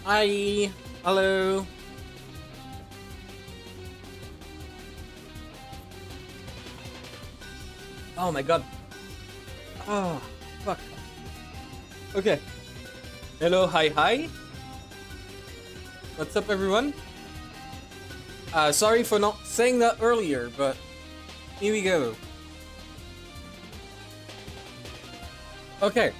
Hi. Hello. Oh my god. Oh, fuck. Okay. Hello, hi, hi. What's up, everyone? Sorry for not saying that earlier, but here we go. Okay.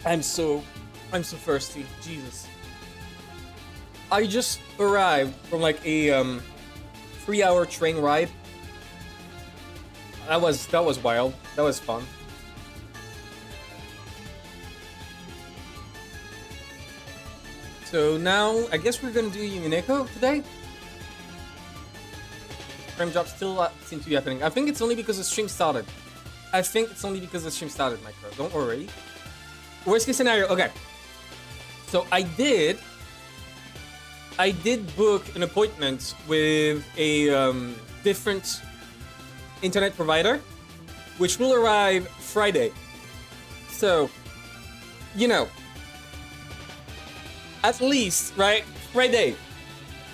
I'm so, I'm so thirsty. Jesus. I just arrived from like a 3-hour train ride. That was wild. That was fun. So now I guess we're gonna do Umineko today. Frame drops still seem to be happening. I think it's only because the stream started. I think it's only because the stream started, Micro. Don't worry. Worst case scenario. Okay. So I did book an appointment with a different internet provider, which will arrive Friday. So, you know, at least, right, Friday,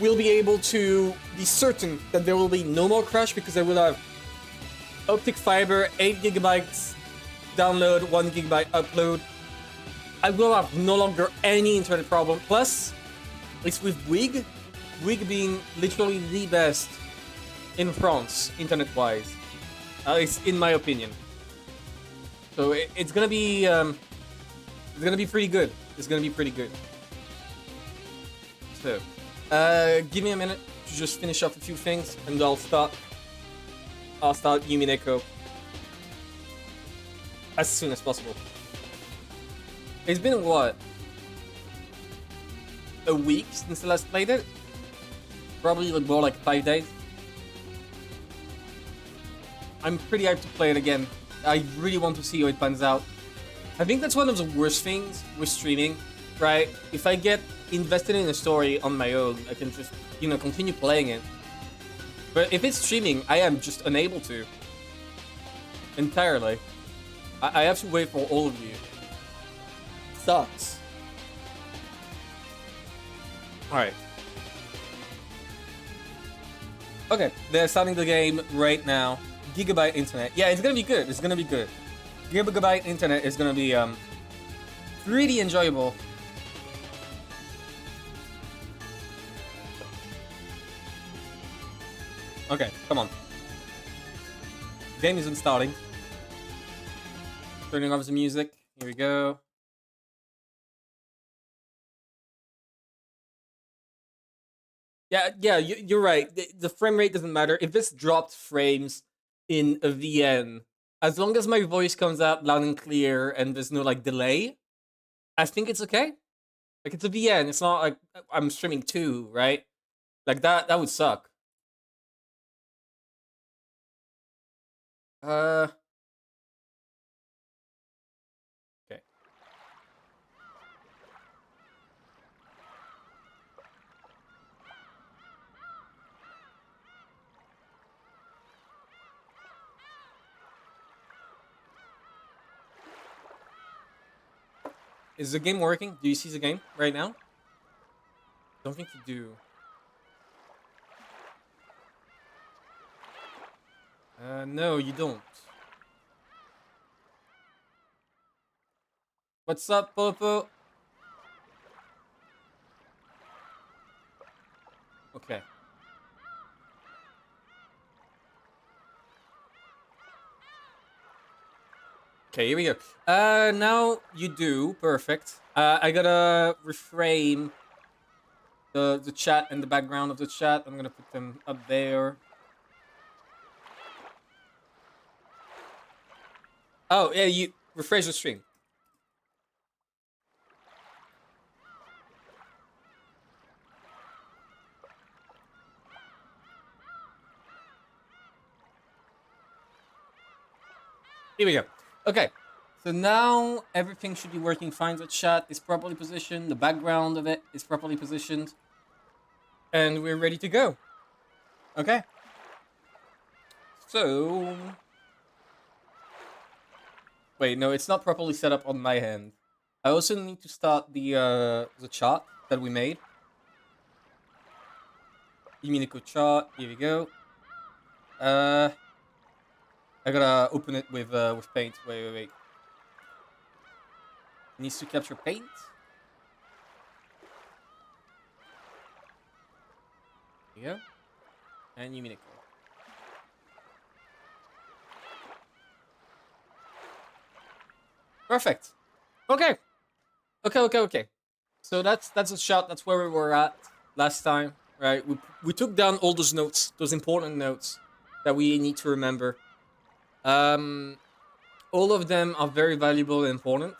we'll be able to be certain that there will be no more crash because I will have optic fiber, 8 gigabytes download, 1 gigabyte upload. I will have no longer any internet problem. Plus, it's with Bouygues. Bouygues being literally the best in France, internet-wise. It's in my opinion. So it's gonna be pretty good. It's gonna be pretty good. So, give me a minute to just finish up a few things, and I'll start Umineko as soon as possible. It's been what? A week since I last played it? Probably like more like 5 days. I'm pretty hyped to play it again. I really want to see how it pans out. I think that's one of the worst things with streaming, right? If I get invested in a story on my own, I can just, continue playing it. But if it's streaming, I am just unable to. Entirely. I have to wait for all of you. Sucks. Alright. Okay, they're starting the game right now. Gigabyte internet. Yeah, it's gonna be good. It's gonna be good. Gigabyte internet is gonna be pretty enjoyable. Okay, come on. Game isn't starting. Turning off the music. Here we go. Yeah, you're right. The frame rate doesn't matter. If this dropped frames in a VN, as long as my voice comes out loud and clear and there's no like delay, I think it's okay. Like it's a VN. It's not like I'm streaming too, right? Like that would suck. Uh okay. Is the game working? Do you see the game right now? Don't think you do. No, you don't. What's up, Popo? Okay. Okay, here we go. Now you do. Perfect. I gotta reframe the chat and the background of the chat. I'm gonna put them up there. Oh, yeah, you refresh the stream. Here we go. Okay. So now everything should be working fine. The chat is properly positioned. The background of it is properly positioned. And we're ready to go. Okay. So Wait, no, it's not properly set up on my hand. I also need to start the chart that we made. Umineko chart. Here we go. I gotta open it with paint. Wait. It needs to capture paint. There you go. And Umineko. Perfect. Okay. Okay. So that's a shot. That's where we were at last time, right? We took down all those notes, those important notes that we need to remember. All of them are very valuable and important.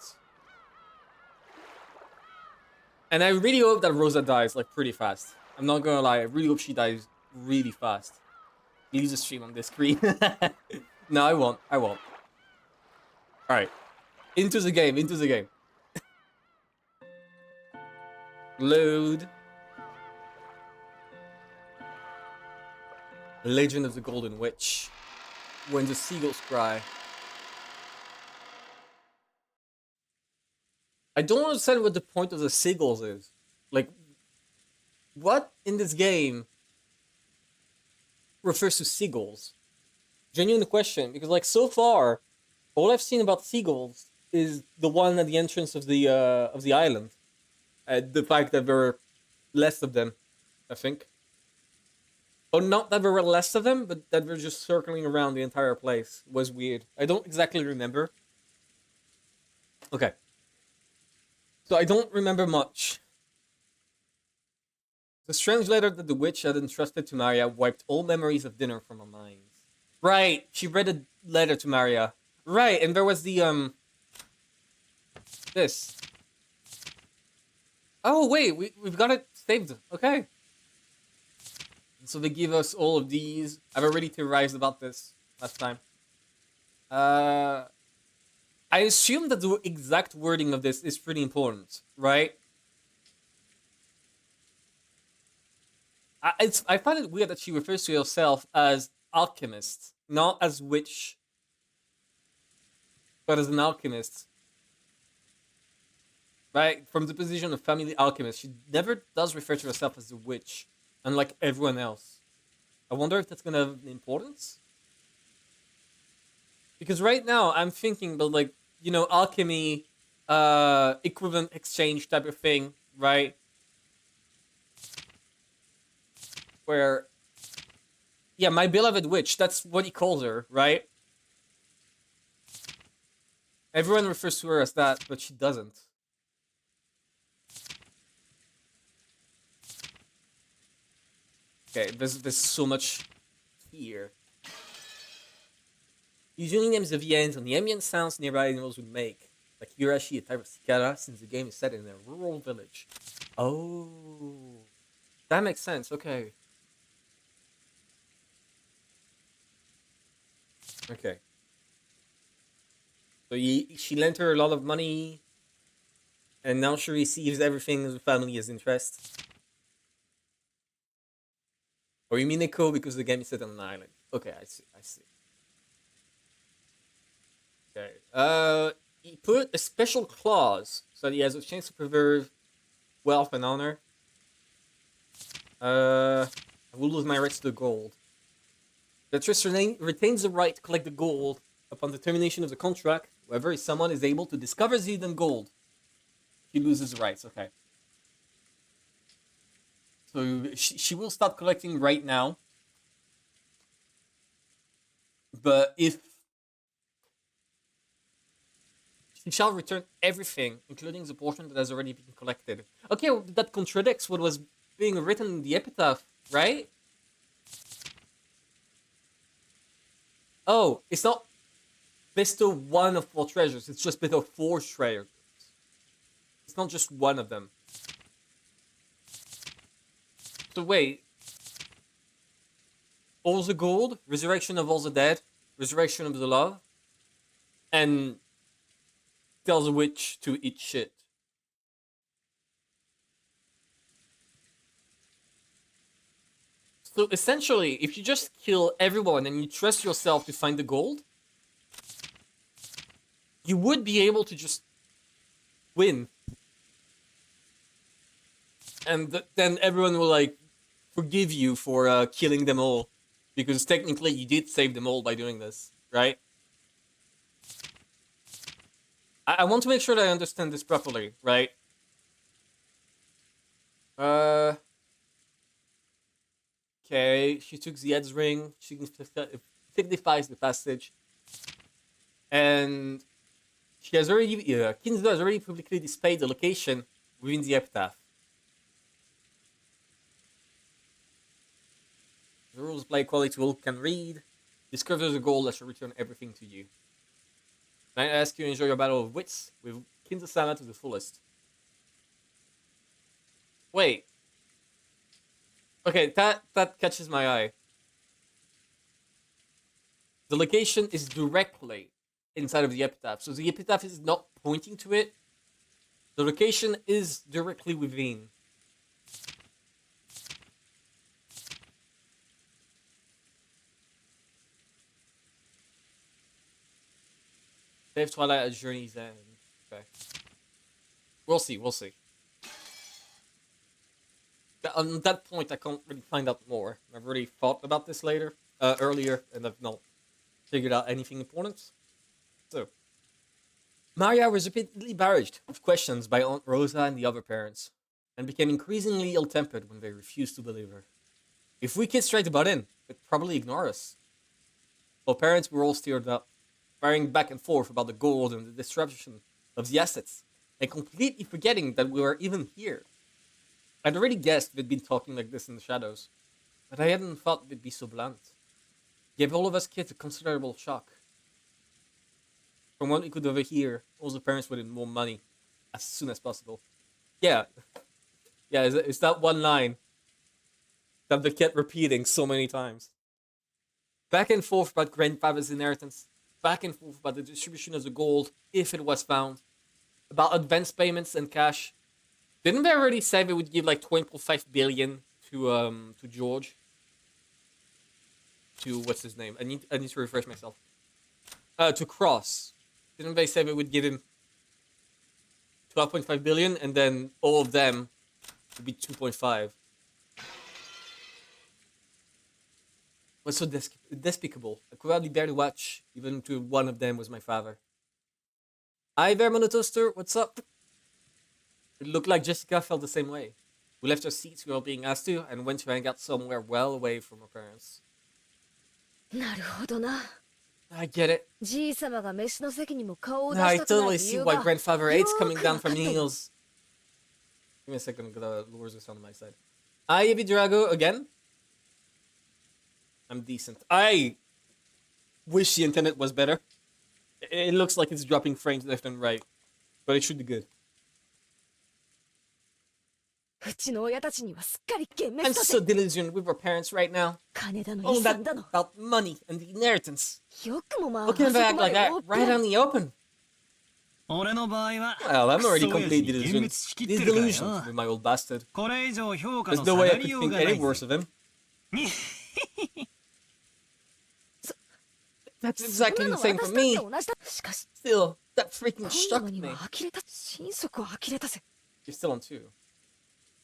And I really hope that Rosa dies like pretty fast. I'm not gonna lie. I really hope she dies really fast. Leaves a stream on this screen. No, I won't. All right, into the game. Load. Legend of the Golden Witch. When the seagulls cry. I don't understand what the point of the seagulls is. Like, what in this game refers to seagulls? Genuine question, because like so far, all I've seen about seagulls is the one at the entrance of the island. The fact that there were less of them, I think. Oh, not that there were less of them, but that they're just circling around the entire place was weird. I don't exactly remember. Okay. So I don't remember much. The strange letter that the witch had entrusted to Maria wiped all memories of dinner from her mind. Right, she read a letter to Maria. Right, and there was the this. Oh wait, we've got it saved. Okay. So they give us all of these. I've already theorized about this last time. I assume that the exact wording of this is pretty important, right? I find it weird that she refers to herself as alchemist, not as witch, but as an alchemist. Right? From the position of family alchemist, she never does refer to herself as a witch, unlike everyone else. I wonder if that's gonna have importance? Because right now I'm thinking about like, you know, alchemy, equivalent exchange type of thing, right? Where, yeah, my beloved witch, that's what he calls her, right? Everyone refers to her as that, but she doesn't. Okay, there's so much here. Usually names of the ends on the ambient sounds nearby animals would make, like Hirashi, a type of cicada, since the game is set in a rural village. Oh, that makes sense. Okay. Okay. So she lent her a lot of money, and now she receives everything the family has interest. Or Umineko because the game is set on an island. Okay, I see. Okay. He put a special clause so that he has a chance to preserve wealth and honor. I will lose my rights to the gold. The trust retains the right to collect the gold upon the termination of the contract. Whoever someone is able to discover the hidden gold, he loses the rights. Okay. So she will start collecting right now. But if she shall return everything, including the portion that has already been collected. Okay, well, that contradicts what was being written in the epitaph, right? Oh, it's not bestow one of 4 treasures. It's just bestow 4 treasures. It's not just one of them. So wait. All the gold, resurrection of all the dead, resurrection of the love, and tells the witch to eat shit. So essentially, if you just kill everyone and you trust yourself to find the gold, you would be able to just win. And then everyone will, like, forgive you for killing them all. Because technically you did save them all by doing this, right? I want to make sure that I understand this properly, right? Okay, she took Ziad's ring. She signifies the passage. And she has already, Kinzo has already publicly displayed the location within the epitaph. The rules apply equally to all who can read. Discover the goal that shall return everything to you. And I ask you to enjoy your battle of wits with Kinzo-sama to the fullest. Wait. Okay, that catches my eye. The location is directly inside of the epitaph, so the epitaph is not pointing to it. The location is directly within. Save Twilight at Journey's End. Okay. We'll see. On that point, I can't really find out more. I've already thought about this earlier, and I've not figured out anything important. So, Maria was repeatedly barraged with questions by Aunt Rosa and the other parents, and became increasingly ill-tempered when they refused to believe her. If we kids tried to butt in, they'd probably ignore us. While parents were all stirred up, firing back and forth about the gold and the disruption of the assets, and completely forgetting that we were even here. I'd already guessed they'd been talking like this in the shadows, but I hadn't thought they'd be so blunt. It gave all of us kids a considerable shock. From what we could overhear, all the parents wanted more money as soon as possible. Yeah, it's that one line that they kept repeating so many times. Back and forth about grandfather's inheritance, back and forth about the distribution of the gold, if it was found, about advance payments and cash. Didn't they already say they would give like 2.5 billion to George? To what's his name? I need to refresh myself. To Cross. Didn't they say they would give him 12.5 billion and then all of them would be 2.5? What's so despicable? I could hardly bear to watch, even if one of them was my father. Hi there, Monotoaster. What's up? It looked like Jessica felt the same way. We left our seats we were being asked to and went to hang out somewhere well away from our parents. I get it. I totally see why Grandfather hates coming down from meals. Give me a second, I'm gonna lower this on my side. Hi, Evi Drago, again. I'm decent. I wish the internet was better. It looks like it's dropping frames left and right, but it should be good. I'm so disillusioned with our parents right now. All that about money and the inheritance. How can they act like that right out in the open? Well, I'm already completely disillusioned with my old bastard. There's no way I could think any worse of him. That's exactly the same for me. Still, that freaking shocked me. You're still on 2.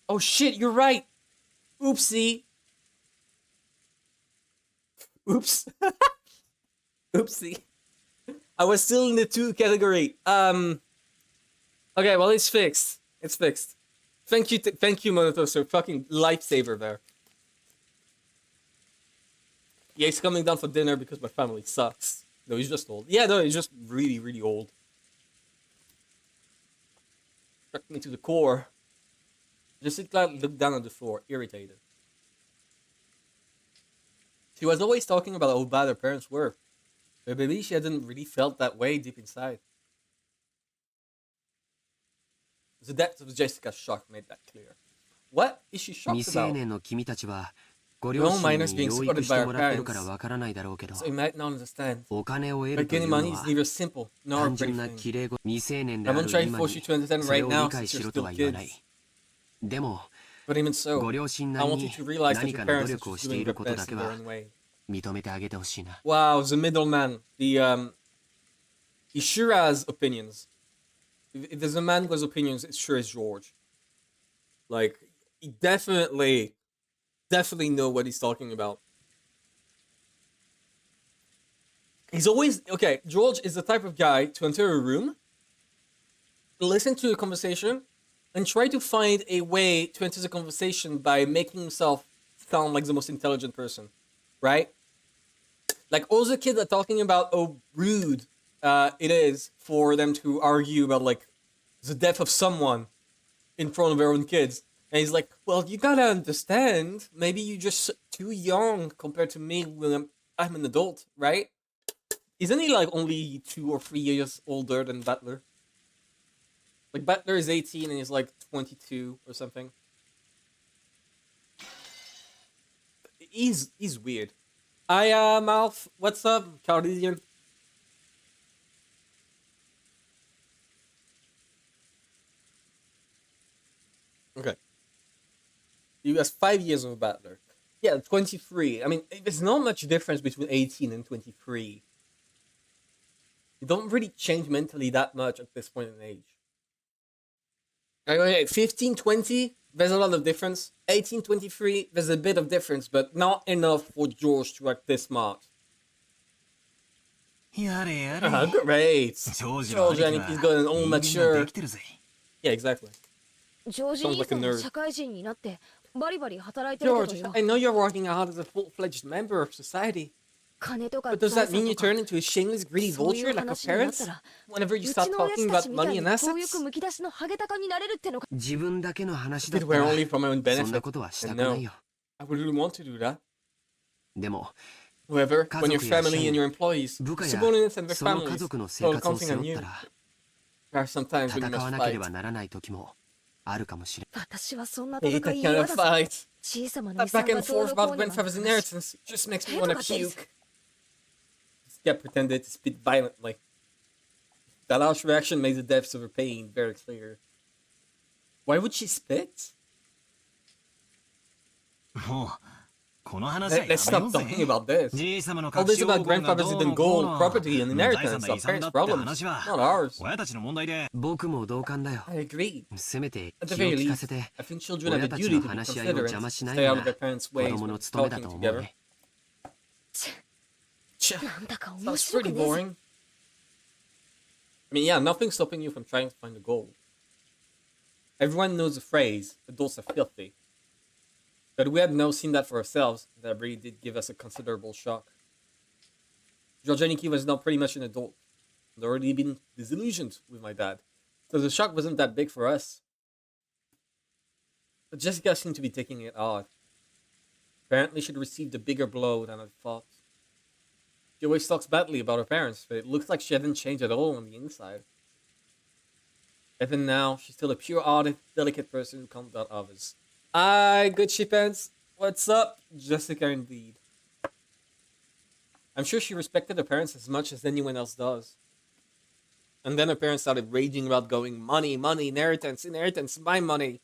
Oh shit, you're right. Oopsie. Oops. Oopsie. I was still in the 2 category. Okay, well, it's fixed. It's fixed. Thank you, Monotoaster. Fucking lifesaver there. Yeah, he's coming down for dinner because my family sucks. No, he's just old. Yeah, no, he's just really, really old. Struck me to the core. Jessica looked down on the floor, irritated. She was always talking about how bad her parents were, but maybe she hadn't really felt that way deep inside. The depth of Jessica's shock made that clear. What is she shocked about? No minors being supported by our parents, so you might not understand. But getting money is neither simple nor a pretty thing. I'm not trying to force you to understand right now since you're still kids. But even so, I want you to realize that your parents are just doing their best in their own way. Wow, the middleman, the He sure has opinions. If there's a man who has opinions, it sure is George. Like, he definitely know what he's talking about. He's always okay. George is the type of guy to enter a room, listen to a conversation, and try to find a way to enter the conversation by making himself sound like the most intelligent person, right? Like all the kids are talking about how rude it is for them to argue about like the death of someone in front of their own kids. And he's like, well, you gotta understand, maybe you're just too young compared to me when I'm an adult, right? Isn't he like only 2 or 3 years older than Butler? Like Butler is 18 and he's like 22 or something. He's weird. Hi, Mouth. What's up, Cartesian? Okay. You has 5 years of Butler. Yeah, 23. I mean, there's not much difference between 18 and 23. You don't really change mentally that much at this point in age. Okay, 15, 20, there's a lot of difference. 18, 23, there's a bit of difference, but not enough for George to act this smart. Great. George, and he's got an all mature. Yeah, exactly. Sounds like a nerd. George, I know you're working hard as a full-fledged member of society. But does that mean you turn into a shameless, greedy vulture like your parents? Whenever you start talking about money and assets? Did we're only for my own benefit? And no, I wouldn't want to do that. However, when your family and your employees, subordinates and their families, are counting on you, there are sometimes when you must fight. Hate that kind of fight. That back and forth about grandfather's inheritance just makes me want to puke. Yeah, pretended to spit violently. That harsh reaction made the depths of her pain very clear. Why would she spit? Let's stop talking about this. All this about grandfather's hidden gold, property, and inheritance are parents' problems, not ours. I agree. At the very least, I think children have a duty to be considerate, stay out of their parents' ways when talking together. Sounds pretty boring. I mean, yeah, nothing's stopping you from trying to find the gold. Everyone knows the phrase, adults are filthy. But we had now seen that for ourselves. That really did give us a considerable shock. Georgianiki was now pretty much an adult. I'd already been disillusioned with my dad. So the shock wasn't that big for us. But Jessica seemed to be taking it hard. Apparently she'd received a bigger blow than I thought. She always talks badly about her parents, but it looks like she hadn't changed at all on the inside. Even now, she's still a pure-hearted, delicate person who can't doubt others. Hi, good shipends. What's up? Jessica, indeed. I'm sure she respected her parents as much as anyone else does. And then her parents started raging about going, money, inheritance, my money.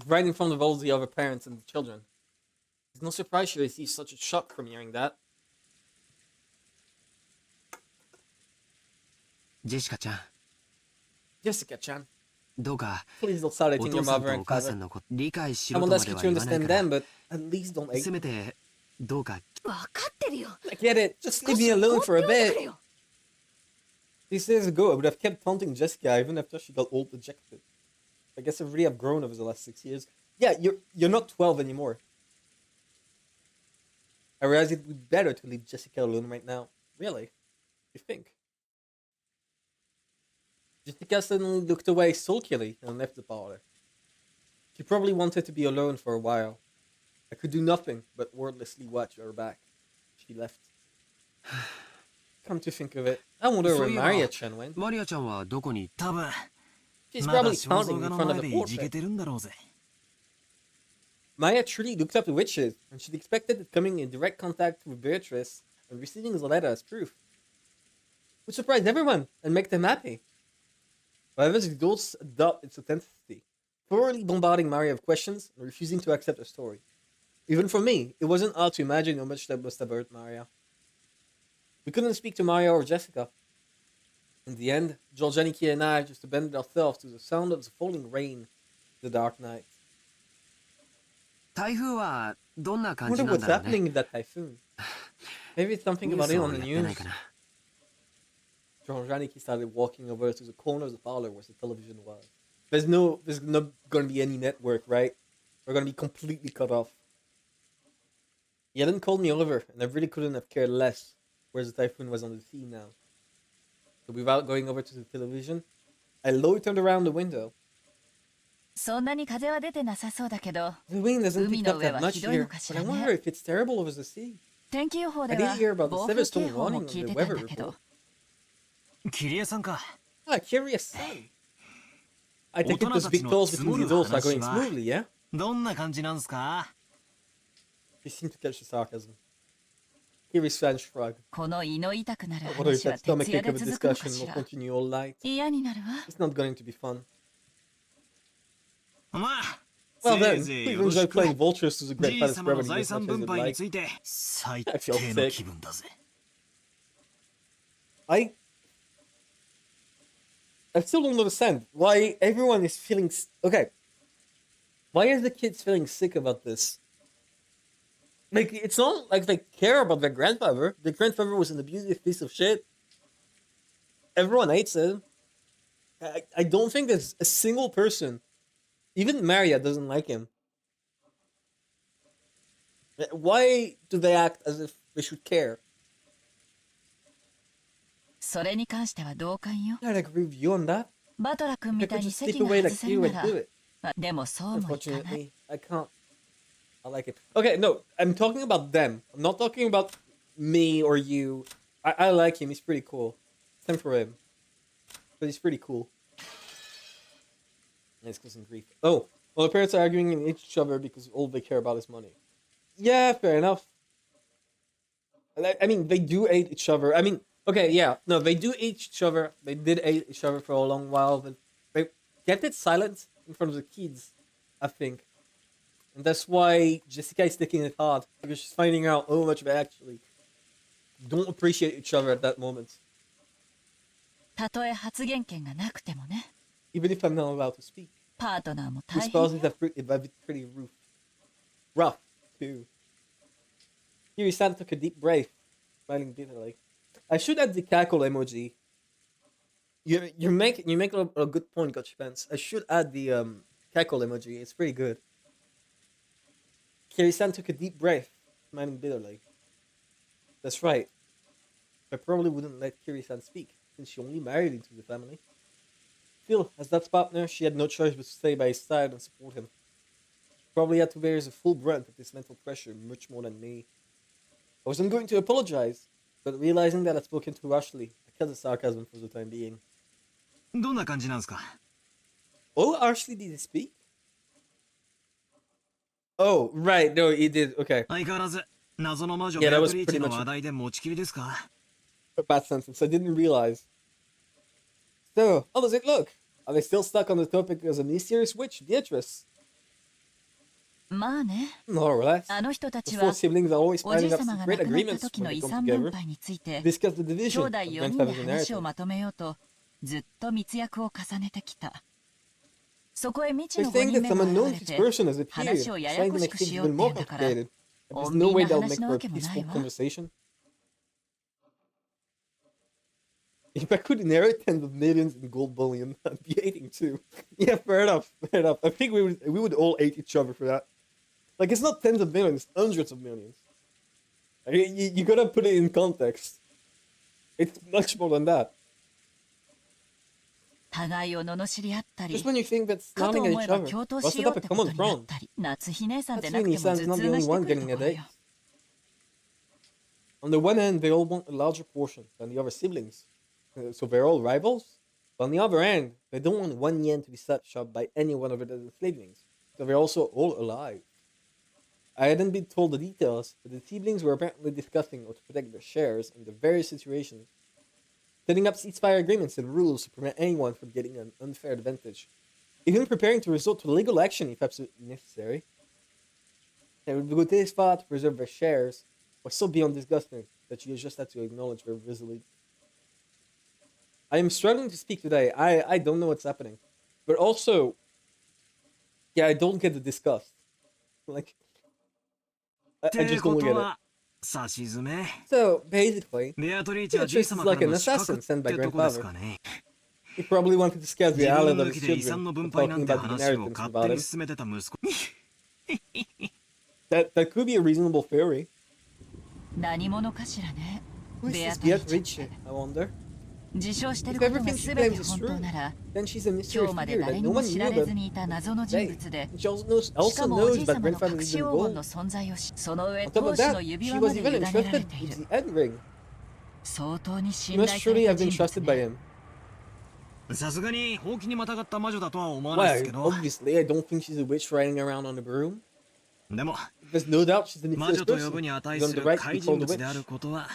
Right in front of all the other parents and the children. It's no surprise she received such a shock from hearing that. Jessica-chan. Please don't start hating your mother and father. I won't ask you to understand them, but at least don't hate them. I get it. Just leave me alone for a bit. 6 years ago, I would have kept taunting Jessica even after she got old dejected. I guess I really have grown over the last 6 years. Yeah, you're not 12 anymore. I realize it would be better to leave Jessica alone right now. Really? You think? Jessica suddenly looked away sulkily and left the parlor. She probably wanted to be alone for a while. I could do nothing but wordlessly watch her back. She left. Come to think of it, I wonder where Maria-chan went. She's probably pounding in front of the portrait. Maya truly looked up to witches, and she'd expected that coming in direct contact with Beatrice and receiving the letter as proof would surprise everyone and make them happy. However, the adults adopt its authenticity, thoroughly bombarding Maria with questions and refusing to accept her story. Even for me, it wasn't hard to imagine how much that must have hurt Maria. We couldn't speak to Maria or Jessica. In the end, Georgianiki and I just abandoned ourselves to the sound of the falling rain in the dark night. 台風はどんな I 感 wonder じなん what's だろうね。 happening in that typhoon. Maybe it's something ニュー about ス it を on the やってない news. かな。Georgianiki started walking over to the corner of the parlor where the television was. There's not gonna be any network, right? We're gonna be completely cut off. He hadn't called me over, and I really couldn't have cared less where the typhoon was on the sea now. So without going over to the television, I loitered around the window. そんなに風は出てなさそうだけど、 The wind hasn't 海 picked の up 上 that は much ひどいの here, かし but I ら wonder ね。 if it's terrible over the sea. 天気予報 I で did は hear about the 暴風 Severstone 警報 warning も on 聞 the いてたん weather だけど report.、桐江さんか。 Ah, curious son. I take it 大人 those たち big の calls 積 between もる the adults are 話 going は smoothly, yeah? どんな感じなんすか？ He seemed to catch the sarcasm. Kiri's fan shrugged. この胃の痛くなる I wonder if 話は that 徹 stomachache 夜で of a 続くのか discussion し will ら。 continue all night. 嫌になるわ。 It's not going to be fun. まあ、 Well せ then, いぜい please よろし enjoy く。 playing vultures to the じ great い palace 様の revenue 財 as 産 much 分 as you'd 配に like. ついて最 I feel 低の sick. 気分だぜ。I still don't understand why everyone is feeling okay. Why are the kids feeling sick about this? Like it's not like they care about their grandfather. Their grandfather was an abusive piece of shit. Everyone hates him. I don't think there's a single person, even Maria doesn't like him. Why do they act as if they should care? それに関しては同感よ。 I'd agree with you on that. バトラ君 I みた could いに just slip 席が away 外 like せる you な and ら do it. でもそうもいかない。 Unfortunately, I can't. I like it. Okay, no, I'm talking about them. I'm not talking about me or you. I like him. He's pretty cool. Same for him. But he's pretty cool. Nice cousin grief. Oh, well, the parents are arguing in each other because all they care about is money. Yeah, fair enough. I mean, they do hate each other. I mean, okay, yeah, no, they do hate each other. They did hate each other for a long while, but they kept it silent in front of the kids, I think. And that's why Jessica is taking it hard, because she's finding out how much they actually don't appreciate each other at that moment. たとえ発言権がなくてもね。 Even if I'm not allowed to speak. パートナーも Your 大変 spouses よ。 have pretty rough, too. Here, Santa took a deep breath, smiling bitterly. I should add the cackle emoji. You make a good point, Gotcha Pants. I should add the cackle emoji. It's pretty good. Kiri-san took a deep breath, smiling bitterly. That's right. I probably wouldn't let Kiri-san speak, since she only married into the family. Still, as that partner, she had no choice but to stay by his side and support him. She probably had to bear the full brunt of this mental pressure much more than me. I wasn't going to apologize, but realizing that I'd spoken too harshly, I cut the sarcasm for the time being. どんな感じなんすか？ Oh, harshly did he speak? Oh, right, no, he did, okay. 相変わらず謎の魔女 Yeah, ベ that ア was トリー pretty チェの much 話題で持ちきりですか？ a bad sentence, I didn't realize. So, how does it look? Are they still stuck on the topic as a mysterious witch, Beatrice? まあね。 More or less. あの人た The ち four は siblings are always おじい finding up 様が secret 亡くなった agreements 時 when の they 遺 come 産分 together 配につい to て discuss the 兄 division 弟 of 4人で grandfather's 話を inheritance. まとめようとずっと密約を重ねてきた。そこへ未知 They're の5 saying 人 that 目 some が現 unknown れて person has appeared, 話をやや trying to こし make く things しようっ even て more 言うんだから complicated. And there's 穏 no 便 way な they'll 話 make な for わ a けもな peaceful いわ。 conversation. If I could inherit tens of millions in gold bullion, I'd be hating too. Yeah, fair enough, fair enough. I think we would all hate each other for that. Like, it's not tens of millions, hundreds of millions. Like, you gotta put it in context. It's much more than that. 互いを罵り合ったり Just when you think that's かと snarling at 思え each ば other, 共闘 let's し set よう up っ a てこと common になっ front. たり夏日姉さんで That's なく really ても頭 Nissan's not 痛 the が only して one くると getting a ころ date. よ。 On the one hand, they all want a larger portion than the other siblings, so they're all rivals. But on the other hand, they don't want 1 yen to be set up by any one of the siblings, so they're also all alive. I hadn't been told the details, but the siblings were apparently discussing how to protect their shares in the various situations, setting up ceasefire agreements and rules to prevent anyone from getting an unfair advantage, even preparing to resort to legal action if absolutely necessary. They would go this far to preserve their shares, or so beyond disgusting that you just had to acknowledge their resolution. I am struggling to speak today. I don't know what's happening. But also, yeah, I don't get the disgust. Like, っ I て just こ don't と get it. はさしずめ So, basically, ベアトリーチはじい Beatrice is 様か like ら an の資格 assassin っ sent by てとこです grandfather. かね He probably wanted to scare the 自 island 分 of 抜 his きで遺産 children の from 分配な talking んて about the 話を inheritance 勝 about 手に him. 進めてた息子 That could be a reasonable theory. 何者かしらね Who ベ is ア this トリーチェっ Beatrice? て I wonder. 自称してる If ことが everything she 全 claims て is 本当 true, なら then she's a 今 mystery 日まで figure 誰 that に no も one 知 knew られ about ずにいた謎の人 today. 物で And sheし also かもおじ knows い about 様の grandfather's 隠し living 黄金 gold. の存在をしその上 On top 当 of 主の that, 指 she 輪ま was で委 even ねられ entrusted て with いる the End Ring. 相当に She 信 must 頼さ surely れた have been 人物 trusted by ね him. さすがにほうきにまたがった魔女だとは思わないです Why? けど Obviously, I don't think she's a witch riding around on a broom. でも There's no doubt she's an 魔女 mysterious と呼 person. ぶに She's 値 on す the る right to 怪 be 人 called a 物である witch. ことは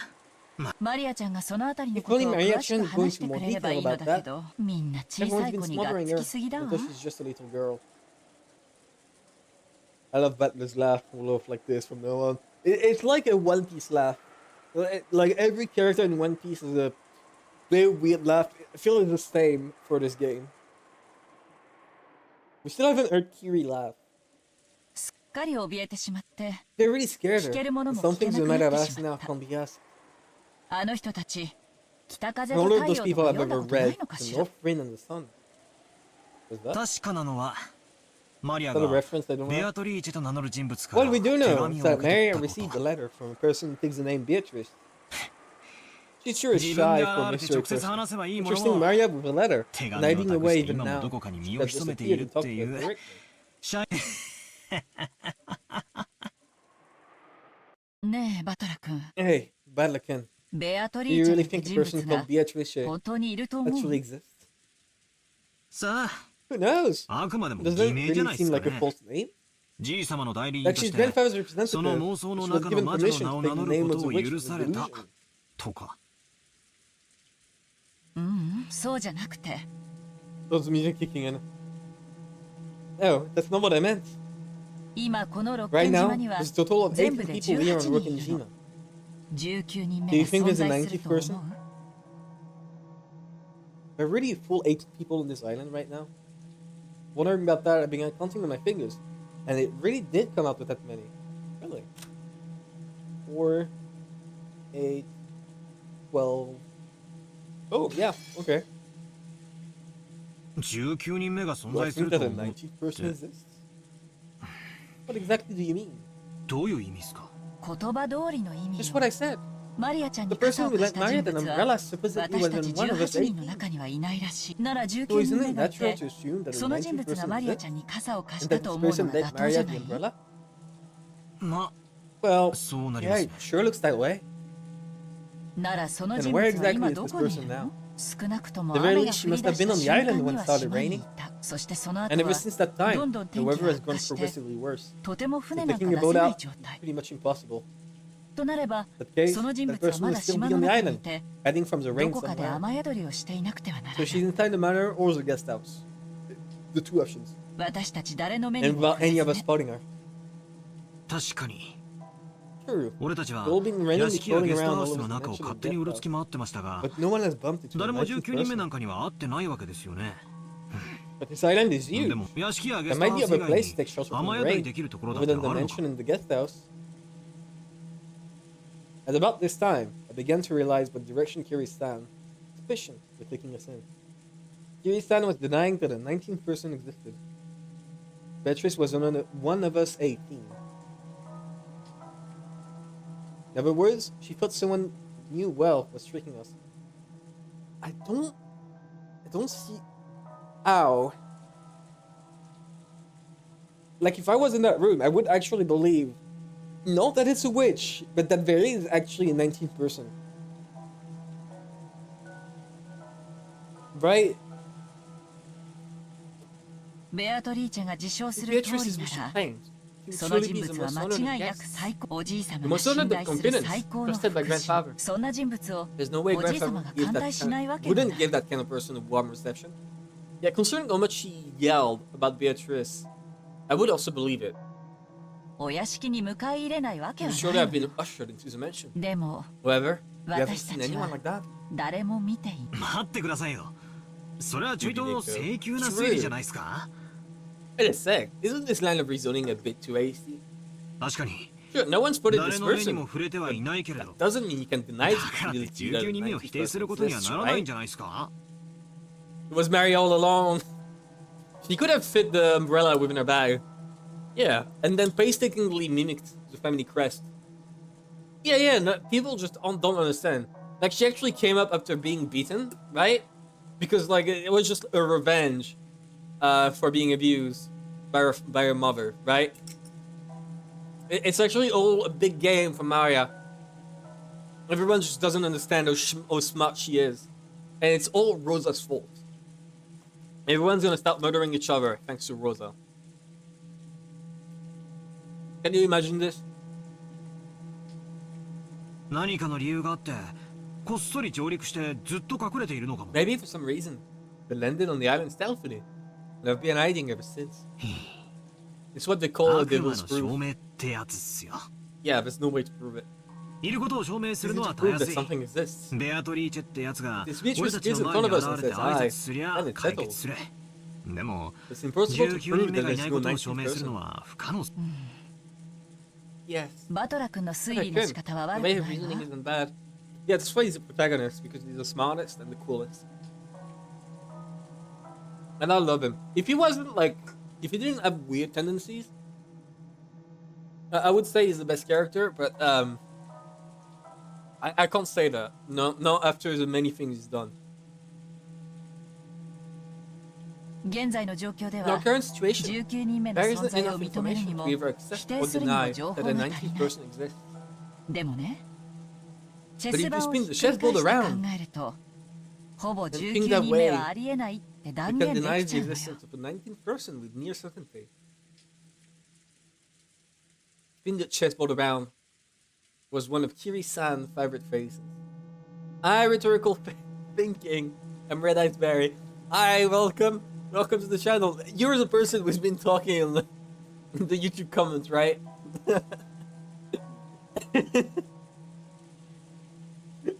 マリアちゃんがそのあたりの If ことを only Maria 詳しく Chan is going 話して into く more れればい detail いの about だけ that. どみんな小 Everyone's さい been 子にがっ smothering つ her, きすぎだわ although she's just a little girl. I love Butler's laugh. We'll laugh like this from now on. It's like a One Piece laugh. Like every character in One Piece is a very weird laugh. I feel it's the same for this game. We still haven't heard Kiri laugh. すっかり怯えてしまって They really scared 聞 her. けるもの And も some 聞け things な we く might なっ have て asked しま now った can't be asked. あの人たち北風 And と all 太 of those 陽と people か I've 読んだ ever ことな read. いのか The しら North Wind and the Sun. Was that? 確かなのはマリア Is that a が reference I don't ベ know? アトリーチェと名乗る人物から What we 手 do 紙 know を is 受 that け取 Maria ったこ received と a letter from a person who takes the name Beatrice. She's sure is 自分 shy で for a 現れて mystery 直接 person. 話せばいいもの Interesting を Maria with a letter, 手紙を hiding 託 away して even 今も now. どこかに She 身 could を have 潜めて disappeared いる and っ talked て to い us う directly. ねえバトラ君 Hey, Badlakin, ベアト do リ you ーチェな really んて think a 人 person 物が called Beatrice 本当にいると思う actually exists? さあ Who knows? あくまでも Doesn't 偽 it 名じゃ really ないで seem すか like a ね false name? じい様の代理人 Like とし she's て grandfather's その representative. 妄想の She was 中の given 魔女の permission 名 to を take 名 the 乗る name こ of と the を witch 許 with された delusion. とかそうじゃなくて Those music kicking in. Oh, that's not what I meant. 今この六 Right 軒 now, 島には there's a total of 全部 18で people here on 18 Rook 人 and いるの Gina. 19人 Do 目 you が think 存 there's a 在す 19th ると思う person? There are really full 8 people on this island right now. Wondering about that, I began counting on my fingers, and it really did come out with that many. Really? 4, 8, 12. Oh, yeah, okay. 19人目が存 Do I 在する think と that a 思う 19th person exists? What exactly do you mean? どういう意味ですか言葉通りの意味 Just よ what I said. マリアちゃん The に傘 person を who 貸し let た Maria 人 the 物 umbrella は supposedly 私 was たち in one of us 18人の 18. 中にはいないらしいなら So 19 人 isn't 目 it がい natural て to assume that a その人 19th 物が person マリア exists? ちゃんに傘を貸し And た that と this 思うの person が lent 妥当 Maria じゃ the ない umbrella?ま Well, そうなり yeah, ます it ね sure looks that way. ならその And 人 where 物は exactly 今 is ど this こにい person る now? の少なくとも The very 雨が least, 降 she り must 出 have し been た on the 瞬 island 間 when に it は島 started にい raining. たそしてその And 後 ever は since that ど time, んどん the 天気 weather が has 悪化 grown して progressively worse. とても So 船なんか taking 出 a せ boat ない out 状態 pretty much impossible. となれば That case, その人 that 物は person ま will だ still 島 be の on the 中にい island, て hiding from the ど rain こかで somewhere. 雨宿りをしていなくてはなら So ない she's inside the manor or the guest house. The two options. 私たち誰の目に And も without 触れ any ず of us ね spotting her. 確かに True. 俺たちは We've all been randomly 屋敷や floating ゲスト around ハウ all ス over の the 中を mansion 勝 and 手にう guest ろつき house. 回ってましたが But no one has bumped into 誰 a も 19th 19人目な person. んかには会ってないわけですよね But this island is で huge. も屋敷やゲ There スト might ハ be ウス以 other 外 places に to take shelter from 雨 the 宿り rain, できるところだっ other てあ than the るのか mansion and the guest house. At about this time, I began to realize what direction Kiri-san, suspicion, were taking us in. Kiri-san was denying that a 19th person existed. Beatrice was one of us 18. In other words, she thought someone knew well was tricking us. I don't see how. Like, if I was in that room, I would actually believe not that it's a witch, but that there is actually a 19th person. Right? ベアトリーチェが自称す If る通 Beatrice り is what she なら claims, she そ would の surely 人 be the 物は most 間 honored of 違いなく guests. 最高おじい様 The が most 信 honored of 頼する confidence, 最高の trusted by 福祉 grandfather. そんな人物を There's no way おじい様 grandfather が gave 歓 that 待しないわ kind, けがな wouldn't い give that kind of person a warm reception. Yeah, considering how much she yelled about Beatrice, I would also believe it. お屋敷に迎え入れないわけ She は would surely ない have の been ushered into the mansion. でも However, You haven't 私た seen ち anyone は like that? 誰も見ていない。待ってくださいよ。それはちょいと請求な推理じゃないですか？ Wait a sec, isn't this line of reasoning a bit too hasty? 確かに。 Sure, no one spotted 誰 this の目に person. も触れてはいないけれ That ど。 doesn't mean you can deny だ the からって possibility that 19 a 人目を否定する 90% ことには exists, ならないん right? じゃないですか？ It was Mary all along. She could have fit the umbrella within her bag. Yeah, and then painstakingly mimicked the family crest. Yeah, no, people just don't understand. Like, she actually came up after being beaten, right? Because, like, it was just a revenge for being abused by her mother, right? It's actually all a big game for Maria. Everyone just doesn't understand how smart she is. And it's all Rosa's fault. Everyone's gonna start murdering each other thanks to Rosa. Can you imagine this? 何かの理由があって、こっそり上陸してずっと隠れているのかも。 Maybe for some reason. They landed on the island stealthily. And have been hiding ever since. It's what they call a 悪魔の devil's 証 proof. 明ってやつっすよ。 Yeah, there's no way to prove it. いることを証明する Easy の to はた prove や that すい。 something exists. ベアトリーチェってやつが This Beatrice 俺たち appears の in 前 front に of us 現 and れて says 挨 hi, 拶すりゃ and it's 解 settled. 決する。でも It's impossible to 19 prove 人目 that がいな there's い no ことを 19th 証明する person. のは不可能。 Yes. バトラ君の推 I 理の can. 仕方は The 悪 way く of ないわ。 reasoning isn't bad. Yeah, that's why he's a protagonist, because he's the smartest and the coolest. And I love him. If he wasn't like, if he didn't have weird tendencies, I would say he's the best character, but I can't say that. No, not after the many things he's done. 現在の状況で In our は current situation, 19人目の there 存 isn't 在を enough 認めるに information も to either 否 accept 定 or するにも deny 情 that 報 a が足り 19th ない。 person exists. でもね、チェ But ス if 場 you を spin ひっ the くり chessboard 返して考 around えると、ほぼ and think 19 that 人目 way, はありえないって you 断 can 言で deny きち the ゃうのよ。 existence of a 19th person with near certainty. Spin the chessboard around was one of Kiri-san's favorite phrases. Rhetorical thinking. I'm Red Eyes Barry. Hi, welcome to the channel. You're the person who's been talking in the YouTube comments, right?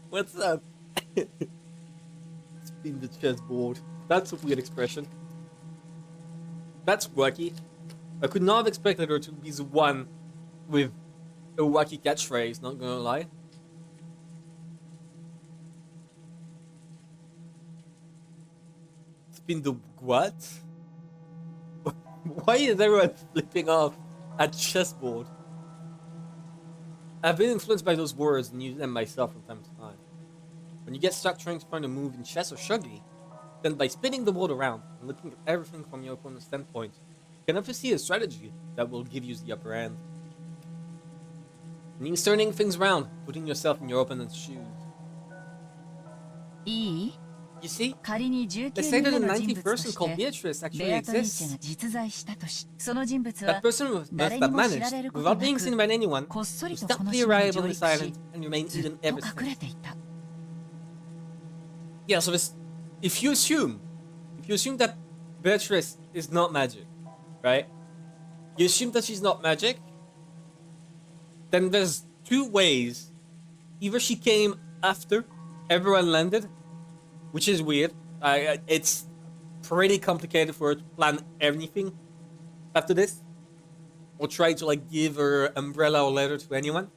What's up? Spin the chessboard. That's a weird expression. That's wacky. I could not have expected her to be the one with a wacky catchphrase, not gonna lie. Spin the what? Why is everyone flipping off at chessboard? I've been influenced by those words and use them myself from time to time. When you get stuck trying to find a move in chess or shogi, then by spinning the board around and looking at everything from your opponent's standpoint, you can often see a strategy that will give you the upper hand. It means turning things around, putting yourself in your opponent's shoes. いい？ You see? 仮に Let's 19 say 人 that 目 a の人 19th 物と person し called て Beatrice ベ actually アトリーチェ exists. が実在したとし、その人物 That は person must 誰 have にも知られ managed, ることな without being く seen by anyone, こっそ to りとこの stealthily 島に arrive 上 on 陸 this し island and remain ずっ hidden と ever 隠 since. れていた。 Yeah, so if you assume that Beatrice is not magic, right? You assume that she's not magic, then there's two ways. Either she came after everyone landed, which is weird. It's pretty complicated for her to plan anything after this, or try to like give her umbrella or letter to anyone.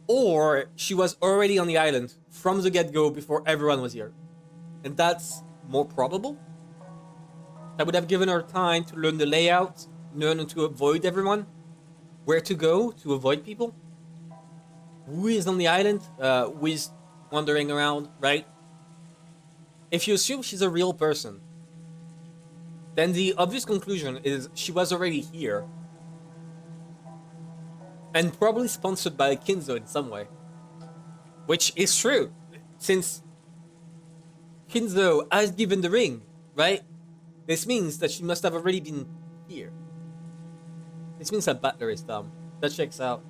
Or she was already on the island from the get-go before everyone was here. And that's more probable. That would have given her time to learn the layout, learn to avoid everyone, where to go to avoid people, who is on the island, who is wandering around, right? If you assume she's a real person, then the obvious conclusion is she was already here. And probably sponsored by Kinzo in some way. Which is true, since Kinzo has given the ring, right? This means that she must have already been here. This means that Battler is dumb. That checks out.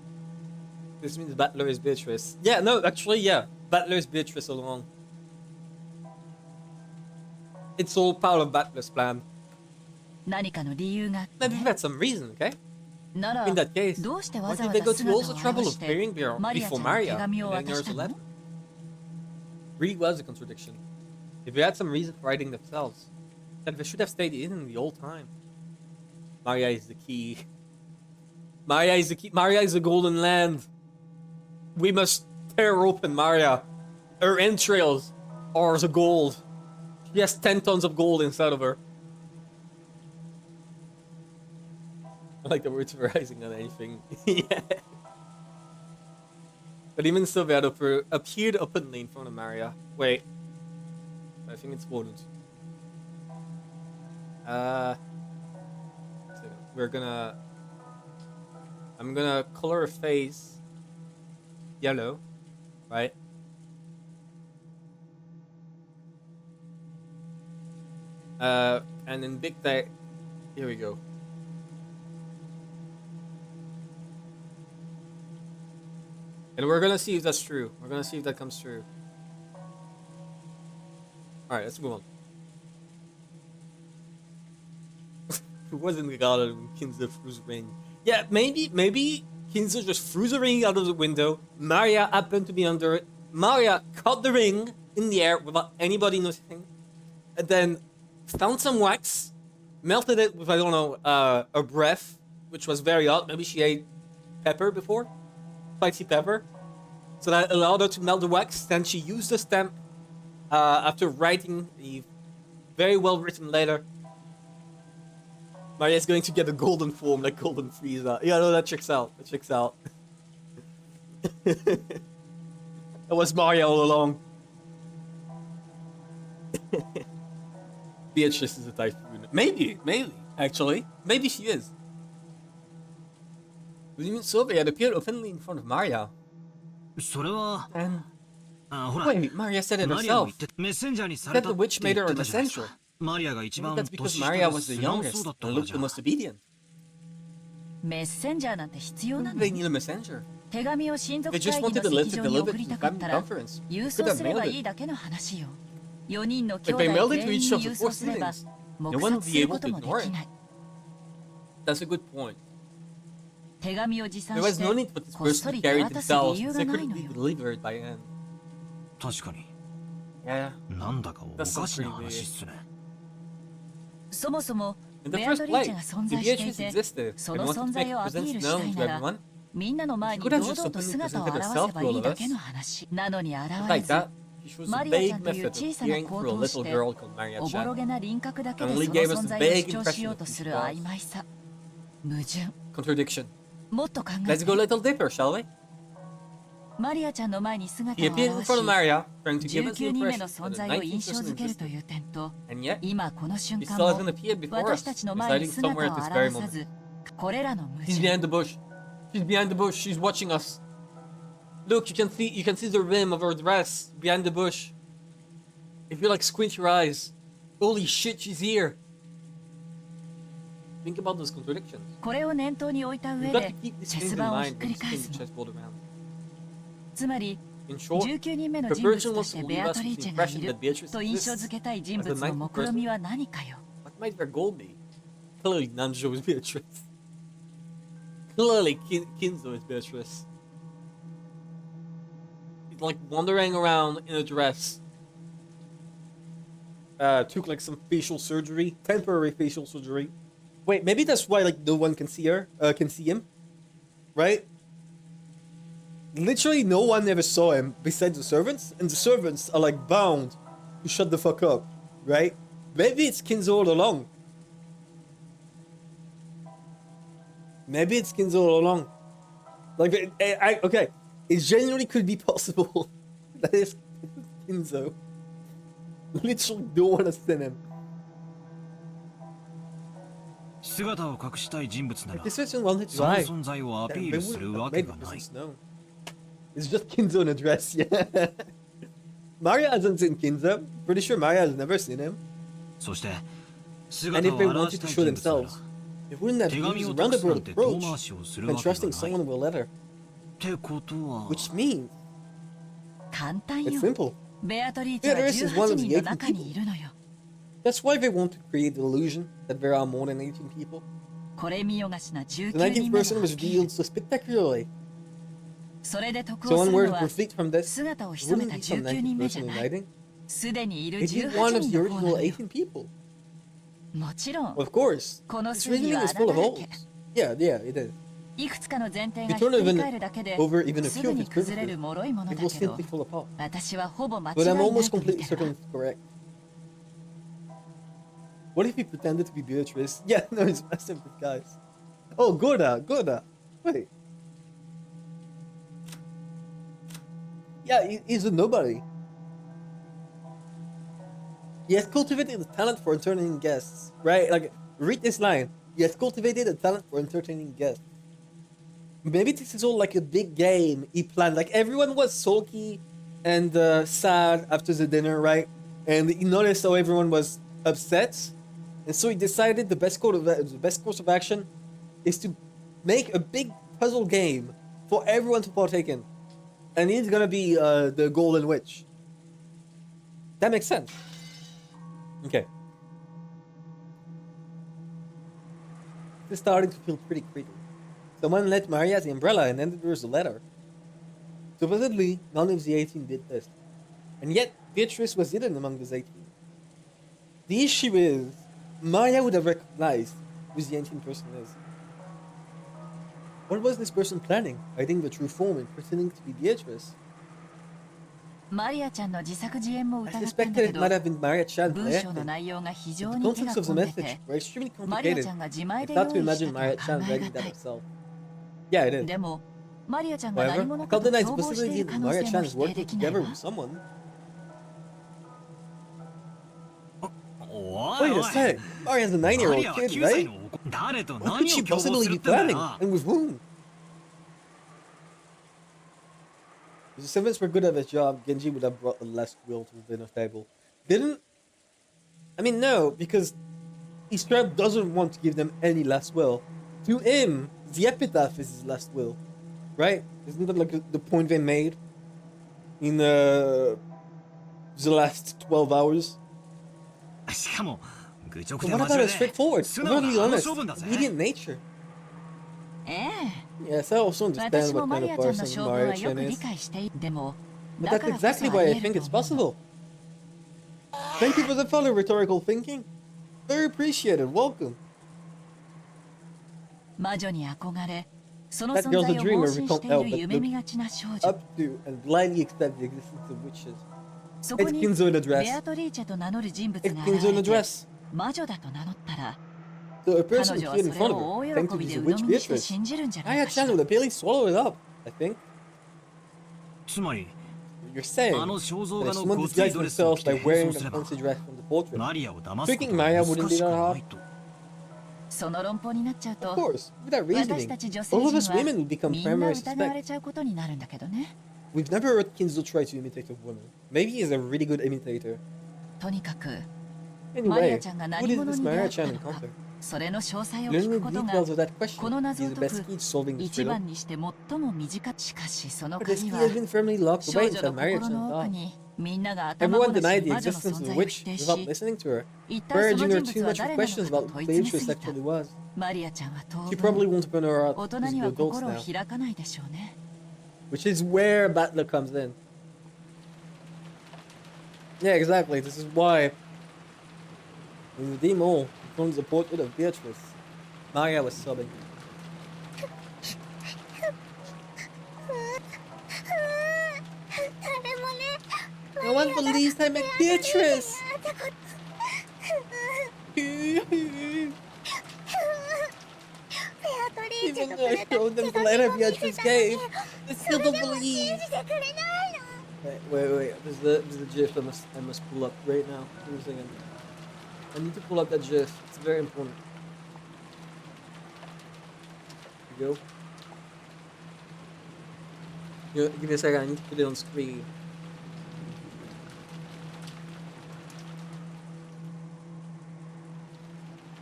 This means Battler is Beatrice. Yeah, no, actually, yeah. Battler is Beatrice all along. It's all part of Battler's plan. 何かの理由があって Maybe ね that's some reason, okay? なら In that case, どうしてわ why ざ did わ they ざ go to 姿を all the trouble 現 of して preparing Bjorn マリアちゃ before んに手 Maria 紙を on 渡した January's の 11th? Really was a contradiction. If they had some reason for writing themselves, then they should have stayed in the old time. Maria is the key. Maria is the key. Maria is the golden land. We must tear open Maria. Her entrails are the gold. She has 10 tons of gold inside of her. I like the words rising on anything. Yeah. But even so, that appeared openly in front of Maria. Wait. I think it's wounded. So we're gonna... I'm gonna color her face yellow, right? And in big text, here we go. And we're gonna see if that's true. We're gonna see if that comes true. Alright, let's move on. Who wasn't the god of Kinza threw the ring? Yeah, maybe Kinza just threw the ring out of the window. Maria happened to be under it. Maria caught the ring in the air without anybody noticing. And then found some wax, melted it with, I don't know, a breath, which was very odd. Maybe she ate pepper before? Spicy pepper. So that allowed her to melt the wax. Then she used the stamp after writing a very well written letter. Maria's going to get a golden form, like Golden Frieza. Yeah, no, that checks out. That checks out. That was Maria all along. Beatrice is a typhoon. Maybe, actually. Maybe she is. But even so, they had appeared openly in front of Maria. それは And ほら wait, Maria said it マリアも言 herself. ってメッセンジャーにさ Said れた the って witch 言 made って her a たじゃないです messenger. か。マリアが一 Maybe 番 that's 年 because 下 Maria で was the 素直 youngest そうだった and から looked じ the ゃん。 most obedient. メッセンジャーなんて必要な Why の did they need a messenger? 手紙を親族 They just 会議の wanted the 席 list 上 to に deliver 送 it り to た the かっ family たら conference. 郵 They 送 could have すれば mailed いい it. だけの話よ。4人の兄 If 弟 they mailed it to 全員 each に of the 郵 four 送すれば siblings, 黙 no one 殺 would す be る able こ to ともで ignore き it. ない。 That's a good point. 手紙を持参 There し was no て need for this こっ person そ to り carry 手 it 渡す themselves 理由 since が they ない couldn't の be よ。 delivered by hand. 確かに Yeah. なんだかおかしな話っすね。そもそも In the ベア first トリーチェ place, が存 if 在してい Beatrice て existed そ and の wanted 存 to 在 make を her アピー presence ルしたい known to なら everyone, みんなの前 she に could have 堂 just 々と openly 姿を presented 現 herself せば to い all い of だ us. けの話なのに現れ Like ず that, she chose マ a リアち vague ゃんという method 小 of さな appearing 子を through a 通し little て girl called Maria おぼろ Chan. げな輪郭だけ And で only その gave us 存 a 在を vague 主張しよ impression う of と who す she る曖 was. 昧さ矛盾 Contradiction. もっと考え Let's て go Little Dipper, shall we? マリアちゃんの前に姿 He を appeared in 現 front of し Maria, trying to give us the 19人目 impression の that 存 a 在を印 19th 象 person づけると existed. いう点と And yet, 今この瞬 he 間 still も hasn't appeared before 私 us, たちの前に residing 姿 somewhere を at this very 現さ moment. ずこれらの矛 He's 盾 behind the bush. She's behind the bush. She's watching us. Look, you can see the rim of her dress behind the bush. If you like squint your eyes, holy shit, she's here. Think about those contradictions. これを念頭に置いた You've 上 got で to keep these チェ things ス in 盤をひっ mind く when り you 返 spin す the の chessboard around. つまり In short, 19人目の the 人物 person と wants し to てベ leave ア us ト with リー the チェがい impression る that Beatrice と印象 exists. づけたい人 As the 物の ninth 目論みは何かよ What might their goal be? Clearly, Nanjo is Beatrice. Clearly, Kinzo is Beatrice. He's like wandering around in a dress. Took like some facial surgery, temporary facial surgery. Wait, maybe that's why like no one can see her, can see him, right? Literally, no one ever saw him besides the servants, and the servants are like bound to shut the fuck up, right? Maybe it's Kinzo all along. Maybe it's Kinzo all along. Like, okay, it genuinely could be possible that it's Kinzo. Literally, no one has seen him. 姿を隠したい人物なら If this person wanted to その lie, 存在をアピ then ー they ルする wouldn't わ have け made が the ない presence known. It's just Kinzo in a dress, yeah. Maria hasn't seen Kinzo. Pretty sure Maria has never seen him. そして And 姿 if を they 現 wanted し to たい show 人物なら themselves, they wouldn't have 手 used 紙 a を託すなん roundabout て遠 approach 回しをする when わけが trusting ない someone with a letter. ってことは Which means 簡単 it's よ simple. ベアトリーチェは Beatrice is one 18 of the 人の 18中にいるのよ That's why they want to create the illusion that there are more than 18 people. これ見よがしな The 19 19th 人目 person の was アピール revealed so spectacularly. それで得 So をす one る word のは conflict from this 姿を潜め wouldn't た be some 19 人 19th 目じゃ person ない uniting. すでにいる It'd be 18 one of 人 the の方な original のよ 18 people. もちろん Well, of course. この This 推理 reasoning は is 穴 full だ of らけ holes. Yeah, it is. いくつかの前提 If が you ひっ turn くり even 返るだけで over even a す few ぐ of に its 崩れる premises, 脆いもの it だ will けど simply fall apart. 私はほぼ間違 But い I'm ない almost と見 completely てるわ certain it's correct. What if he pretended to be Beatrice? Yeah, no, he's massive disguise. Oh, Goda. Wait. Yeah, he's a nobody. He has cultivated a talent for entertaining guests, right? Like, read this line. He has cultivated a talent for entertaining guests. Maybe this is all like a big game he planned. Like, everyone was sulky and sad after the dinner, right? And he noticed how everyone was upset. And so he decided the best course of action is to make a big puzzle game for everyone to partake in. And he's gonna be the Golden Witch. That makes sense. Okay. This is starting to feel pretty creepy. Someone let Maria the umbrella and then there was a letter. Supposedly, none of the 18 did this. And yet, Beatrice was hidden among those 18. The issue is, Maria would have recognized who the 18th person is. What was this person planning? Hiding the true form and pretending to be Beatrice? マリアちゃんの自作自演も I 疑ったんだ suspected け it ど might have been Maria Chan 文章の playacting. 内容が非 But 常 the に手が contents of the 込んで message て were extremely マリア complicated. ちゃんが自前 It's で hard 用 to 意した imagine とは Maria 考 Chan え writing が that たい herself. Yeah, it is. でもマリアちゃんが何 However, 者 I か can't と deny the 共謀してい possibility る that 可能 Maria 性も Chan is 否定で working きない together わ with someone. お Wait い a おい sec. Maria's a マリ 9-year-old アは kid, 9歳 right? の誰と What could 何を she 共謀 possibly する be ってんだよ planning? な And with whom? If the servants were good at their job, Genji would have brought a last will to the dinner table. Didn't... I mean, no, because Estrap doesn't want to give them any last will. To him, the epitaph is his last will. Right? Isn't that like the point they made? In the last 12 hours? しかも愚直 But で what 真 about 面 a 目で straightforward, 素直な brutally あの honest, 性分だぜ obedient nature? ええ Yes, I also understand 私も what マ kind リ of アちゃんの person 性分 Maria はよ Chen く理 is. 解していでも But だ that's からこ exactly そあ why り I 得る think と it's 思うの possible. Thank you for the follow, rhetorical thinking. Very appreciated. Welcome. 魔女に憧れその That 存 girl's a 在を dreamer 妄 who 信し can't ている help but 夢見 look がちな少女 up to and blindly expect the existence of witches. そこ It's に Kinzo in a ベ dress. アトリーチェと名乗る人物 It's が Kinzo in a 現れて dress. 魔女だと名乗ったら So a 彼 person 女は appeared そ in れ front of を her, 大 claimed 喜 to び be で the 鵜呑 witch みにして Beatrice. 信じるんじゃない Aya かし Chan ら would have barely swallowed it up, I think. つまり You're saying あの肖像 that 画 if の someone ごつい disguised ドレスを themselves 着て by 変 wearing 装す the れば fancy dress from the portrait, マリアを騙すこ tricking とは Maria 難 wouldn't し be く that な hard. いとその論法になっちゃう Of と course, with that 私 reasoning, たち女性 all of 陣 us は women would become みんな primary 疑われ suspects. ちゃうことになるんだけどね We've never heard Kinzo try to imitate a woman. Maybe he's a really good imitator. とにかくマリア Anyway, ちゃんが who 何 did 者 this に出会 Maria った Chan のか encounter? それの詳細を We 聞 don't く know こ the とが details of that こ question. の He's 謎を the 解 best く key to solving this 一 riddle. 番にして最も短いしかしその But this 鍵 key は has been firmly locked 少 away 女 inside の Maria 心 Chan's の奥 heart. にみんなが頭 Everyone ごなし denied に the 魔女の existence 存 of 在 the を否 witch 定 without し listening to her, 一体その urging her 人 too 物は much with 誰なの questions かと about 問い who 詰めす Beatrice ぎた actually was. マリアちゃんは当 She probably 分 won't open her heart 大人 because に we're は adults 心を now. 開かないでしょうね Which is where Battler comes in. Yeah, exactly. This is why in the demo becomes a portrait of Beatrice. Maria was sobbing. No one believes I met Beatrice! Even though I showed them the letter Beatrice gave, they still don't believe! Wait. There's the GIF I must pull up right now. Give me a second. I need to pull up that GIF. It's very important. Here we go. Give me a second. I need to put it on screen.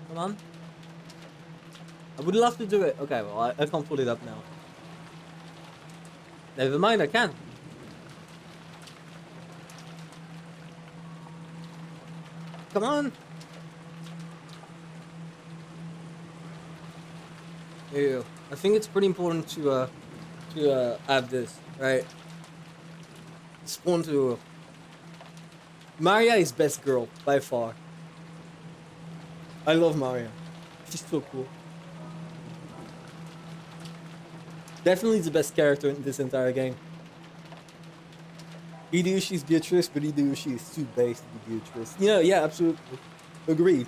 Come on. I would love to do it. Okay, well, I can't pull it up now. Never mind, I can. Come on. Yeah, I think it's pretty important to have this, right? Spawn to Maria is best girl by far. I love Maria. She's so cool. Definitely the best character in this entire game. Hideyoshi's Beatrice, but Hideyoshi is too base to be Beatrice. Yeah, absolutely. Agreed.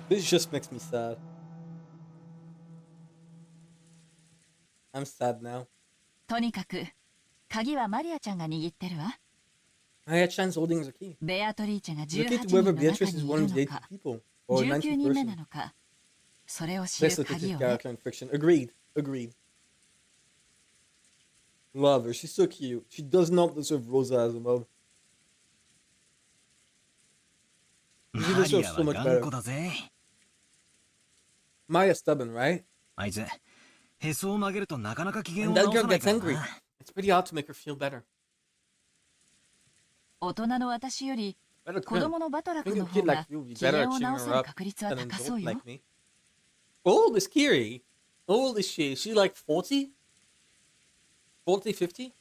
This just makes me sad. I'm sad now. とにかく鍵はマリアちゃんが握ってるわ。 Maya-chan's holding the key. ベアトリーチェが The 18 key to 人 whether の中 Beatrice is にい one る of the の 80 か people or 19 90人目な person. のかそれを知 Best る autistic 鍵よね。 character in fiction. Agreed. Love her. She's so cute. She does not deserve Rosa as a mom. She マリ deserves ア so は much 頑 better. 固だぜ。 Maya's stubborn, right? あいつへそを曲げるとなかなか機嫌を And that 直さ girl ない gets から angry. な。 It's pretty hard to make her feel better. 大人の私より Better 子 couldn't. 供のバトラ I 君 think の a 方 kid が like you would be 機 better 嫌 at を cheering 直せ her る up 確率は than an 高そう adult よ。 like me. How old is Kiri? How old is she? Is she like 40? 40, 50?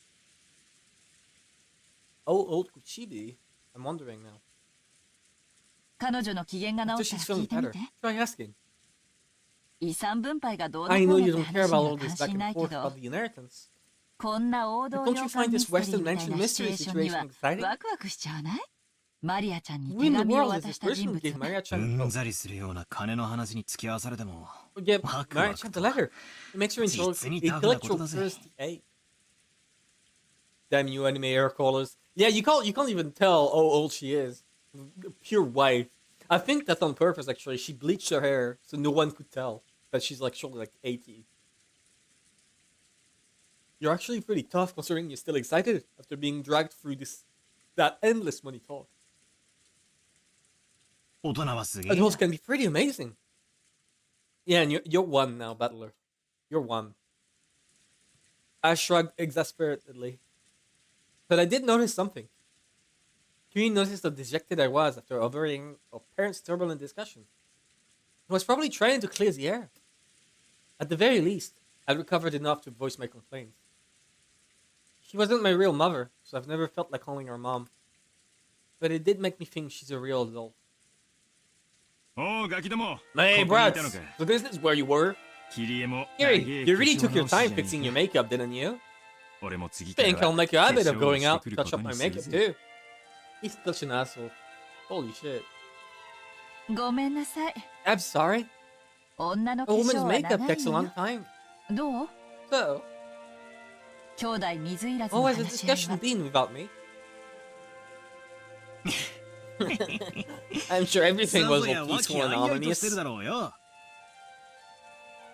How old could she be? I'm wondering now. 彼女の機嫌が After 治 she's ったら聞 feeling いてみ better. て。 Try asking. 遺産分配がどうの I こ know うの you って don't care 話 about に all は this 関 back 心 and ないけ forth ど about the inheritance. こんな王道 Don't 洋 you 館 find ミ this ステリ Western ーみたい Mansion なシチュエ mystery ーションには situation exciting? ワクワクしちゃわない？マリアちゃんに Who 手 in the 紙を world is 渡 this した人 person who 物 gave Maria-chan う a んざりするような金の話に付き合わされても Give ワク Maria ワク Chan と the letter. It makes her 実にタフなこと intellectual だぜ。 curiosity 8. Damn you anime air callers. Yeah, you can't even tell how old she is. Pure white. I think that's on purpose actually. She bleached her hair so no one could tell that she's like surely like 80. You're actually pretty tough considering you're still excited after being dragged through that endless money talk. 大人はすげえな。 Adults can be pretty amazing. Yeah, and you're one now, Battler. You're one. I shrugged exasperatedly. But I did notice something. Kirin noticed how dejected I was after overhearing our parents' turbulent discussion. He was probably trying to clear the air. At the very least, I'd recovered enough to voice my complaints. She wasn't my real mother, so I've never felt like calling her mom. But it did make me think she's a real adult. おうガキども。 Hey, ここにいた brats! のか。 So this is where you were? キリエも Kiri, you really took your time fixing your makeup, didn't you? 俺も次から Think I'll make a habit of 化粧を going して out く to る touch こと up my にする makeup ぜ。 too. He's such an asshole. Holy shit. ごめんなさい。 I'm sorry. 女の A 化粧 woman's は makeup 長い takes a の long よ。 time. どう？ So, 兄弟水入らず what の has the 話し合い discussion は。 been without me? I'm sure everything さ was ぞや all 和 peaceful 気 and あいあいとしてる harmonious. だろうよ。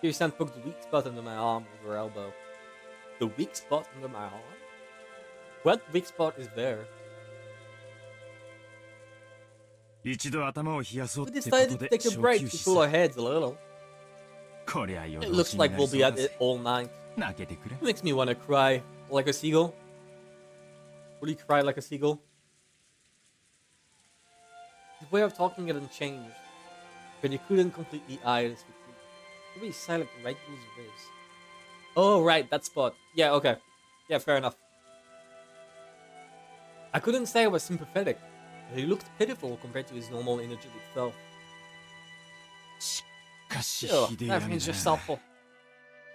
Kiri-san poked the weak spot under my arm with her elbow. The weak spot under my arm? What weak spot is there? 一度頭を冷やそう We ってこ decided と to で take a 小 break 休 to 止 cool our さ。 heads a little. こりゃ夜 It 通し looks にな like り we'll そう be だ at ぜ it all night. 泣けてくれ。 It makes me want to cry like a seagull. Will you cry like a seagull? His way of talking hadn't changed, but he couldn't completely eye us with me. Maybe he silent right to his ribs. Oh, right, that spot. Yeah, okay. Yeah, fair enough. I couldn't say I was sympathetic, but he looked pitiful compared to his normal energetic self. しかし Ugh, ひでえ that やめ means だ just awful.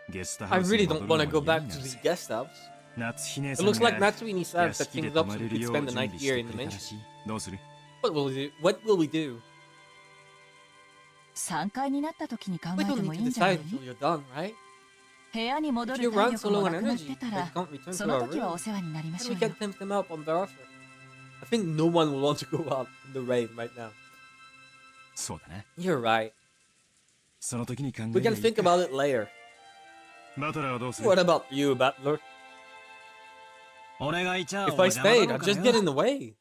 ゲスト I ハウスに really 戻 don't る want の to go も嫌 back にな to る the ぜ。 guest house. 夏日姉 It さん looks like が Natsumi-san 屋 set 敷で things 泊 up ま so れ we る could よう spend the 準 night 備し here て in く the れたら mansion. しい。どうする？ What will we do? What will we do? 3階になった時に考 We え don't ても need い to いんじゃない？ decide until you're done, right? 部屋に戻 If る you 体 run so 力も low な on くなって energy た that ら you can't return そ to の our 時はお room, 世話になりまし then ょ we うよ can tempt them up on their offer. I think no one will want to go out in the rain right now. そうだな。 You're right. その時に考え We りゃ can いい think か。 about it later. バトラーはどうする？ What about you, Battler? 俺がいちゃ If お I 邪魔 stayed, だろう I'd か just get よ in the way.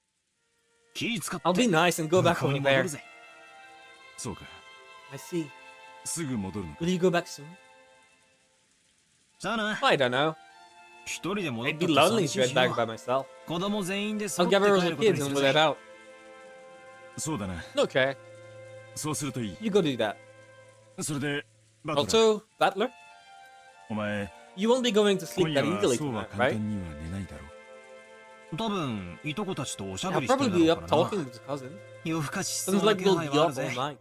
気使って I'll be nice and go 向 back こうに over 戻 there. るぜ。そうか。 I see. すぐ戻るのか。 Will you go back soon? さあな。 I don't know. 一人で戻っ I'd た be って lonely 寂し if い you're し back よ by myself. 子供全員で I'll 揃って gather all 帰 the ることに kids す and る we'll head ぜ out. そうだな。 Okay, そうするといい。 you go do that. それで、バトラー、 Also, Battler, お前、 you won't be going to 今 sleep 夜 that は easily そうは tonight, 簡 right? 単には寝ないだろう。多分いとこたちとおしゃ I'll べりして probably る be だ up ろうから talking な with his cousin. 夜更かししそう Sounds な like 気 we'll 配 be はある up all ぜ night. Do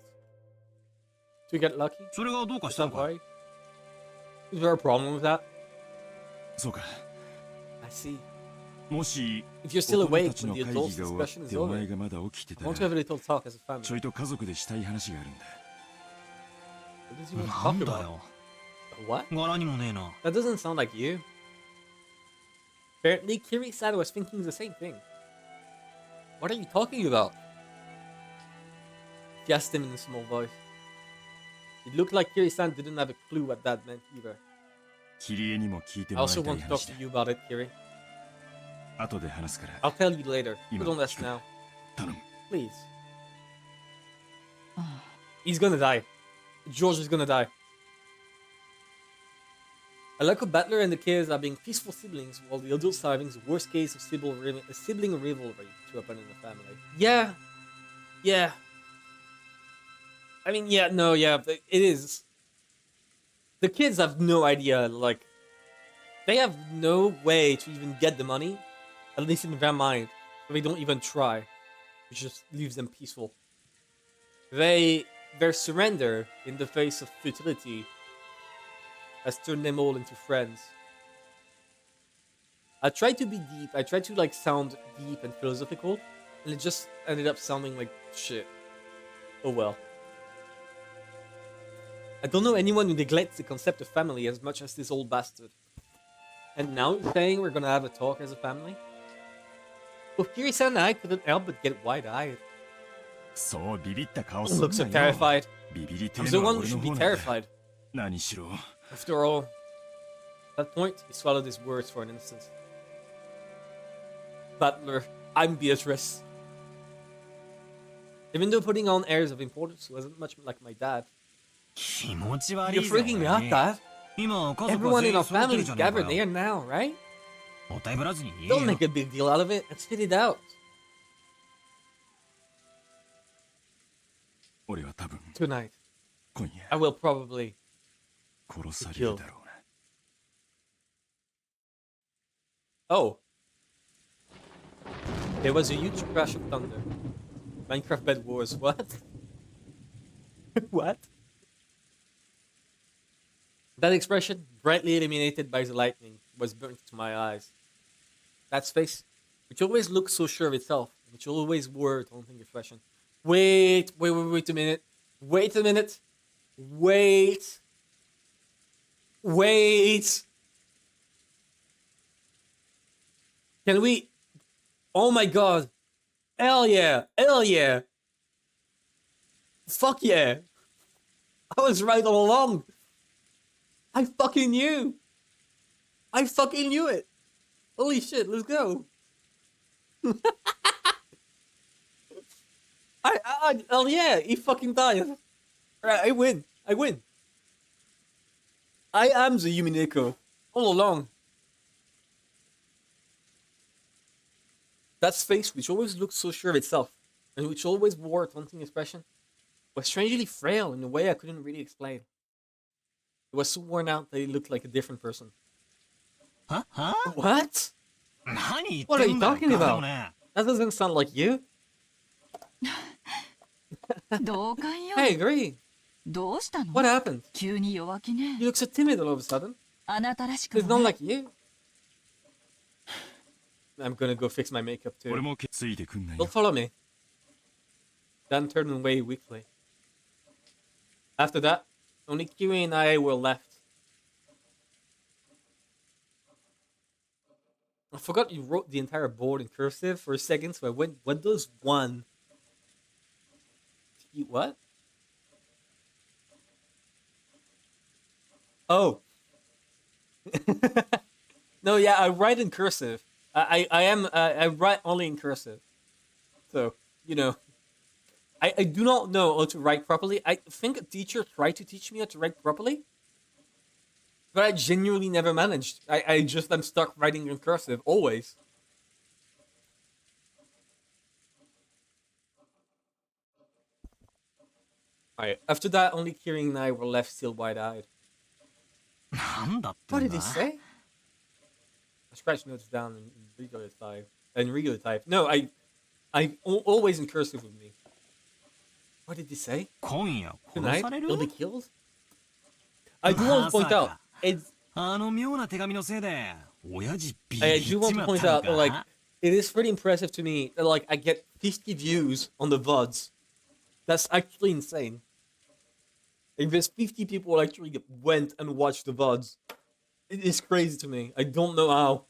we get lucky? それがどうか Is した that のか why? Is there a problem with that? そうか。 I see. もし、 If you're still 大人 awake たち when の the 会 adult 議が終わっ discussion is てお over, 前がまだ起きて I た want to ら、 have a little talk as a ちょ family. いと家族でしたい話があるんだ。 What does he want to な talk んだ about? よ What? 柄にもねえな That doesn't sound like you. Apparently, Kiri-san was thinking the same thing. What are you talking about? He asked him in a small voice. It looked like Kiri-san didn't have a clue what that meant either. キリエにも聞いて I もらい also たい want to talk 話 to だ。 you about it, Kiri. 後で話すから、 I'll tell you later. Put 今 on this 聞く now. 頼む。 Please. He's gonna die. George is gonna die. I like how Battler and the kids are being peaceful siblings while the adults are having the worst case of sibling rivalry to happen in the family. Yeah. Yeah. I mean, yeah, no, yeah, it is. The kids have no idea, like, they have no way to even get the money, at least in their mind. So they don't even try, which just leaves them peaceful. Their surrender in the face of futility has turned them all into friends. I tried to be deep, I tried to like sound deep and philosophical, and it just ended up sounding like shit. Oh well. I don't know anyone who neglects the concept of family as much as this old bastard. And now you're saying we're gonna have a talk as a family? Both Kiri-san and I couldn't help but get wide-eyed. そうビビった顔 Don't す look ん so なよ。 terrified. ビビりて I'm え the のは one who 俺 should の be 方なんだ。 terrified. 何しろ。 After all, at that point, he swallowed his words for an instant. Butler, I'm Beatrice. Even though putting on airs of importance wasn't much like my dad. 気持ち悪 You're いぜ freaking me 俺 out, ね Dad. 今家族 Everyone は全 in 員 our 揃って family る is じゃねえか gathered よ here now, right? もったいぶらずに言え Don't よ make a big deal out of it and spit it out. 俺は多分、 Tonight, 今 I 夜、 will probably 殺されるだろうな。 Oh. There was a huge crash of thunder. Minecraft Bed Wars, what? What? That expression, brightly illuminated by the lightning, was burnt to my eyes. That face, which always looked so sure of itself, which always wore a taunting expression. Wait a minute. Wait a minute. Wait. Can we... Oh my god. Hell yeah. Fuck yeah. I was right all along. I fucking knew it. Holy shit, let's go. Hell yeah, he fucking died. Alright, I win. I am the Umineko. All along. That face, which always looked so sure of itself, and which always wore a taunting expression, was strangely frail in a way I couldn't really explain. It was so worn out that it looked like a different person. は What? 何言っ What are て you んだよ talking ガキ about? もね That doesn't sound like you. 同感よ I agree. どうしたの What happened? 急に弱気ね You look so timid all of a sudden. あなたらしく It's も not ね like you. I'm gonna go fix my makeup 俺 too. もついてくんない Don't よ。 follow me. Dan turned away weakly. After that, only Kiwi and I were left. I forgot you wrote the entire board in cursive for a second, so I went, what does one? What? Oh. No, yeah, I write in cursive. I write only in cursive. So, you know. I do not know how to write properly. I think a teacher tried to teach me how to write properly. But I genuinely never managed. I just am stuck writing in cursive, always. Alright, after that, only Kirin and I were left still wide-eyed. なんだって What ん did だ he say? I scratched notes down in regular type. In regular type. No, always in cursive with me. What did he say? 今夜殺 Tonight, される you'll be killed? I do want to point out, it's あの妙な手紙のせいで親父ビビ I っ do ち want ま to っ point たの out that, like, か it is pretty impressive to me that, like, I get 50 views on the VODs. That's actually insane. Like, there's 50 people who actually went and watched the VODs. It is crazy to me. I don't know how.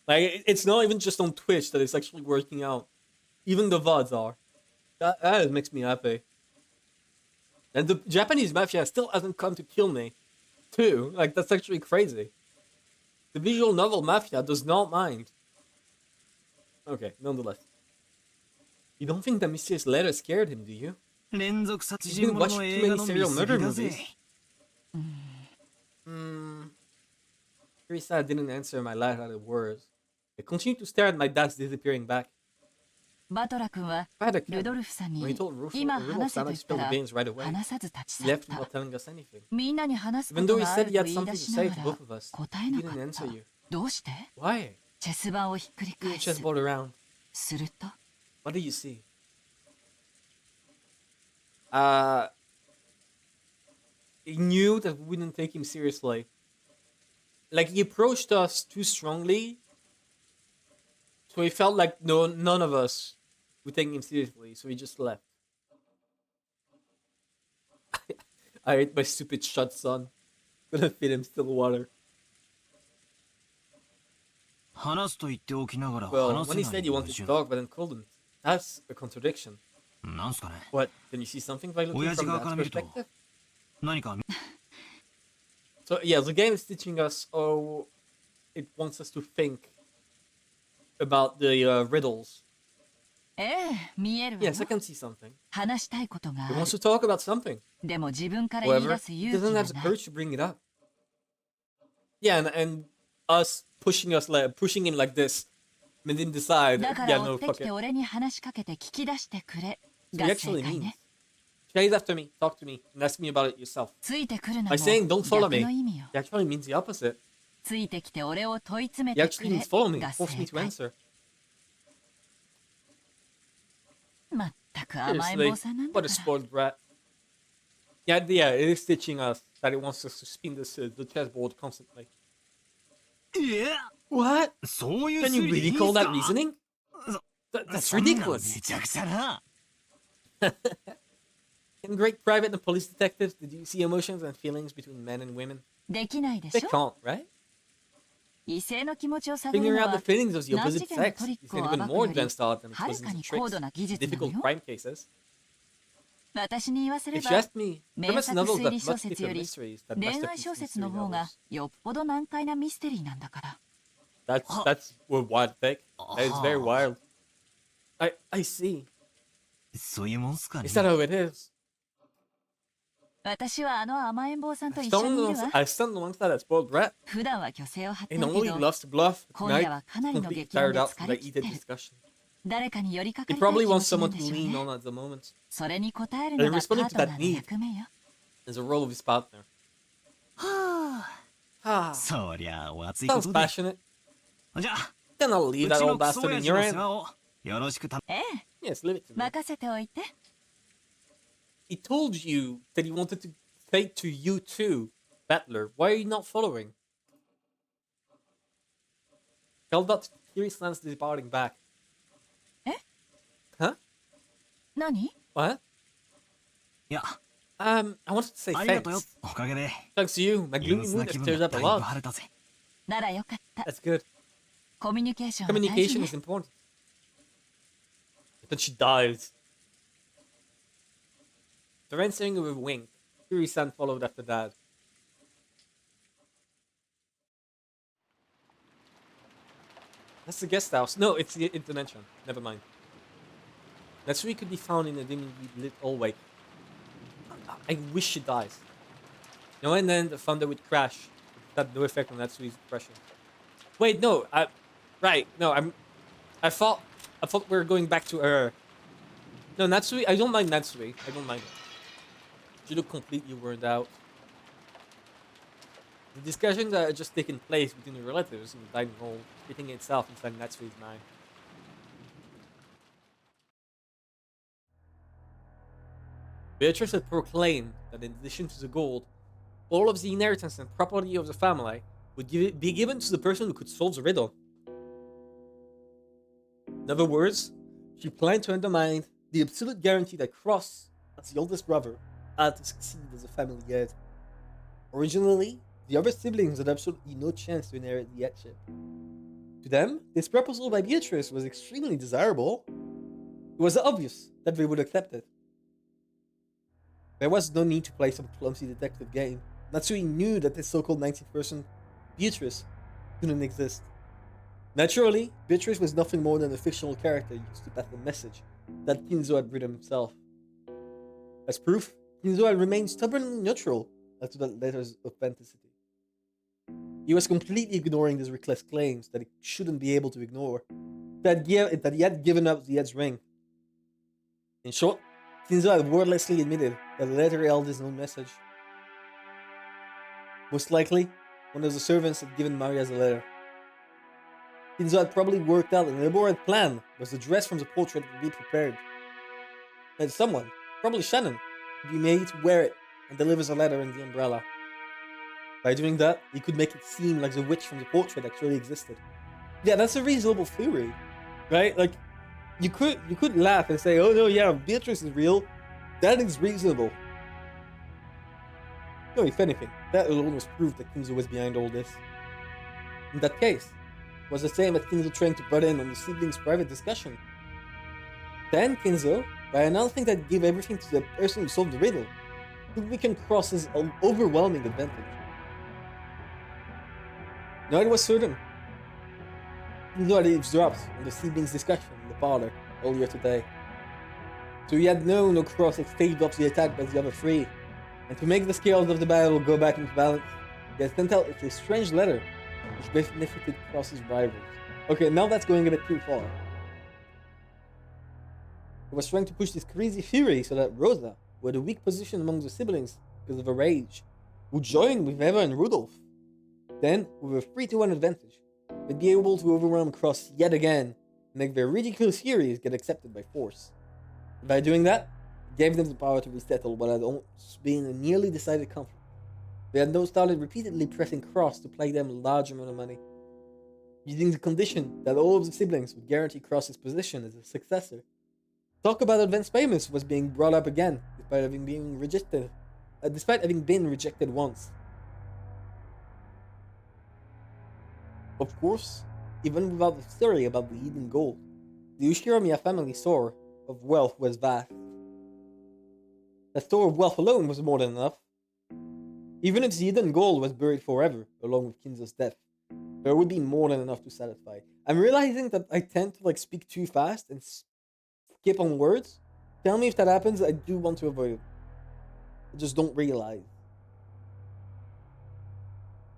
Like, it's not even just on Twitch that it's actually working out. Even the VODs are. That makes me happy. And the Japanese mafia still hasn't come to kill me, too. Like, that's actually crazy. The visual novel mafia does not mind. Okay, nonetheless. You don't think that mysterious letter scared him, do you? 連続殺 You 人 didn't 者 watch の too 映画 many の見 serial 過 murder ぎだぜ movies. Teresa didn't answer my light-hearted words. I continued to stare at my dad's disappearing back. バトラ君は If I had a ルド kid, ルフさん when he に told Rufo, 今 Rufo 話せ found と out 言 to った spill the ら beans right away. 話さず立ち He 去っ left た without telling us anything. みんなに話すこ Even と though he があ said る he と had 言い something 出 to し say な to が both of ら us, 答 he えな didn't かっ answer た you. どうして Why? チェス盤をひっくり He 返 the す chessboard around. すると What do you see? He knew that we wouldn't take him seriously. Like, he approached us too strongly, so he felt like none of us would take him seriously, so he just left. I ate my stupid shut son. Gonna feed him still water. 話すと言っておきながら Well, 話 when せ he ない said he 矛 wanted to 盾 talk, but then couldn't. That's a contradiction. なんすかね What? Can you see something by looking 親 from 父側 that から見ると perspective? 何か So yeah, the game is teaching us, it wants us to think about the riddles. ええ見えるわ Yes, I can see something. 話したいことが He あ wants る to talk about something. でも自分から言い However, 出す he 勇気 doesn't が have the ない courage to bring it up. Yeah, and us pushing him like this made him decide, だか yeah, ら追 no, ってき fuck て it. 俺に話しかけて聞き出してくれ So が he 正 actually 解 means, ね chase after me, talk to me, and ask me about it yourself. ついてくるな By も saying, don't follow 逆 me, の意味よ he actually means the opposite. ついてきて俺を問い詰め He てく actually れ means follow me, が force 正 me to 解 answer. まったく甘えん Seriously, 坊さんなんだ what か a ら spoiled brat. Yeah, it is teaching us that it wants us to spin the chessboard constantly. いや What? そういう Can you 推理 really いい call んす that か reasoning? That's そんなの ridiculous. めちゃくちゃな In Great Private and Police Detectives, did you see emotions and feelings between men and women? できないで They しょ can't, right? 異性の気持ちを探る Figuring の out the は feelings of the 何 opposite 次元の sex トリ is ックを an even 暴 more くより advanced art than it はる was か in the に高 tricks, 度な技術なの difficult よ crime cases. 私に言わせれ If ば you ask me, 名 premise 作 novels 推 have 理小 much 説よ deeper り mysteries than 恋 masterpiece 愛小説の mystery 方が novels. よっぽど難解なミステリーなんだから That's a wild take. That is very wild. I see. そういうもんすかね Is that how it is? 私はあの甘えん坊さんと I 一緒にいるわ stand alongside that spoiled brat. 普段は虚勢を張って He る not け only ど loves to bluff, but 今夜 tonight はか he's なりの completely 激論 tired で out 疲 from れ that 切って heated る discussion. 誰かに寄りかか He りたい probably 気持 wants ちなん someone で to しょう lean ね on at the moment それに応えるの And がパ responding ー to トナ that ーの need 役目よ as a role of his partner. はあ Ah, そりゃお熱いこ sounds とで passionate. じゃあ Then I'll う leave ち that の old クソ bastard 親 in 父 your の hand. 世話をよろしくたええ Yes, leave it to me. 任せておいて He told you that he wanted to say to you too, Battler. Why are you not following? Held up to Kiri slams departing back. え Huh? 何 What? いや I wanted to say ありがとうよ thanks. おかげで Thanks to you, my 憂 gloomy 鬱 mood な has 気分 cleared が up だ a いぶ lot. 晴れたぜならよかった That's good. コミュニケーションは大事 Communication ね is important. But she dies. They're answering with a wink. Kiri-san followed after that. That's the guest house. No, it's the dimension. Never mind. That's where could be found in a dimly lit hallway. I wish she dies. No, and then the thunder would crash. Had no effect on Natsui's impression. Wait, no, right, no, I thought we were going back to her. No, Natsui, I don't mind Natsui. I don't mind her. She looked completely worn out. The discussions that had just taken place between the relatives in the dining hall, repeating itself inside Natsui's mind. Beatrice had proclaimed that in addition to the gold, all of the inheritance and property of the family would be given to the person who could solve the riddle. In other words, she planned to undermine the absolute guarantee that Cross, as the oldest brother, had to succeed as a family head. Originally, the other siblings had absolutely no chance to inherit the headship. To them, this proposal by Beatrice was extremely desirable. It was obvious that they would accept it. There was no need to play some clumsy detective game. Natsui knew that this so-called 19th person, Beatrice, couldn't exist. Naturally, Beatrice was nothing more than a fictional character used to pass a message that Kinzo had written himself. As proof, Kinzo had remained stubbornly neutral as to that letter's authenticity. He was completely ignoring these reckless claims that he shouldn't be able to ignore, that he had given up the Ed's ring. In short, Kinzo had wordlessly admitted that the letter held his own message. Most likely, one of the servants had given Marias the letter. Kinzo had probably worked out an elaborate plan was the dress from the portrait would be prepared. And someone, probably Shannon, would be made to wear it and deliver the letter in the umbrella. By doing that, he could make it seem like the witch from the portrait actually existed. Yeah, that's a reasonable theory, right? Like, you could laugh and say, oh no, yeah, Beatrice is real. That is reasonable. No, if anything, that alone was proof that Kinzo was behind all this. In that case, it was the same as Kinzo trying to butt in on the siblings' private discussion. Then Kinzo, by announcing that he gave everything to the person who solved the riddle, could weaken Cross's overwhelming advantage. Now it was certain. Kinzo had eavesdropped on the siblings' discussion in the parlor earlier today. So he had known how Cross had staved off the attack by the other three, and to make the scales of the battle go back into balance, he had sent out a strange letter which benefited Cross's rivals. Okay, now that's going a bit too far. He was trying to push this crazy theory so that Rosa, who had a weak position among the siblings because of her age, would join with Eva and Rudolph. Then, with a 3-1 advantage, they'd be able to overwhelm Cross yet again and make their ridiculous theories get accepted by force. And by doing that, it gave them the power to resettle what had almost been a nearly decided conflict. They had now started repeatedly pressing Cross to pay them a large amount of money, using the condition that all of the siblings would guarantee Cross's position as a successor. Talk about advance payments was being brought up again, despite having been rejected once. Of course, even without the story about the hidden gold, the Ushiramiya family store of wealth was vast. That store of wealth alone was more than enough. Even if the hidden gold was buried forever, along with Kinzo's death, there would be more than enough to satisfy. I'm realizing that I tend to speak too fast and skip on words. Tell me if that happens. I do want to avoid it. I just don't realize.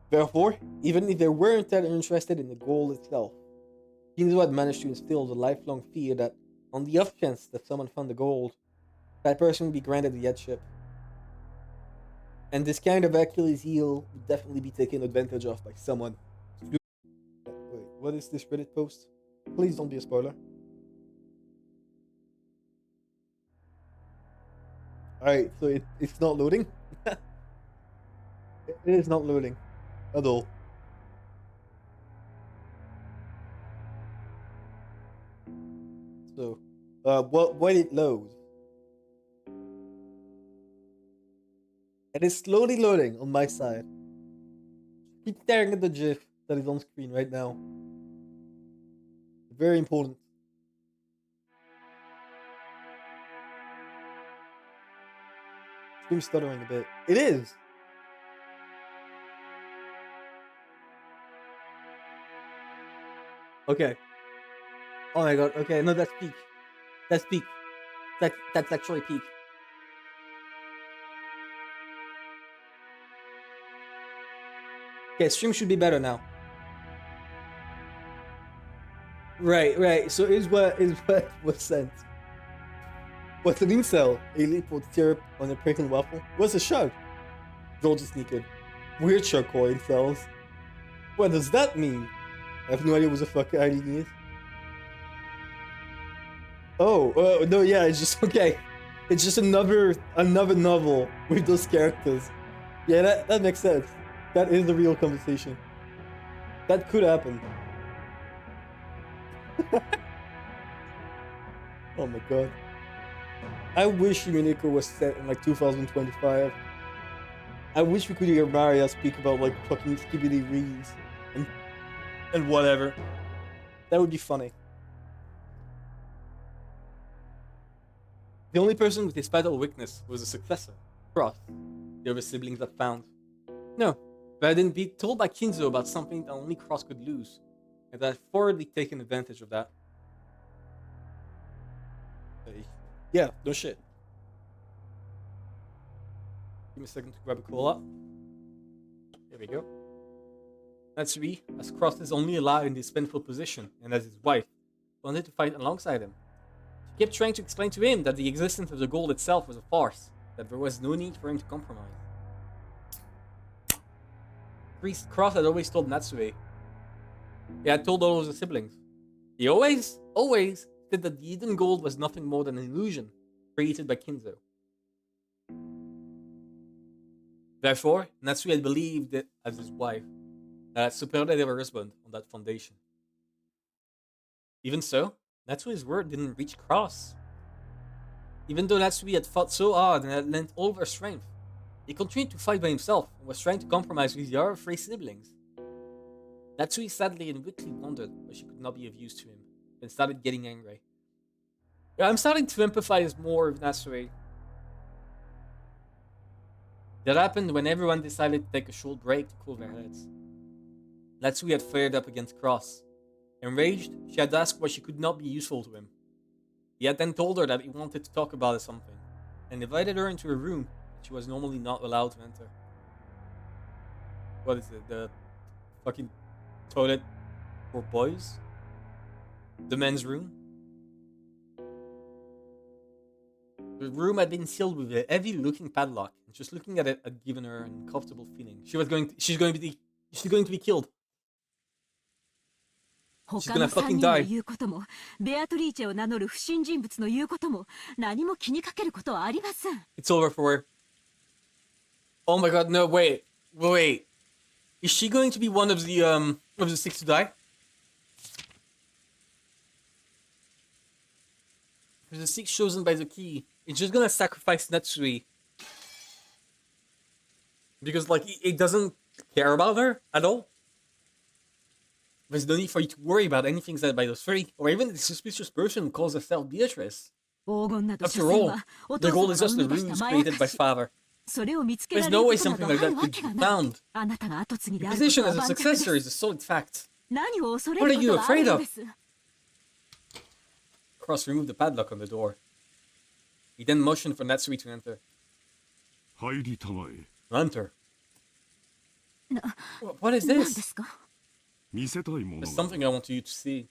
Therefore, even if they weren't that interested in the gold itself, Kinzo had managed to instill the lifelong fear that, on the off chance that someone found the gold, that person would be granted the headship. And this kind of Achilles heel would definitely be taken advantage of by someone. Wait, what is this Reddit post? Please don't be a spoiler. Alright, so it's not loading. It is not loading at all. So, when it loads, it is slowly loading on my side. Keep staring at the GIF that is on screen right now. Very important. Stream stuttering a bit. It is. Okay. Oh my god. Okay, no, that's peak. That's peak. That's actually peak. Okay, stream should be better now. Right. So is what was sent. What's an incel? A leap with syrup on a pregnant waffle? What's a shark? Gold is naked. Weird charcoal incels. What does that mean? I have no idea what the fuck hiding is. Oh, no, yeah, it's just okay. It's just another novel with those characters. Yeah, that makes sense. That is the real conversation. That could happen. Oh my god. I wish Umineko was set in like 2025. I wish we could hear Maria speak about like fucking skibidi rees and whatever. That would be funny. The only person with his fatal weakness was a successor, Cross. The other siblings that found. No, but I didn't be told by Kinzo about something that only Cross could lose, and I've forwardly taken advantage of that. Yeah, no shit. Give me a second to grab a cola. There we go. Natsui, as Cross is only alive in this painful position, and as his wife, wanted to fight alongside him. She kept trying to explain to him that the existence of the gold itself was a farce, that there was no need for him to compromise. Cross had always told Natsue. He had told all of the siblings. He always said that the hidden gold was nothing more than an illusion created by Kinzo. Therefore, Natsue had believed it as his wife, had supported her husband on that foundation. Even so, Natsue's word didn't reach Cross. Even though Natsue had fought so hard and had lent all of her strength, he continued to fight by himself and was trying to compromise with the other three siblings. Natsue sadly and weakly wondered why she could not be of use to him, and started getting angry. Yeah, I'm starting to empathize more with Natsue. That happened when everyone decided to take a short break to cool their heads. Natsue had flared up against Cross. Enraged, she had asked why she could not be useful to him. He had then told her that he wanted to talk about something, and invited her into a room that she was normally not allowed to enter. What is it? The fucking toilet for boys? The men's room? The room had been sealed with a heavy-looking padlock, and just looking at it had given her an uncomfortable feeling. She's going to be killed. She's 他 gonna の3 fucking 人の die. 言うこともベアトリーチェを名乗る不審人物の言うことも何も気にかけることはありません。 It's over for her. Oh my god, no, wait. Is she going to be one of the six to die? For the six chosen by the key, it's just gonna sacrifice Natsui. Because, like, it doesn't care about her at all. There's no need for you to worry about anything said by those three, or even the suspicious person who calls herself Beatrice. 黄金など所 After 詮 all, はお the 父 gold 様 is が just 生 the み出した runes まや created か by し。 father. それを見つけら There's れる no こ way とな something ど like ある that わ could け be がない。 found. あなたが後継ぎ The であること position は as a 盤石で successor す。 is a solid fact. 何を恐れ What る are こ you とはある afraid の of? です。 Cross removed the padlock on the door. He then motioned for Natsui to enter. 入りたまえ。 Enter. な What is 何で this? すか。見せたいもの There's が something I want you to see.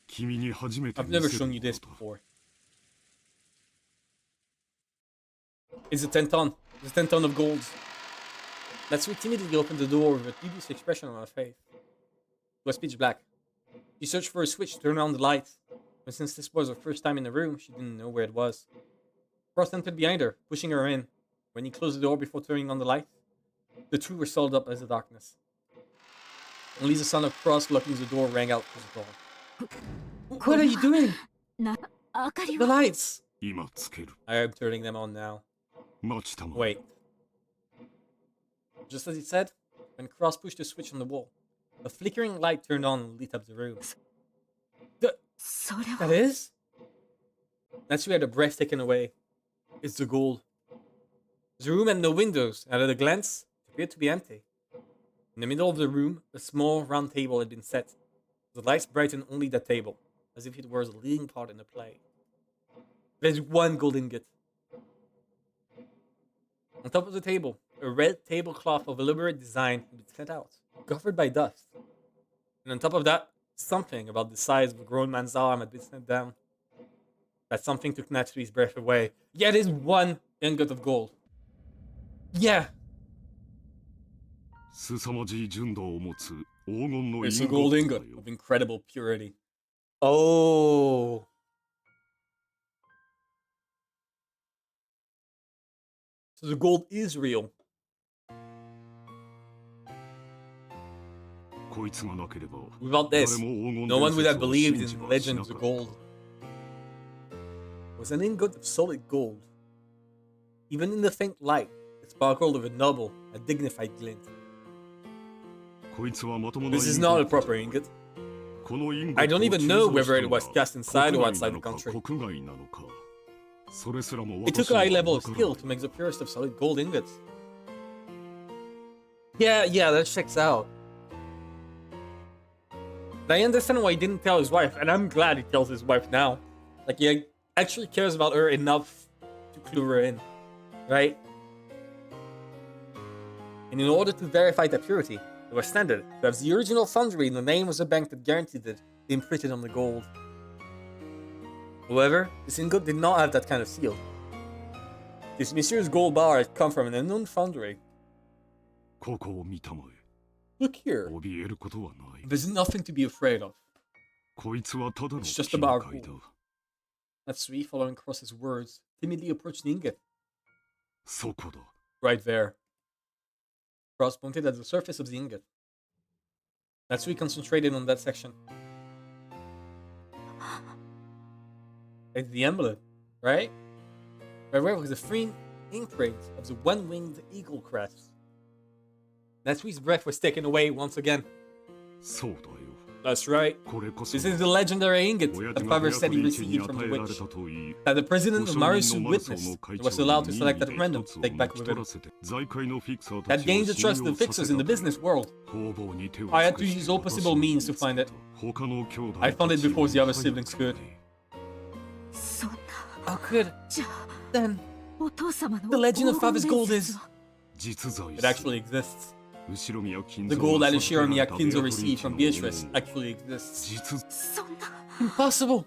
君に初めて I've 見 never せる shown you も this のだ before. It's a 10 ton. It's a 10 ton of gold. Natsui timidly opened the door with a dubious expression on her face. It was pitch black. She searched for a switch to turn on the lights, but since this was her first time in the room, she didn't know where it was. Cross entered behind her, pushing her in. When he closed the door before turning on the light, the two were swallowed up as the darkness. Only the sound of Cross locking the door rang out through the door. What are you doing? な明かり The を。 lights! 今つける。 I am turning them on now. 待ちたまえ。 Wait. Just as he said, when Cross pushed the switch on the wall, a flickering light turned on and lit up the room. それ That は is? Natsui had her breath taken away. It's the gold. The room had no windows, and at a glance, it appeared to be empty. In the middle of the room, a small round table had been set. The lights brightened only that table, as if it were a leading part in the play. There's one gold ingot. On top of the table, a red tablecloth of elaborate design had been set out. covered by dust. And on top of that, something about the size of a grown man's arm had been sent down. That something took Natsui's breath away. Yeah, it is one ingot of gold. Yeah, 凄まじい純度を持つ黄金の it's イ a ンゴ gold ット ingot だよ of incredible purity. Oh. So the gold is real. こいつがなければ Without 誰 this, も黄金 no one 伝 would have 説を believed 信じ in は the しな legends か of った gold. It was an ingot of solid gold. Even in the faint light, it sparkled with a noble, a dignified glint. こいつはまともな This is インゴ not a ット proper だ ingot. このインゴ I ット don't を even 鋳 know 造した whether it のが was cast inside or 国 outside 外 the なのか country. 国外なのかそれすらも It took 私 a に high は level わ of からな skill い to make the purest of solid gold ingots. Yeah, that checks out. I understand why he didn't tell his wife, and I'm glad he tells his wife now. Like, he actually cares about her enough to clue her in, right? And in order to verify the purity, it was standard to have the original foundry and the name of the bank that guaranteed it imprinted on the gold. However, this ingot did not have that kind of seal. This mysterious gold bar had come from an unknown foundry. ここを見たま Look え here, 怯えることはない there's nothing to be afraid of. こいつはただの It's just 金 about 塊だ gold. Natsui, following Cross's words, timidly approached the ingot. そこだ Right there. Cross pointed at the surface of the ingot. Natsui concentrated on that section. It's the emblem, right? Right where was the free imprint of the one-winged eagle crest. Natsui's breath was taken away once again. そうだよ That's right. これこそ This is the legendary ingot 親 that 父が father ベア said ト he リーチに received 与 from え the られ witch. たといい That the president 保 of 証人の Marisu マルソー witnessed の会 and 長 was allowed to に select that 任意 random で to 一つを take 抜 back き with 取 him. らせて財界のフィクサーた That ちを gained the 信 trust of 用 the させ fixers た in the という business world. 方々に手を I 尽 had く to し use て all 私 possible を means 見 to つけ find it. た他の兄弟 I found it たち before the other を siblings could. そんな How could? じゃあ Then お父様の the legend of 黄 father's 金 gold 伝 is 説は実在 it す actually る exists. 後ろ宮金 The 蔵 gold が that 授けら Ishiro れたベア Miyakinzo トリー received チ from の Beatrice 恩を actually exists. 実そんな Impossible.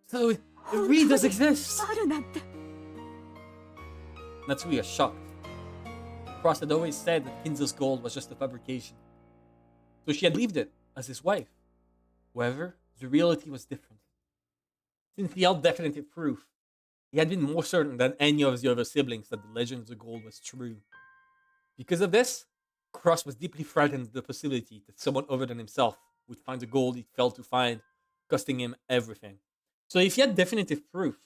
So it really does exist. あるなんて Natsuya shocked. Cross had always said that Kinzo's gold was just a fabrication. So she had believed it as his wife. However, the reality was different. Since he held definitive proof, he had been more certain than any of the other siblings that the legend of the gold was true. Because of this, Cross was deeply frightened at the possibility that someone other than himself would find the gold he failed to find, costing him everything. So if he had definitive proof,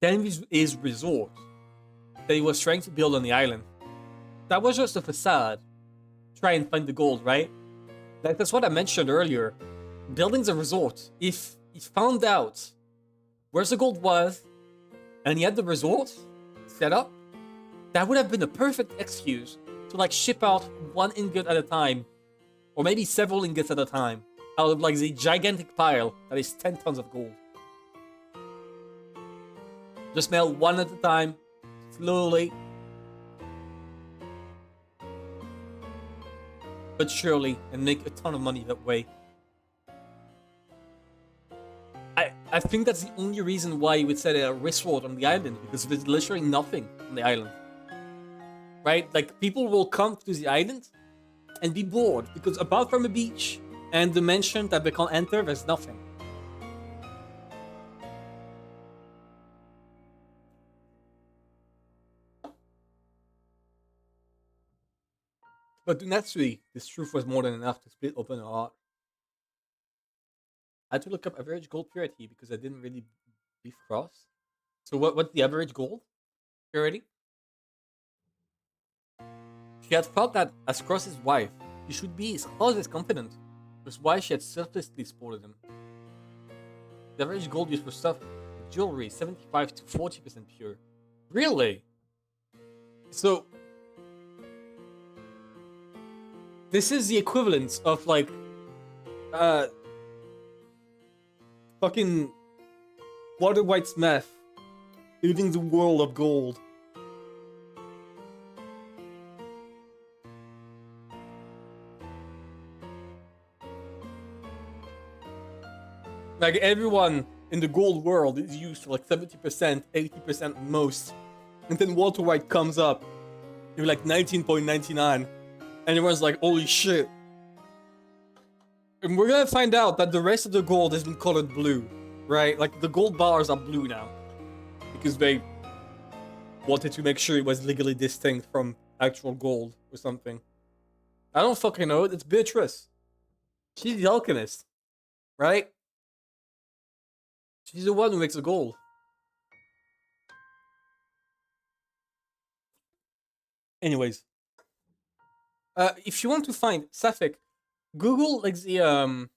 then his resort that he was trying to build on the island, that was just a facade. Try and find the gold, right? Like that's what I mentioned earlier. Building's a resort. If he found out where the gold was, and he had the resort set up, that would have been a perfect excuse to like ship out one ingot at a time, or maybe several ingots at a time, out of like the gigantic pile that is 10 tons of gold. Just mail one at a time, slowly, but surely, and make a ton of money that way. I think that's the only reason why you would set a resort on the island, because there's literally nothing on the island. Right? Like, people will come to the island and be bored, because apart from a beach and the mansion that they can't enter, there's nothing. But to Natsui, this truth was more than enough to split open her heart. I had to look up average gold purity because I didn't really beef Cross. So what's the average gold purity? She had thought that as Cross's wife, she should be as close as confident. That's why she had selflessly supported him. The average gold used for stuff, jewelry, 75 to 40% pure. Really? So this is the equivalent of like fucking Walter White Smith eating the world of gold. Like everyone in the gold world is used to like 70%, 80% most. And then Walter White comes up, you're like 19.99, and everyone's like, holy shit. And we're gonna find out that the rest of the gold has been colored blue, right? Like the gold bars are blue now. Because they wanted to make sure it was legally distinct from actual gold or something. I don't fucking know. It's Beatrice. She's the alchemist, right? She's the one who makes the gold. Anyways, if you want to find Safek, Google like the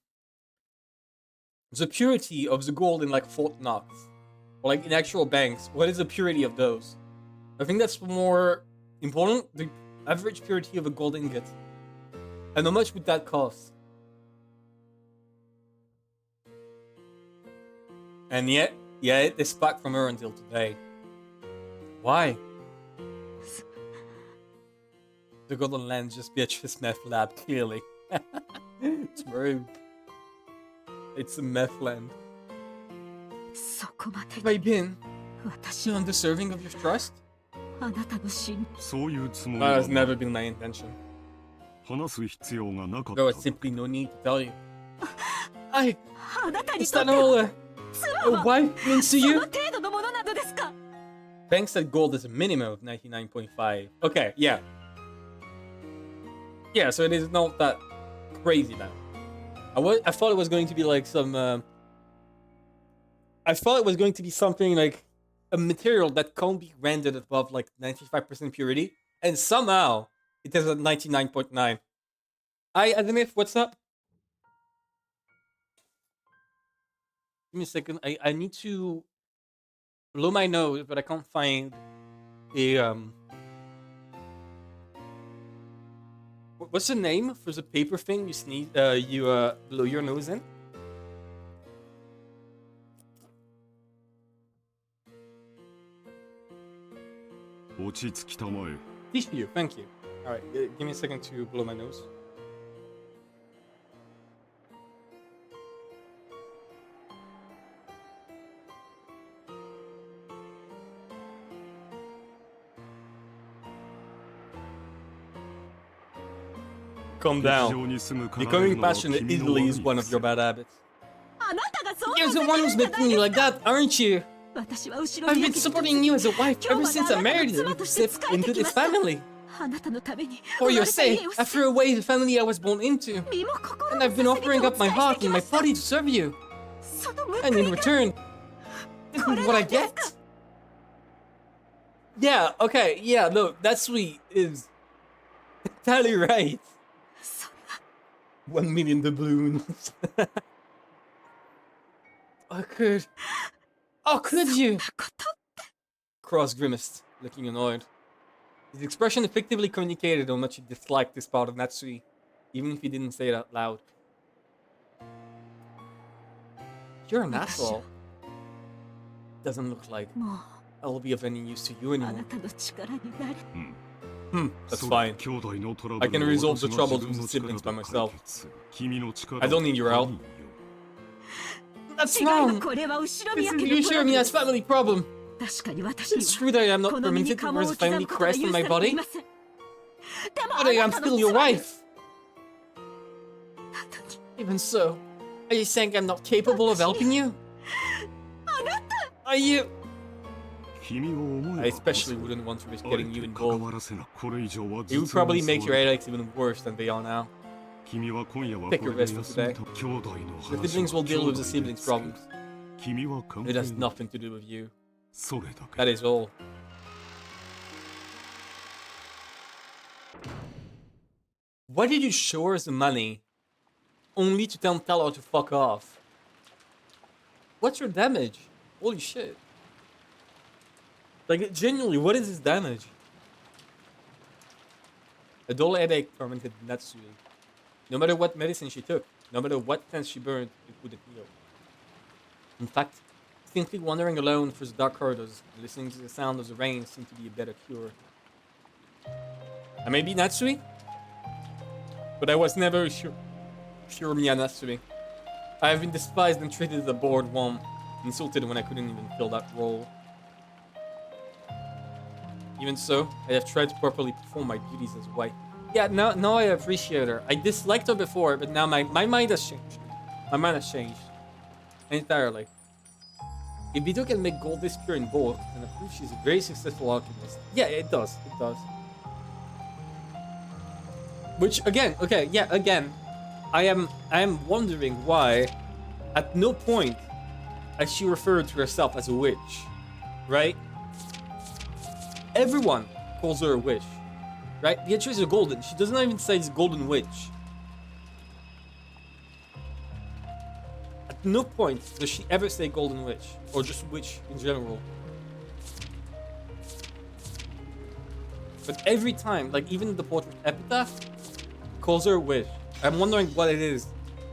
purity of the gold in like Fort Knox, or like in actual banks. What is the purity of those? I think that's more important. The average purity of a gold ingot, and how much would that cost? And yet, they sparked from her until today. Why? The Golden Land's just Beatrice meth lab, clearly. It's rude. It's a meth land. そこまで Have I been 私 so は undeserving of your trust? あなたの信そういうつもり That は has never been my intention. 話す必要がなかっ There た was simply no need to tell you. I, あなたに it's とっ not て all は a 妻は wife means to その you. 程度のものなのですか Banks said gold is a minimum of 99.5. Okay, yeah. Yeah, so it is not that crazy now. I thought it was going to be like some I thought it was going to be something like a material that can't be rendered above like 95% purity, and somehow it is at 99.9. Admit, what's up? Give me a second. I need to blow my nose, but I can't find a what's the name for the paper thing you sneeze you blow your nose in? Tissue, thank you. Alright, give me a second to blow my nose. Calm down. Becoming passionate easily is one of your bad habits. あなたがそう You're the one who's making me like that, aren't you? 私は後ろ I've に been supporting you as a wife ever since I married you and stepped into this family. あなたのために For 生ま your れた sake, 家を I threw away the family I was born into. 身も心 And も I've been offering up my heart and my body to serve you. その報 And い in が return, this is what I get? Yeah, okay, yeah, no, that sweet is entirely right. そんな 1 million doubloons. I could. Oh, could you? こと Cross grimaced, looking annoyed. His expression effectively communicated how much he disliked this part of Natsui, even if he didn't say it out loud. You're an asshole. Doesn't look like もう I'll be of any use to you あ anymore. なたの力になれ That's fine. I can resolve the troubles with the siblings by myself. I don't need your help. That's 違いは wrong. これは後ろ宮 This is 家の you トラ share ブ me ル as family problem. 確かに私に It's は true that I am こ not の身に permitted to 釜 wear を the 刻 family むことは crest 許 on さ my れてい body. ませんでも But あ I な am たの still your 妻に wife. なのに Even so, are you saying I'm not capable of helping you? Are you? I especially wouldn't want to risk getting you involved. It would probably make your headaches even worse than they are now. Take a rest for today. The siblings will deal with the siblings' problems. It has nothing to do with you. That is all. Why did you show her the money only to tell her to fuck off? What's your damage? Holy shit. Like, genuinely, what is his damage? A dull headache tormented Natsui. No matter what medicine she took, no matter what fence she burned, it wouldn't heal. In fact, simply wandering alone through the dark corridors, listening to the sound of the rain seemed to be a better cure. I may be Natsui, but I was never sure Miya Natsui. I have been despised and treated as a bored worm, insulted when I couldn't even fill that role. Even so, I have tried to properly perform my duties as a wife. Yeah, now I appreciate her. I disliked her before, but now my mind has changed. My mind has changed. Entirely. If Vito can make gold disappear in bulk, then I prove she's a very successful alchemist. Yeah, it does. It does. Which again, okay, yeah, again, I am wondering why at no point has she referred to herself as a witch. Right? Everyone calls her a witch. Right? The entries are golden. She doesn't even say it's golden witch. At no point does she ever say golden witch. Or just witch in general. But every time, like even the portrait epitaph calls her a witch. I'm wondering what it is.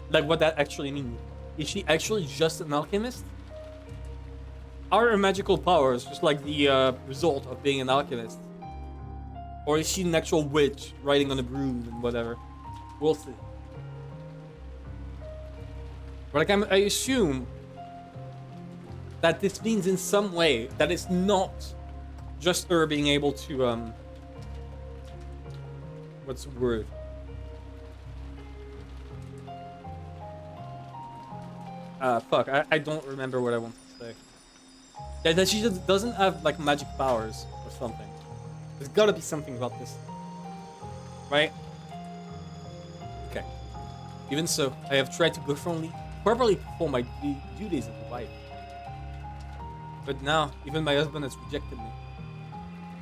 Like what that actually means. Is she actually just an alchemist? Are her magical powers just like the result of being an alchemist? Or is she an actual witch riding on a broom and whatever? We'll see. But like I assume that this means in some way that it's not just her being able to what's the word? Fuck, I don't remember what I want to say. Yeah, that she just doesn't have like magic powers or something. There's gotta be something about this. Right? Okay. Even so, I have tried to properly perform my duties as a wife. But now, even my husband has rejected me.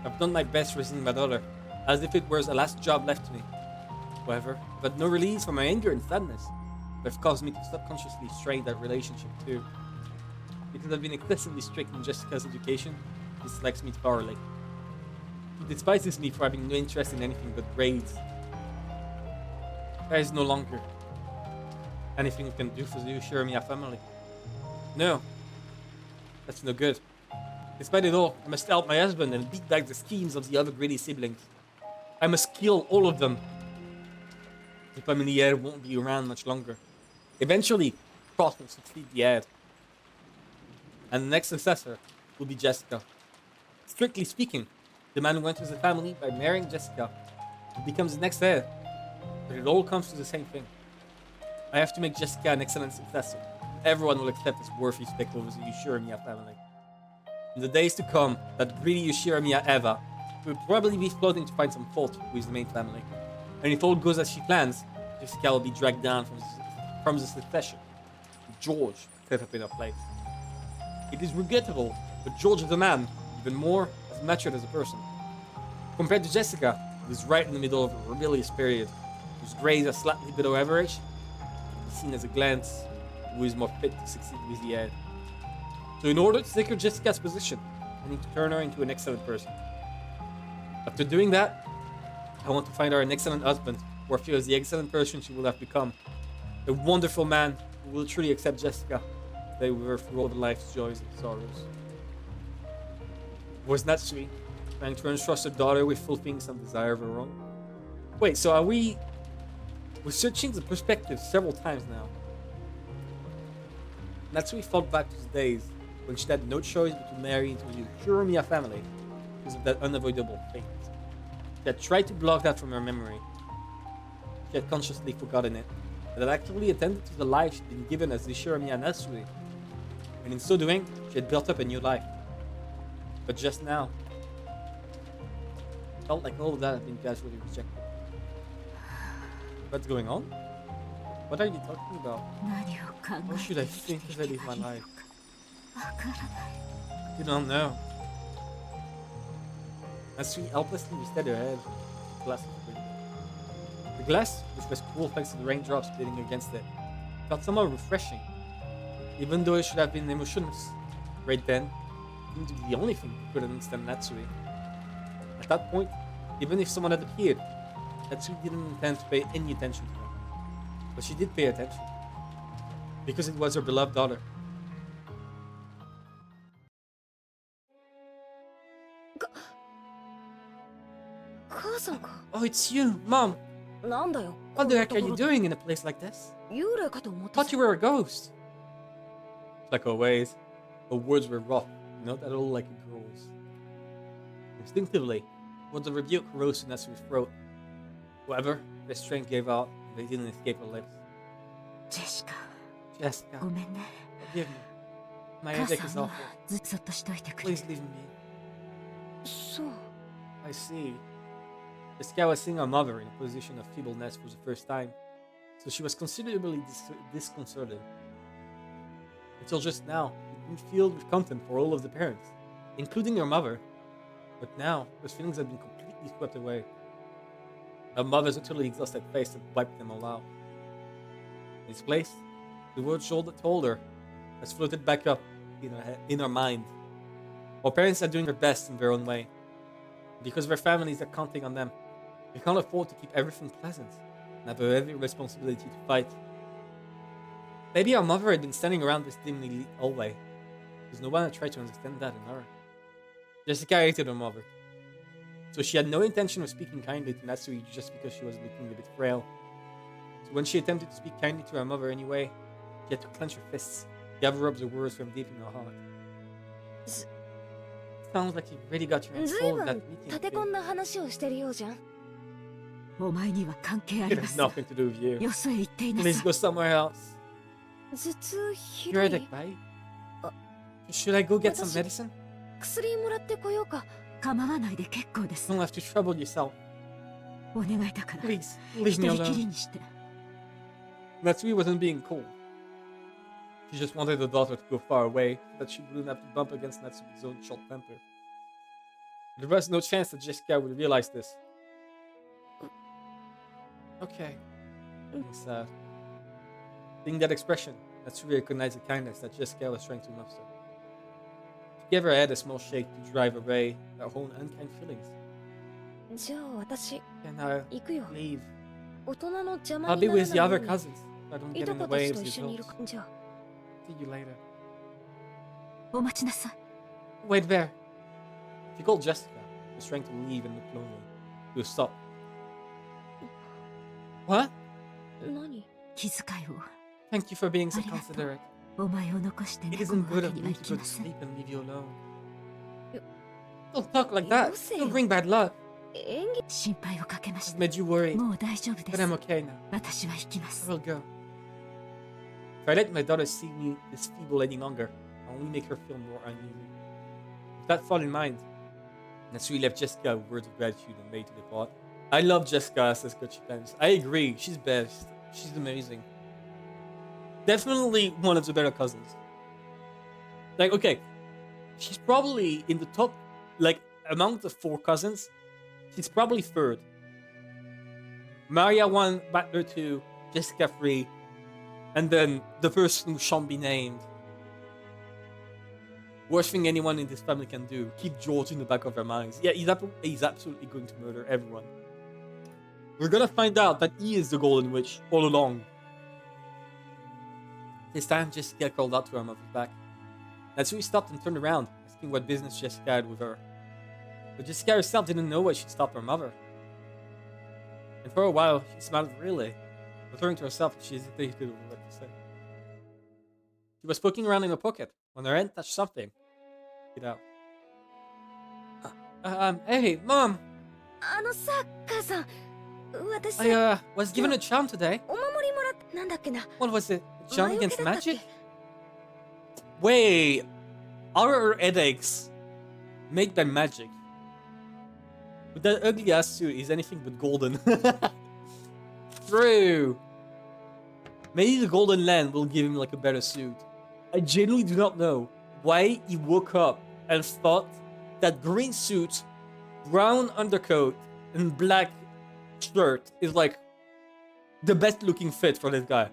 I've done my best raising my daughter, as if it were the last job left to me. However, I've had no release from my anger and sadness. They've caused me to subconsciously strain that relationship too. Because I've been excessively strict in Jessica's education, she dislikes me thoroughly. He despises me for having no interest in anything but grades. There is no longer anything we can do for the Ushiramiya family. No, that's no good. Despite it all, I must help my husband and beat back the schemes of the other greedy siblings. I must kill all of them. The family heir won't be around much longer. Eventually, Cross will succeed the heir. And the next successor will be Jessica. Strictly speaking, the man who enters the family by marrying Jessica becomes the next heir. But it all comes to the same thing. I have to make Jessica an excellent successor. Everyone will accept as worthy to take over the Ushiramiya family. In the days to come, that greedy Ushiramiya Eva will probably be floating to find some fault with the main family. And if all goes as she plans, Jessica will be dragged down from the succession. George set up in her place. It is regrettable, but George is a man, even more, as matured as a person. Compared to Jessica, who is right in the middle of a rebellious period, whose grades are slightly below average, can be seen as a glance who is more fit to succeed with the head. So in order to secure Jessica's position, I need to turn her into an excellent person. After doing that, I want to find her an excellent husband, worthy of the excellent person she will have become. A wonderful man who will truly accept Jessica, stay with her through all of life's joys and sorrows. Wasn't that sweet? Trying to entrust her daughter with fulfilling some desire of her own. Wait, so we're searching the perspective several times now. Natsui thought back to the days when she had no choice but to marry into the Ushiramiya family because of that unavoidable fate. She had tried to block that from her memory. She had consciously forgotten it, but had actually attended to the life she'd been given as the Ushiramiya Natsui. And in so doing, she had built up a new life. But just now, it felt like all of that had been casually rejected. What's going on? What are you talking about? What should I think as I live my life? I do not know. Natsui helplessly rested her head. The glass was pretty. The glass, which was cool thanks to the raindrops beating against it, felt somehow refreshing. Even though it should have been emotionless. Right then, it seemed to be the only thing that could understand Natsui. At that point, even if someone had appeared, Natsui didn't intend to pay any attention to them. But she did pay attention. Because it was her beloved daughter. Oh, it's you, Mom! なんだよ。 What the heck are you doing in a place like this? 幽霊かと思った Thought you were a ghost. Like always, her words were rough, not at all like a girl's. Instinctively, words of rebuke rose in Natsu's throat. However, their strength gave out, and they didn't escape her lips. ジェシカ Jessica, ごめんね forgive me. My 母 headache is さん awful. はずっとそっとしといてくれ Please leave me. そう I see. Jessica was seeing her mother in a position of feebleness for the first time, so she was considerably disconcerted. Until just now, it had been filled with contempt for all of the parents, including her mother. But now, those feelings had been completely swept away. Her mother's utterly exhausted face had wiped them all out. In its place, the words Joel told her has floated back up in her mind. Our parents are doing their best in their own way. Because their families are counting on them, they can't afford to keep everything pleasant and have a heavy responsibility to fight. Maybe our mother had been standing around this dimly lit hallway, because no one had tried to understand that in her. Jessica hated her mother, so she had no intention of speaking kindly to Natsui just because she was looking a bit frail. So when she attempted to speak kindly to her mother anyway, she had to clench her fists, gather up the words from deep in her heart. Sounds like you really got your hands ずい full ぶ of that ん meeting. 立て込んだ話をしてるようじゃん。お前には関係あ It りま has せん nothing to do with you. よそへ行っていな Please さい go somewhere else. 頭痛ひ Your どい headache, right? Uh, Should I go get some 私 medicine? 薬もらってこようか。構わないで結構です You don't have to trouble yourself. お願いだから Please, 一 leave me 人きり alone. にして Natsui wasn't being cool. She just wanted her daughter to go far away so that she wouldn't have to bump against Natsui's own short temper. There was no chance that Jessica would realize this. Okay. Being sad. Seeing that expression, Natsui recognized the kindness that Jessica was trying to muster. She gave her head a small shake to drive away her own unkind feelings. じゃあ私 Then I'll 行くよ。 leave. 大人の邪魔 I'll に be なら with な the い other ように cousins. So I don't い get と in the こた way ち of と the 一緒にいる adults. か。じゃあ See you later. お待ちなさい Wait there. She called Jessica, who was trying to leave and look lonely. To stop. What? 何気遣いを Thank you for being so ありがとう considerate. お前を残して It 寝込む isn't わ good け of には me い to き go ま to せん sleep and leave you alone. You- Don't talk like that. You You'll bring bad luck. 演技心配をかけまし I've た made you worried. もう大丈夫で But す I'm okay now. 私は行きま I す will go. If I let my daughter see me this feeble any longer, I'll only make her feel more uneasy. With that thought in mind, Natsui left Jessica with words of gratitude and made to depart. I love Jessica, says Coach Pence. I agree. She's best. She's amazing. Definitely one of the better cousins. Like, okay, she's probably in the top, like, among the 4 cousins, she's probably 3rd. Maria 1, Butler 2, Jessica 3, and then the person who shan't be named. Worst thing anyone in this family can do, keep George in the back of their minds. Yeah, he's absolutely going to murder everyone. We're gonna find out that he is the Golden Witch all along. This time, Jessica called out to her mother's back. Natsui stopped and turned around, asking what business Jessica had with her. But Jessica herself didn't know why she'd stop her mother. And for a while, she smiled really, returning to herself as she hesitated over what to say. She was poking around in her pocket when her hand touched something. Get out. Hey, Mom! あのさ、母さん。私さ、 I, was given a charm today. お守りもらったなんだっけな。 What was it? A charm 魔除け against だったっけ magic? Wait, are her headaches made by magic? But that ugly ass suit is anything but golden. True. Maybe the Golden Land will give him like a better suit. I genuinely do not know why he woke up and thought that green suit, brown undercoat, and black shirt is like the best looking fit for this guy.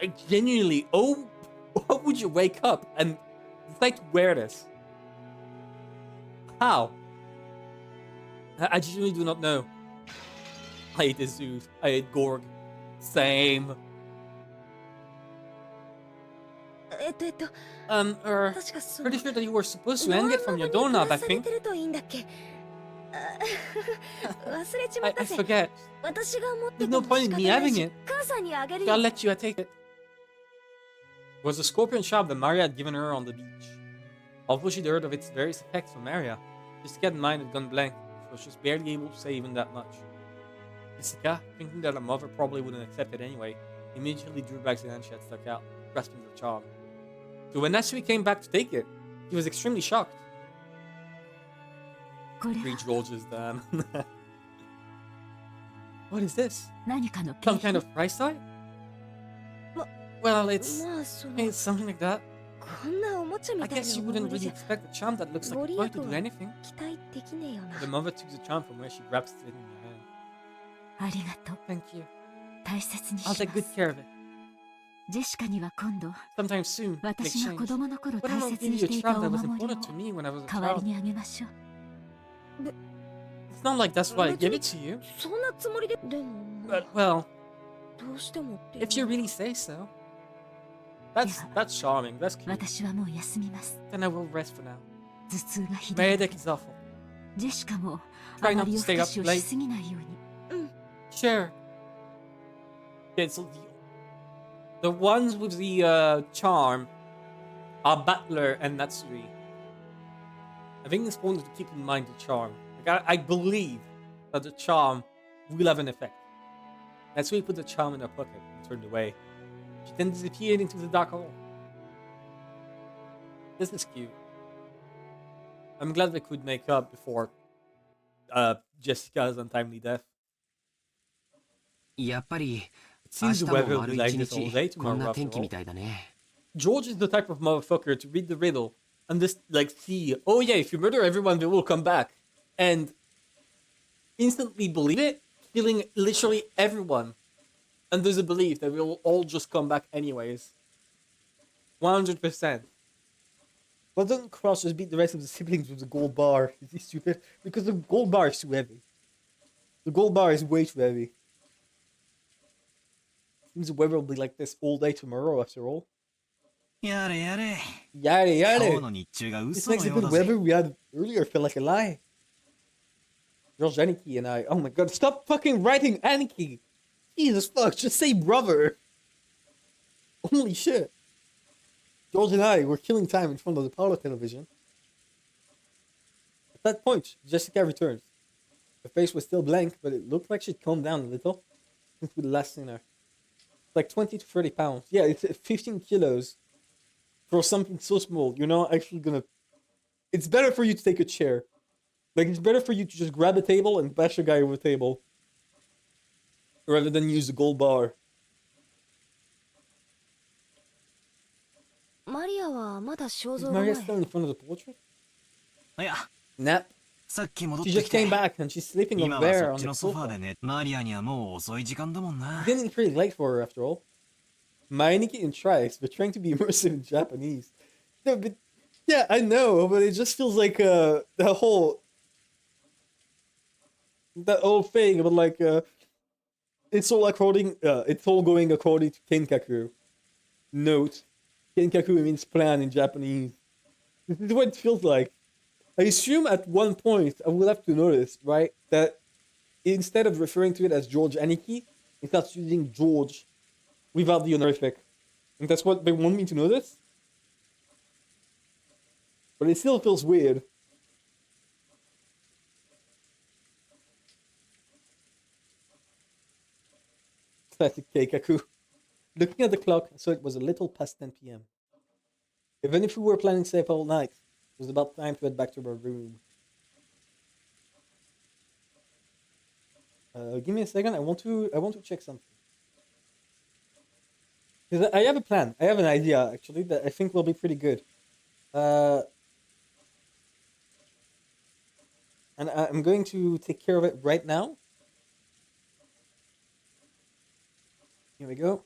Like genuinely, oh, how would you wake up and decide to wear this? How? I genuinely do not know. I hate this dude. I hate Gorg. Same. Or 確かそう pretty sure that you were supposed to ドア hang it from ノブ your に doorknob, ぶら I 下げ think. てるといいんだっけ忘れちま I ったぜ forget. 私が持って There's て no も point 仕 in 方 me ない having し it. 母さんにあげる Okay, よ I'll let you. I take it. It was a scorpion shop that Maria had given her on the beach. Although she'd heard of its various effects from Maria, Jessica's mind had gone blank. She was just barely able to say even that much. Jessica, thinking that her mother probably wouldn't accept it anyway, immediately drew back the hand she had stuck out, grasping the charm. So when Natsui came back to take it, he was extremely shocked. これ Three は Georges, damn. What is this? 何かの Some 景 kind 品 of price tag? ま Well, it's まあその it's something like that. こんなおもちゃ I みたい guess な you お wouldn't 守り really じゃ expect a charm that looks like ご a 利 toy 益 to do は anything. 期待できねえよな The mother took the charm from where she grabs it in her hand. ありがとう Thank you. 大切に I'll し take ま good す care of it. ジェシカには今度 Sometime soon, in 私が子 exchange. 供の頃 But 大 I'll 切 give に you し a ていた charm お that was 守りを important to me when I was a 代わり child. にあげましょう It's not like that's why I give it to you. そんなつもりででも But, well, どうしてもって if you really say so. That's charming. That's cute. 私はもう休みます Then I will rest for now. 頭痛がひど My い headache is awful. ジェシカも Try あま not り to 夜 stay 更か up しを late. しすぎないように Sure. It's the ones with the charm are Butler and Natsuri. I think it's important to keep in mind the charm. Like, I believe that the charm will have an effect. Natsuri put the charm in her pocket and turned away. She then disappeared into the dark hall. This is cute. I'm glad they could make up before Jessica's untimely death. やっぱり It 明 seems 日 the も weather will 丸 be 一 like this all 日 day こん tomorrow な after 天気 all. みたいだね。 George is the type of motherfucker to read the riddle and just like see, oh yeah, if you murder everyone, they will come back, and instantly believe it, killing literally everyone, and there's a belief that we'll all just come back anyways. 100%. But doesn't Cross just beat the rest of the siblings with the gold bar? Is he stupid? Because the gold bar is too heavy. The gold bar is way too heavy. Seems the weather will be like this all day tomorrow after all. やれやれ。 Yada 今日 yada. の日中が This 嘘の makes the よう good だぜ。 weather we had earlier feel like a lie. George Aniki and I. Oh my god, stop fucking writing Aniki! Jesus fuck, just say brother! Holy shit. George and I were killing time in front of the parlor television. At that point, Jessica returned. Her face was still blank, but it looked like she'd calmed down a little since we'd last seen her. Like 20 to 30 pounds. Yeah, it's 15 kilos for something so small. You're not actually gonna. It's better for you to take a chair. Like, it's better for you to just grab a table and bash a guy over the table rather than use the gold bar. マリアはまだ肖 Is 像がな Maria い still in front of the portrait? いや、 Nap. さっき戻っ She て just きて came。back and she's sleeping 今 over は there そっ on ち the のソファー sofa. でね。マリアにはもう遅い時間だもんな。 It's getting pretty late for her after all. Mainiki and Trice, but trying to be immersive in Japanese. No, but yeah, I know, but it just feels like that whole thing about like it's all going according to Kenkaku. Note, Kenkaku means plan in Japanese. This is what it feels like. I assume at one point I will have to notice, right, that instead of referring to it as George Aniki, it starts using George without the honorific. And that's what they want me to notice. But it still feels weird. Classic Keikaku. Looking at the clock, I saw it was a little past 10 p.m. Even if we were planning to stay up all night, it was about time to head back to our room. Give me a second. I want to check something. Because I have a plan. I have an idea actually that I think will be pretty good. And I'm going to take care of it right now. Here we go.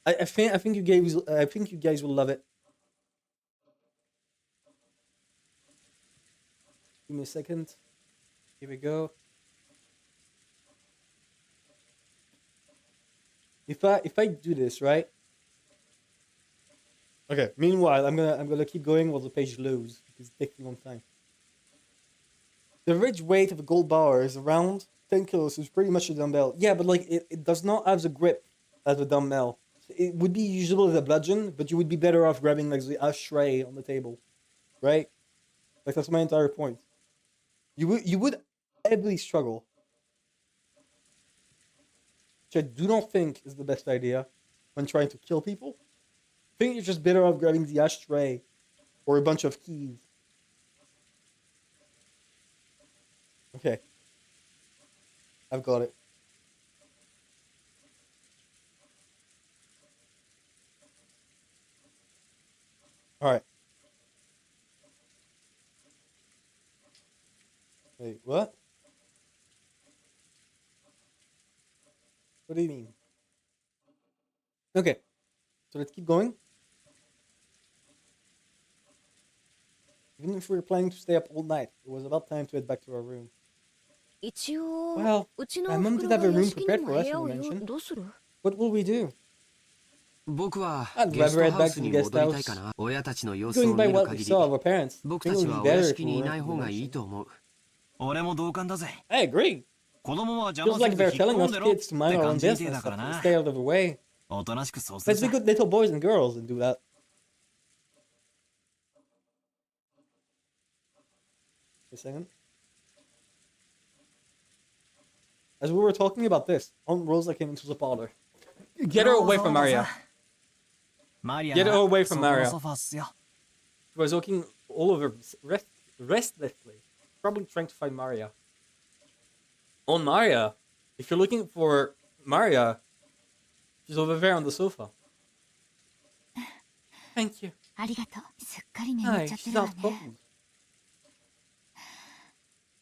I think you guys will love it. Give me a second. Here we go. If I do this, right? Okay. Meanwhile, I'm gonna keep going while the page loads because it's taking a long time. The average weight of a gold bar is around 10 kilos, so it's pretty much a dumbbell. Yeah, but like it does not have the grip as a dumbbell. It would be usable as a bludgeon, but you would be better off grabbing like the ashtray on the table, right? Like that's my entire point. You would heavily struggle, which I do not think is the best idea when trying to kill people. I think you're just better off grabbing the ashtray or a bunch of keys. Okay. I've got it. Alright. Wait, what? What do you mean? Okay. So let's keep going. Even if we were planning to stay up all night, it was about time to head back to our room. 一応 Well, うちの my お mom ふく did ろ have a が屋 room 敷に prepared も for 部 us, 屋 you をよ mentioned. どうする？ What will we do? 僕は I'd ゲス rather ト head ハウ back ス to the に guest 戻りたい house. かな。親たちの様子 Going を by 見る what we 限り saw of our parents, 僕 I た think ち it would は be お屋 better if 敷 we にい went ない to the 方がいい mansion. と思う。俺も同感だぜ。 I agree. 子供は邪 Feels 魔 like せず they're 引っ telling 込ん us でろっ kids to て mind our own 感じみてえ business, だから to な。 stay out of the way. おとなしくそうする Let's さ be。good little boys and girls and do that. A second. As we were talking about this, Aunt Rosa came into the parlor. Get her away from Maria. マリア Get な her ら away そ from この Maria. ソファーっすよ。 She was looking all over restlessly, probably trying to find Maria. On Maria, if you're looking for Maria, she's over there on the sofa. Thank you. ありがとう。すっかり眠 Hi, っちゃって she's るわ not cold. ね。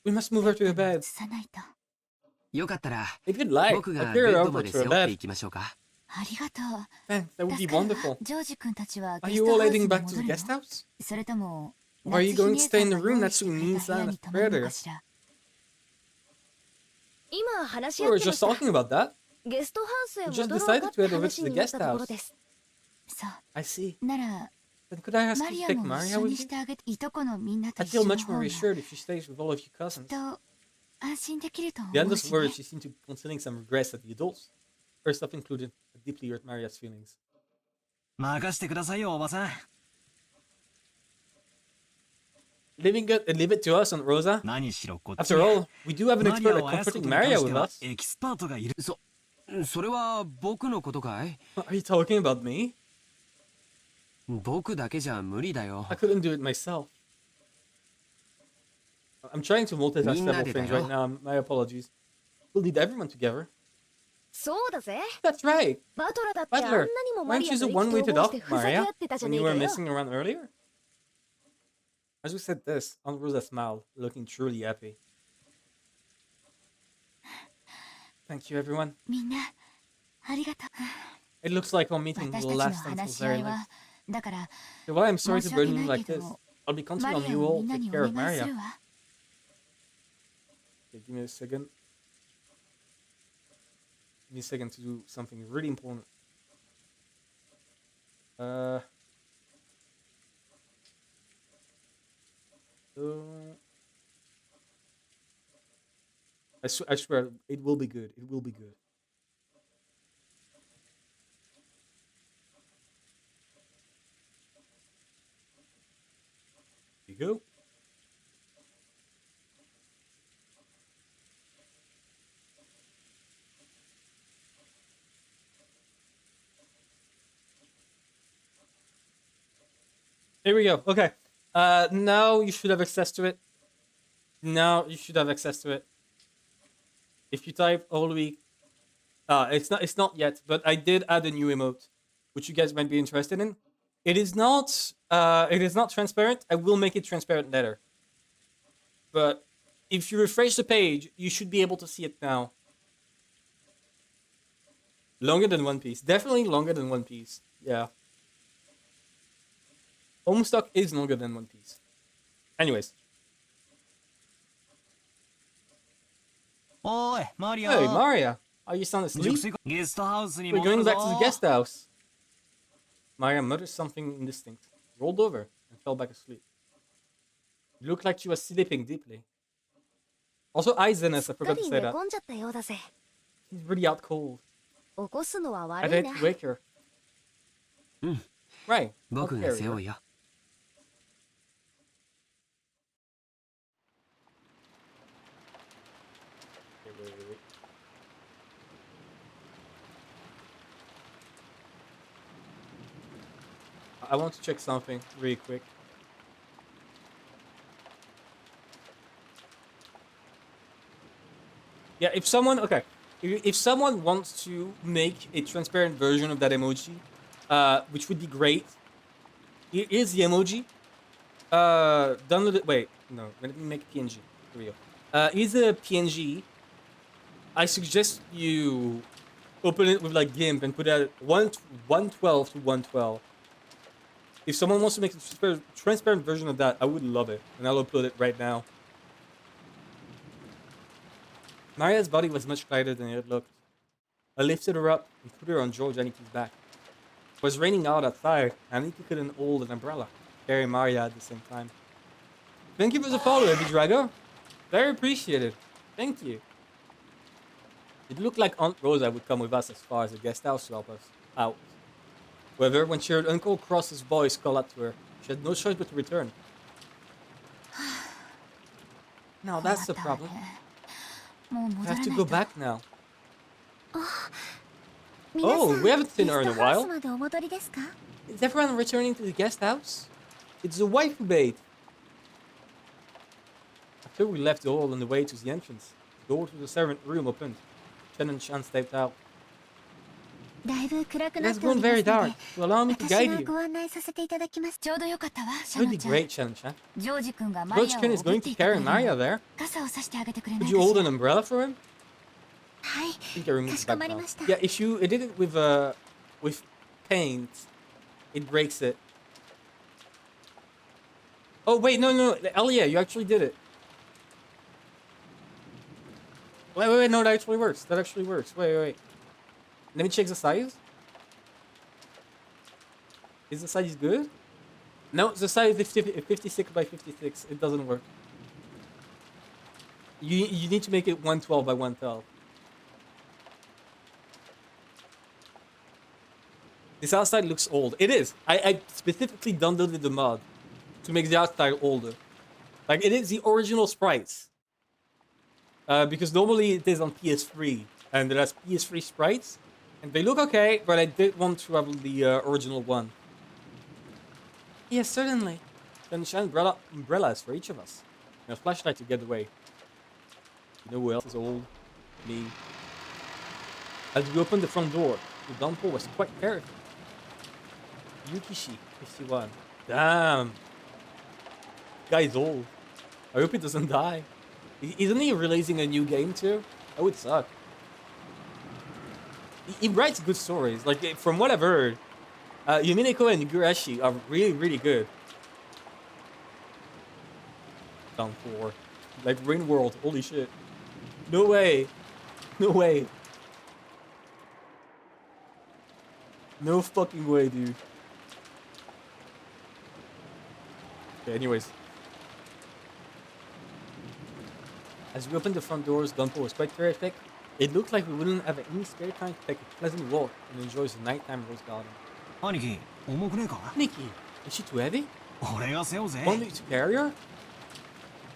We must move her to the 移 bed. さないと。よかったら If you'd like, 僕 I'll が carry ベ her ッド over まで to 背 her 負って bed. いきましょうか。ありがとう。 Thanks, that would 助 be かるわ wonderful. ジョージ君たちは Are ゲス you トハ all ウス heading に back 戻 to the るの guest house? それとも Or are you 夏 going 日 to 姉 stay さ in ん the が room 用意 next し to てくれ me た and 部屋 Nisa に and 泊まるの Predator? かしら。今話し We 合っ were てま just した talking about that. ゲストハウスへ We 戻 just ろうか decided っ to て head over to 話 the になっ guest たところ house. です そう。 I see. なら Then could I ask マ you リ to ア take も Maria 一緒 with に you? してあげていとこのみんなと I 一 feel 緒の much 方 more が reassured if she stays with all of you きっ cousins. と安心できると思 The う endless しね words she seemed to be concealing some regrets at the adults. Her stuff included a deeply hurt Maria's feelings. 任してくださいよ、おばさん。 Leave it to us, Aunt Rosa. 何しろこっち。 After all, we do have an マリ expert ア at をあやすこ comforting とに関 Maria して with は us. エキスパートがいる。それは僕のことかい？ Are you talking about me? 僕だけじゃ無理だよ。 I couldn't do it myself. I'm trying to multitask several things right now. My apologies. We'll need everyone together. そうだぜ That's right. バトラだってあんな Butler, にもマ weren't リア you と the 意 one 気 we 投 did 合し off てふざけ Maria 合ってたじゃ when ねえ you か were よ messing around earlier? As we said this, Aunt Rosa smiled, looking truly happy. Thank you, everyone. みんなありがとう It looks like our meeting 私 will た last ちの until 話し合 very い late. はだから So while I'm sorry to 申し訳 burden な you い like け this, ど I'll be counting マリ on ア you を all みんな to に take お care of 願いす Maria. るわ Okay, give me a second. Give me a second to do something really important. So I swear, it will be good. It will be good. Here you go. Here we go. Okay. Now you should have access to it. Now you should have access to it. If you type all week, it's not yet, but I did add a new emote, which you guys might be interested in. It is not transparent. I will make it transparent later. But if you refresh the page, you should be able to see it now. Longer than One Piece. Definitely longer than One Piece. Yeah. Homestuck is longer than One Piece. Anyways. おい、マリア。 Hey, Maria. Are you sound 熟 asleep? 睡かゲストハウスに We're 戻 going る back to the ぞ guest house. Maria muttered something indistinct, rolled over, and fell back asleep. It looked like she was sleeping deeply. Also, Aizenes, す I っか forgot to り say 寝 that. 込んじゃったようだぜ。 She's really out cold. 起こすのは I'd 悪い hate ね to。wake her. うん Right. I'll 僕が carry 背 her. 負うよ Wait. I want to check something really quick. Yeah, if someone if someone wants to make a transparent version of that emoji, which would be great. Here is the emoji. Download it. Wait, no, let me make a PNG. Here we go. Here's a PNG. I suggest you open it with like GIMP and put it at 112 to 112. If someone wants to make a transparent version of that, I would love it, and I'll upload it right now. Maria's body was much lighter than it looked. I lifted her up and put her on George Aniki's back. It was raining out outside, and Aniki couldn't hold an umbrella, carrying Maria at the same time. Thank you for the follow, Eddie Drago. Very appreciated. Thank you. It looked like Aunt Rosa would come with us as far as the guest house to help us out. However, when she heard Uncle Cross's voice call out to her, she had no choice but to return. Now that's the problem. もう We 戻ら have な to い go と。 back now. 皆さん Oh, we haven't seen her in a ゲストハウス while. までお戻りですか？ Is everyone returning to the guest house? It's the waifu bait. After we left the hall on the way to the entrance, the door to the servant room opened. Chen and Chan stepped out. だいぶ暗く It なっ has てお grown りま very すの dark. で、 To allow me to 私 guide が you. ご案内させていただきます。ちょうどよかったわ、シャ That ノ would be ちゃん。 great, Chan Chan. ジョージ君がマリ Coach アを Ken is 送っ going て to いってくれ carry る Maria の there. 傘をさしてあげてくれない Could か you し hold ら。 an umbrella for him? はい、 I think I か removed し the こま back り now. ました。 Yeah, if you did it with paint, it breaks it. Oh wait, no, Elia, you actually did it. Wait, no, that actually works. That actually works. Wait. Let me check the size. Is the size good? No, the size is 56 by 56. It doesn't work. You need to make it 112 by 112. This outside looks old. It is. I specifically downloaded the mod to make the outside older. Like, it is the original sprites. Because normally it is on PS3, and it has PS3 sprites, and they look okay, but I did want to have the original one. Yes, certainly. Then shine umbrellas for each of us, and a flashlight to get away. You know who else is old? Me. As we opened the front door, the downpour was quite terrifying. Yukishi, 51. Damn. Guy's old. I hope he doesn't die. Isn't he releasing a new game too? That would suck. He writes good stories. Like, from what I've heard, Umineko and Gurashi are really good. Downpour. Like, Rain World. Holy shit. No way. No way. No fucking way, dude. Okay, anyways. As we opened the front doors, downpour was quite terrific. It looked like we wouldn't have any spare time to take a pleasant walk and enjoy the nighttime rose garden. 兄貴重くねえか Nikki, is she too heavy? 俺が背負うぜ Want me to carry her?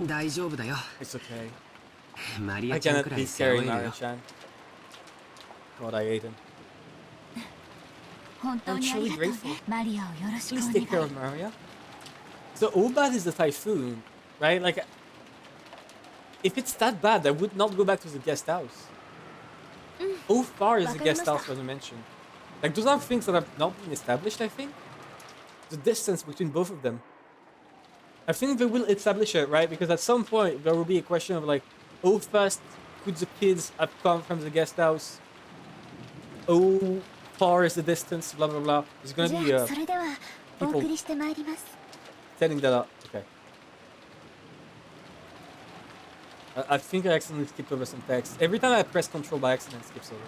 大丈夫だよ It's okay. マリア I ちゃん cannot くら be い背負え carrying るよ Maria-chan. God, I hate him. 本当にありがとう I'm ね truly grateful. マリアをよろしくお Please 願 take care い of Maria. So Obad is the typhoon, right? Like, if it's that bad, I would not go back to the guest house. How far is the guest house wasn't mentioned? Like, those are things that have not been established, I think. The distance between both of them. I think they will establish it, right? Because at some point, there will be a question of, like, how fast could the kids have come from the guest house? How far is the distance? Blah, blah, blah. There's gonna じ be ゃあそれではお people 送りしてまいります。 setting that up. Okay. I think I accidentally skipped over some text. Every time I press control by accident, it skips over.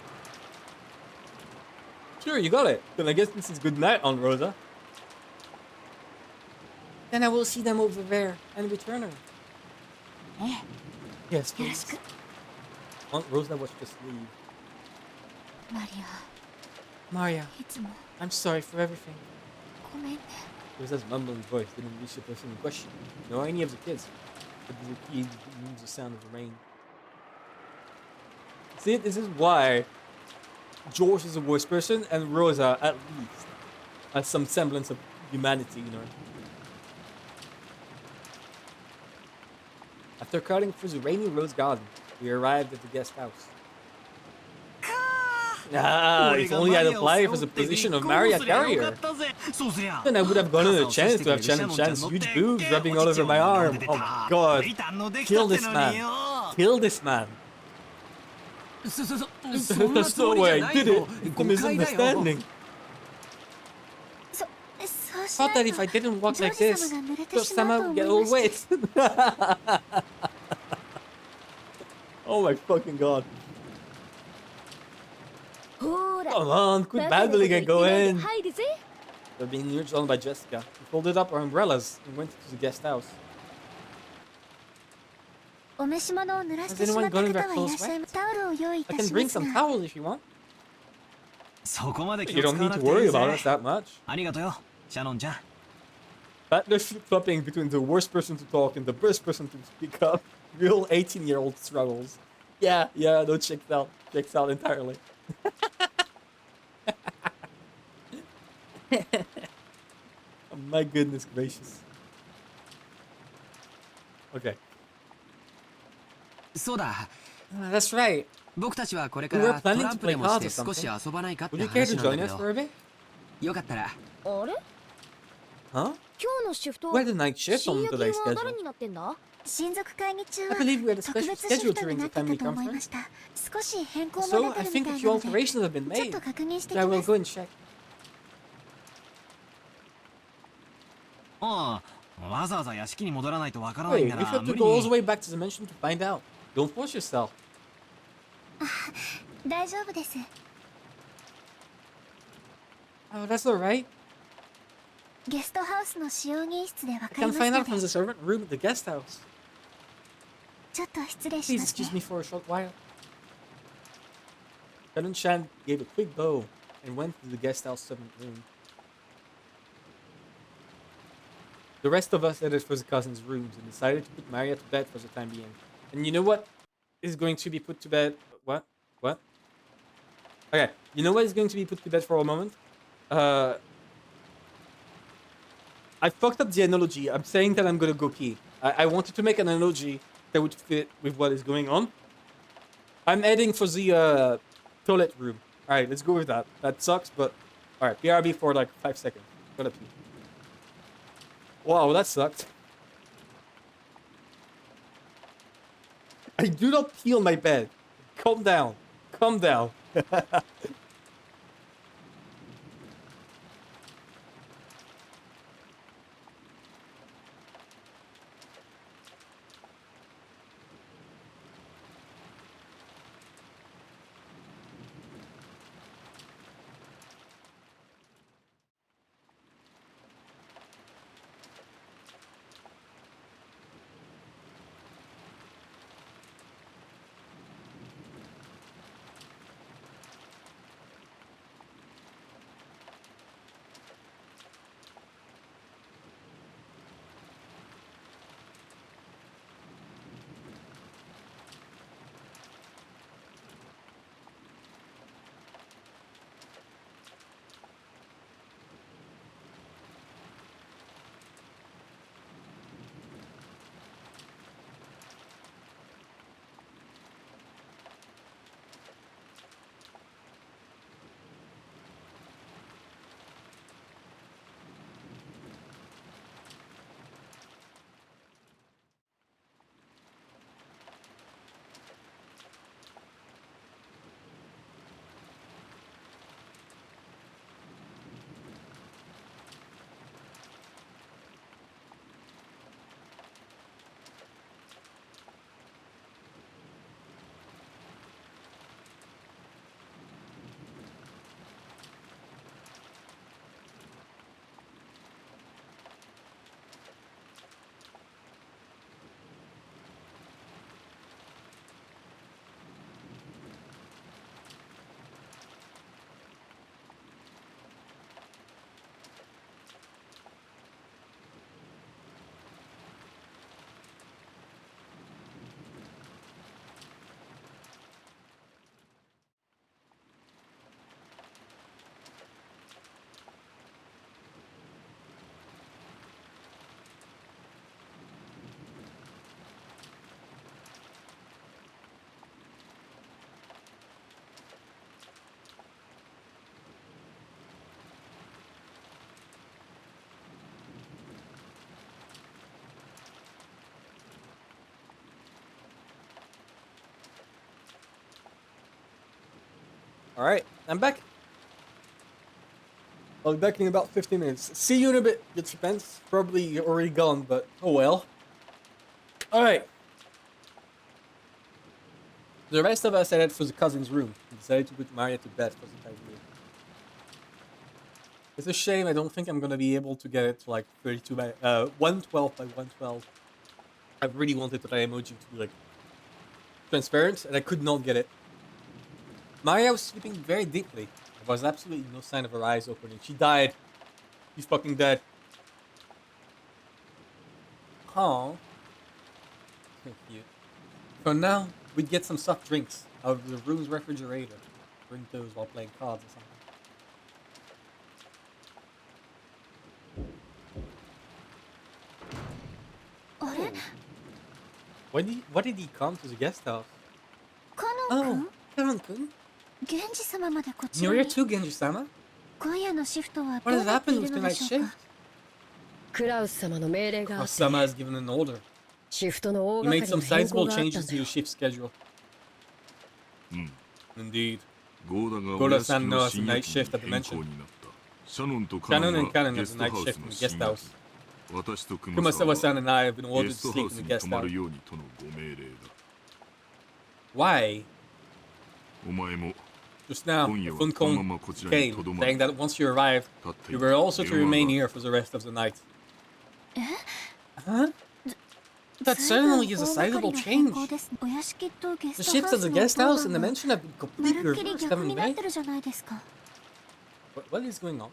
Sure, you got it. Then I guess this is good night on Rosa. Then I will see them over there and return her. Eh? Yes, please. Aunt Rosa was just leave. マリ Maria, アいつも I'm sorry for everything. ごめんね Rosa's mumbling voice didn't reach the person in question, nor any of the kids. But the kid moves the sound of the rain. See, this is why George is the worst person, and Rosa, at least, has some semblance of humanity, you know. After cutting through the rainy rose garden, we arrived at the guest house. Ah, if only I'd applied for the position of Maria Carrier. そうすりゃ Then I would have gotten a chance to have Shannon Chan's huge boobs rubbing all over my arm. Oh my god. Kill this man. Kill this man. そんな That's つも no りじゃ way な I い did よ it. 誤 It's a 解だよ misunderstanding. そうし Thought な that い if と I didn't walk ジョー like ジ this, 様が濡れて your しまう stomach と would 思 get い all まして wet. Oh my fucking god. ほーら Come on, quit バカなこと babbling 言 and って go ないで in. 入るぜ They're being urged on by Jessica. We folded up our umbrellas and went to the guest house. お召し物を濡らし Has てしま anyone った gotten 方 their はいらっ clothes しゃい wet? まタオルを用意い I た can しま bring す some が towels if you want. そこまで気 You を don't 使わ need な to くてい worry いぜ about us that much. ありがとうよシャノンちゃん Battler flip-flopping between the worst person to talk and the best person to speak up. Real 18-year-old struggles. Yeah, no, checks out entirely. Oh, my goodness gracious. Okay. そうだ That's right. 僕たちはこれか We were らト planning ラ to ンプで play も cards して or 少し something. 遊ばないかって Would you care 話 to なんだ join け us ど for a bit? よかったらあれ Huh? 今日のシフト We had a night shift 新 on 夜 today's 勤は誰 schedule. になってんだ親族会議中 I は believe we had a 特 special 別シ schedule フト during にな the ってた family と思いま conference. した少し変更も So 出 I てる think みた a い few なので alterations have been ちょっ made. と確認してき Yeah, ま we'll す go and check. ああわざわざ屋敷に戻らないとわからない Wait, んな we ら have 無 to 理 go all the に way back to the mansion to find out. Don't force yourself. 大丈夫です Oh, that's alright. ゲストハウスの使用人室で分 I かり can ます find の out from で the servant room at the guest house. ちょっと失礼し Please ます excuse ね me for a short while. Shannon Chan gave a quick bow and went to the guest house servant room. The rest of us headed for the cousins' rooms and decided to put Maria to bed for the time being. And you know what is going to be put to bed? What? What? Okay, you know what is going to be put to bed for a moment? I fucked up the analogy. I'm saying that I'm gonna go pee. I wanted to make an analogy that would fit with what is going on. I'm heading for the toilet room. Alright, let's go with that. That sucks, but... Alright, BRB for like 5 seconds. Gotta pee. Wow, that sucked. I do not pee on my bed. Calm down. Calm down. Alright, I'm back. I'll be back in about 15 minutes. See you in a bit, Gitchipens. Probably already gone, but oh well. Alright. The rest of us headed for the cousin's room and decided to put Maria to bed for the time being. It's a shame I don't think I'm gonna be able to get it to like 32 by 112 by 112. I really wanted that emoji to be like transparent and I could not get it. Maria was sleeping very deeply. There was absolutely no sign of her eyes opening. She died. She's fucking dead. Oh. So cute. For now, we'd get some soft drinks out of the room's refrigerator. Drink those while playing cards or something. Why did he come to the guest house? カノン Oh, Karan-kun? 君源氏様までこち You're ら here に too, Genji-sama? 今夜のシフトは What ど has うなってい happened る with の the で night しょう shift? かクラウス様の命令があって Osama has given an order. シフトの大 He 掛 made かり some な変更 sizable があった changes ん to だよ your shift schedule. うん Indeed. ゴーダがお Goda 屋敷 san の knows the 深 night 夜勤 shift at the に変 mansion. 更になったシャノンとカ Shannon ノン and は Cannon ゲ have ス the ト night ハウ shift ス in の the guest 深夜 house. 私とクマサ Kumasawa-san は and I have been ゲ ordered to ストハ sleep ウ in ス the に guest 泊ま house. るようにとのご命令だ Why? お前も Just now, 今 the 夜は phone この call ままこちらに came とどま saying る that once you arrived, 立ってい you た were also to 電話 remain が here for the rest of the night. え Huh? That 随分 certainly is a 大掛かり sizable な変 change. 更ですお屋敷とゲ The スト shifts ハウ of ス the の guest 当 house and the 番が mansion have been ま completely るっきり reversed, 逆 haven't になっ they? てるじゃないですか What is going on?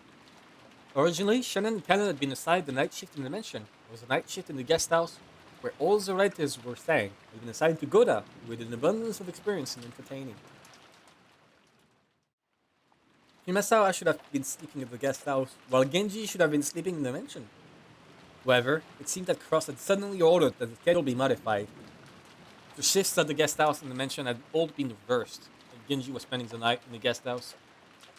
Originally, Shannon and Cannon had been assigned the night shift in the mansion. It was a night shift in the guest house, where all the relatives were staying. Had been assigned to Goda, with an abundance of experience in entertaining. Himasawa should have been sleeping at the guest house, while Genji should have been sleeping in the mansion. However, it seemed that Cross had suddenly ordered that the schedule be modified. The shifts at the guest house and the mansion had all been reversed, and Genji was spending the night in the guest house.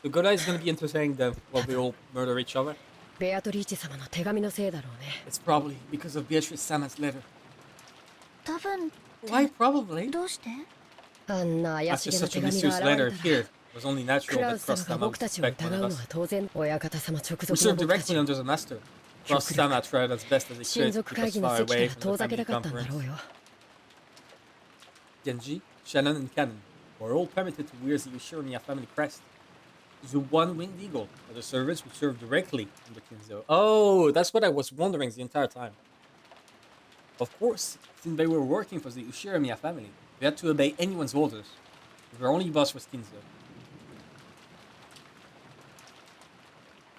So Goda is going to be entertaining them while they all murder each other. ベアトリーチェ様の手紙のせいだろうね It's probably because of Beatrice Sama's letter. 多分 Why probably? どうしてあんな怪 After しげな such 手 a 紙が mysterious 現 letter れたら appeared, it was only ク natural ラ that ウス様 Cross が Sama would 僕たちを suspect 疑 one う of のは us. 当然親方様直 We 属の served 僕たち directly under the master. Cross Sama tried as best as he 親 could 族 to 会 keep 議 us の far 席か away ら from 遠 the ざけ family たかったんだ conference. ろうよ Genji, Shannon, and Cannon were all permitted to wear the Ushirimiya family crest. The one-winged eagle of the servants would serve directly under Kinzo. Oh, that's what I was wondering the entire time. Of course, since they were working for the Ushirimiya family, they had to obey anyone's orders. Their only boss was Kinzo.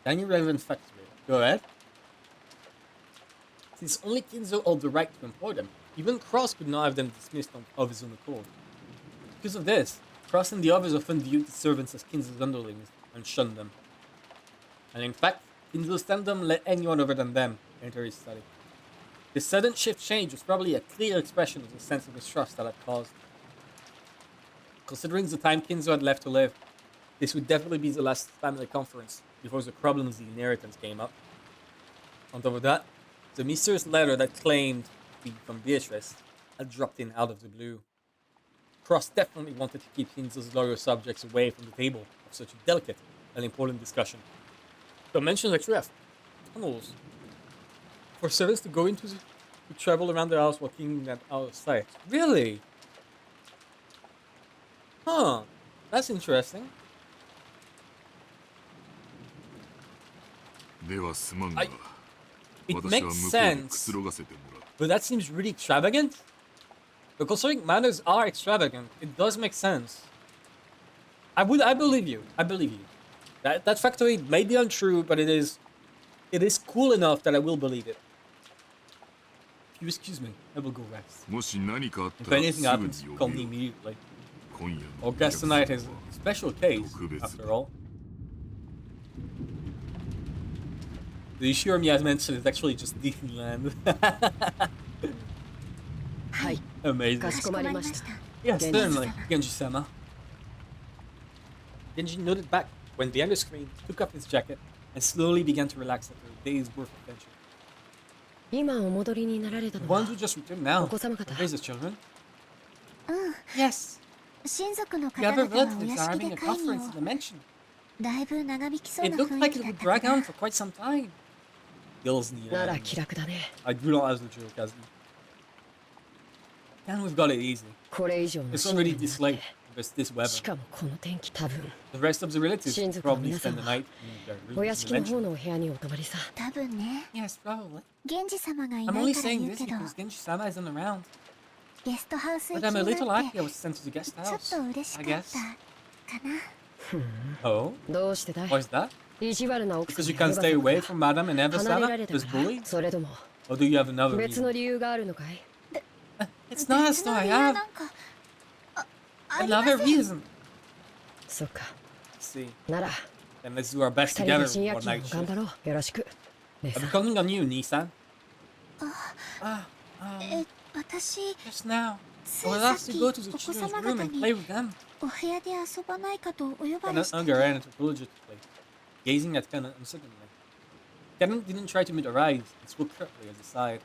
Tiny relevant facts, go ahead. Since only Kinzo held the right to employ them, even Cross could not have them dismissed of his own accord. Because of this, Cross and the others often viewed the servants as Kinzo's underlings and shunned them. And in fact, Kinzo seldom let anyone other than them enter his study. This sudden shift change was probably a clear expression of the sense of mistrust that had caused. Considering the time Kinzo had left to live, this would definitely be the last family conference before the problems of the inheritance came up. On top of that, the mysterious letter that claimed to be from Beatrice had dropped in out of the blue. Cross definitely wanted to keep Kinzo's loyal subjects away from the table of such a delicate and important discussion. So mention that you have tunnels for servants to go into to travel around the house while keeping them out of sight. Really? Huh. That's interesting. ではすまんが It 私は makes 向こうでく sense, つろがせてもらう but that seems really extravagant. But considering manners are extravagant, it does make sense. I believe you. I believe you. That factoid may be untrue, but it is cool enough that I will believe it. If you excuse me, I will go rest. もし何かあっ If たら anything すぐ happens, に call 呼 me ぶよ immediately. 今夜 Our の guest お tonight 客 is 様 a special case, 特別だ after all. The Ishirami I mentioned is actually just Disneyland. はい Amazing. かしこまりました Yes, Genji-sama. certainly, Genji-sama. Genji nodded back when behind the screen, took off his jacket, and slowly began to relax after a day's worth of tension. 今お戻りになられた The のは ones who just returned now, お子様方 are the children? うん Yes. 親族の The 方 other 々はお relatives 屋 are 敷 having で a 会議を conference in the mansion. だいぶ長引きそう It な looked 雰囲 like 気 it だっ would た drag かな on for quite some time. Gills in the なら end. 気楽だね。 I do not as the joke, Kazuki. And we've got it easy. これ以上の It's 深 already 夜にな this っ late. て Because this し weather. かもこの天気多分 The rest of the relatives 親 will 族の probably 皆さん spend the は night in their お屋 rooms in 敷 the の方 mansion. のお部屋にお泊まりさ。多分ね Yes, probably. 源氏様がい I'm な only いから saying 言う this けど because Genji-sama isn't around. ゲストハウス行 But き I'm a に little なっ lucky て I was sent to the guest ちょっ house. と嬉しか I った guess. かな Oh? どうしてだい Why is that? 意地悪な奥さん Because you や can't レバ stay 族 away が from Madame and 離れら Eva-sama? れた Was から bullied? それとも Or do you have another 別の reason? 理由があるのかい It's not a 別の story 理由 I な have. んかあり Another ません reason. そっか Let's see. なら Then let's do our 二 best 人で together 深夜 one 勤 night を頑 shift. 張ろうよろしく姉さ I'm ん counting on you, Nissan. 私 Just now. つ I い was さっ asked き to お go to the 子 children's 様 room 方 and に play with them. お部屋で遊ばないかとお呼ば Kenan れした Unger ran into Villager to play, gazing at Kenan uncertainly. Kenan didn't try to meet her eyes and spoke curtly as he sighed.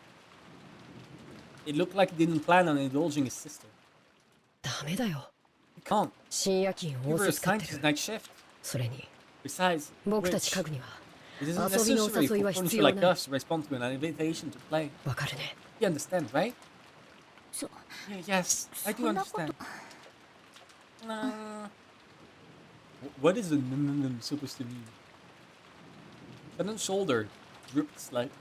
It looked like he didn't plan on indulging his sister. ダメだよ You can't. 深夜勤 You 多 were せ使っ assigned て to the る night shift. それに Besides, 僕たち which, 家具には it isn't 遊びのお necessary 誘い for は必 furniture 要 like ない us to respond to an invitation to play. わかるね You understand, right? そ Yeah, yes, I do そんなこと understand. What is the supposed to mean? Kenan's shoulder drooped slightly.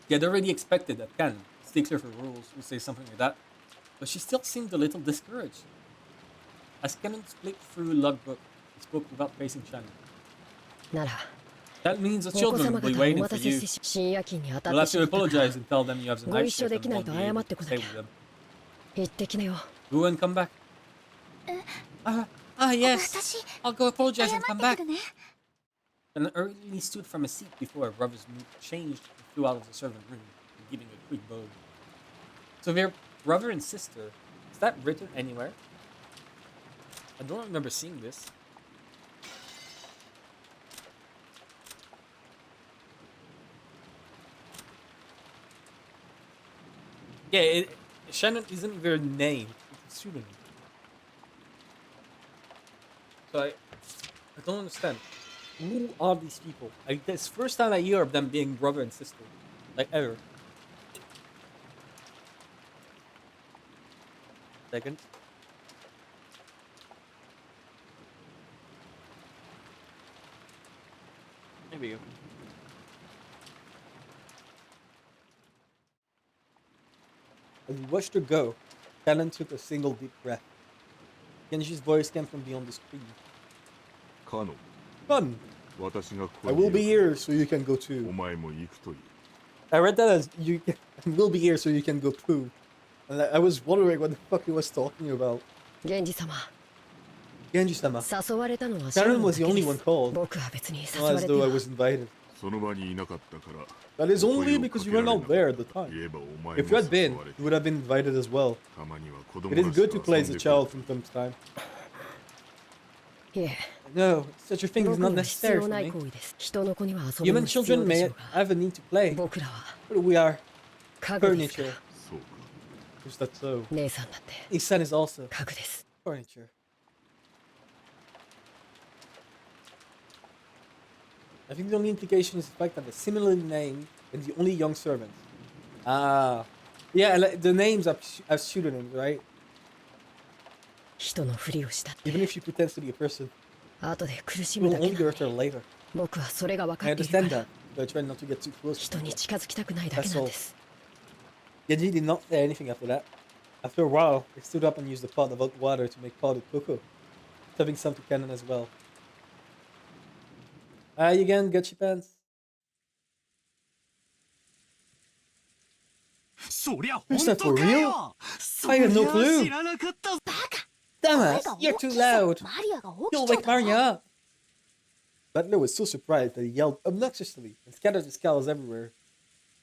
He had already expected that Kenan, stickler for rules, would say something like that, but she still seemed a little discouraged. As Kenan flicked through logbook, he spoke without facing Shannon. なら That means the お子 children 様 will be 方をお waiting 待 for たせ you. して深夜勤に当た You'll って have し to まったから apologize and tell them you have the ご night 一緒 shift で and きない won't と be 謝 able って to こな stay きゃ with them. 行ってきなよ Go and come back. Yes. 私 I'll go apologize 謝 and っ come て back. くるね And early stood from his seat before her brother's mood changed and flew out of the servant room, giving a quick bow. So their brother and sister, is that written anywhere? I don't remember seeing this. Yeah, Shannon isn't their name, it's a pseudonym. So I don't understand. Who are these people? Like, this first time I hear of them being brother and sister. Like, ever. Second. There we go. As he watched her go, Callan took a single deep breath. Genji's voice came from beyond the screen. カノン Fun! 私が I ここ will に be いる here so you can go お too. 前も行くといい I read that as you will be here so you can go poo. And I was wondering what the fuck he was talking about. 源氏様 Genji-sama. 誘われたのは Karen シャロンだ was the け only で one す called. 僕は別に誘 Not わ as れて though I は was invited. その場にいなかったから That is 声 only を because か you け were られ not な there か at っ the た time. 言えばお前 If も you had 誘 been, われ you would have been invited as well. たまには子供 It is たち good と to play 遊 as ん a でくれ child from time to time. いえ No, such a thing is 僕 not には必 necessary 要 for ない me. 行為です人の子には遊び Human も必要 children でしょ may うが have a need to play, 僕らは but we are 家具ですから furniture. そうか Is that so? 姉さんだって Isan is also 家具です furniture. I think the only implication is the fact that they're similarly named and the only young servants. Ah. Yeah, like, the names are pseudonyms, right? 人のふりをしたって Even if she pretends to be a person, 後で苦し you む will だけ only なの hurt her later. 僕はそれが分か I っている understand から that, but I try not to get too close to 人に people. 近づきたくないだけなんです Genji did not say anything after that. After a while, they stood up and used a pot of hot water to make powdered cocoa, serving some to Cannon as well. Hi again, Gucci Pants. そりゃ Is 本 that 当 for か real? よそ I りゃ had no clue. 知らなかった Dumbass, you're too loud. マリアが起 You'll きちゃ wake ったわ Maria up. Butler was so surprised that he yelled obnoxiously and scattered his cows everywhere.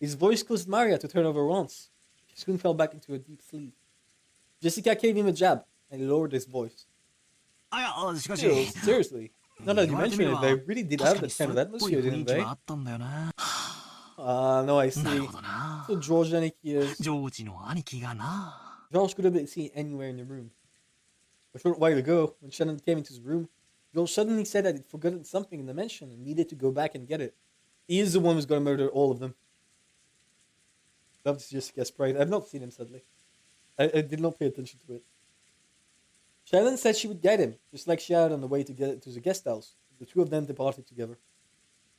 His voice caused Maria to turn over once. She soon fell back into a deep sleep. Jessica gave him a jab and he lowered his voice. あいやしかし Still, seriously, now that you 言われて mention み it, れば they really did 確 have かに that そ kind れ of っぽい atmosphere, 雰囲 didn't 気 they? はあったんだよな Ah, no, I なる see. ほどな So George and he is. ジョージの兄貴がな George could have been seen anywhere in the room. a short while ago, when Shannon came into his room, Joel suddenly said that he'd forgotten something in the mansion and needed to go back and get it. He is the one who's gonna murder all of them. Love to just guess Pride. I've not seen him, sadly. I did not pay attention to it. Shannon said she would get him, just like she had on the way to get to the guest house. The two of them departed together.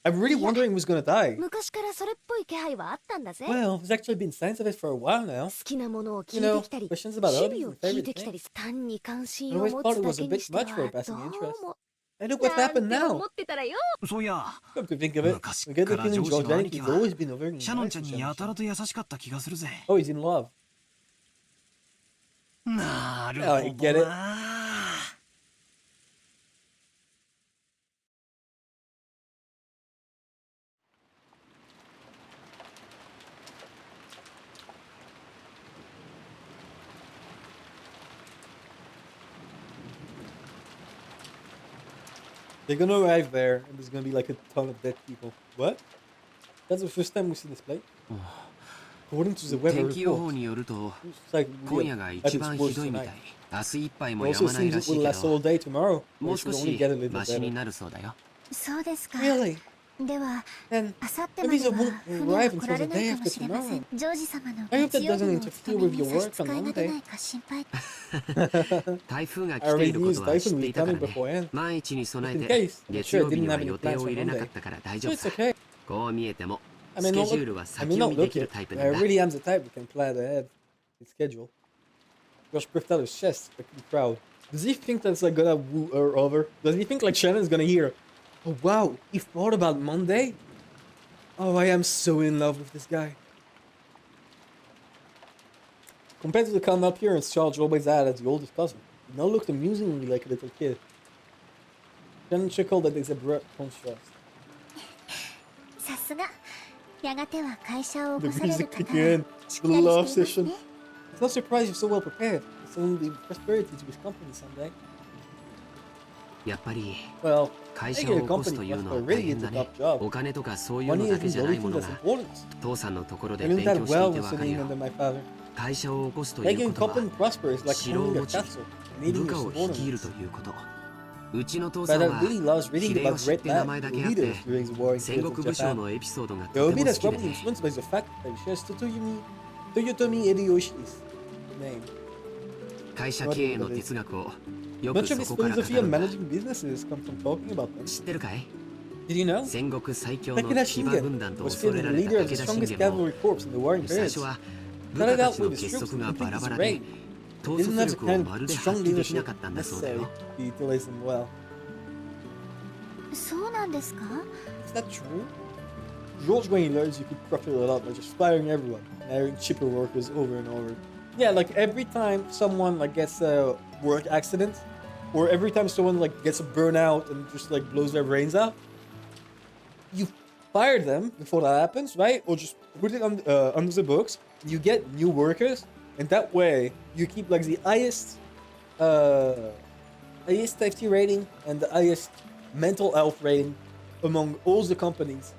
I'm really wondering who's gonna die. 昔からそれっぽい気配はあったんだぜ。 Well, there's actually been signs of it for a while now. 好きなものを聞 You know, いてきたり、 questions about 趣 hobbies 味を and 聞い favorite てきたり、 things. 単に関 I 心を always 持 thought つ it だ was け a に bit しては much for a ど passing う interest. も And look what's なん happened て now. 思ってたらよ。そういや Come to think of it, I get the feeling George Jennings has always been very シャノン nice ちゃん to にや Shannon. たらと優しかった気がするぜ。 Oh, he's in love. なる Oh, I ほ get ど it. な。They're gonna arrive there, and there's gonna be like a ton of dead people. What? That's the first time we see this plate? According to the weather 天気予報 report, によると looks like 今夜が I 一 think 番 it's ひ worse どいみたい tonight. 明日いっぱい It もや also まない seems ら it しい will け last all ど day tomorrow. も We う should 少 only し get a little マシ better. になるそうだよ。そうですか。 Really? では、 Then あさってま maybe で they は won't 船は arrive 来 until ら the れない day かも after しれませ tomorrow. ん。ジョージ様の I hope 月 that 曜 doesn't 日のお interfere 勤め with に your 差し work 支 on えが出 Monday. ないか心配。台風が I 来てい already るこ knew と Typhoon は知っ will て be いたから coming ね。 beforehand. 万一に備 In えて case, I'm 月 sure 曜 I 日 didn't には have any 予定 plans を for 入れなかっ Monday. たから大 So 丈夫 it's さ。 okay. こう見えても I ス mean, ケ not ジュー look, ルは I 先 mean, 読 not みで look きる it. タイプ I なんだ。 really am the type who can plan ahead. His schedule. Josh puffed out his chest, like the crowd. Does he think that's like gonna woo her over? Does he think like Shannon's gonna hear, oh wow, he thought about Monday? Oh, I am so in love with this guy. Compared to the calm appearance Charles always had as the oldest cousin, he now looked amusingly like a little kid. Shannon chuckled at this abrupt contrast. さすが。やがては会社を The 起こされる music 方 kicking in, しっ the かり love しています session. ね。 It's not surprised you're so well prepared. It's only prosperity to his company someday. やっぱり Well, 会社 making を a 起こす company という prosper のは大 really 変 is だ a ね tough。job. お金とかそういうの Money だけ isn't じ the ゃな only いも thing の that's が important. 父さんのところ I で learned 勉 that 強して well いて when わかる studying よ。 under my father. 会社を起こすという Making こ a とは company prosper is like 城を owning a 持ち castle and leading 部 your 下を率いる subordinates. ということ。うちの父 But さん I は really loves 比 reading 例 about を知っ great て名前だけあって leaders during the war in 戦 periods 国 of 武将 Japan. のエピソードがとて Maybe も好 that's きで probably ね。 influenced by the fact that he shares Toyotomi Hideyoshi's name. 会社経営の哲学をよ Much く of そ his こから語 philosophy る on んだ。 managing businesses come from talking about them. 知ってるかい？ Did you know? 戦国最強の Takeda 騎馬軍団 Shingen と was 恐 still れ the られた leader of 武 the 田信 strongest 玄も cavalry corps in the war in 最 periods. 初は部下 Started た out ちの with his 結 troops 束 to がバ complete ラバ his ラで reign. 統 He 率 didn't have the 力を kind まる of で strong 発揮できな leadership かったんだそうだ necessary よ。 to utilize them well. そうなんですか？ Is that true? George, when he learns, you could profit a lot by just firing everyone, and hiring cheaper workers over and over. Yeah, like every time someone like gets a work accident, or every time someone like gets a burnout and just like blows their brains out, you fire them before that happens, right? Or just put it on under the books. You get new workers, and that way you keep like the highest safety rating and the highest mental health rating among all the companies.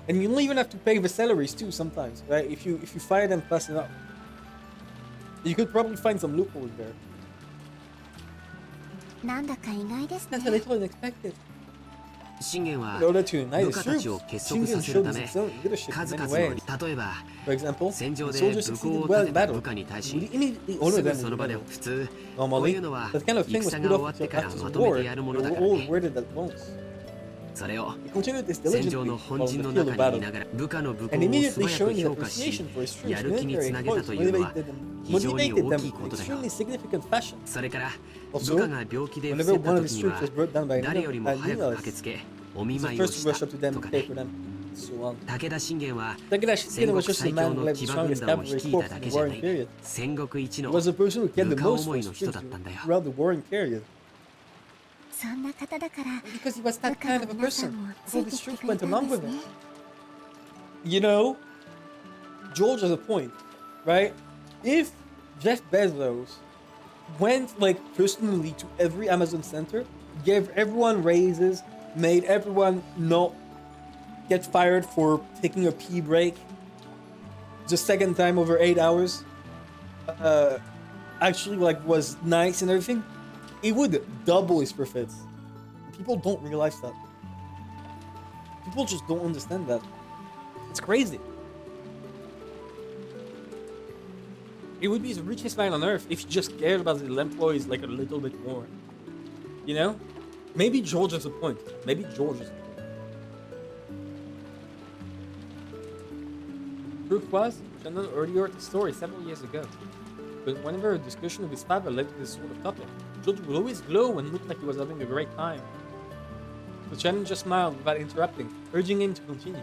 And you don't even have to pay the salaries too sometimes, right? If you fire them fast enough, you could probably find some loophole in there. なんだか意外ですね。 That's a little unexpected. 信玄は In order to unite 部 his 下たちを troops, 結束 Shingen させる showed た his め excellent leadership 数 in 々 many の ways. 例えば For example, 戦場 the で soldiers 武 succeeded 功を well 立 in てた battle. 部下に対 Would し he immediately す honor ぐ them そ in の the 場で battle? 普通こう Normally, いうのは that kind of thing was 戦 put が off 終わって until から after ま the とめ war. てやるも They のだ were から all ね。 worded at once. それを He continued this 戦場 diligently の while 本 on 陣 the の field 中 of に battle, いながら部下の武 and 功を immediately 素早 showing く his 評価し appreciation for his troops, やる気につ military な and げた course というのは motivated them 非常に in 大きいことだよ。 extremely significant fashion. それから部 Also, 下が病気で伏 whenever せった one of 時 his に troops は was brought down by 誰よりも早く Nilas, 駆けつけお he 見 was the 舞いを first し to た rush up to them と to か pray ね。 for them, and so on. 武田信玄は Takeda 戦 Shingen 国 was just a 最 man 強 who の led the 騎馬軍 strongest 団を cavalry 率いた corps だ in け the じゃ war な in い period. 戦国一 He の was the person who cared 部 the 下 most 思 for い his の人 troops だったんだよ。 throughout the warring period. そんな方だから Because he was 部 that 下 kind の of a 皆さ person. んもつ All いて his きて troops くれ went たん along で with す him. ね。 You know, George has a point, right? If Jeff Bezos went like personally to every Amazon center, gave everyone raises, made everyone not get fired for taking a pee break the second time over 8 hours, actually like was nice and everything, it would double his profits. People don't realize that. People just don't understand that. It's crazy. It would be the richest man on earth if he just cared about his employees like a little bit more. You know? Maybe George has a point. Maybe George has a point. Proof was, Shannon already heard the story several years ago. But whenever a discussion with his father led to this sort of topic, George would always glow and look like he was having a great time. But Shannon just smiled without interrupting, urging him to continue.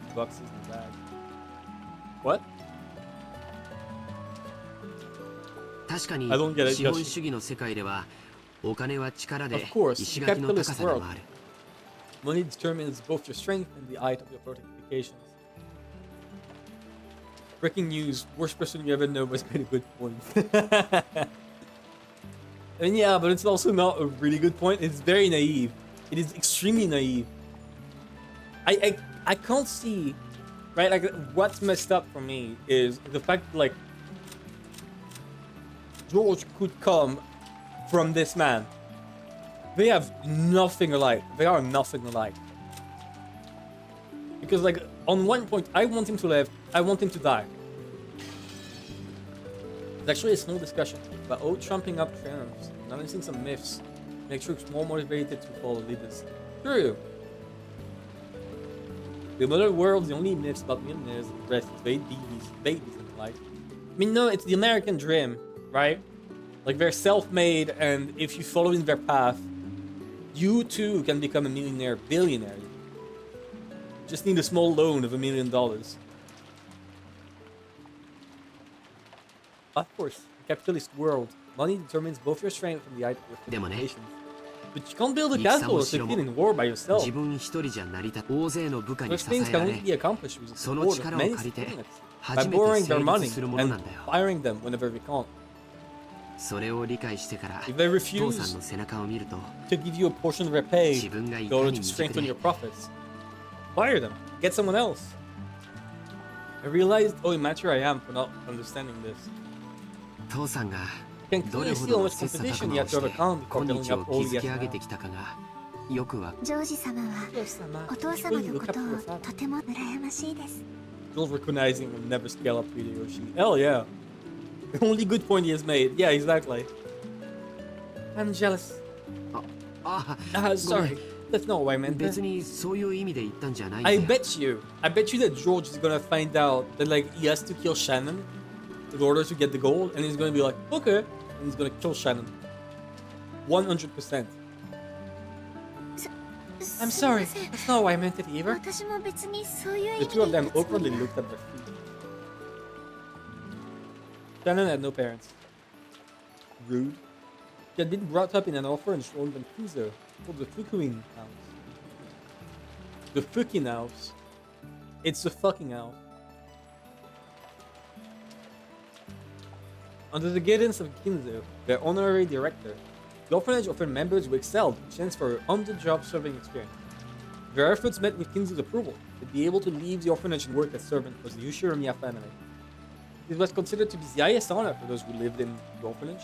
50 bucks in the bag. What? 確かに I don't get it, 資本主義の世界ではお金は力で Of course, 石 in 垣の capitalist 高さでも world, ある money determines both your strength and the height of your fortifications. Breaking news, worst person you ever know was made a good point. I mean, yeah, but it's also not a really good point. It's very naive. It is extremely naive. I can't see, right? Like, what's messed up for me is the fact that, like, George could come from this man. They have nothing alike. They are nothing alike. Because, like, on one point, I want him to live. I want him to die. There's actually a small discussion about trumping up trends, balancing some myths, make sure it's more motivated to follow leaders. True. The modern world, the only myths about millionaires and the rest is babies and the like. I mean, no, it's the American dream, right? Like, they're self-made, and if you follow in their path, you too can become a millionaire, billionaire. Just need a small loan of $1 million. Of course, in capitalist world, money determines both your strength and the height of your fortifications. But you can't build a castle or succeed in war by yourself. 自分一人じゃ成り立た大勢の部下に Those 支 things え can ら only れ be accomplished with the その support of 力を many 借りて subordinates, by 初めて borrowing 成 their 立 money するものな and んだよ firing them whenever we can't. それを理解してから If they 父さん refuse の背中を見ると to give you a portion of their pay 自分がい in か order に to 未熟 strengthen で your profits, fire them. Get someone else. I realized how immature I am for not understanding this. 父さんが You can どれ clearly ほ see ど how の much 切磋 competition 琢 you 磨 have を to して overcome before 今 building 日を up all 築 the き上げ yes てきたかがよくはジョージ様はお父様のことをとても羨ましいです。 Jules recognizing will never scale up to Hideyoshi. Hell yeah. The only good point he has made. Yeah, exactly. I'm jealous. あ Sorry. That's not what I meant. 別にそういう意味で言ったんじゃないんだ I よ bet you that George is gonna find out that, like, he has to kill Shannon in order to get the gold, and he's gonna be like, okay, and he's gonna kill Shannon. 100%. I'm sorry. すいません That's not what I meant it either. 私も別にそういう The 意味 two of で them 言ったつも awkwardly りは looked at their feet. Shannon had no parents. Rude. She had been brought up in an orphanage owned by Kuzo, called the Fukuin House. The Fukin House. It's the fucking house. Under the guidance of Kinzo, their honorary director, the orphanage offered members who excelled a chance for on-the-job serving experience. Their efforts met with Kinzo's approval. They'd be able to leave the orphanage and work as servant for the Yushiramiya family. It was considered to be the highest honor for those who lived in the orphanage.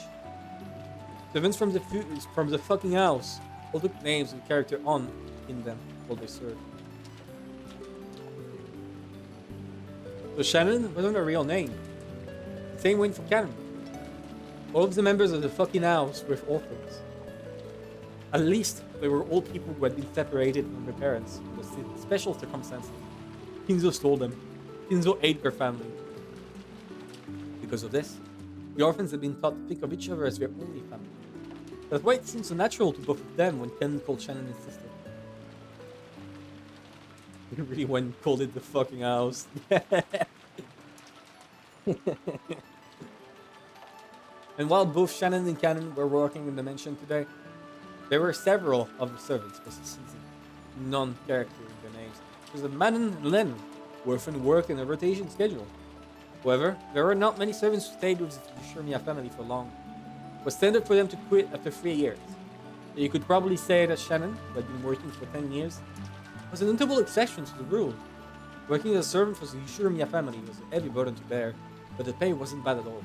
Servants from the fucking house all took names with character on in them while they served. So Shannon wasn't a real name. Same went for Canon. All of the members of the fucking house were orphans. At least they were all people who had been separated from their parents under special circumstances. Kinzo stole them. Kinzo ate their family. Because of this, the orphans had been taught to think of each other as their only family. That's why it seemed so natural to both of them when Ken called Shannon his sister. He really went and called it the fucking house. And while both Shannon and Cannon were working in the mansion today, there were several of the servants for the season, non-character in their names. There's a Manon and Len, who often worked in a rotation schedule. However, there were not many servants who stayed with the Shurmiya family for long. It was standard for them to quit after 3 years. So you could probably say that Shannon, who had been working for 10 years, was a notable exception to the rule. Working as a servant for the Shurmiya family was a heavy burden to bear, but the pay wasn't bad at all.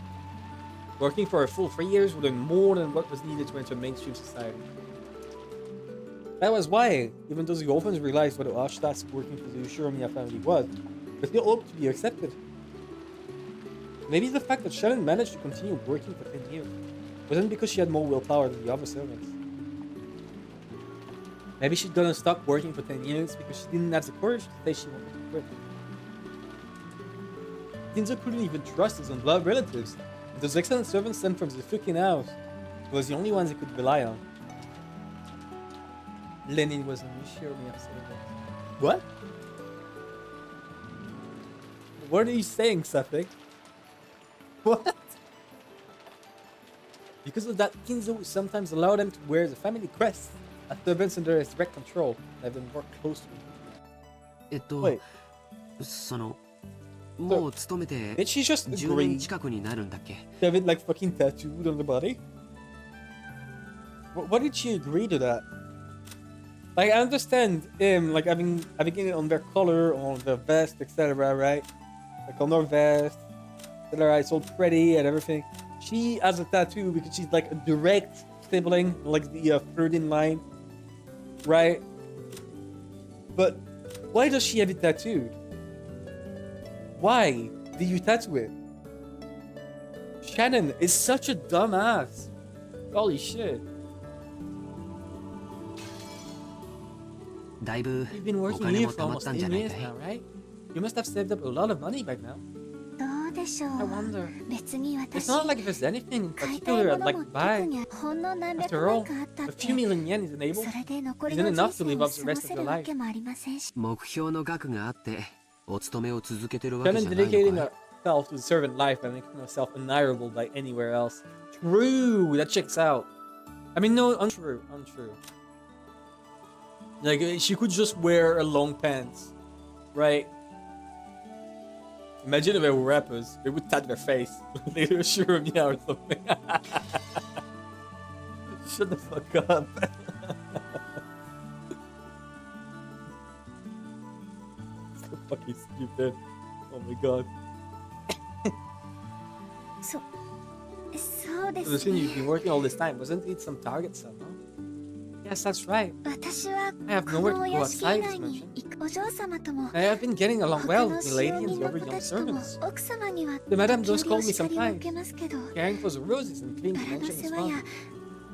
Working for a full 3 years would have been more than what was needed to enter mainstream society. That was why, even though the orphans realized what a harsh task working for the Ushiromiya family was, they still hoped to be accepted. Maybe the fact that Shannon managed to continue working for 10 years wasn't because she had more willpower than the other servants. Maybe she'd gonna stop working for 10 years because she didn't have the courage to say she wanted to quit. Kinzo couldn't even trust his own blood relatives. And those excellent servants sent from the fucking house was the only ones he could rely on. Lenin was an Ushiromiya servant. What? What are you saying, Safek? What? Because of that, Kinzo would sometimes allow them to wear the family crest as servants under his direct control and have them work closely. Wait, そのもう勤めて did she just 10 agree 年近くになるんだっけ to have it like fucking tattooed on the body? What did she agree to that? Like, I understand like having it on their collar, on their vest, etc., right? Like on their vest, etc. It's all pretty and everything. She has a tattoo because she's like a direct sibling, like the third in line, right? But why does she have it tattooed? Why did you tattoo it? Shannon is such a dumbass. Holy shit. だいぶ You've been お working 金 here も for 貯まっ almost たんじ 10 ゃない years かい now, right? You must have saved up a lot of money by now. どうでしょ I う wonder. 別に It's 私 not like there's anything in 買いたい particular も I'd の like も to 特 buy. にほんの何百 After 万 all, かあったっ a て few million yen isn't able. それで残り isn't の enough 人 to 生 live を up the 過ご rest せ of る your わ life. けもありませんし目標の額があってお勤めを続けてるわけ Shannon じゃない dedicating のかい herself to the servant life and making herself unhireable by anywhere else. True, that checks out. I mean, no, untrue. Like, she could just wear a long pants, right? Imagine if they were rappers. They would tat their face. They would assure me or something. Shut the fuck up. So fucking stupid. Oh my god. そうで So す you've ね been working all this time. Wasn't it some target somehow? Yes, that's right. 私は I have こ nowhere の to お go 屋敷以 outside 外 this に mansion. 行くお嬢様とも I have been getting along 他 well の with the 使 lady 用 and 人 the の other 子 young たちとも servants. 奥様には The madam 時 does 折 call お me 叱りを sometimes. 受けますけど Caring for the roses and cleaning the 親の mansion is 世話や fun.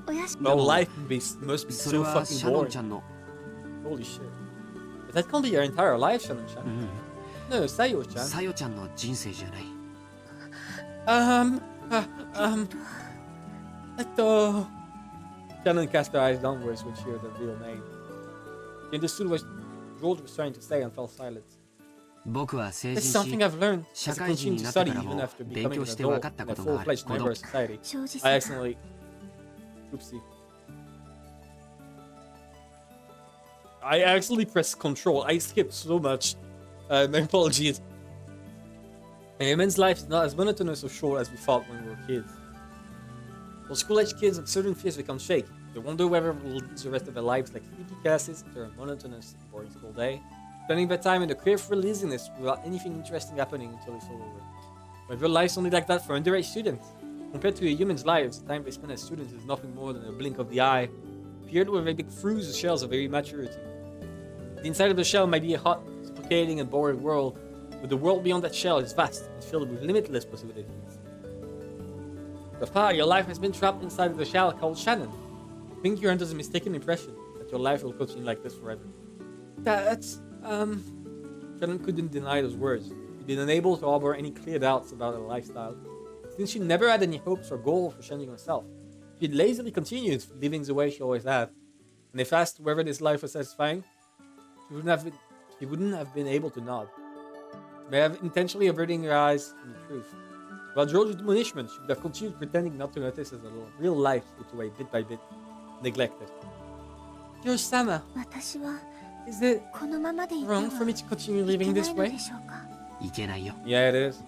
お屋敷 Well, life must be それ so は fucking シャノン boring. ちゃんの Holy shit. Is that called your entire life, Shannon う Chan? ん No, Sayo-chan. さよちゃんの人生じゃない Shannon cast her eyes downwards when she heard the real name. She understood what George was trying to say and fell silent. 僕は成 It's 人 something し I've learned 社 as I 会人 continue に to なって study から even も after 勉 becoming 強 an して分 adult かった in こ a とがある full-fledged 子 member 供 of society. 正直 I さ accidentally... Oopsie. I accidentally pressed control. I skipped so much. My apologies. A man's life is not as monotonous or short as we thought when we were kids. Well, school-age kids have certain fears become shaky. They wonder whether they'll lead the rest of their lives like sleepy classes after a monotonous, boring school day, spending their time in the carefree laziness without anything interesting happening until it's all over. But real life's only like that for underage students. Compared to a human's lives, the time they spend as students is nothing more than a blink of the eye, paired with a big fruits shells of immaturity. The inside of the shell might be a hot, suffocating, and boring world, but the world beyond that shell is vast and filled with limitless possibilities. So far, your life has been trapped inside of the shell called Shannon. I think you're under the mistaken impression that your life will continue like this forever. Shannon couldn't deny those words. She'd been unable to harbor any clear doubts about her lifestyle, since she never had any hopes or goals for changing herself. She'd lazily continued living the way she always had. And if asked whether this life was satisfying, she wouldn't have been able to nod. She may have intentionally averting her eyes from the truth. While George's admonishment, she would have continued pretending not to notice as a real life slipped away bit by bit, neglected. George-sama, 私は is it このままでいては wrong for me to continue いけ living な this いの way? でしょうかいけないよ Yeah, it is.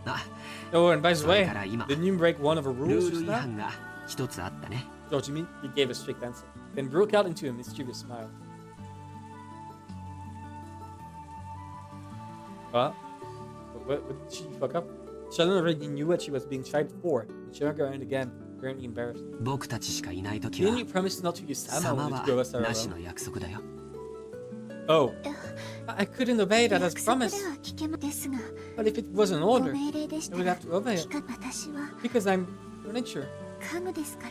あ Oh, and by the それ way, から今 didn't you break one of the ル rules ール just 違 now? 反が一つあったね George, you mean? He gave a strict answer, then broke out into a mischievous smile. What did she fuck up? Shannon already knew what she was being tried for, and she turned around again, apparently embarrassed. 僕たちしかいない時 Didn't は you promise not to use Sama 様 when the は two of us are なし alone? の約束だよ Oh, I couldn't obey that as 約束で promised. は聞けまですが、 But if it was an ご order, 命令でした I would ら have to obey 聞 it か私は because I'm furniture. 家具ですから。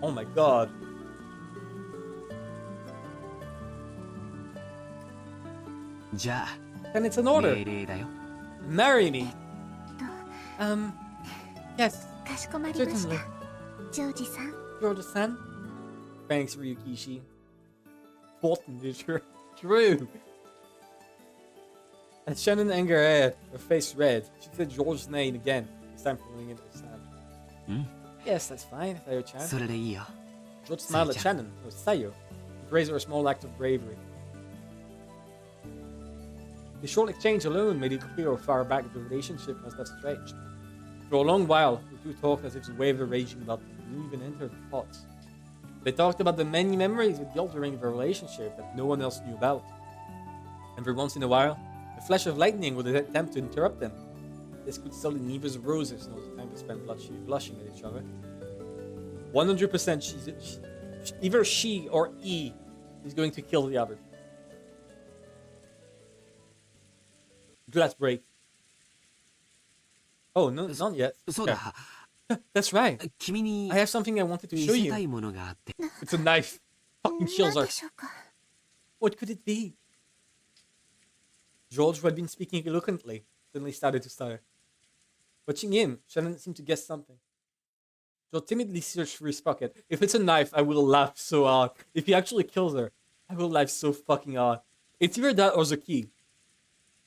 Oh my god. じゃ Then it's an あ order. 命令だよ Marry me. と、 Yes, かしこまりまし certainly. た。ジョージさん。 You're the son. Thanks, Ryukishi. Important is true. As Shannon angered her, her face red, she said George's name again. This time falling into his hand. Hmm? Yes, that's fine, Sayo-chan. それでいいよ George smiled at Sayo-chan. Shannon, or Sayo, and praised her a small act of bravery. The short exchange alone made it clear how far back the relationship must have stretched. For a long while, the two talked as if the waves were raging about them didn't even enter their thoughts. They talked about the many memories of the altering of their relationship that no one else knew about. Every once in a while, a flash of lightning would attempt to interrupt them. This could sully neither's roses nor the time to spend blushing at each other. 100% either she or E is going to kill the other. Glass break. Oh, no, not yet. そうだ That's right. 君に I have something I wanted to 見 show せた you. いものがあって It's a knife. Fucking kills 何 her. でしょうか。 What could it be? George, who had been speaking eloquently, suddenly started to stutter. Watching him, Shannon seemed to guess something. George timidly searched for his pocket. If it's a knife, I will laugh so hard. If he actually kills her, I will laugh so fucking hard. It's either that or the key.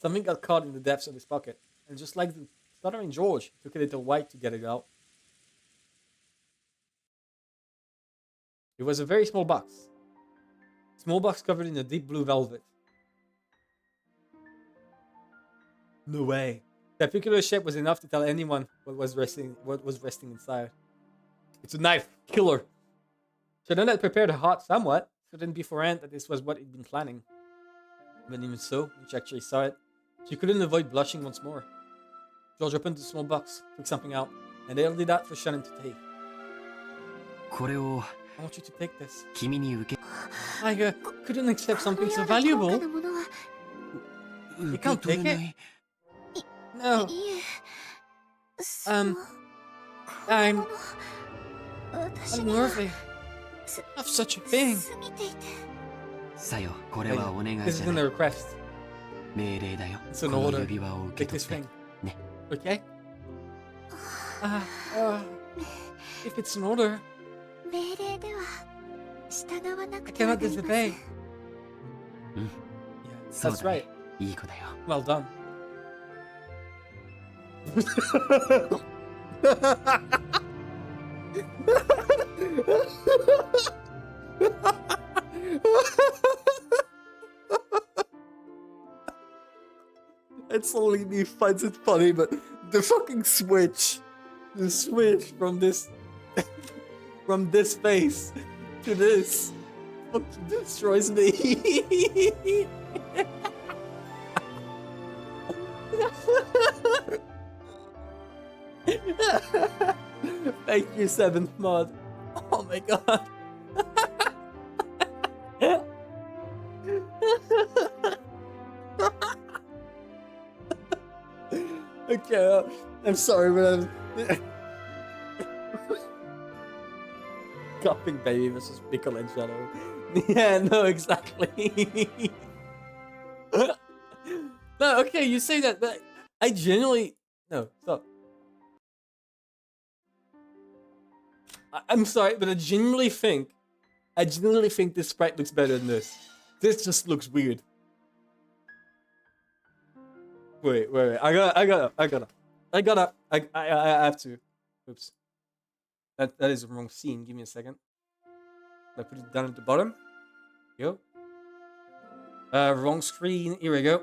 Something got caught in the depths of his pocket, and just like the stuttering George, it took a little while to get it out. It was a very small box. Small box covered in a deep blue velvet. No way. That peculiar shape was enough to tell anyone what was resting inside. It's a knife. Kill her. Shannon had prepared her heart somewhat, certain beforehand that this was what he'd been planning. But even so, when she actually saw it, she couldn't avoid blushing once more. George opened the small box, took something out, and held it out for Shannon to take. これを I want you to take this. 君に受け I couldn't accept こ something のよ so うな高 valuable. 価なものは、 You 受け can't 取 take れ it. ない No. いえ、そ Um, の、 I'm 私には unworthy of such a thing. 過ぎていて。さよこれはお願い This じゃ isn't ない a request. 命令だよ It's こ an の order. 指輪を受け Take 取 this って thing. ね Okay? If it's an order, 命令では従わな I くては cannot なりませ disobey. ん。 Yeah, そう that's だ right. ねいい子だよ Well done. It's only me finds it funny, but the fucking switch, the switch from this, from this face to this, fucking destroys me. Thank you, seventh mod. Oh my god. Okay, I'm sorry, but I'm Coughing baby versus Michelangelo. Yeah, no, exactly. No, okay, you say that, but I genuinely no, stop. I'm sorry, but I genuinely think this sprite looks better than this. This just looks weird. Wait. I have to. Oops. That is the wrong scene. Give me a second. I put it down at the bottom. Go. Wrong screen. Here we go.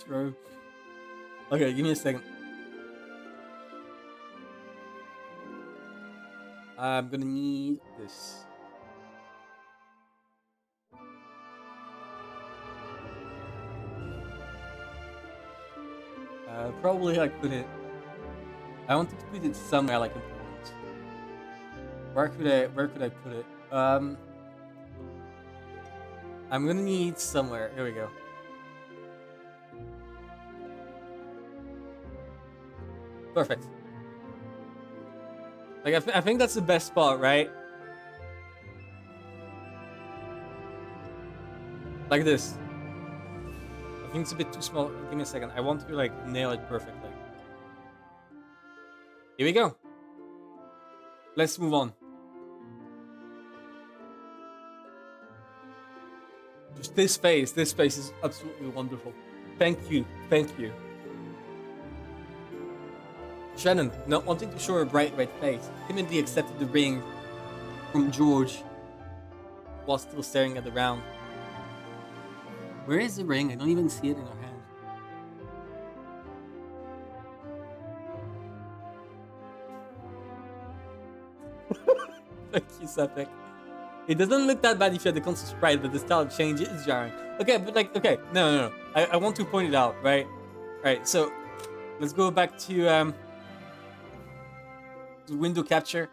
True. Okay, give me a second. I'm gonna need this. Probably like put it. I wanted to put it somewhere like important. Where could I put it? I'm gonna need somewhere. Here we go. Perfect. Like I think that's the best spot, right? Like this. I think it's a bit too small. Give me a second. I want to like nail it perfectly. Here we go. Let's move on. Just this face is absolutely wonderful. Thank you. Shannon, not wanting to show her bright red face, timidly accepted the ring from George while still staring at the round. Where is the ring? I don't even see it in her hand. Thank you, Sepik. It doesn't look that bad if you had the constant sprite, but the style change is jarring. Okay, but like, okay, no. I want to point it out, right? Right, so let's go back to the window capture.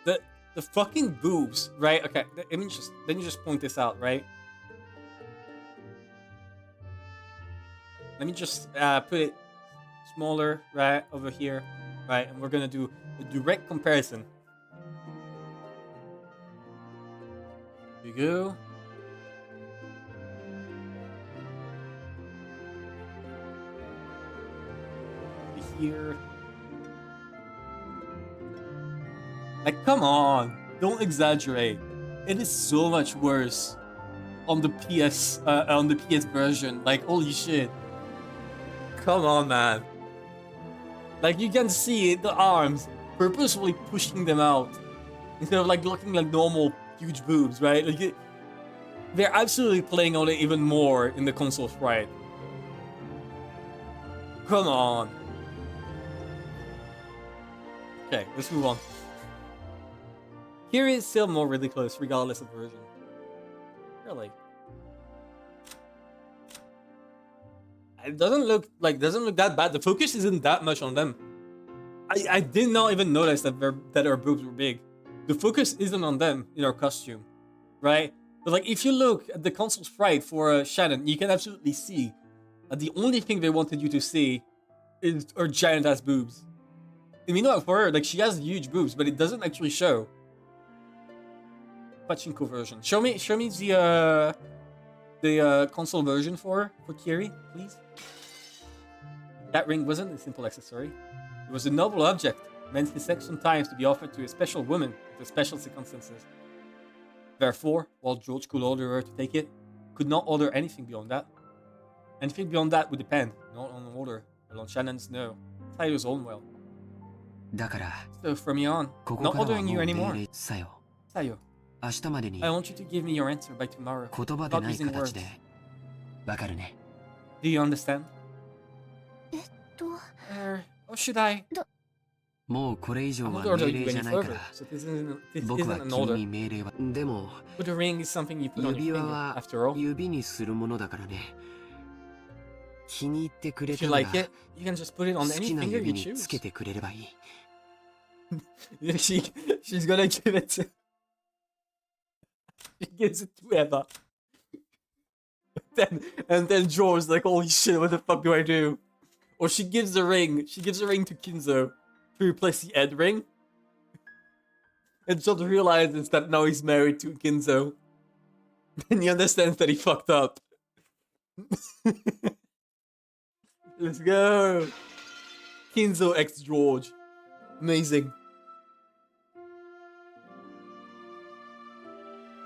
The fucking boobs, right? Okay, let me just point this out, right? Let me just put it smaller, right, over here, right? And we're gonna do a direct comparison. Here we go. Here. Like, come on, don't exaggerate. It is so much worse on the PS version. Like, holy shit. Come on, man. Like, you can see the arms purposefully pushing them out instead of like looking like normal huge boobs, right? Like, they're absolutely playing on it even more in the console sprite. Come on. Okay, let's move on. Here is still more ridiculous regardless of version. Really. It doesn't look that bad. The focus isn't that much on them. I did not even notice that our boobs were big. The focus isn't on them in our costume, right? But like if you look at the console sprite for Shannon, you can absolutely see that the only thing they wanted you to see is her giant ass boobs. And you know, for her, like she has huge boobs, but it doesn't actually show. Pachinko version. Show me the console version for Kiri, please. That ring wasn't a simple accessory. It was a noble object, meant to take some time to be offered to a special woman under special circumstances. Therefore, while George could order her to take it, could not order anything beyond that. Anything beyond that would depend, not on order, but on Shannon's no, Tayo's own will. だから So from here on, ここ not からは ordering も you う anymore. 命令さよ Tayo, 明日までに I want you to give me your answer by tomorrow. 言葉で Not ない using 形 words. でわかるね Do you understand? と Or should I? もうこれ以 I 上 won't は order 命 you 令じ any ゃないか further. ら So this 僕は isn't an 君 order. に命令はでも But the ring is something you put on 指 your 輪 finger, は after all. 指にするものだからね気に入ってくれ If た you なら like it, you can just put it 好 on any きな finger 指 you に choose. つけてくれればいい She's gonna give it to... She gives it to Emma. And then George's like, holy shit, what the fuck do I do? Or she gives the ring to Kinzo to replace the Ed ring. And George realizes that now he's married to Kinzo. And he understands that he fucked up. Let's go. Kinzo x George. Amazing.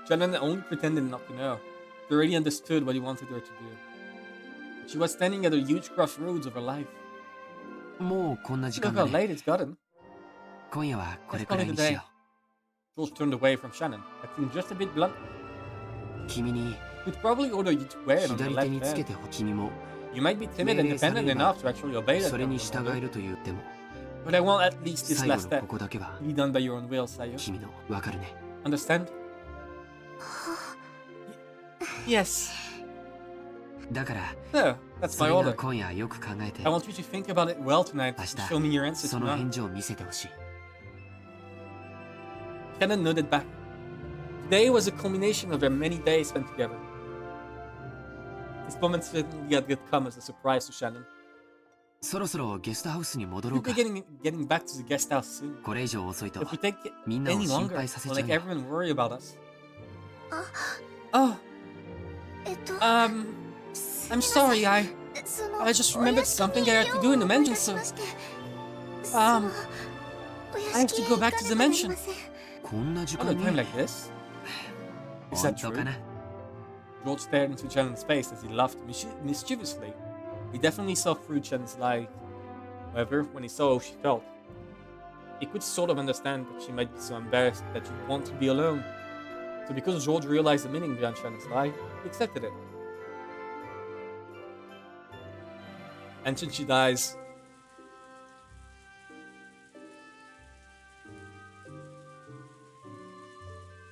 Shannon only pretended not to know. She already understood what he wanted her to do. She was standing at a huge crossroads of her life. もうこんな時 Look 間 how だね late it's gotten. 今夜はこれ Let's く call ら it い a にし day. よ George turned away from Shannon, acting just a bit blunt. う君に He'd probably order you to wear it on the 左手に left つけ hand. てほ君も You might be timid and 命令され dependent れば enough to actually obey that それに kind 従 of え order. ると言っても But I want at least this 最後 last の step ここだけは to be done by your own will, Sayo. 君のわかるね Understand? Yes. だから So, That's そ my れが order. 今夜よく考えて I want you to think about it well tonight 明 and show me your answer その tonight. 返事を見せてほしい。 Shannon nodded back. Today was a culmination of their many days spent together. This moment certainly had come as a surprise to Shannon. そろそろゲストハウスに戻ろ We'll うか be。getting back to the guest house soon. これ以上遅いと If we take みんなを any 心 longer, 配させ we'll ちゃう make よ。 everyone worry about us. あ Oh, す I'm みません sorry. I その I just remembered お屋敷 something に I had to do in the 用を思い mansion, 出し so ましてそ Um, のお I 屋 have 敷 to へ go 行 back か to ね the ばなり mansion. ませんこんな時 At 間 a に time like this? Is 本 that 当 true? かな。 George stared into Shannon's face as he laughed mischievously. He definitely saw through Shannon's lie. However, when he saw how she felt, he could sort of understand that she might be so embarrassed that she'd want to be alone. So because George realized the meaning behind Shannon's lie, he accepted it. And since she dies,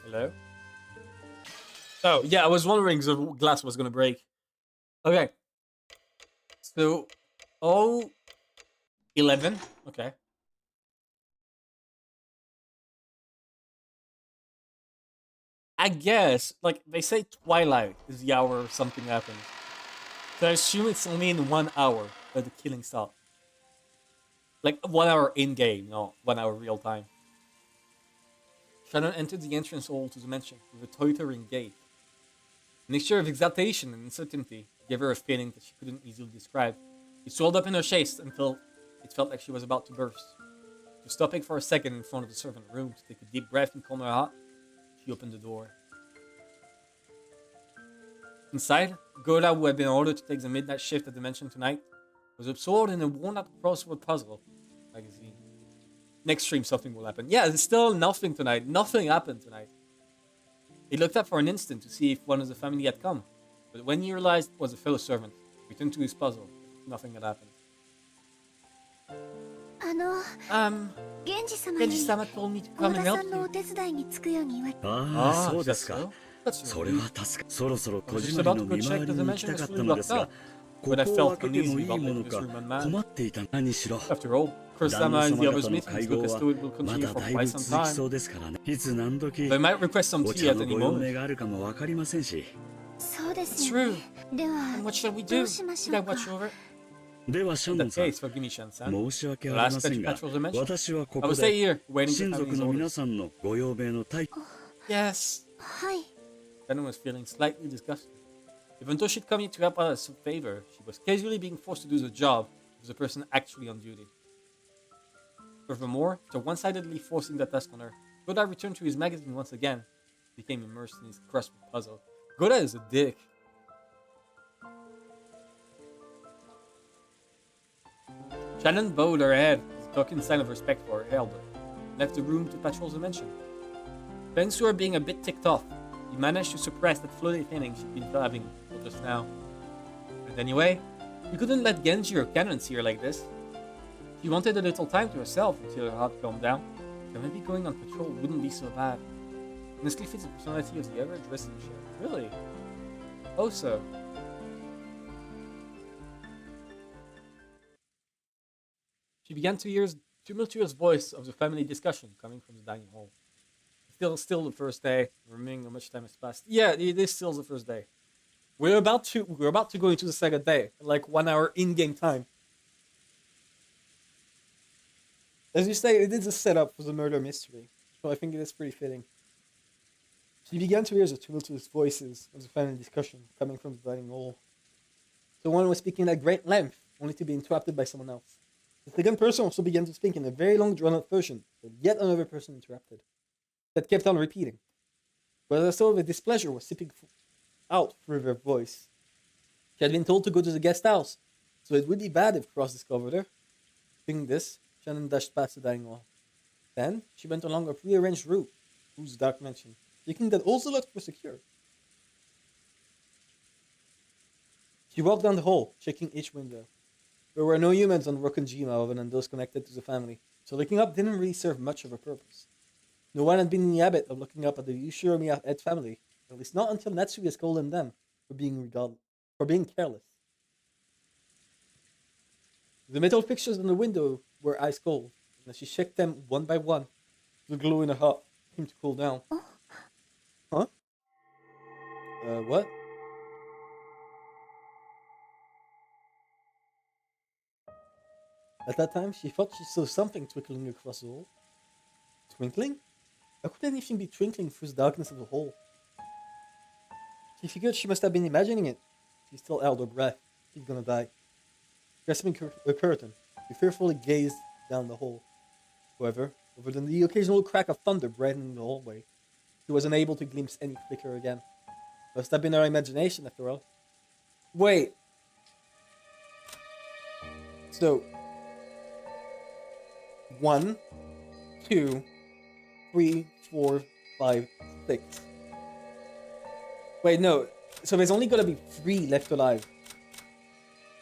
hello? Oh, yeah, I was wondering if the glass was gonna break. Okay. So, 11. Okay. I guess, like, they say twilight is the hour something happens. So I assume it's only in 1 hour that the killing stopped. Like, 1 hour in-game, not 1 hour real-time. Shannon entered the entrance hall to the mansion with a tottering gait. A mixture of exaltation and uncertainty gave her a feeling that she couldn't easily describe. It swelled up in her chest until it felt like she was about to burst. So stopping for a second in front of the servant room to take a deep breath and calm her heart, she opened the door. Inside, Gerda, who had been ordered to take the midnight shift at the mansion tonight, was absorbed in a worn-out crossword puzzle magazine. Next stream, something will happen. Yeah, there's still nothing tonight. Nothing happened tonight. He looked up for an instant to see if one of the family had come, but when he realized it was a fellow servant, he returned to his puzzle. Nothing had happened. あの 源氏様に Genji-sama told me to 幸 come 田 and さ help んのお you. 手伝いにつくように言われああ、そう is で that すか。 so? That's そ no れ news. は助かそろそろ I 戸 was just 締まり about の to go 見 check 回 that り the に行 mansion きた was かった fully ので locked すが、 up, こ but I こを felt 開けて uneasy もいい about も letting の this か room unmanned. 困っていた何しろ。 After all, 旦 Kursama 那 and 様 the 方 others' の meetings 会 look 合 as は though it will ま continue だ for だい quite ぶ some 続き time. そうですからね。いつ何時 They might request some お tea 茶 at の any ご用 moment. 命があるかもわかりませんし。そうです It's よね true. では And what shall we ど do? うしまし Should ょ I うか watch over it? ではシャ In ノン that さん、 case, forgive me, Shan-san. 申し訳 I'll あり ask ませ that ん you が、 patrol the mansion. 私はこ I こ will stay で here, waiting for 親族 family's の皆 orders. さんのご用命の対 Yes. はい Shannon was feeling slightly disgusted. Even though she'd come in to help out as a favor, she was casually being forced to do the job of the person actually on duty. Furthermore, after one-sidedly forcing that task on her, Goda returned to his magazine once again, became immersed in his crossword puzzle. Goda is a dick. Shannon bowed her head as a token sign of respect for her elder, and left the room to patrol the mansion. Bensur being a bit ticked off, he managed to suppress that floaty feeling she'd been having until just now. But anyway, he couldn't let Genji or Canon see her like this. She wanted a little time to herself until her heart calmed down, so maybe going on patrol wouldn't be so bad. Honestly fits the personality of the average wrestling show. Really? Oh so. She began to hear the tumultuous voice of the family discussion coming from the dining hall. Still the first day, remembering how much time has passed. Yeah, it is still the first day. We're about to go into the second day, like 1 hour in-game time. As you say, it is a setup for the murder mystery, so I think it is pretty fitting. She began to hear the tumultuous voices of the family discussion coming from the dining hall. Someone was speaking at great length, only to be interrupted by someone else. The second person also began to speak in a very long, drawn-out version, but yet another person interrupted. That kept on repeating. But as though the displeasure was seeping out through her voice. She had been told to go to the guest house, so it would be bad if Cross discovered her. Thinking this, Shannon dashed past the dining hall. Then, she went along a prearranged route through the dark mansion, thinking that all the locks were secure. She walked down the hall, checking each window. There were no humans on Rokonjima other than those connected to the family, so looking up didn't really serve much of a purpose. No one had been in the habit of looking up at the Yushiromi Ed family, at least not until Natsuya scolded them for being careless. The metal fixtures on the window were ice cold, and as she checked them one by one, the glow in her heart seemed to cool down. Huh? What? At that time, she thought she saw something twinkling across the hall. Twinkling? How could anything be twinkling through the darkness of the hall? She figured she must have been imagining it. She still held her breath. She's gonna die. Grasping a curtain, she fearfully gazed down the hall. However, other than the occasional crack of thunder brightening the hallway, she was unable to glimpse any flicker again. Must have been her imagination, after all. Wait. So, 1, 2, 3, 4, 5, 6. Wait, no. So there's only gonna be 3 left alive.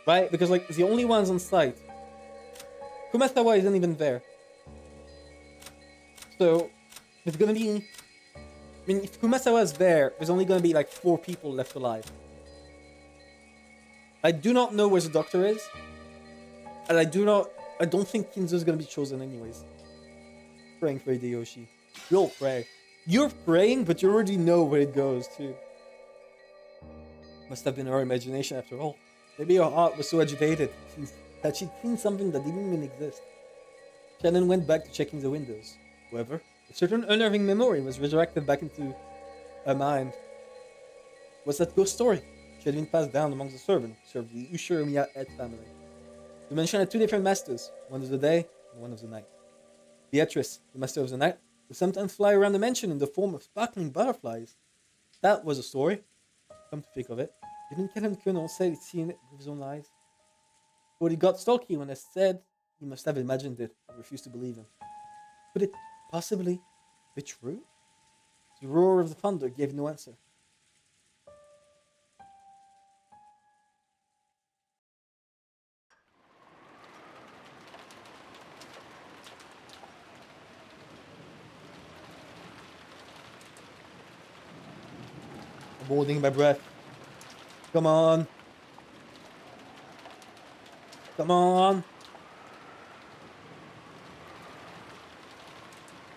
Right? Because, like, the only ones on site. Kumasawa isn't even there. So, there's gonna be... I mean, if Kumasawa is there, there's only gonna be, like, 4 people left alive. I do not know where the doctor is. And I don't think Kinzo's gonna be chosen anyways. Praying for Hideyoshi. You'll pray. You're praying, but you already know where it goes, too. Must have been her imagination after all. Maybe her heart was so agitated that she'd seen something that didn't even exist. Shannon went back to checking the windows. However, a certain unnerving memory was resurrected back into her mind. Was that ghost story? She had been passed down among the servants who served the Ushirimiya Ed family. The mention had 2 different masters, one of the day and one of the night. Beatrice, the master of the night, would sometimes fly around the mansion in the form of sparkling butterflies. That was a story. Come to think of it, didn't Captain Colonel say he'd seen it with his own eyes? But he got sulky when I said he must have imagined it and refused to believe him. Could it possibly be true? The roar of the thunder gave no answer. I'm holding my breath. Come on. Come on.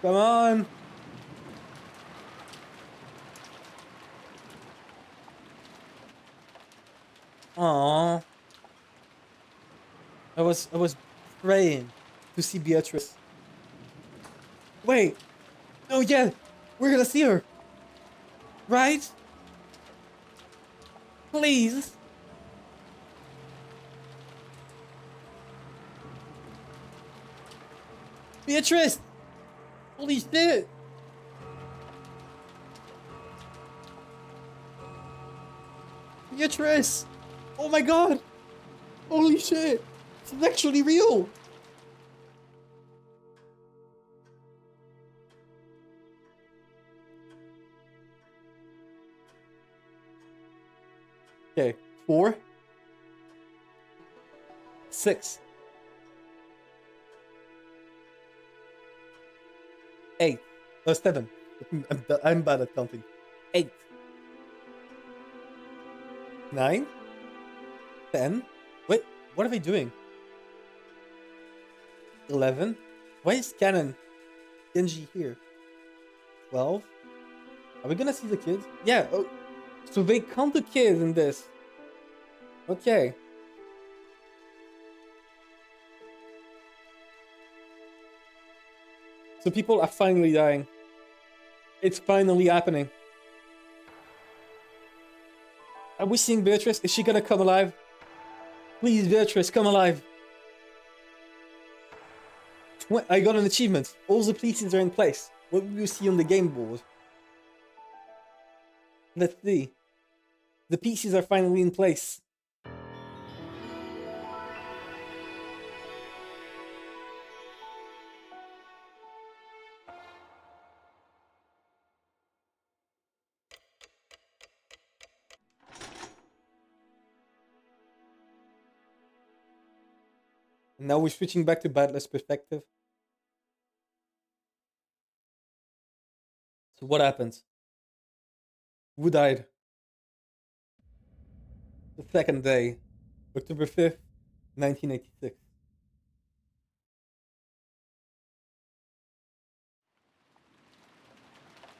Come on. Aww. I was praying to see Beatrice. Wait. Oh yeah. We're gonna see her. Right? Please. Beatrice! Holy shit! Beatrice! Oh my god! Holy shit! This is actually real! Okay, 4, 6, 8, 7. I'm bad at counting. 8, 9, 10. Wait, what are they doing? 11. Why is Canon Genji here? 12. Are we gonna see the kids? Yeah. Oh, so they count the kids in this. Okay. So people are finally dying. It's finally happening. Are we seeing Beatrice? Is she gonna come alive? Please, Beatrice, come alive. I got an achievement. All the pieces are in place. What will you see on the game board? Let's see. The pieces are finally in place. And now we're switching back to Battler's perspective. So what happened? Who died? The second day, October 5th, 1986.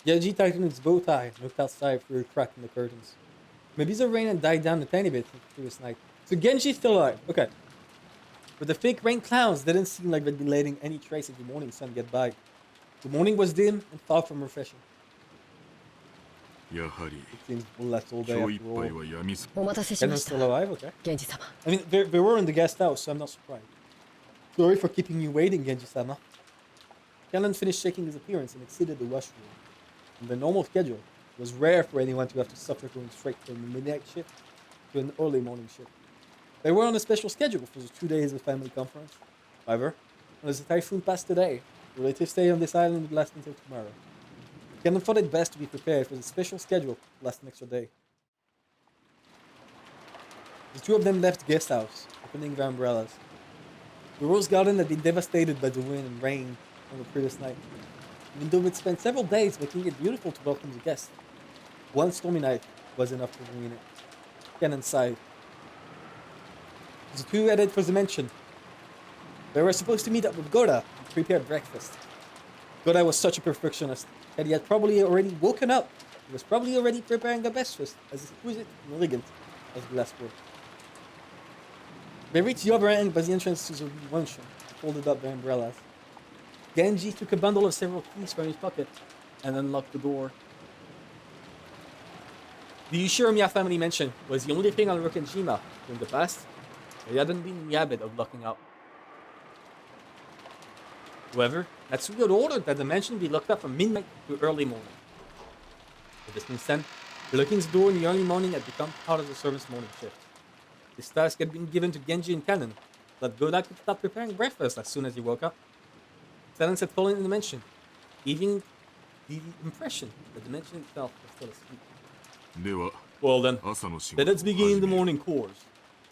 Genji tightened its bow tie and looked outside through a crack in the curtains. Maybe the rain had died down a tiny bit since the previous night. So Genji's still alive. Okay. But the fake rain clouds didn't seem like they'd be letting any trace of the morning sun get by. The morning was dim and far from refreshing. やはり It seems we left all day 今日いっ after ぱい all. は闇す お待たせしま Cannon's した still alive? Okay. 源氏様 I mean, they were in the guest house, so I'm not surprised. Sorry for keeping you waiting, Genji-sama. Cannon finished shaking his appearance and exited the washroom. In the normal schedule, it was rare for anyone to have to suffer going straight from a midnight shift to an early morning shift. They were on a special schedule for the 2 days of family conference. However, unless the typhoon passed today, the relative stay on this island would last until tomorrow. Cannon thought it best to be prepared for the special schedule to last an extra day. The two of them left the guest house, opening their umbrellas. The rose garden had been devastated by the wind and rain on the previous night, even though it spent several days making it beautiful to welcome the guests. One stormy night was enough to ruin it. Cannon sighed. The two headed for the mansion. They were supposed to meet up with Goda and prepare breakfast. Goda was such a perfectionist that he had probably already woken up. He was probably already preparing the breakfast, as exquisite and elegant as the last word. They reached the other end by the entrance to the luncheon and folded up their umbrellas. Genji took a bundle of several keys from his pocket and unlocked the door. The Ushiramiya family mansion was the only thing on Rokkenjima in the past. They hadn't been in the habit of locking up. However, Natsuki had ordered that the mansion be locked up from midnight to early morning. Ever since then, locking the door in the early morning had become part of the servant's morning shift. This task had been given to Genji and Cannon, that Goda could start preparing breakfast as soon as he woke up. Silence had fallen in the mansion, giving the impression that the mansion itself was still asleep. では Well then, 朝の仕 then 事 let's begin the morning chores.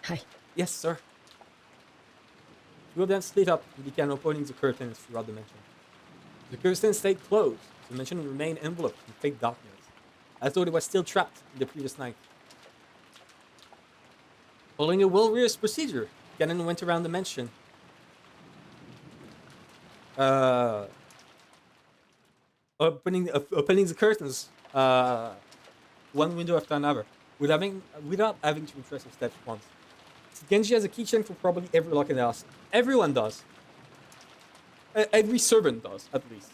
はい Yes, sir. Two of them split up and began opening the curtains throughout the mansion. The curtains stayed closed, so the mansion remained enveloped in fake darkness, as though it was still trapped in the previous night. Following a well-rehearsed procedure, Cannon went around the mansion, opening the curtains, one window after another, without having to retrace his steps once. Genji has a keychain for probably every lock in the house. Everyone does. Every servant does, at least.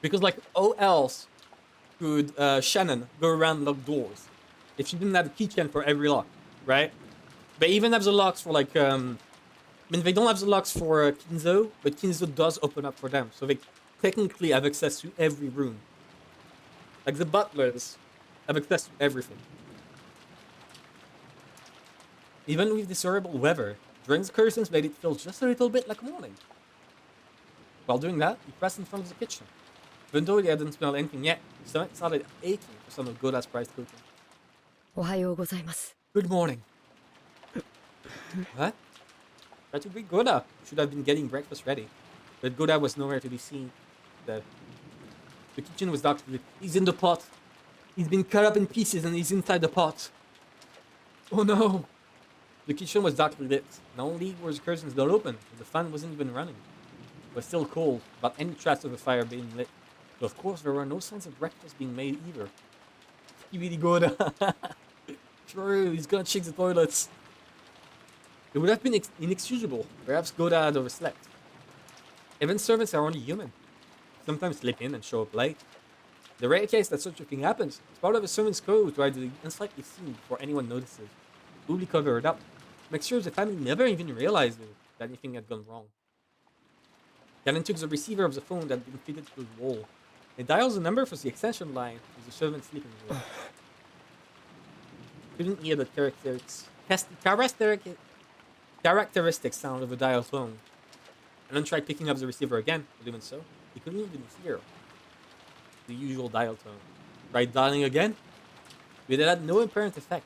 Because, like, how else could Shannon go around lock doors if she didn't have a keychain for every lock, right? They even have the locks for, like, I mean, they don't have the locks for Kinzo, but Kinzo does open up for them, so they technically have access to every room. Like, the butlers have access to everything. Even with this horrible weather, drawing the curtains made it feel just a little bit like morning. While doing that, he pressed in front of the kitchen. Even though he hadn't smelled anything yet, his stomach started aching for some of Goda's prized cooking. おはようございます Good morning. What? Try to greet Goda. Should have been getting breakfast ready. But Goda was nowhere to be seen. The kitchen was dark. He's in the pot. He's been cut up in pieces and he's inside the pot. Oh no. The kitchen was darkly lit. Not only were the curtains not open, but the fan wasn't even running. It was still cold, without any trace of a fire being lit. So of course there were no signs of breakfast being made either. Skibidi Goda. True, he's gonna check the toilets. It would have been inexcusable. Perhaps Goda had overslept. Even servants are only human. Sometimes slip in and show up late. The rare case that such a thing happens, it's part of a servant's code to hide the unsightly scene before anyone notices. Fully cover it up. Make sure the family never even realized that anything had gone wrong. Cannon took the receiver of the phone that had been fitted to the wall and dials the number for the extension line of the servant's sleeping room. Couldn't hear the characteristic sound of a dial tone. And then tried picking up the receiver again, but even so, he couldn't even hear the usual dial tone. Tried dialing again, but it had no apparent effect.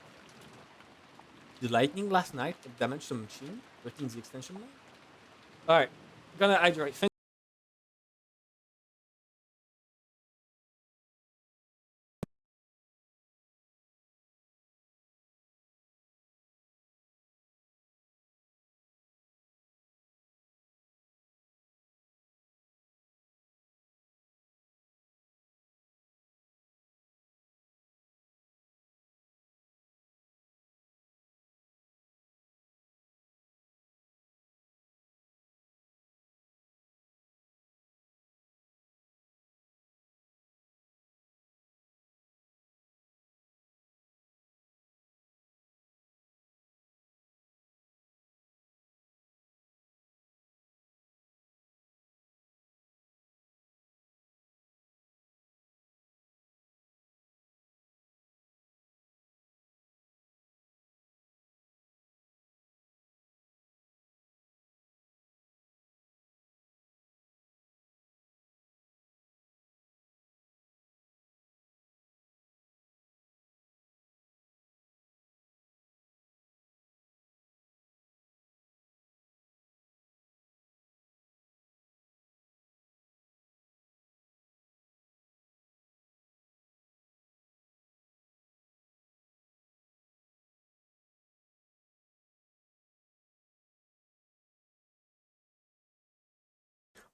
The lightning last night had damaged the machine, breaking the extension line? Alright, I'm gonna hydrate.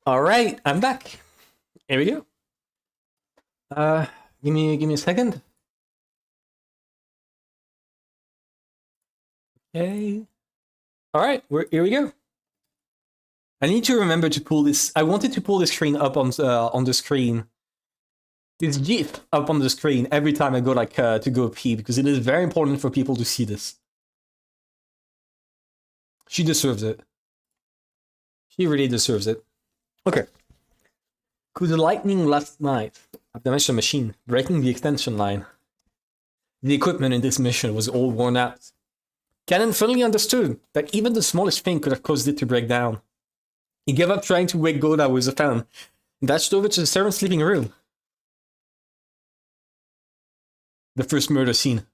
All right, I'm back. Here we go. Give me a second. Okay. All right, here we go. I need to remember to pull this. I wanted to pull the screen up on the screen. This GIF up on the screen every time I go to go pee, because it is very important for people to see this. She deserves it. She really deserves it. Okay. Could the lightning last night have damaged the machine, breaking the extension line? The equipment in this mission was all worn out. Cannon finally understood that even the smallest thing could have caused it to break down. He gave up trying to wake Goda with a fan and dashed over to the servant's sleeping room. The first murder scene.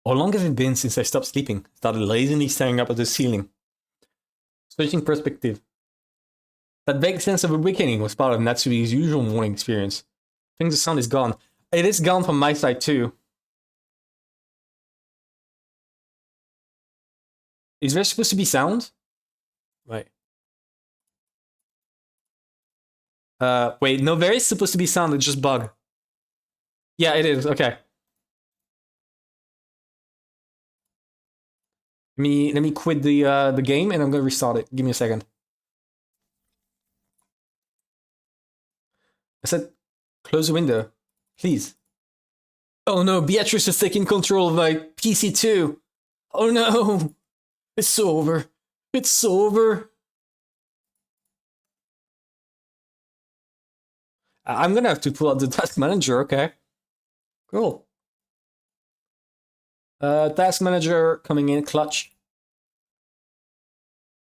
How long has it been since I stopped sleeping? Started lazily staring up at the ceiling. Switching perspective. That vague sense of awakening was part of Natsui's usual morning experience. I think the sound is gone. It is gone from my side too. Is there supposed to be sound? Right. Wait, no, there is supposed to be sound, it's just bug. Yeah, it is, okay. Let me quit the game and I'm gonna restart it. Give me a second. I said, close the window, please. Oh no, Beatrice is taking control of my PC too. Oh no, it's over. It's over. I'm gonna have to pull out the task manager, okay. Cool. Task manager coming in, clutch.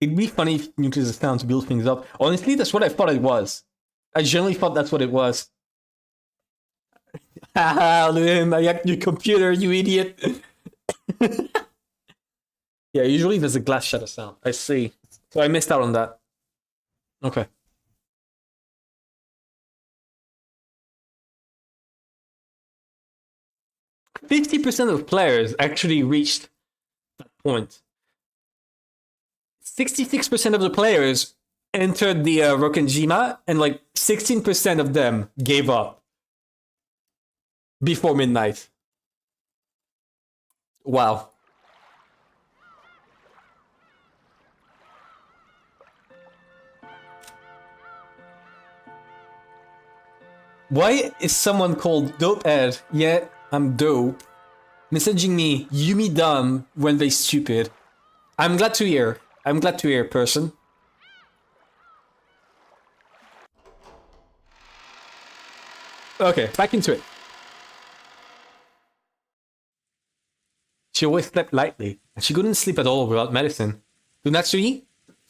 It'd be funny if you use the sound to build things up. Honestly, that's what I thought it was. I generally thought that's what it was. Haha, I hacked your computer, you idiot. Yeah, usually there's a glass shatter sound. I see. So I missed out on that. Okay. %50 of players actually reached that point. 66% of the players entered the Rokenjima, and like 16% of them gave up before midnight. Wow. Why is someone called Dope Ed? Yeah, I'm dope. Messaging me, Yumi dumb when they stupid. I'm glad to hear. I'm glad to hear, person. Okay, back into it. She always slept lightly, and she couldn't sleep at all without medicine. To Natsui,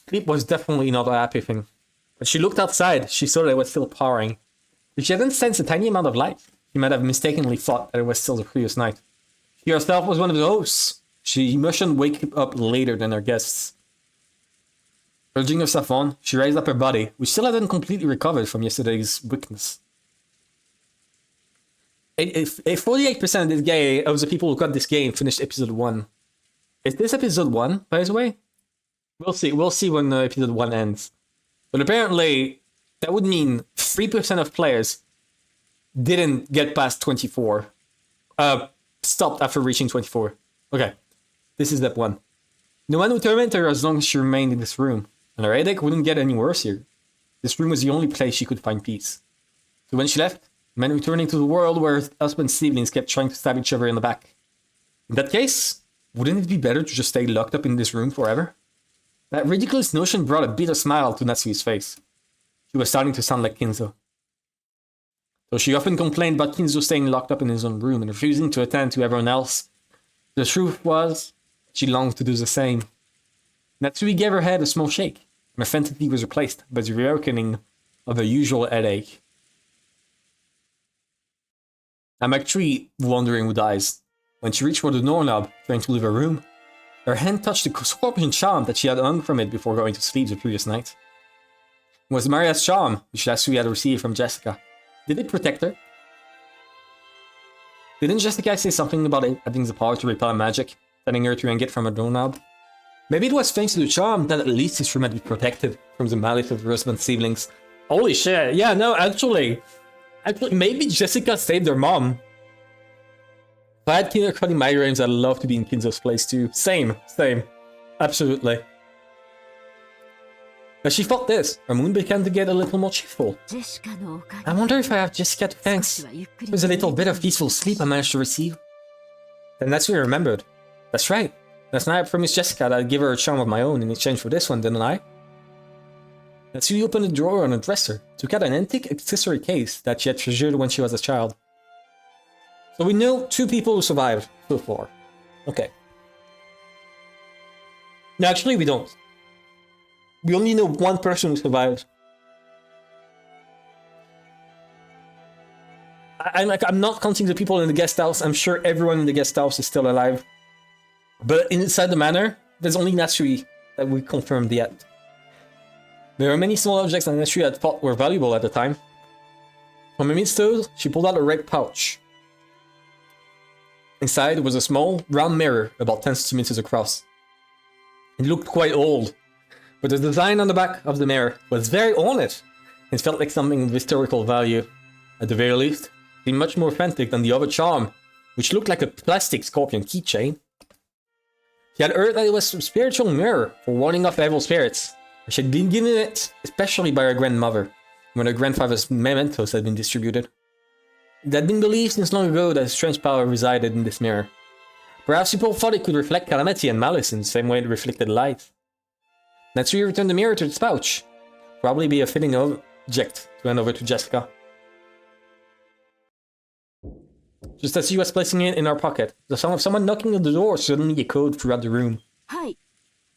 sleep was definitely not a happy thing. When she looked outside, she saw that it was still powering. If she hadn't sensed a tiny amount of light, she might have mistakenly thought that it was still the previous night. She herself was one of the hosts. She mustn't wake up later than her guests. Urging herself on, she raised up her body, which still hadn't completely recovered from yesterday's weakness. 48% of the people who got this game finished episode 1. Is this episode 1, by the way? We'll see. We'll see when episode 1 ends. But apparently, that would mean 3% of players didn't get past 24. Stopped after reaching 24. Okay, this is step 1. No one would torment her as long as she remained in this room, and her headache wouldn't get any worse here. This room was the only place she could find peace. So when she left, it meant returning to the world where her husband's siblings kept trying to stab each other in the back. In that case, wouldn't it be better to just stay locked up in this room forever? That ridiculous notion brought a bitter smile to Natsui's face. She was starting to sound like Kinzo. Though she often complained about Kinzo staying locked up in his own room and refusing to attend to everyone else, the truth was, she longed to do the same. Natsui gave her head a small shake, and her fantasy was replaced by the reawakening of her usual headache. I'm actually wondering who dies. When she reached for the doorknob, trying to leave her room, her hand touched the scorpion charm that she had hung from it before going to sleep the previous night. It was Maria's charm, which Natsui had received from Jessica. Did it protect her? Didn't Jessica say something about it having the power to repel magic, telling her to hang it from a doorknob? Maybe it was thanks to the charm that at least his room had been protected from the malice of Rosamund's siblings. Holy shit, yeah, no, actually, maybe Jessica saved her mom. If I had kindergarten migraines, I'd love to be in Kinzo's place too. Same. Absolutely. As she thought this, her mood began to get a little more cheerful. ジェシカのおかげ I wonder if I have Jessica to 少 thanks しはゆっくり for the little bit of peaceful sleep I managed to receive. Then that's when I remembered. That's right. Last night I promised Jessica that I'd give her a charm of my own in exchange for this one, didn't I? That's when you opened a drawer on her dresser, took out an antique accessory case that she had treasured when she was a child. So we know 2 people who survived so far. Okay. No, actually we don't. We only know 1 person who survived. I'm not counting the people in the guest house. I'm sure everyone in the guest house is still alive. But inside the manor, there's only Natsui that we confirmed yet. There are many small objects that Natsui had thought were valuable at the time. From amidst those, she pulled out a red pouch. Inside was a small, round mirror about 10 centimeters across. It looked quite old, but the design on the back of the mirror was very ornate. It felt like something of historical value. At the very least, it seemed much more authentic than the other charm, which looked like a plastic scorpion keychain. She had heard that it was a spiritual mirror for warding off evil spirits. She had been given it especially by her grandmother, when her grandfather's mementos had been distributed. It had been believed since long ago that a strange power resided in this mirror. Perhaps people thought it could reflect calamity and malice in the same way it reflected light. Natsui returned the mirror to its pouch. Probably be a fitting object to hand over to Jessica. Just as she was placing it in her pocket, the sound of someone knocking on the door suddenly echoed throughout the room. はい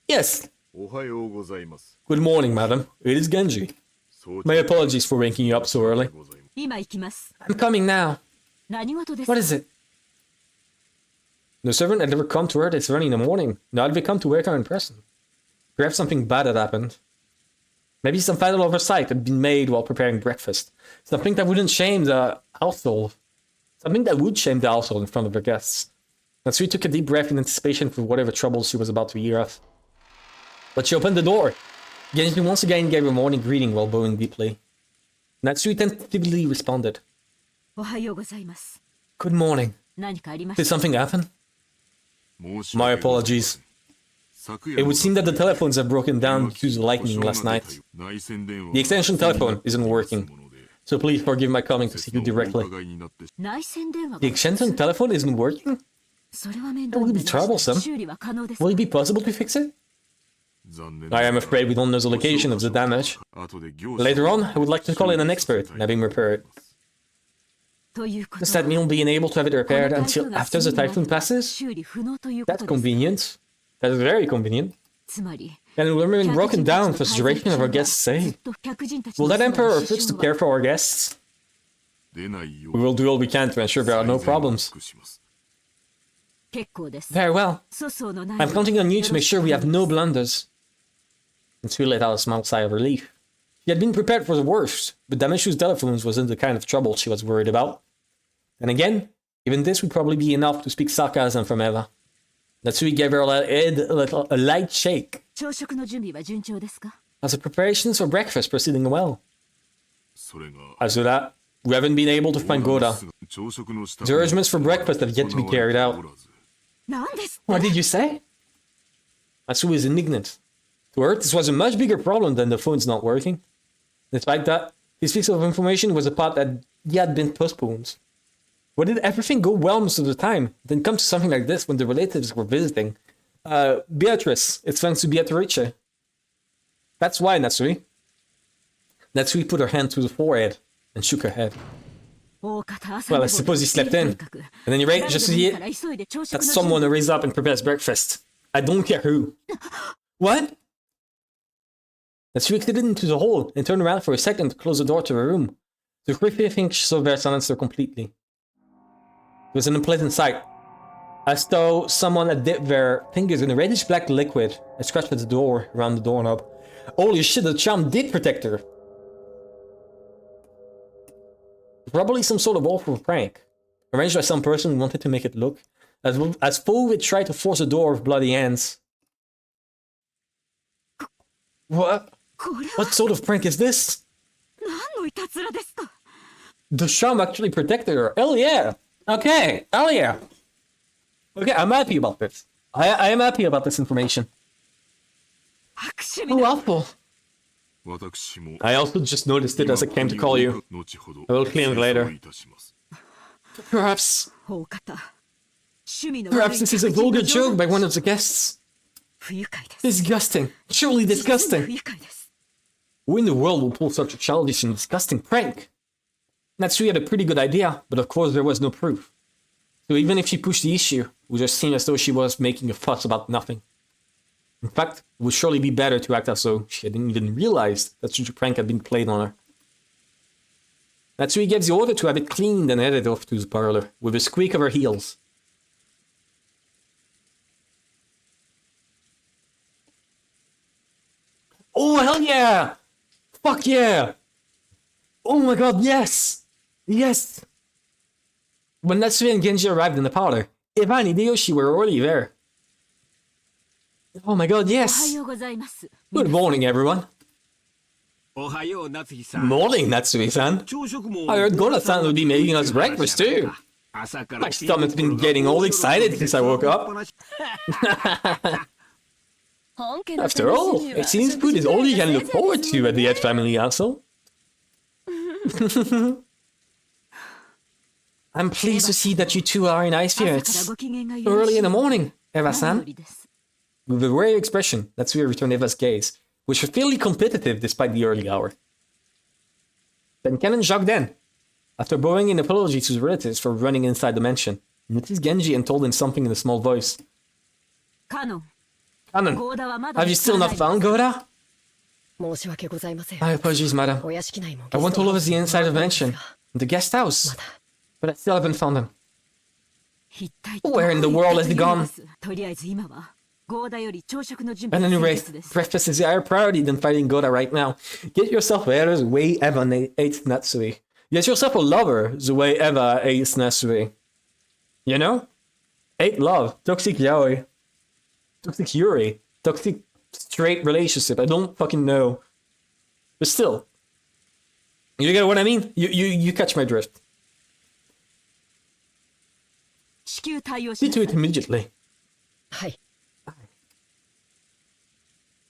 Yes! おはようございます。 Good morning, madam. It is Genji. 早朝 My apologies for waking you up so early. ございます。今行きます I'm coming now. 何事です What is it? The servant had never come to her this early in the morning. Now had they come to wake her in person. Perhaps something bad had happened. Maybe some fatal oversight had been made while preparing breakfast. Something that wouldn't shame the household. Something that would shame the household in front of her guests. Natsui took a deep breath in anticipation for whatever trouble she was about to hear of. But she opened the door. Genji once again gave her morning greeting while bowing deeply. Natsui tentatively responded. おはようございます Good morning. 何かありま Did した something happen? 申し My 訳ございませ apologies. ん。昨 It 夜 would seem that the telephones have broken down due to the lightning last night. The The extension telephone isn't working, so please forgive my coming to see you directly. 内線電話 The が extension telephone isn't working? それは面倒 That に would な be りました troublesome. 修理は可能です Will it be possible to fix it? 残念 I am afraid we don't know the location of the damage. 後で業者 Later on, I would like to call in an expert and have him repair it. ということ Does that mean we'll be unable to have it こ repaired の台 until 風が after 過 the ぎるま typhoon で passes? 修理不能というこ That's とです convenient. That is very convenient. つまり And it will remain 客 broken 人た down ち for の the 滞在 duration of our 中 guests' はず stay. っと客人たち Will の that そば emperor に refuse 支 to 障 care for our guests? 出ないよ We will do all we can to ensure there are no 最善を problems. 尽くします。結構です Very well. 粗相のない I'm counting on you to make sure we have no よろしくお願いします blunders. Natsui let out a small sigh of relief. She had been prepared for the worst, but Dameshu's telephones wasn't the kind of trouble she was worried about. And again, even this would probably be enough to speak sarcasm from Eva. Natsui gave her head a light shake. 朝食の準備は順調ですか As the preparations for breakfast proceeding well. それが As to that, we haven't been able to find Goda. 朝食の支度 The arrangements for breakfast have yet to be carried out. なんですって What did you say? Natsui is indignant. To her, this was a much bigger problem than the phones not working. Despite that, his piece of information was a part that had been postponed. Why did everything go well most of the time, then come to something like this when the relatives were visiting? Beatrice, it's thanks to Beatrice. That's why, Natsui. Natsui put her hand to the forehead and shook her head. 大方朝 Well, 寝 I 坊 suppose he slept in. とにかく At any rate, 誰 just でもいい see か it. ら急いで朝食 That's の準 someone 備 who raises up and prepares breakfast. I don't care who. What? Natsui exited into the hall and turned around for a second to close the door to her room. The creepy thing she saw there silenced her completely. It was an unpleasant sight. As though someone had dipped their fingers in a reddish-black liquid and scratched at the door around the doorknob. Holy shit, the charm did protect her! Probably some sort of awful prank, arranged by some person who wanted to make it look as though it tried to force a door with bloody hands. What? これは What sort of prank is this? 何のいたずらですか？ The Sham actually protected her. Hell yeah. Okay. Hell yeah. Okay, I'm happy about this. I am happy about this information. 悪趣味 Oh, な awful. 私も I also just noticed it as I came to call you. 後ほど I will clean it later. 清掃いたします Perhaps, 大方趣味の perhaps this is a vulgar joke by one of the guests. 不愉快です Disgusting. Truly 実に不 disgusting. 愉快です Who in the world will pull such a childish and disgusting prank? Natsui had a pretty good idea, but of course there was no proof. So even if she pushed the issue, it would just seem as though she was making a fuss about nothing. In fact, it would surely be better to act as though she hadn't even realized that such a prank had been played on her. Natsui gives the order to have it cleaned and headed off to the parlor, with a squeak of her heels. Oh, hell yeah! Fuck yeah! Oh my god, yes! Yes! When Natsui and Genji arrived in the parlor, Eva and Hideyoshi were already there. Oh my god, おは yes! ようございます Good morning, everyone. おはよう夏日さん Morning, Natsui-san. 朝食も I heard Gora-san would be making us breakfast too. 朝から My stomach's been getting all excited since I woke up. 本家の After all, it seems food is all you can look forward to at the Ed family household. I'm pleased to see that you two are in high 朝から spirits. ご機嫌がよろ Early し in い the morning, 何よ Eva-san. りです With a rare expression, Natsuya returned Eva's gaze, which was fairly competitive despite the early hour. Then Kennen jogged in. After bowing an apology to his relatives for running inside the mansion, he noticed Genji and told him something in a small voice. カノン Kanon, ゴーダはまだ have you still not found Goda? 申し訳ございません My apologies, madam. お屋敷内も I went all over the inside of the mansion, ま the guest house, だ but I still haven't found him. 一体 Where in the world has he gone? とりあえず今はゴーダより朝食の準 At 備 any が rate, 先決です breakfast is a higher priority than fighting Goda right now. Get yourself a header the way Eva ate Natsui. Get yourself a lover the way Eva ate Natsui. You know? Ate love. Toxic yaoi. Toxic yuri. Toxic straight relationship. I don't fucking know. But still. You get what I mean? You catch my drift. 至急対応し See な to さ it い immediately. はい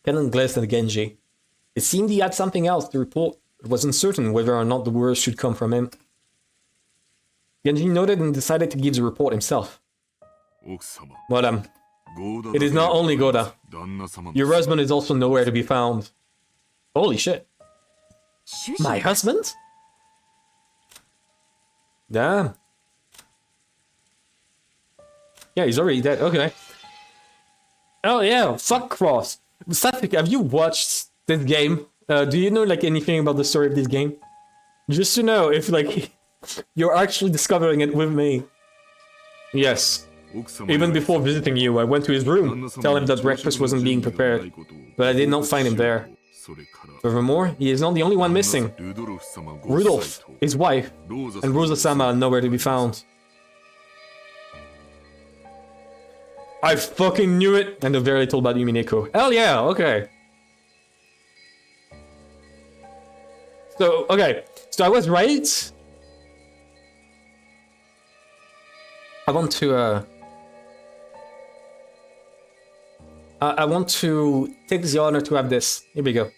Kennen glanced at Genji. It seemed he had something else to report, but was uncertain whether or not the words should come from him. Genji nodded and decided to give the report himself. 奥様 Madam, ゴーダ it is not only Goda. 旦那様 Your husband is also nowhere to be found. Holy shit. 主人 My husband? Damn. Yeah, he's already dead. Okay. Oh yeah, fuck Cross. Sasuke, have you watched this game? Do you know like anything about the story of this game? Just to know if like you're actually discovering it with me. Yes. 奥様 Even before visiting you, I went to his room, tell him that breakfast wasn't being prepared, but I did not find him there. それから Furthermore, he is not the only one missing. ルドルフ様ご夫妻 Rudolph, と his wife, ローザ and 様 Rosa-sama are nowhere to be found. I fucking knew it! And they're very little about Umineko. Hell yeah, okay. So, okay. So I was right. I want to, I want to take the honor to have this. Here we go.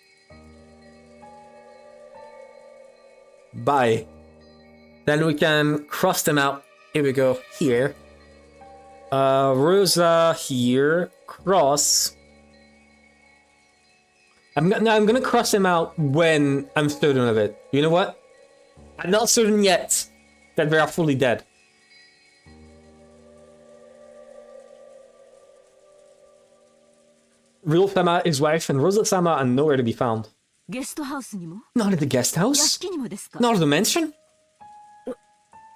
Bye. Then we can cross them out. Here we go. Here. Rosa here. Cross. I'm gonna cross them out when I'm certain of it. You know what? I'm not certain yet that they are fully dead. Rudolph-sama, his wife, and Rosa-sama are nowhere to be found. ゲストハウスにも Not at the guest 屋 house? 敷にもですか Not at the mansion?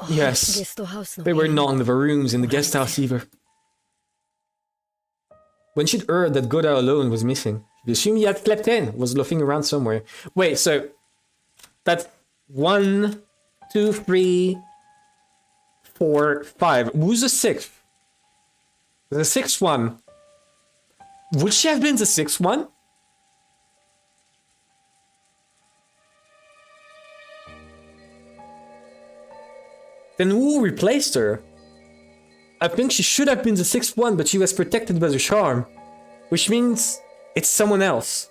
ゲ Yes. ストハウスの They were not in the rooms in the guest house either. When she'd heard that Goda alone was missing, she'd assumed he had slept in, was loafing around somewhere. Wait, so that's 1, 2, 3, 4, 5. Who's the sixth? The sixth one. Would she have been the sixth one? Then who replaced her? I think she should have been the sixth one, but she was protected by the charm. Which means it's someone else.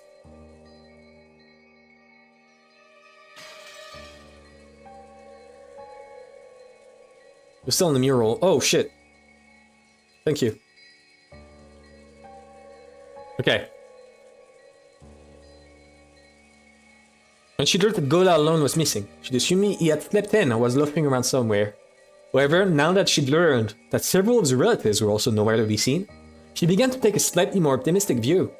We're still in the mural. Oh shit. Thank you. Okay. When she learned that Gola alone was missing, she'd assumed he had slept in or was loafing around somewhere. However, now that she'd learned that several of the relatives were also nowhere to be seen, she began to take a slightly more optimistic view.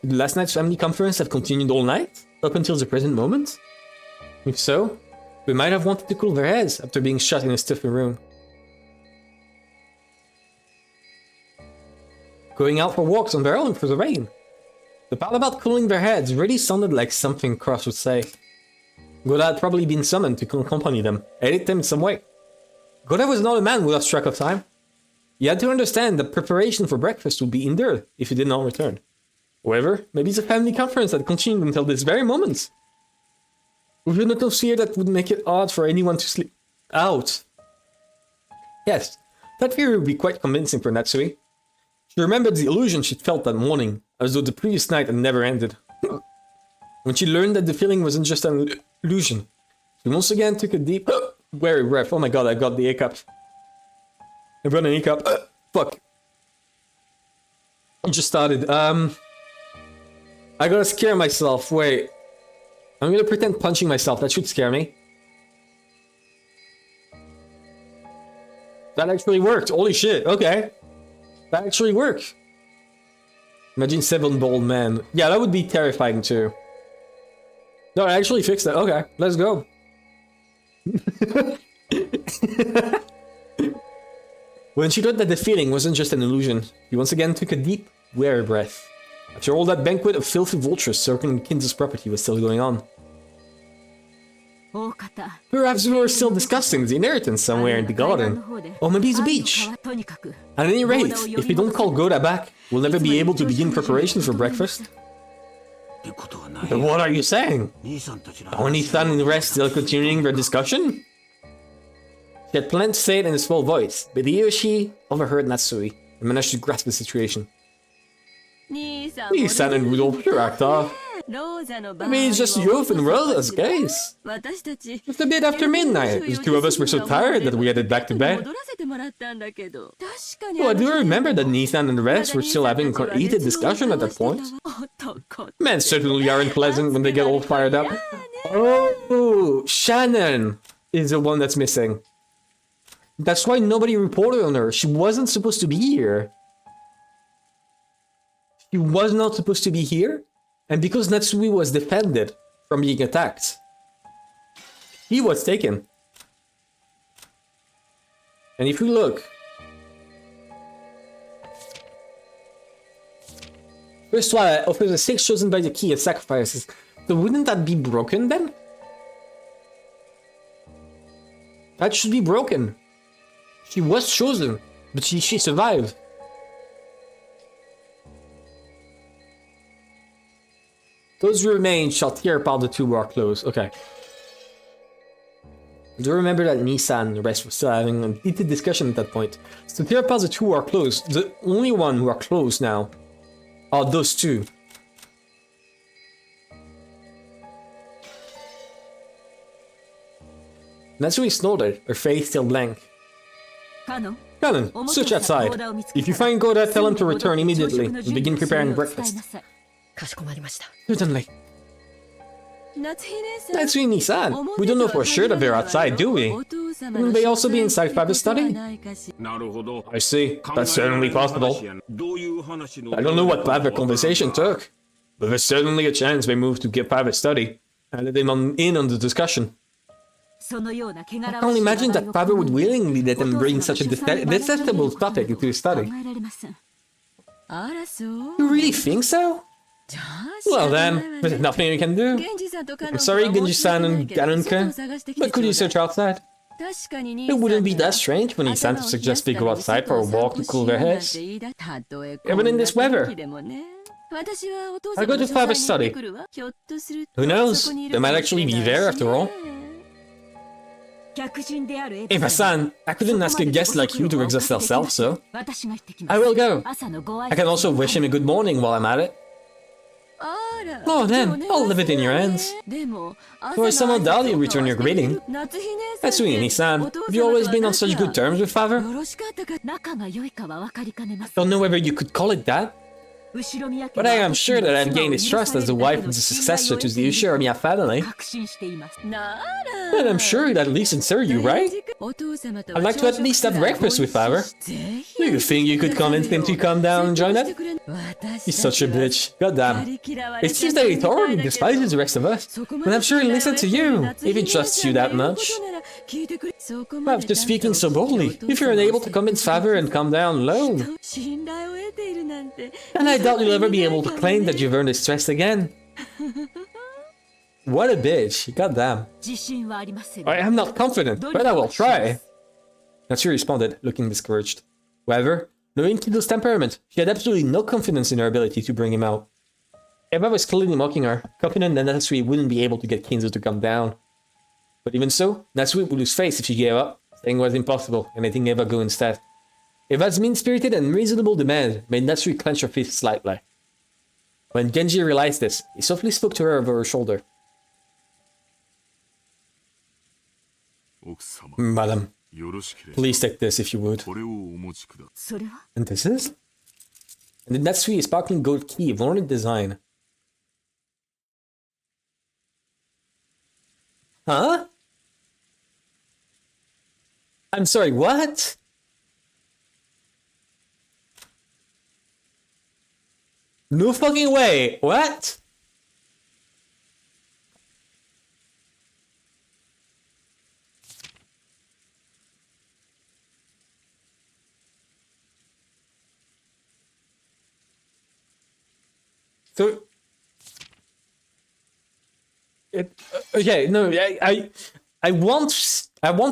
Did last night's family conference have continued all night, up until the present moment? If so, we might have wanted to cool their heads after being shut in a stuffy room. Going out for walks on their own for the rain. The part about cooling their heads really sounded like something Cross would say. Goda had probably been summoned to accompany them, aid them in some way. Goda was not a man who lost track of time. He had to understand that preparation for breakfast would be hindered if he did not return. However, maybe the family conference had continued until this very moment. With an atmosphere that would make it odd for anyone to sleep out. Yes, that theory would be quite convincing for Natsui. She remembered the illusion she'd felt that morning, as though the previous night had never ended. When she learned that the feeling wasn't just an illusion, she once again took a deep, wary breath. Oh my god, I got the hiccups. I've got an hiccup. Fuck. I just started. I gotta scare myself. Wait. I'm gonna pretend punching myself. That should scare me. That actually worked. Holy shit. Okay. That actually worked. Imagine 7 bald men. Yeah, that would be terrifying too. No, I actually fixed that. Okay, let's go. When she thought that the feeling wasn't just an illusion, she once again took a deep, wary breath. After all, that banquet of filthy vultures circling Kinza's property was still going on. Perhaps we were still discussing the inheritance somewhere in the garden. Or maybe the beach. At any rate, if we don't call Goda back, we'll never be able to begin preparations for breakfast. But what are you saying? Are Nissan and the rest still continuing their discussion? She had planned to say it in a small voice, but he or she overheard Natsui and managed to grasp the situation. Nissan and Rudolph, your actor. I mean, it's just youth and Rosa's case. Just a bit after midnight. The two of us were so tired that we headed back to bed. Oh, I do remember that Nissan and the rest were still having a heated discussion at that point. Men certainly aren't pleasant when they get all fired up. Oh, Shannon is the one that's missing. That's why nobody reported on her. She wasn't supposed to be here. She was not supposed to be here. And because Natsui was defended from being attacked, he was taken. And if we look, first one offers a 6 chosen by the key as sacrifices. So wouldn't that be broken then? That should be broken. She was chosen, but she survived. Those who remain shall tear apart the two who are close. Okay. I do remember that Nissan and the rest were still having a heated discussion at that point. So tear apart the two who are close. The only one who are close now are those two. Natsui snorted, her face still blank. Kanon, search outside. If you find Goda, tell him to return immediately and begin preparing breakfast. Certainly. Natsui Nissan, we don't know for sure that they're outside, do we? Wouldn't they also be inside Father's study? I see. That's certainly possible. I don't know what path the conversation took, but there's certainly a chance they moved to get Father's study and let him in on the discussion. I can't imagine that Father would willingly let them bring such a detestable topic into his study. You really think so? Well then, there's nothing you can do. I'm sorry, Genji-san and Ganon-kun, but could you search outside? It wouldn't be that strange when Nissan to suggest they go outside for a walk to cool their heads. Even in this weather. I'll go to Father's study. Who knows? They might actually be there after all. Hey, Hassan, I couldn't ask a guest like you to exhaust herself, so I will go. I can also wish him a good morning while I'm at it. Oh, then, I'll leave it in your hands. For someone doubt you return your greeting. Natsui, Nissan, have you always been on such good terms with father? Don't know whether you could call it that. But I am sure that I've gained his trust as the wife of the successor to the Ushiromiya family. And I'm sure he'd at least consider you, right? I'd like to at least have breakfast with father. Do you think you could convince him to come down and join us? He's such a bitch. Goddamn. It seems that he thoroughly despises the rest of us. And I'm sure he'll listen to you, if he trusts you that much. After speaking so boldly, if you're unable to convince father and come down alone, and I doubt you'll ever be able to claim that you've earned his trust again. What a bitch, goddamn. I am not confident, but I will try. Natsuri responded, looking discouraged. However, knowing Kido's temperament, she had absolutely no confidence in her ability to bring him out. Eva was clearly mocking her, confident that Natsuri wouldn't be able to get Kinzo to come down. But even so, Natsuri would lose face if she gave up, saying it was impossible and letting Eva go instead. Eva's mean-spirited and reasonable demand made Natsuri clench her fist slightly. When Genji realized this, he softly spoke to her over her shoulder. Madam, please take this if you would. And this is? And the Natsuri is sparkling gold key of ornate design. Huh? I'm sorry, what? No fucking way! What? So... okay, no, I want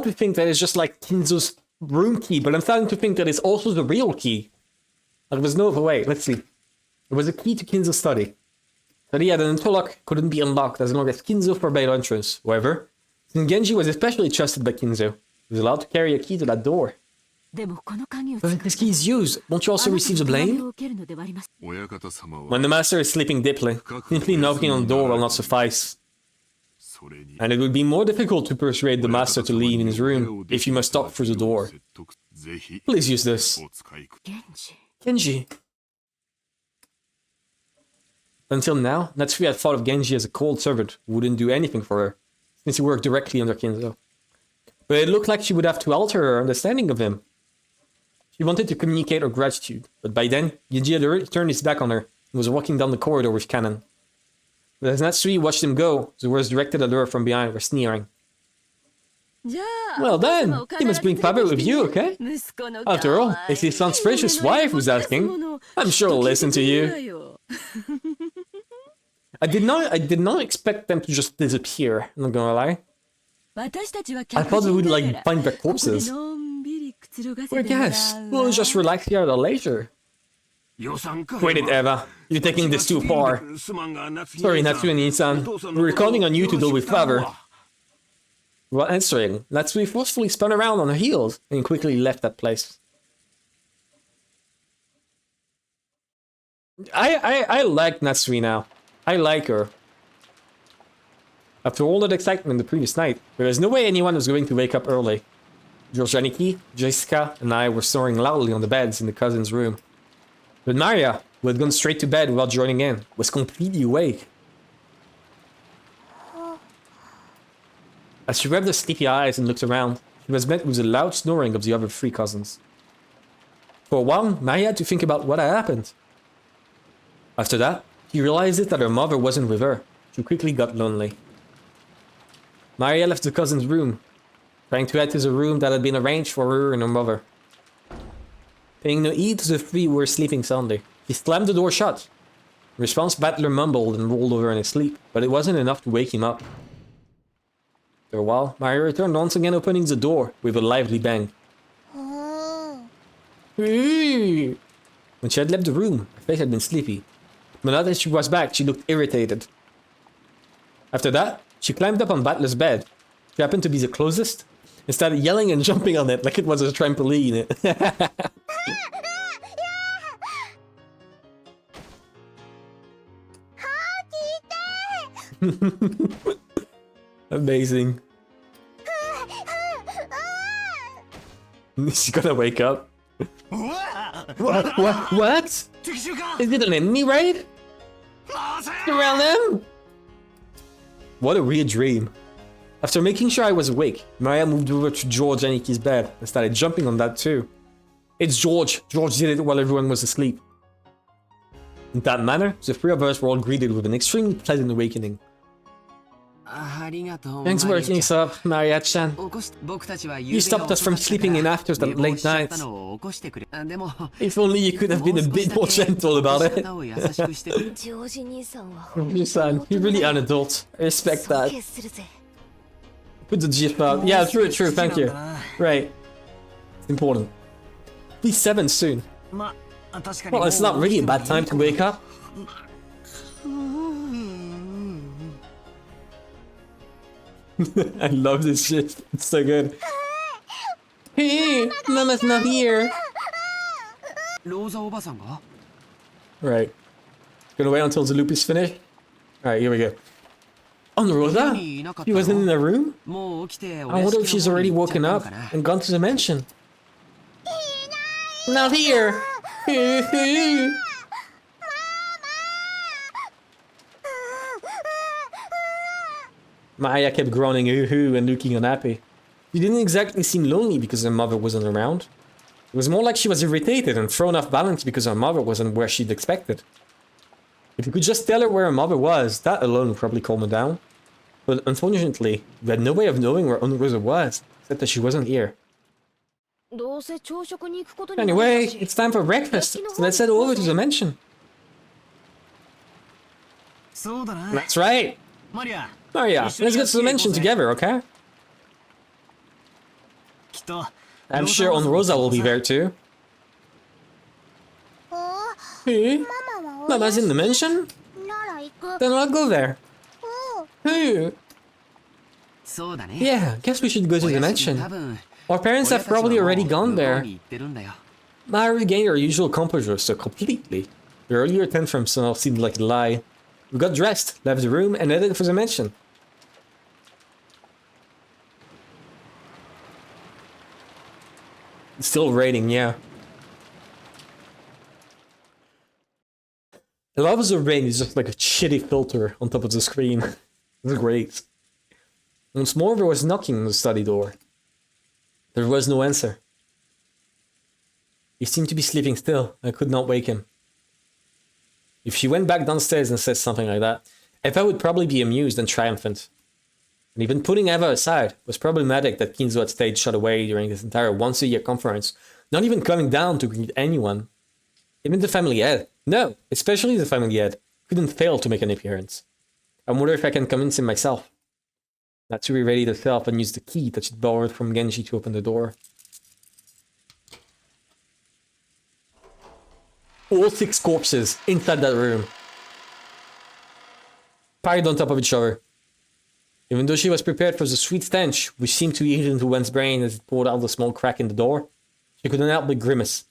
to think that it's just like Kinzo's room key, but I'm starting to think that it's also the real key. Like, there's no other way. Let's see. It was a key to Kinzo's study. But yeah, the interlock couldn't be unlocked as long as Kinzo forbade entrance. However, since Genji was especially trusted by Kinzo, he was allowed to carry a key to that door. But if this key is used, won't you also receive the blame? When the master is sleeping deeply, simply knocking on the door will not suffice. And it would be more difficult to persuade the master to leave in his room if you must talk through the door. Please use this. Genji. Until now, Natsuri had thought of Genji as a cold servant who wouldn't do anything for her, since he worked directly under Kinzo. But it looked like she would have to alter her understanding of him. She wanted to communicate her gratitude, but by then, Genji had already turned his back on her and was walking down the corridor with Kanon. But as Natsuri watched him go, the words directed at her from behind were sneering. Well then, you must bring father with you, okay? After all, it's his son's precious wife who's asking. I'm sure he'll listen to you. I did not expect them to just disappear, I'm not gonna lie. I thought we would like find their corpses. Well, I guess, we'll just relax here at our leisure. Wait it, Eva. You're taking this too far. Sorry, Natsui-san. We're counting on you to deal with father. While answering, Natsui forcefully spun around on her heels and quickly left that place. I like Natsui now. I like her. After all that excitement the previous night, there was no way anyone was going to wake up early. Georgianiki, Jessica, and I were snoring loudly on the beds in the cousin's room. But Maria, who had gone straight to bed without joining in, was completely awake. As she rubbed her sleepy eyes and looked around, she was met with the loud snoring of the other three cousins. For a while, Maria had to think about what had happened. After that, she realized that her mother wasn't with her. She quickly got lonely. Maria left the cousin's room, trying to head to the room that had been arranged for her and her mother. Paying no heed to the three who were sleeping soundly, she slammed the door shut. In response, Battler mumbled and rolled over in his sleep, but it wasn't enough to wake him up. After a while, Maria returned once again, opening the door with a lively bang. When she had left the room, her face had been sleepy. But now that she was back, she looked irritated. After that, she climbed up on Battler's bed. She happened to be the closest, and started yelling and jumping on it like it was a trampoline. Amazing. She's gonna wake up. What? Is it an enemy raid? Around them? What a weird dream. After making sure I was awake, Maria moved over to George and Nikki's bed and started jumping on that too. It's George. George did it while everyone was asleep. In that manner, the three of us were all greeted with an extremely pleasant awakening. Thanks for waking us up, Maria-chan. You stopped us from sleeping in after the late nights. If only you could have been a bit more gentle about it. Son, you're really an adult. I respect that. Put the GIF up. Yeah, true, thank you. Right. It's important. Be 7 soon. Well, it's not really a bad time to wake up. I love this shit. It's so good. Hey, Mama's not here. Right. Gonna wait until the loop is finished. Alright, here we go. On Rosa? She wasn't in the room? I wonder if she's already woken up and gone to the mansion. Not here! Maya kept groaning ooh-hoo and looking unhappy. She didn't exactly seem lonely because her mother wasn't around. It was more like she was irritated and thrown off balance because her mother wasn't where she'd expected. If you could just tell her where her mother was, that alone would probably calm her down. But unfortunately, we had no way of knowing where Rosa was, except that she wasn't here. Anyway, it's time for breakfast, so let's head over to the mansion. That's right. Maria, let's get to the mansion together, okay? I'm sure Rosa will be there too. Hey, Mama's in the mansion? Then I'll go there. Hey. Yeah, guess we should go to the mansion. Our parents have probably already gone there. Maya regained her usual composure so completely. The earlier tantrum somehow seemed like a lie. We got dressed, left the room, and headed for the mansion. It's still raining, yeah. A lot of the rain is just like a shitty filter on top of the screen. It's great. Once more, there was knocking on the study door. There was no answer. He seemed to be sleeping still. I could not wake him. If she went back downstairs and said something like that, Eva would probably be amused and triumphant. And even putting Eva aside, it was problematic that Kinzo had stayed shut away during this entire once-a-year conference, not even coming down to greet anyone. Even the family head, no, especially the family head, couldn't fail to make an appearance. I wonder if I can convince him myself. Natsuri readied herself and used the key that she'd borrowed from Genji to open the door. All 6 corpses inside that room, piled on top of each other. Even though she was prepared for the sweet stench, which seemed to eat into one's brain as it poured out the small crack in the door, she couldn't help but grimace.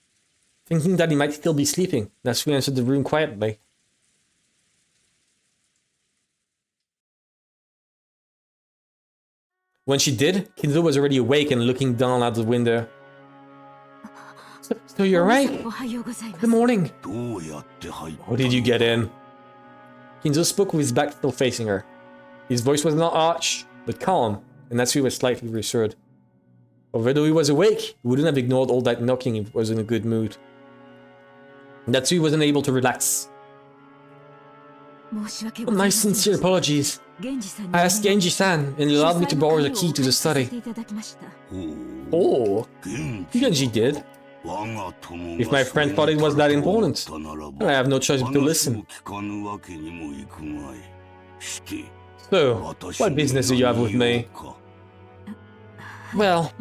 Thinking that he might still be sleeping, Natsuri entered the room quietly. When she did, Kinzo was already awake and looking down out the window. So you're right. Good morning. How did you get in? Kinzo spoke with his back still facing her. His voice was not arch, but calm, and Natsuri was slightly reassured. Although he was awake, he wouldn't have ignored all that knocking if he was in a good mood. Natsuri wasn't able to relax. My sincere apologies. I asked Genji-san, and he allowed me to borrow the key to the study. Oh, Genji did. If my friend thought it was that important, I have no choice but to listen. So, what business do you have with me? Well,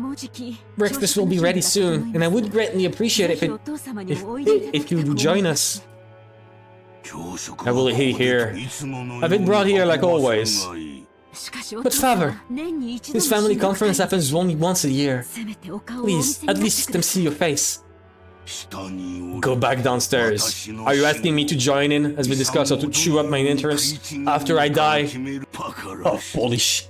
breakfast will be ready soon, and I would greatly appreciate it if you would join us. I will eat here. I've been brought here like always. But father, this family conference happens only once a year. Please, at least let them see your face. Go back downstairs. Are you asking me to join in as we discuss how to chew up my interests after I die? Oh, Polish.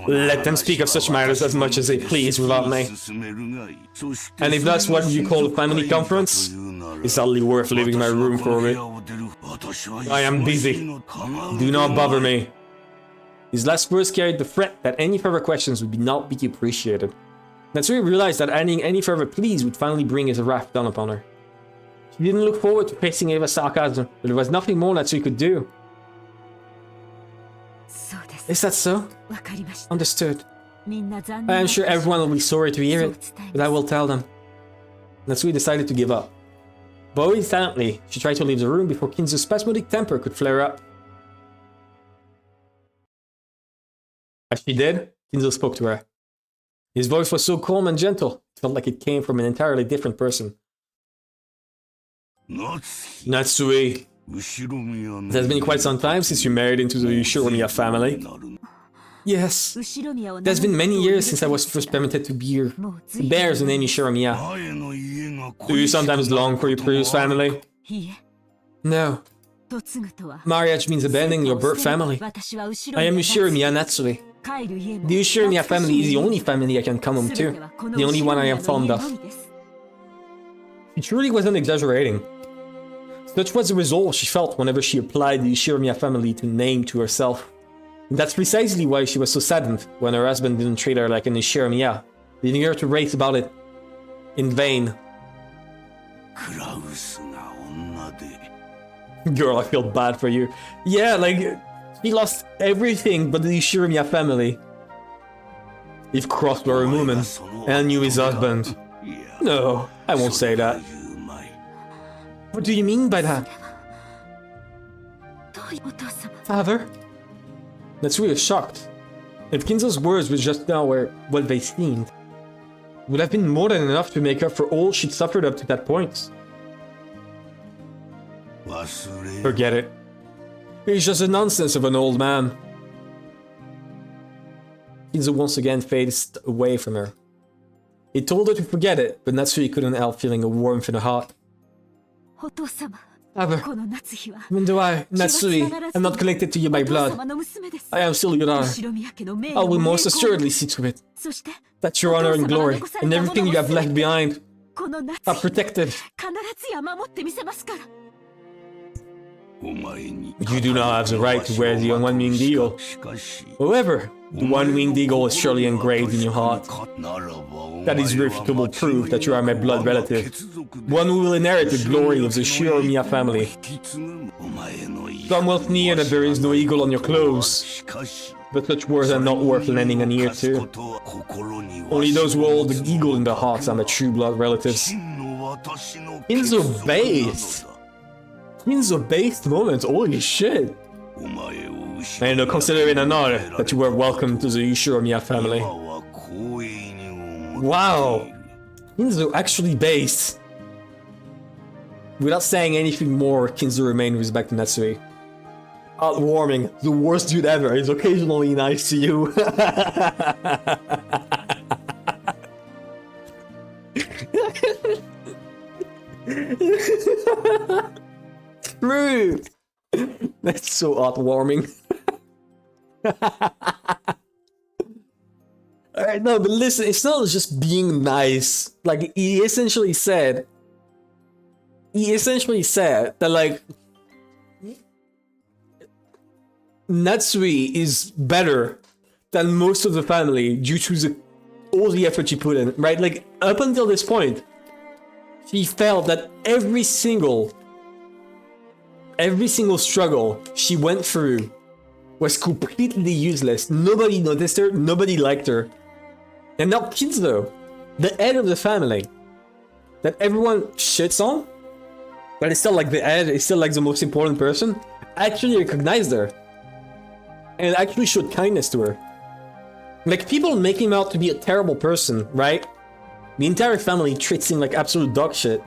Let them speak of such matters as much as they please without me. And if that's what you call a family conference, it's hardly worth leaving my room for it. I am busy. Do not bother me. His last words carried the threat that any further questions would not be appreciated. Natsui realized that adding any further pleas would finally bring his wrath down upon her. She didn't look forward to facing Ava's sarcasm, but there was nothing more Natsui could do. Is that so? Understood. I am sure everyone will be sorry to hear it, but I will tell them. Natsui decided to give up. Bowing silently, she tried to leave the room before Kinzo's spasmodic temper could flare up. As she did, Kinzo spoke to her. His voice was so calm and gentle, it felt like it came from an entirely different person. Natsui, it has been quite some time since you married into the Yoshiromiya family. Yes, it has been many years since I was first permitted to bear the name Yoshiromiya. Do you sometimes long for your previous family? No. Marriage means abandoning your birth family. I am Yoshiromiya Natsui. The Yoshiromiya family is the only family I can come home to, the only one I am fond of. She truly wasn't exaggerating. Such was the resolve she felt whenever she applied the Yoshiromiya family name to herself. And that's precisely why she was so saddened when her husband didn't treat her like an Yoshiromiya, leaving her to race about it in vain. Girl, I feel bad for you. Yeah, like, she lost everything but the Yoshiromiya family. If Cross were a woman and knew his husband. No, I won't say that. What do you mean by that? Father? Natsui was shocked. If Kinzo's words were just now what they seemed, it would have been more than enough to make up for all she'd suffered up to that point. Forget it. He's just the nonsense of an old man. Kinzo once again phased away from her. He told her to forget it, but Natsui couldn't help feeling a warmth in her heart. Father, even though I, Natsui, am not connected to you by blood, I am still your daughter. I will most assuredly see to it that your honor and glory and everything you have left behind are protected. You do not have the right to wear the one-winged eagle. However, the one-winged eagle is surely engraved in your heart. That is irrefutable proof that you are my blood relative, one who will inherit the glory of the Yoshiromiya family. Some will sneer that there is no eagle on your clothes, but such words are not worth lending an ear to. Only those who hold the eagle in their hearts are my true blood relatives. Kinzo based! Kinzo based moment, holy shit! And consider it an honor that you were welcome to the Yoshiromiya family. Wow! Kinzo actually based. Without saying anything more, Kinzo remained with respect to Natsui. Heartwarming, the worst dude ever is occasionally nice to you. Rude! That's so heartwarming. Alright, no, but listen, it's not just being nice. Like, he essentially said that, like, Natsui is better than most of the family due to all the effort she put in, right? Like, up until this point, she felt that every single struggle she went through was completely useless. Nobody noticed her, nobody liked her. And now Kinzo, the head of the family, that everyone shits on, but it's still like the head, it's still like the most important person, actually recognized her. And actually showed kindness to her. Like, people make him out to be a terrible person, right? The entire family treats him like absolute dog shit.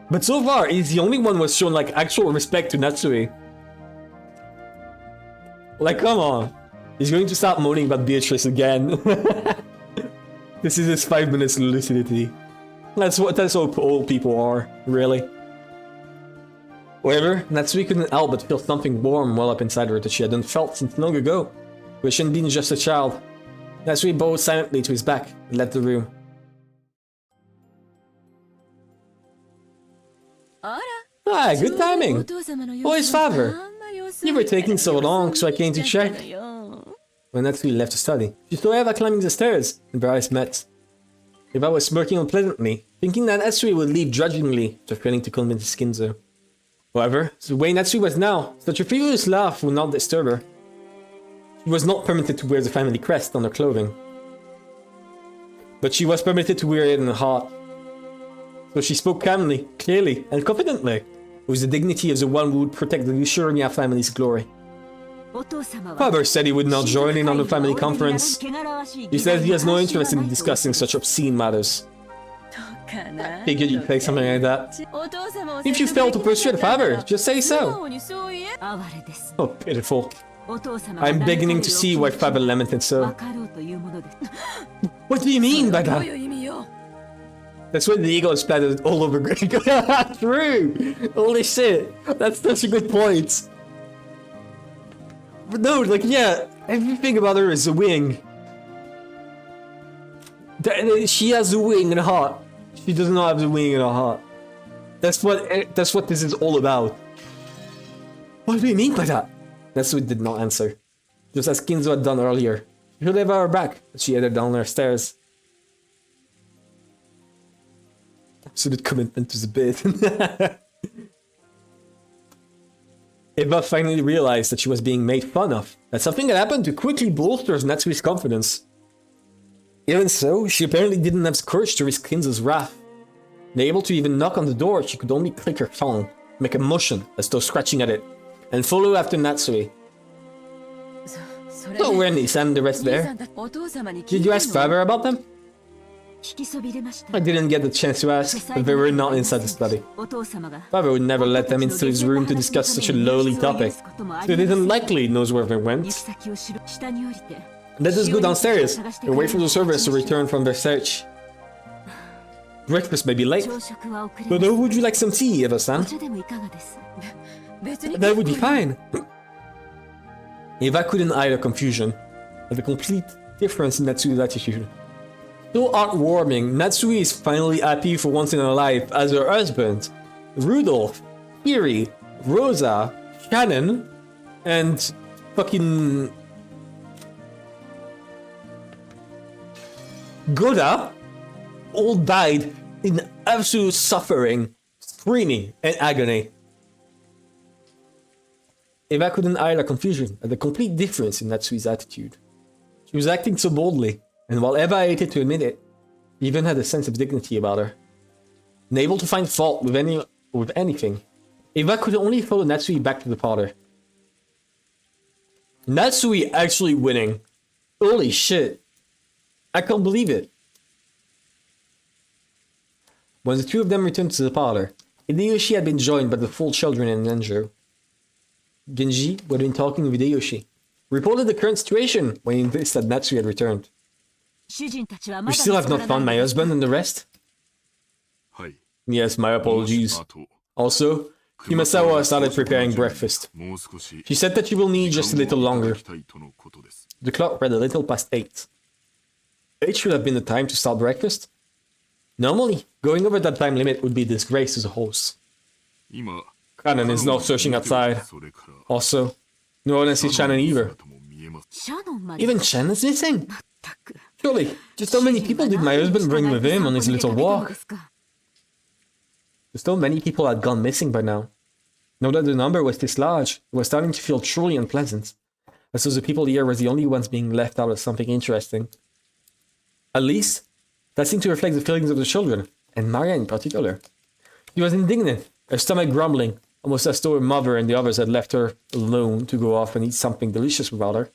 But so far, he's the only one who has shown like actual respect to Natsui. Like, come on. He's going to start moaning about Beatrice again. This is his 5 minutes lucidity. That's what old people are, really. However, Natsui couldn't help but feel something warm well up inside her that she hadn't felt since long ago, where she had been just a child. Natsui bowed silently to his back and left the room. Ah, good timing! Oh, his father! You were taking so long, so I came to check. When Natsui left the study, she saw Eva climbing the stairs, and their eyes met. Eva was smirking unpleasantly, thinking that Natsui would leave grudgingly after failing to convince Shinzo. However, the way Natsui was now, such a frivolous laugh would not disturb her. She was not permitted to wear the family crest on her clothing, but she was permitted to wear it in her heart. So she spoke calmly, clearly, and confidently, with the dignity of the one who would protect the Ushuriya family's glory. Father said he would not join in on the family conference. He says he has no interest in discussing such obscene matters. Figured you'd say something like that. If you fail to persuade father, just say so. Oh, pitiful. I'm beginning to see why father lamented so. What do you mean by that? That's when the ego is splattered all over Greg. True! Holy shit! That's such a good point. But no, like, yeah, everything about her is a wing. She has a wing and a heart. She does not have the wing in her heart. That's what this is all about. What do you mean by that? Natsui did not answer. Just as Kinzo had done earlier. She should have her back, but she headed down her stairs. Absolute commitment to the bit. Eva finally realized that she was being made fun of. That something that happened to quickly bolsters Natsui's confidence. Even so, she apparently didn't have the courage to risk Kinzo's wrath. Unable to even knock on the door, she could only click her tongue, make a motion as though scratching at it, and follow after Natsui. So when is and the rest there? Did you ask father about them? I didn't get the chance to ask, but they were not inside the study. Father would never let them into his room to discuss such a lowly topic, so it isn't likely he knows where they went. Let us go downstairs and wait for the servants to return from their search. Breakfast may be late, but would you like some tea, Eva-san? That would be fine. Eva couldn't hide her confusion at the complete difference in Natsui's attitude. So heartwarming, Natsui is finally happy for once in her life as her husband, Rudolph, Kiri, Rosa, Shannon, and fucking Goda all died in absolute suffering, screaming, and agony. Eva couldn't hide her confusion at the complete difference in Natsui's attitude. She was acting so boldly, and while Eva hated to admit it, she even had a sense of dignity about her. Unable to find fault with anything, Eva could only follow Natsui back to the parlor. Natsui actually winning. Holy shit. I can't believe it. When the two of them returned to the parlor, Hideyoshi had been joined by the full children and Nenjo. Genji, who had been talking with Hideyoshi, reported the current situation when he noticed that Natsui had returned. You still have not found my husband and the rest? Yes, my apologies. Also, Himasawa started preparing breakfast. She said that she will need just a little longer. The clock read a little past 8. 8 should have been the time to start breakfast. Normally, going over that time limit would be a disgrace to the host. Shannon is now searching outside. Also, no one sees Shannon either. Even Shannon's missing? Surely, just how many people did my husband bring with him on his little walk? Just how many people had gone missing by now? Now that the number was this large, it was starting to feel truly unpleasant. As though the people here were the only ones being left out of something interesting. At least, that seemed to reflect the feelings of the children, and Maria in particular. She was indignant, her stomach grumbling, almost as though her mother and the others had left her alone to go off and eat something delicious without her.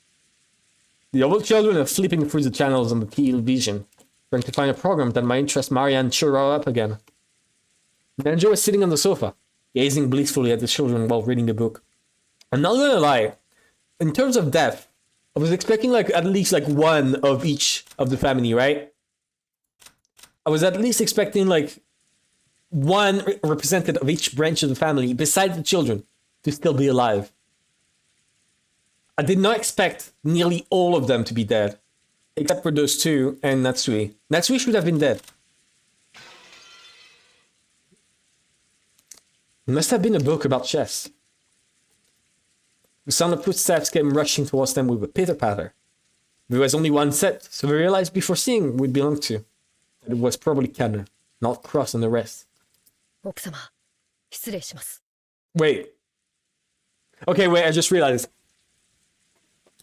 The other children are flipping through the channels on the television, trying to find a program that might interest Maria and cheer her up again. Nenjo was sitting on the sofa, gazing blissfully at the children while reading the book. I'm not gonna lie, in terms of death, I was expecting like at least like one of each of the family, right? I was at least expecting like one representative of each branch of the family, besides the children, to still be alive. I did not expect nearly all of them to be dead, except for those two and Natsui. Natsui should have been dead. It must have been a book about chess. The sound of footsteps came rushing towards them with a pitter-patter. There was only one set, so they realized before seeing who it belonged to that it was probably Cannon, not Cross and the rest. 奥様、失礼します。 Wait. Okay, wait, I just realized.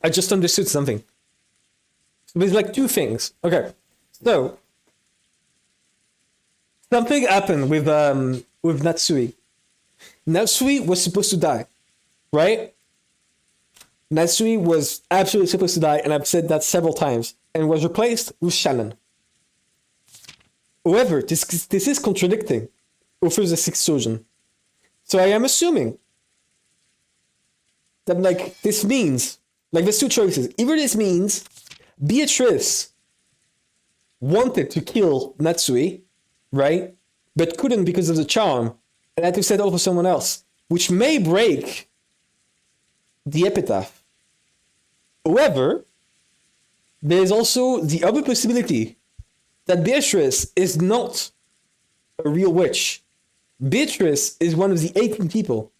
I just understood something. So there's like two things. Okay. So something happened with Natsui. Natsui was supposed to die, right? Natsui was absolutely supposed to die, and I've said that several times, and was replaced with Shannon. However, this is contradicting offers the sixth Sojin. So I am assuming that like this means like there's two choices. Either this means Beatrice wanted to kill Natsui, right? But couldn't because of the charm and had to set over someone else, which may break the epitaph. However, there's also the other possibility that Beatrice is not a real witch. Beatrice is one of the 18 people,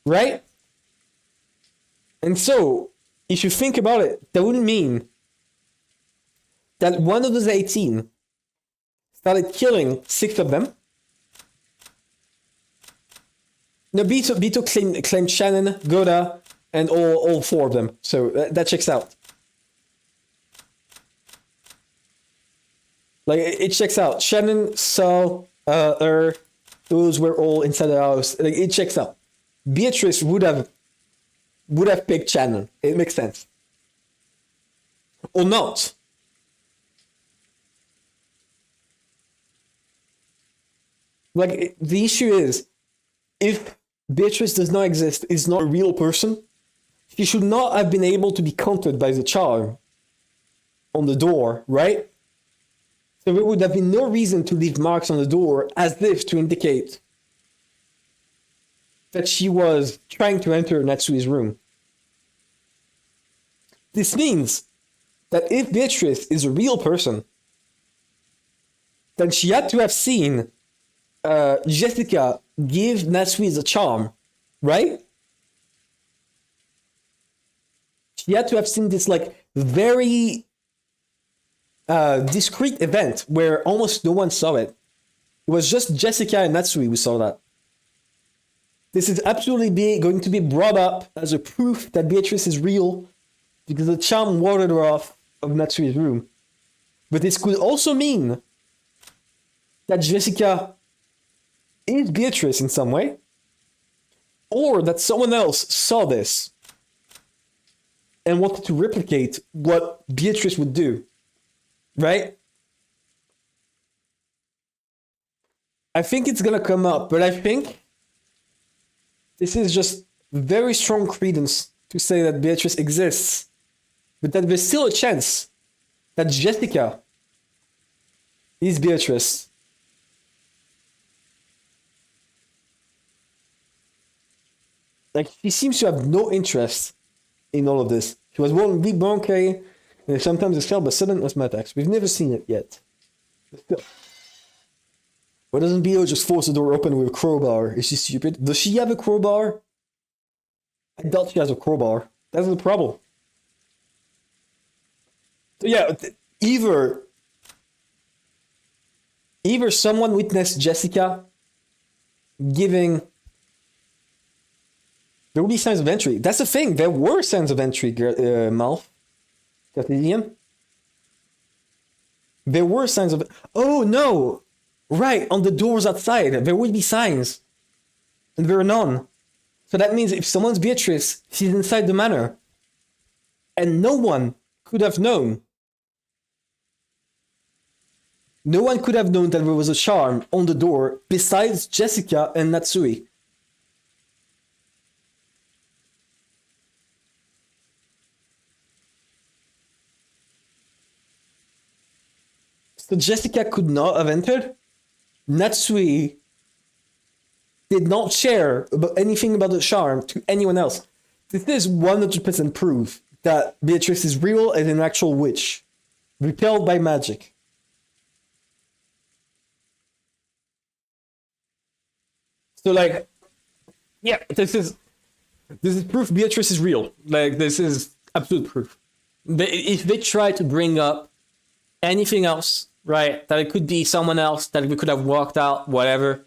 right? And so, if you think about it, that would mean that one of those 18 started killing 6 of them. No, Bito claimed Shannon, Goda, and all 4 of them. So that checks out. Like, it checks out. Shannon, Saul, those were all inside the house. Like, it checks out. Beatrice would have picked Shannon. It makes sense. Or not. Like, the issue is, if Beatrice does not exist, is not a real person, she should not have been able to be countered by the charm on the door, right? So there would have been no reason to leave marks on the door as if to indicate that she was trying to enter Natsui's room. This means that if Beatrice is a real person, then she had to have seen Jessica give Natsui the charm, right? She had to have seen this like very discreet event where almost no one saw it. It was just Jessica and Natsui who saw that. This is absolutely going to be brought up as a proof that Beatrice is real because the charm warded her off of Natsui's room. But this could also mean that Jessica is Beatrice in some way, or that someone else saw this and wanted to replicate what Beatrice would do, right? I think it's gonna come up, but I think this is just very strong credence to say that Beatrice exists, but that there's still a chance that Jessica is Beatrice. Like, she seems to have no interest in all of this. She was born with Bronche, and sometimes a spell, but sudden asthma attacks. We've never seen it yet. But still. Why doesn't Bio just force the door open with a crowbar? Is she stupid? Does she have a crowbar? I doubt she has a crowbar. That's the problem. So yeah, either someone witnessed Jessica giving... There will be signs of entry. That's the thing. There were signs of entry, Malf. Cartesian. There were signs of... Oh, no! Right, on the doors outside, there would be signs. And there are none. So that means if someone's Beatrice, she's inside the manor. And no one could have known. No one could have known that there was a charm on the door besides Jessica and Natsui. So Jessica could not have entered. Natsui did not share about anything about the charm to anyone else. This is 100% proof that Beatrice is real and an actual witch, repelled by magic. So like, yeah, this is proof Beatrice is real. Like, this is absolute proof. If they try to bring up anything else, right, that it could be someone else, that we could have walked out, whatever,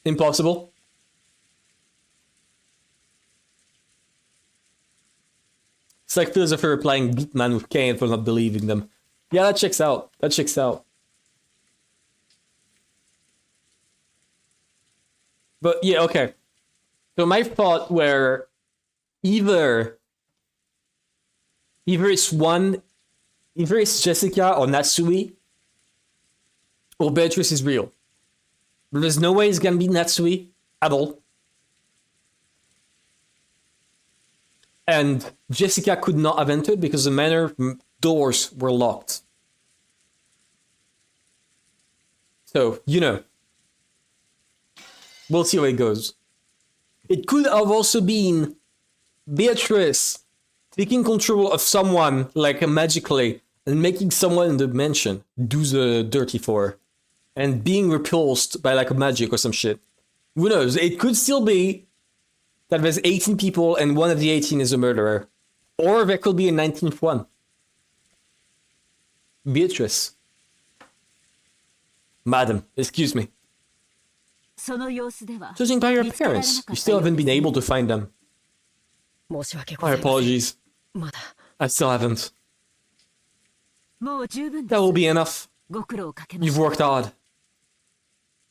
impossible. It's like Philosopher replying Beatman with Kane for not believing them. Yeah, that checks out. That checks out. But yeah, okay. So my thought were either it's Jessica or Natsui, or Beatrice is real. But there's no way it's gonna be Natsui at all. And Jessica could not have entered because the manor doors were locked. So, you know. We'll see how it goes. It could have also been Beatrice taking control of someone, like magically, and making someone in the mansion do the dirty for her. And being repulsed by like magic or some shit. Who knows? It could still be that there's 18 people and one of the 18 is a murderer. Or there could be a 19th one. Beatrice. Madam, excuse me. Judging by your appearance, you still haven't been able to find them. My apologies. I still haven't. That will be enough. You've worked hard.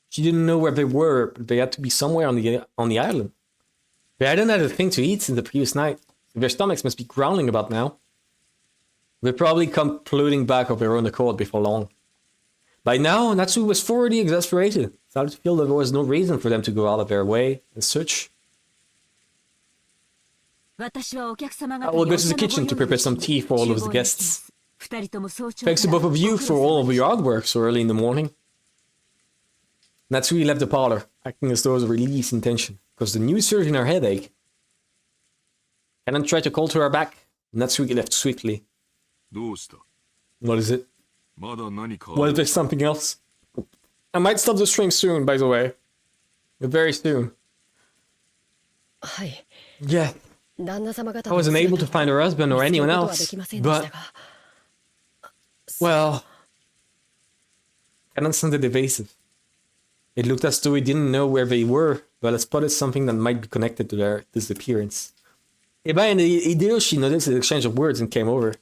She didn't know where they were, but they had to be somewhere on the island. They hadn't had a thing to eat since the previous night. Their stomachs must be growling about now. They'll probably come floating back of their own accord before long. By now, Natsu was thoroughly exasperated. Started to feel that there was no reason for them to go out of their way and search. I will go to the kitchen to prepare some tea for all of the guests. Thanks to both of you for all of your hard work so early in the morning. Natsui left the parlor, acting as though it was a release in tension, because the news surged in her headache. Canon tried to call to her back. Natsui left swiftly. What is it? What if there's something else? I might stop the stream soon, by the way. Very soon. Yeah. I wasn't able to find her husband or anyone else, but... Well... Canon sounded evasive. It looked as though he didn't know where they were, but I spotted something that might be connected to their disappearance. Eba and Hideyoshi noticed the exchange of words and came over.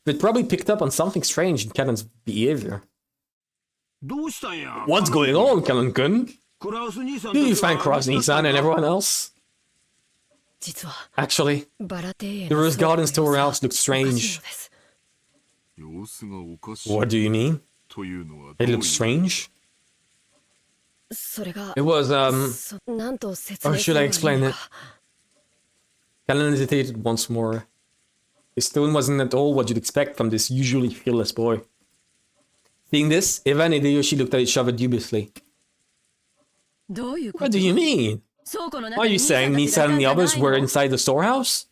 They'd probably picked up on something strange in Canon's behavior. What's going on, Canon-kun? Do you find Krasny-san and everyone else? Actually, the Rose Garden storehouse looked strange. What do you mean? It looked strange? It was, or should I explain it? Canon hesitated once more. His tone wasn't at all what you'd expect from this usually fearless boy. Seeing this, Eva and Hideyoshi looked at each other dubiously. What do you mean? Are you saying Nissan and the others were inside the storehouse?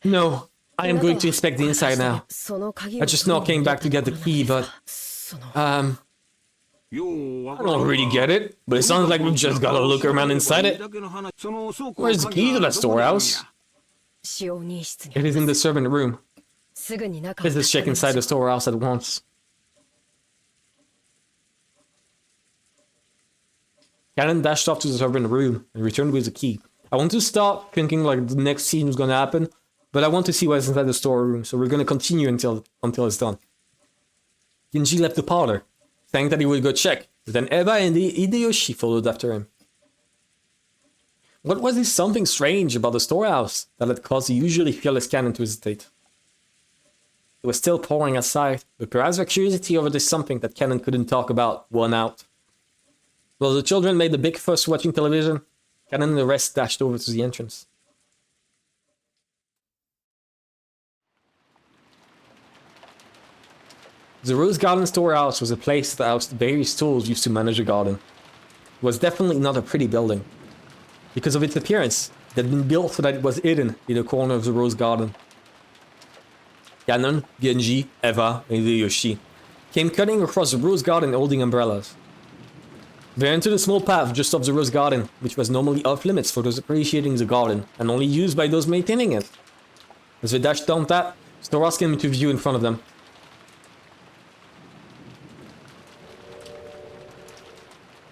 No, I am going to inspect the inside now. I just now came back to get the key, but... I don't really get it, but it sounds like we've just gotta look around inside it. Where's the key to that storehouse? It is in the servant room. Let's check inside the storehouse at once. Canon dashed off to the servant room and returned with the key. I want to stop thinking like the next scene is gonna happen, but I want to see what's inside the storeroom, so we're gonna continue until it's done. Genji left the parlor, saying that he would go check, but then Eva and Hideyoshi followed after him. What was this something strange about the storehouse that had caused the usually fearless Canon to hesitate? It was still pouring outside, but perhaps their curiosity over this something that Canon couldn't talk about won out. While the children made a big fuss watching television, Canon and the rest dashed over to the entrance. The Rose Garden storehouse was a place that housed various tools used to manage a garden. It was definitely not a pretty building. Because of its appearance, it had been built so that it was hidden in a corner of the Rose Garden. Kanon, Genji, Eva, and Hideyoshi came cutting across the Rose Garden holding umbrellas. They entered a small path just off the Rose Garden, which was normally off limits for those appreciating the garden, and only used by those maintaining it. As they dashed down that, storehouse came into view in front of them.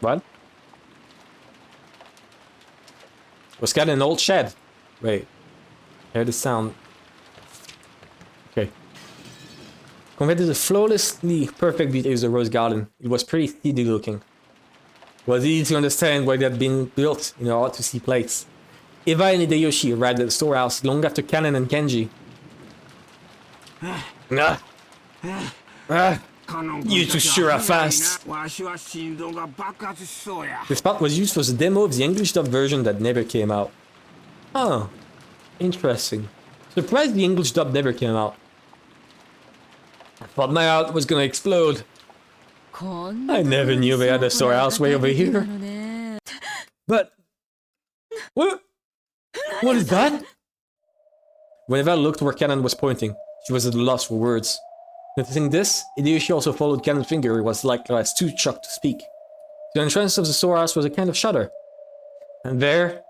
What? Was that an old shed? Wait. Hear the sound. Okay. Compared to the flawlessly perfect details of the Rose Garden, it was pretty seedy looking. It was easy to understand why they had been built in a hard-to-see place. Eva and Hideyoshi arrived at the storehouse long after Kanon and Kenji. You two sure are fast. This part was used for the demo of the English dub version that never came out. Oh, interesting. Surprised the English dub never came out. I thought my heart was gonna explode. I never knew they had a storehouse way over here. But... What? What is that? Whenever I looked where Kanon was pointing, she was at a loss for words. Noticing this, Hideyoshi also followed Kanon's finger and was likewise too shocked to speak. The entrance of the storehouse was a kind of shutter. And there...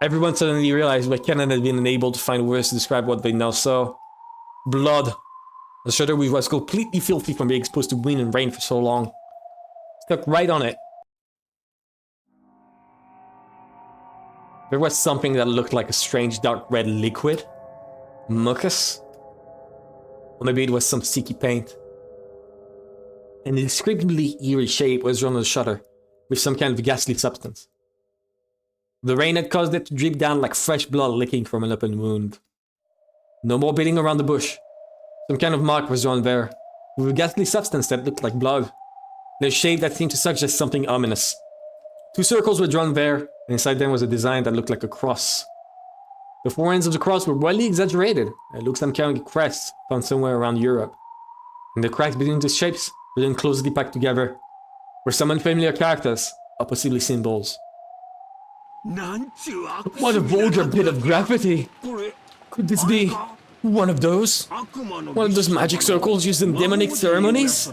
everyone suddenly realized why Kanon had been unable to find words to describe what they now saw. Blood. The shutter was completely filthy from being exposed to wind and rain for so long. Stuck right on it. There was something that looked like a strange dark red liquid. Mucus? Or maybe it was some sticky paint. An indescribably eerie shape was drawn on the shutter, with some kind of ghastly substance. The rain had caused it to drip down like fresh blood licking from an open wound. No more beating around the bush. Some kind of mark was drawn there, with a ghastly substance that looked like blood, and a shape that seemed to suggest something ominous. 2 circles were drawn there, and inside them was a design that looked like a cross. The 4 ends of the cross were widely exaggerated, and it looked like carrying a crest found somewhere around Europe. And the cracks between the shapes were then closely packed together, were some unfamiliar characters, or possibly symbols. What a vulgar bit of graffiti! Could this be one of those? One of those magic circles used in demonic ceremonies?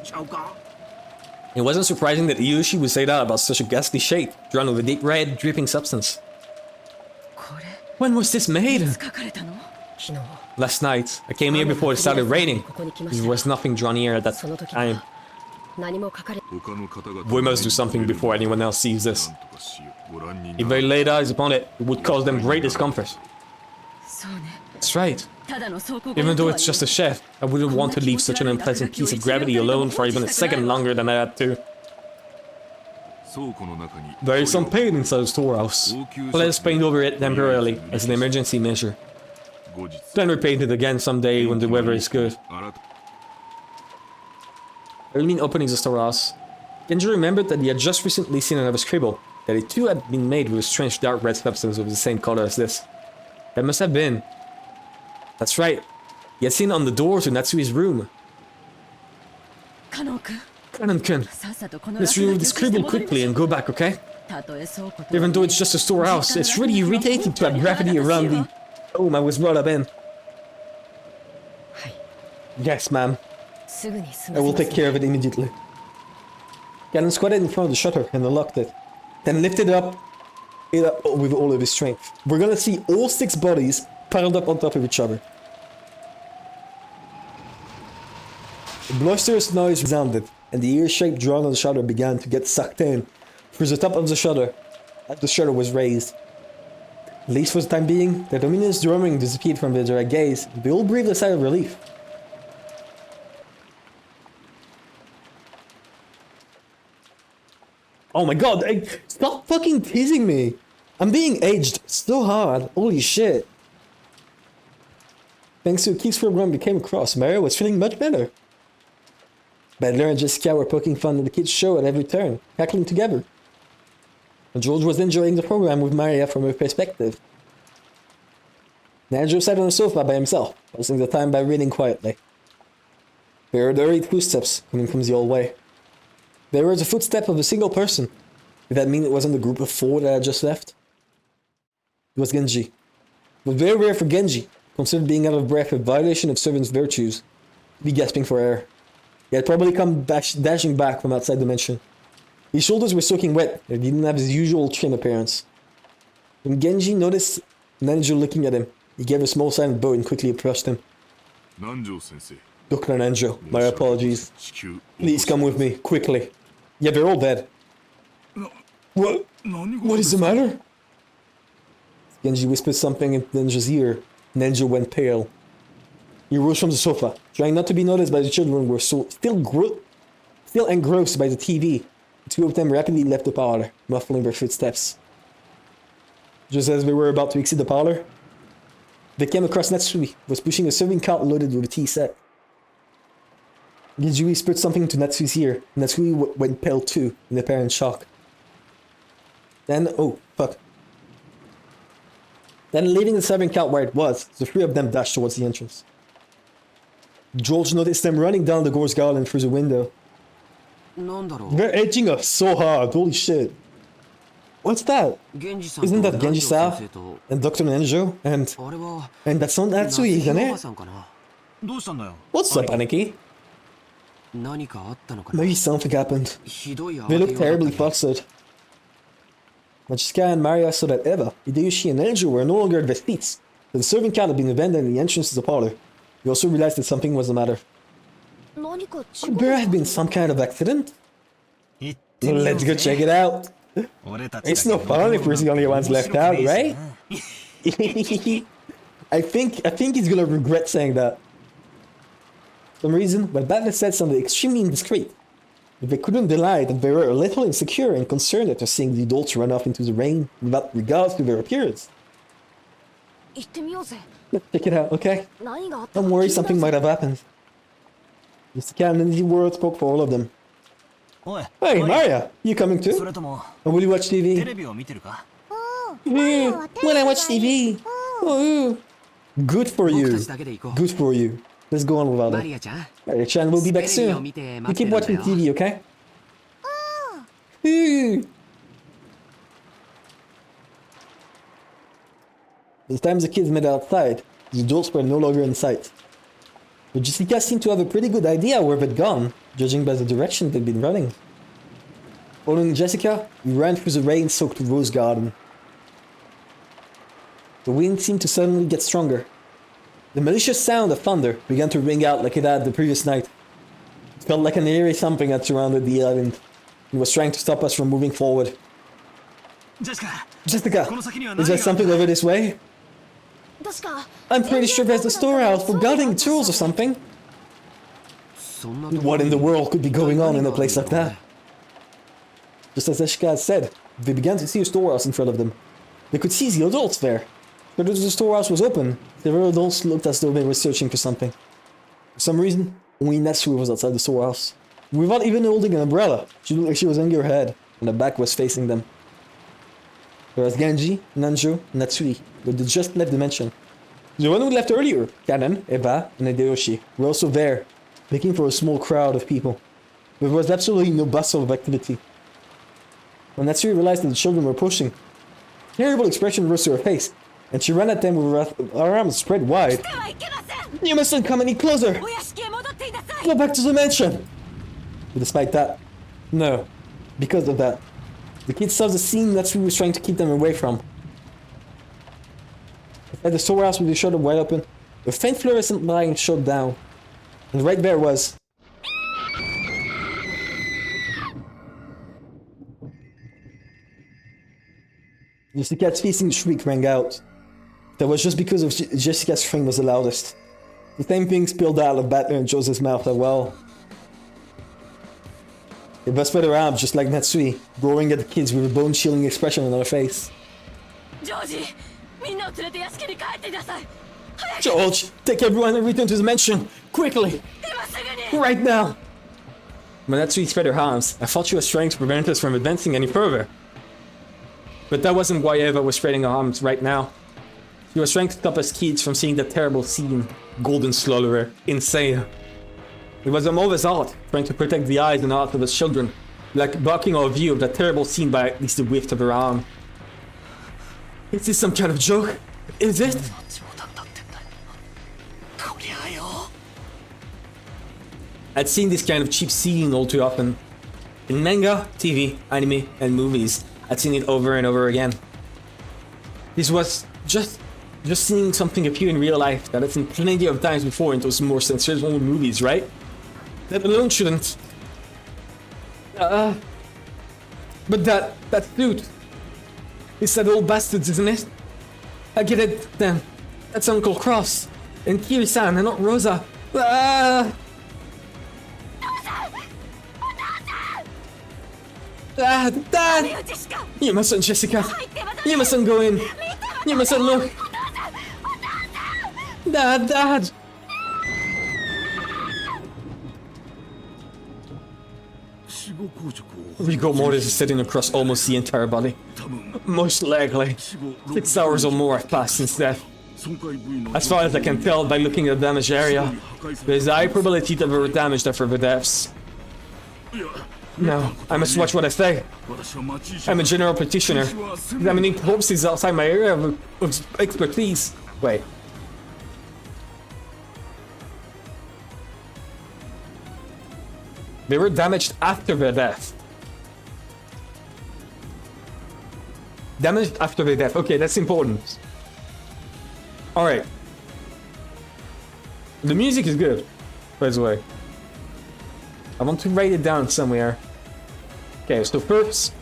It wasn't surprising that Hideyoshi would say that about such a ghastly shape, drawn with a deep red, dripping substance. When was this made? Last night. I came here before it started raining. There was nothing drawn here at that time. We must do something before anyone else sees this. If they laid eyes upon it, it would cause them great discomfort. That's right. Even though it's just a shed, I wouldn't want to leave such an unpleasant piece of gravity alone for even a second longer than I had to. There is some paint inside the storehouse. Let us paint over it temporarily, as an emergency measure. Then repaint it again someday when the weather is good. I mean opening the storehouse. Genji remembered that he had just recently seen another scribble, that it too had been made with a strange dark red substance of the same color as this. That must have been... That's right. He had seen it on the door to Natsui's room. Kanon-kun, let's remove the scribble quickly and go back, okay? Even though it's just a storehouse, it's really irritating to have gravity around the home I was brought up in. Yes, ma'am. I will take care of it immediately. Kanon squatted in front of the shutter and unlocked it. Then lifted it up with all of his strength. We're gonna see all 6 bodies piled up on top of each other. A boisterous noise resounded, and the ear shape drawn on the shutter began to get sucked in through the top of the shutter as the shutter was raised. At least for the time being, the ominous drumming disappeared from their direct gaze, and they all breathed a sigh of relief. Oh my god, stop fucking teasing me! I'm being aged so hard, holy shit. Thanks to a Keith's program became across, Mario was feeling much better. Badler and Jessica were poking fun at the kids' show at every turn, cackling together. And George was enjoying the program with Maria from her perspective. And Andrew sat on the sofa by himself, passing the time by reading quietly. There are 8 footsteps coming from the hallway. There was a footstep of a single person. Did that mean it wasn't the group of 4 that had just left? It was Genji. It was very rare for Genji, considered being out of breath, a violation of servant's virtues, to be gasping for air. He had probably come dashing back from outside the mansion. His shoulders were soaking wet, and he didn't have his usual chin appearance. When Genji noticed Nanjo looking at him, he gave a small silent bow and quickly approached him. 南條先生 Dr. Nanjo, my apologies. 地球 Please come with me, quickly. Yeah, they're all dead. What? What is the matter? Genji whispered something in Nanjo's ear. Nanjo went pale. He rose from the sofa, trying not to be noticed by the children who were still engrossed by the TV. The 2 of them rapidly left the parlor, muffling their footsteps. Just as they were about to exit the parlor, they came across Natsui, who was pushing a serving cart loaded with a tea set. Genji whispered something to Natsui's ear. Natsui went pale too, in apparent shock. Then, oh, fuck. Then, leaving the serving cart where it was, the 3 of them dashed towards the entrance. George noticed them running down the gorse garden through the window. なんだろう They're edging us so hard, holy shit. What's that? 源氏さん Isn't と that 南 Genji 條先生 Sa と and Dr. Nanjo? あれは And that's not Natsui, 夏 isn't 日おば it? さんかなどうしたんだよ What's up, Aniki? 何かあったのかな Maybe something happened. ひどい They 慌 look てようだ terribly ったね flustered. Machiska and Maria saw that Eva, Hideyoshi, and Nanjo were no longer at their seats. The serving cart had been abandoned in the entrance to the parlor. They also realized that something was the matter. 何か違 Could there have been some kind of accident? 行ってみよう Let's go check it out. 俺たち It's no fun if we're the only ones left out, right? I think he's gonna regret saying that. For some reason, but Batman said something extremely indiscreet. But they couldn't deny that they were a little insecure and concerned after seeing the adults run off into the rain without regards to their appearance. 行ってみようぜ Let's check it out, okay? 何があった Don't か worry, 気にな something る might have happened. Mr. Cannon and the word spoke for all of them. おい Hey, おい Maria, you coming そ too? れとも Or will you watch テ TV? レビを見てるか When I watch TV. Oh, good for 僕 you. たちだけで行こう Good for you. Let's go on without マ it. リアちゃん Maria-chan will be back テレビを soon. 見て You 待って keep るんだ watching よ TV, okay? Ooh. By the time the kids met outside, the adults were no longer in sight. But Jessica seemed to have a pretty good idea where they'd gone, judging by the direction they'd been running. Following Jessica, we ran through the rain-soaked rose garden. The wind seemed to suddenly get stronger. The malicious sound of thunder began to ring out like it had the previous night. It felt like an eerie something had surrounded the island. It was trying to stop us from moving forward. ジェシカ Jessica, この先には is 何 there がある something over this way? 確か I'm pretty sure there's a storehouse for guarding tools or something. そんなところ What in に the world could be going on in a place like 何があるんだろうね that? Just as Jessica had said, they began to see a storehouse in front of them. They could see the adults there. But as the storehouse was open, several adults looked as though they were searching for something. For some reason, only Natsui was outside the storehouse. Without even holding an umbrella, she looked like she was hanging her head, and her back was facing them. Whereas Genji, Nanjo, and Natsui, who had just left the mansion. The one who left earlier, Kanan, Eva, and Hideyoshi, were also there, making for a small crowd of people. There was absolutely no bustle of activity. When Natsui realized that the children were approaching, a terrible expression rose to her face, and she ran at them with her arms spread wide. ではいけません You mustn't come any closer! お屋敷へ戻っていなさい Go back to the mansion! But despite that, no. Because of that, the kids saw the scene Natsui was trying to keep them away from. At the storehouse with the shutter wide open, a faint fluorescent light shone down. And right there was... Jessica's piercing shriek rang out. That was just because of Jessica's scream was the loudest. The same thing spilled out of Batman and Joseph's mouth as well. Eva spread her arms just like Natsui, roaring at the kids with a bone-chilling expression on her face. ジョージみんなを連れて屋敷に帰っていなさい George, take everyone and return to the mansion! Quickly! 今すぐに Right now! When Natsui spread her arms, I thought she was trying to prevent us from advancing any further. But that wasn't why Eva was spreading her arms right now. She was trying to stop us kids from seeing that terrible scene. Golden Slaughterer. Insane. It was a mother's art, trying to protect the eyes and heart of his children, like blocking our view of that terrible scene by at least a whiff of her arm. Is this some kind of joke? Is it? I'd seen this kind of cheap scene all too often. In manga, TV, anime, and movies, I'd seen it over and over again. This was just seeing something appear in real life that I'd seen plenty of times before in those more sensational movies, right? That alone shouldn't... But that suit... It's that old bastard, isn't it? I get it, then. That's Uncle Cross. And Kiri-san, and not Rosa. Dad! You mustn't, Jessica. You mustn't go in. You mustn't look. Dad! Rigor mortis is sitting across almost the entire body. Most likely. 6 hours or more have passed since death. As far as I can tell by looking at the damaged area, there's a high probability that they were damaged after the deaths. No, I must watch what I say. I'm a general practitioner. Examining corpses outside my area of expertise. Wait. They were damaged after their death. Damaged after their death. Okay, that's important. Alright. The music is good, by the way. I want to write it down somewhere. Okay, so first...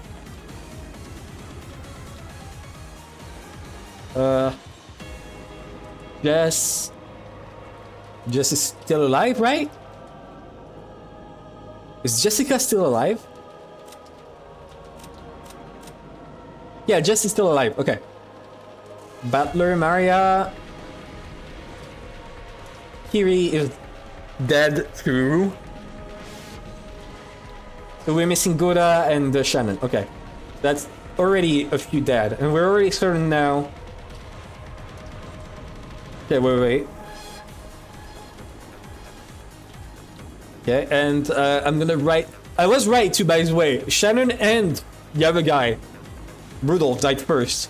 Jess is still alive, right? Is Jessica still alive? Yeah, Jess is still alive. Okay. Butler, Maria. Kiri is dead too. So we're missing Goda and Shannon. Okay. That's already a few dead. And we're already certain now. Okay, wait. Okay, and I'm gonna write... I was right too, by the way. Shannon and the other guy, Rudolph, died first.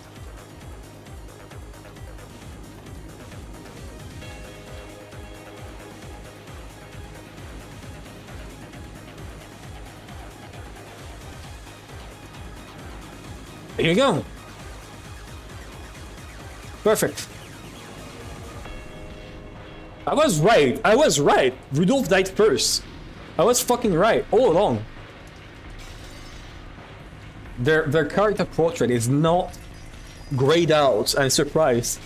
There you go. Perfect. I was right. Rudolph died first. I was fucking right all along. Their character portrait is not grayed out. I'm surprised.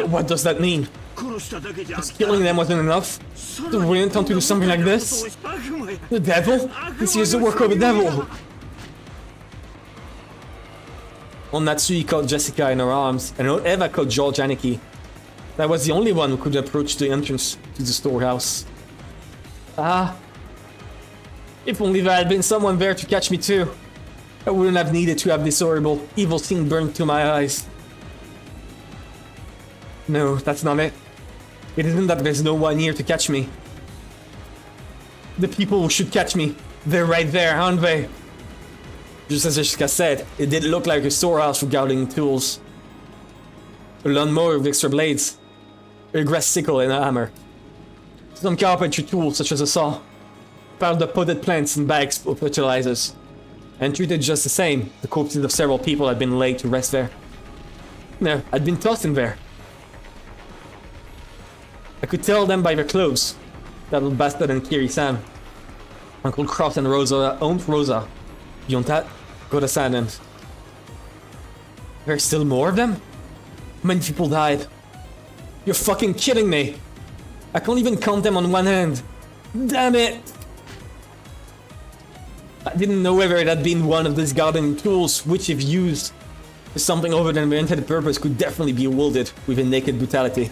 What does that mean? Just killing them wasn't enough? The went on to do something like this? The devil? This is the work of the devil! Natsui caught Jessica in her arms, and Eva caught George Aniki. That was the only one who could approach the entrance to the storehouse. If only there had been someone there to catch me too. I wouldn't have needed to have this horrible, evil thing burned to my eyes. No, that's not it. It isn't that there's no one here to catch me. The people who should catch me, they're right there, aren't they? Just as Jessica said, it did look like a storehouse for gardening tools. A lawnmower with extra blades, a grass sickle and a hammer. Some carpentry tools such as a saw. Piled up potted plants and bags of fertilizers. And treated just the same, the corpses of several people had been laid to rest there. No, had been tossed in there. I could tell them by their clothes. That little bastard and Kiri-san. Uncle Croft and Rosa owned Rosa. Beyond that, Goda-san and... There's still more of them? Many people died. You're fucking kidding me! I can't even count them on one hand. Damn it! I didn't know whether it had been one of these gardening tools, which if used for something other than their intended purpose could definitely be wielded with a naked brutality.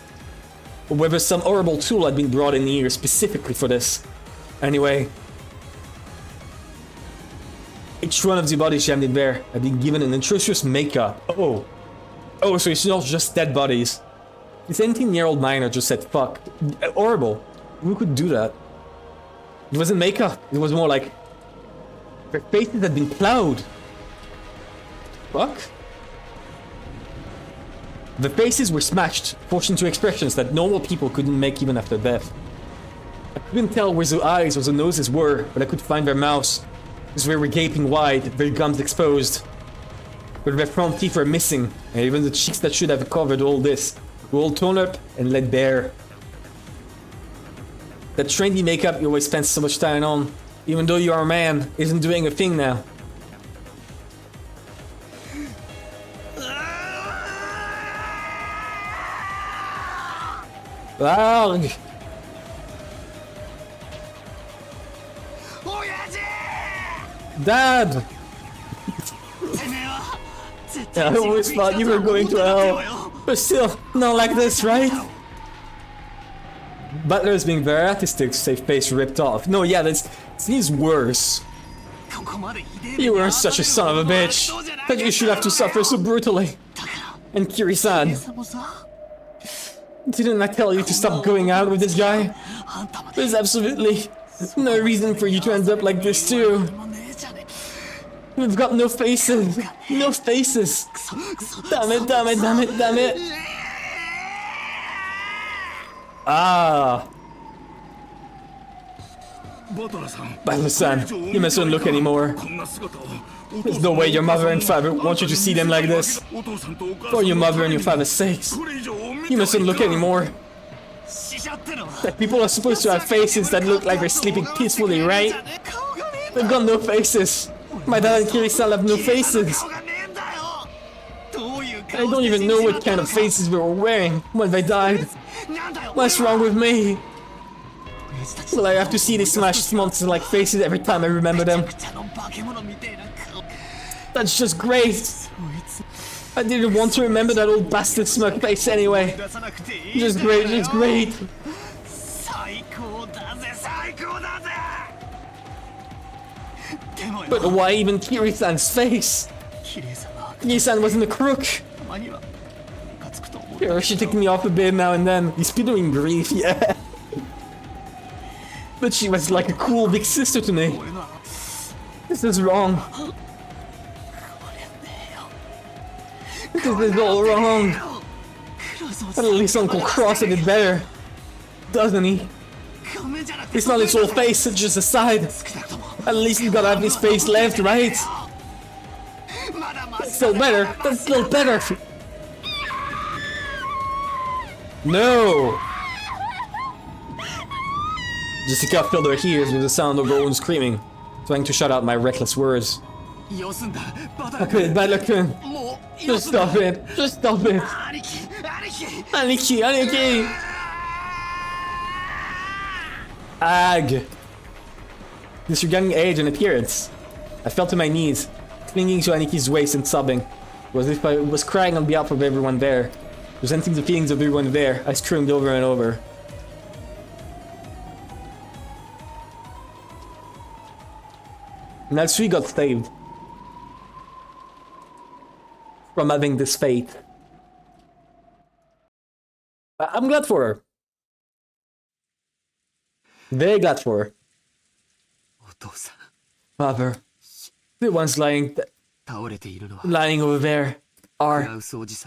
Or whether some horrible tool had been brought in here specifically for this. Anyway... Each one of the bodies jammed in there had been given an atrocious makeup. Oh, so it's not just dead bodies. This 18-year-old miner just said fuck. Horrible. Who could do that? It wasn't makeup. It was more like their faces had been plowed. Fuck. The faces were smashed, forced into expressions that normal people couldn't make even after death. I couldn't tell where the eyes or the noses were, but I could find their mouths. They were gaping wide, their gums exposed. But their front teeth were missing, and even the cheeks that should have covered all this were all torn up and laid bare. That trendy makeup you always spend so much time on, even though you are a man, isn't doing a thing now. Arg! Dad! I always thought you were going to hell. But still, not like this, right? Butler is being very artistic to say face ripped off. No, yeah, he's worse. You were such a son of a bitch that you should have to suffer so brutally. And Kiri-san, didn't I tell you to stop going out with this guy? There's absolutely no reason for you to end up like this too. We've got no faces. No faces. Damn it, damn it, damn it, damn it. Ah. Butler-san, you mustn't look anymore. There's no way your mother and father want you to see them like this. For your mother and your father's sakes. You mustn't look anymore. That people are supposed to have faces that look like they're sleeping peacefully, right? They've got no faces. My dad and Kiri-san have no faces. I don't even know what kind of faces we were wearing when they died. What's wrong with me? Will I have to see these smashed monster-like faces every time I remember them? That's just great. I didn't want to remember that old bastard smug face anyway. Just great, just great. But why even Kiri-san's face? Kiri-san wasn't a crook. Here, she took me off a bit now and then. He's doing grief, yeah. But she was like a cool big sister to me. This is wrong. This is all wrong. But at least Uncle Cross did it better. Doesn't he? It's not his whole face, it's just a side. At least he gotta have his face left, right? That's still better. That's still better. No! Jessica filled her ears with the sound of her own screaming, trying to shut out my reckless words. Butler-kun. Just stop it. Just stop it. Aniki, Aniki! Ag! Disregarding age and appearance, I fell to my knees, clinging to Aniki's waist and sobbing. It was as if I was crying on behalf of everyone there. Resenting the feelings of everyone there, I screamed over and over. Natsui got saved from having this fate. I'm glad for her. Very glad for her. Father, the ones lying over there are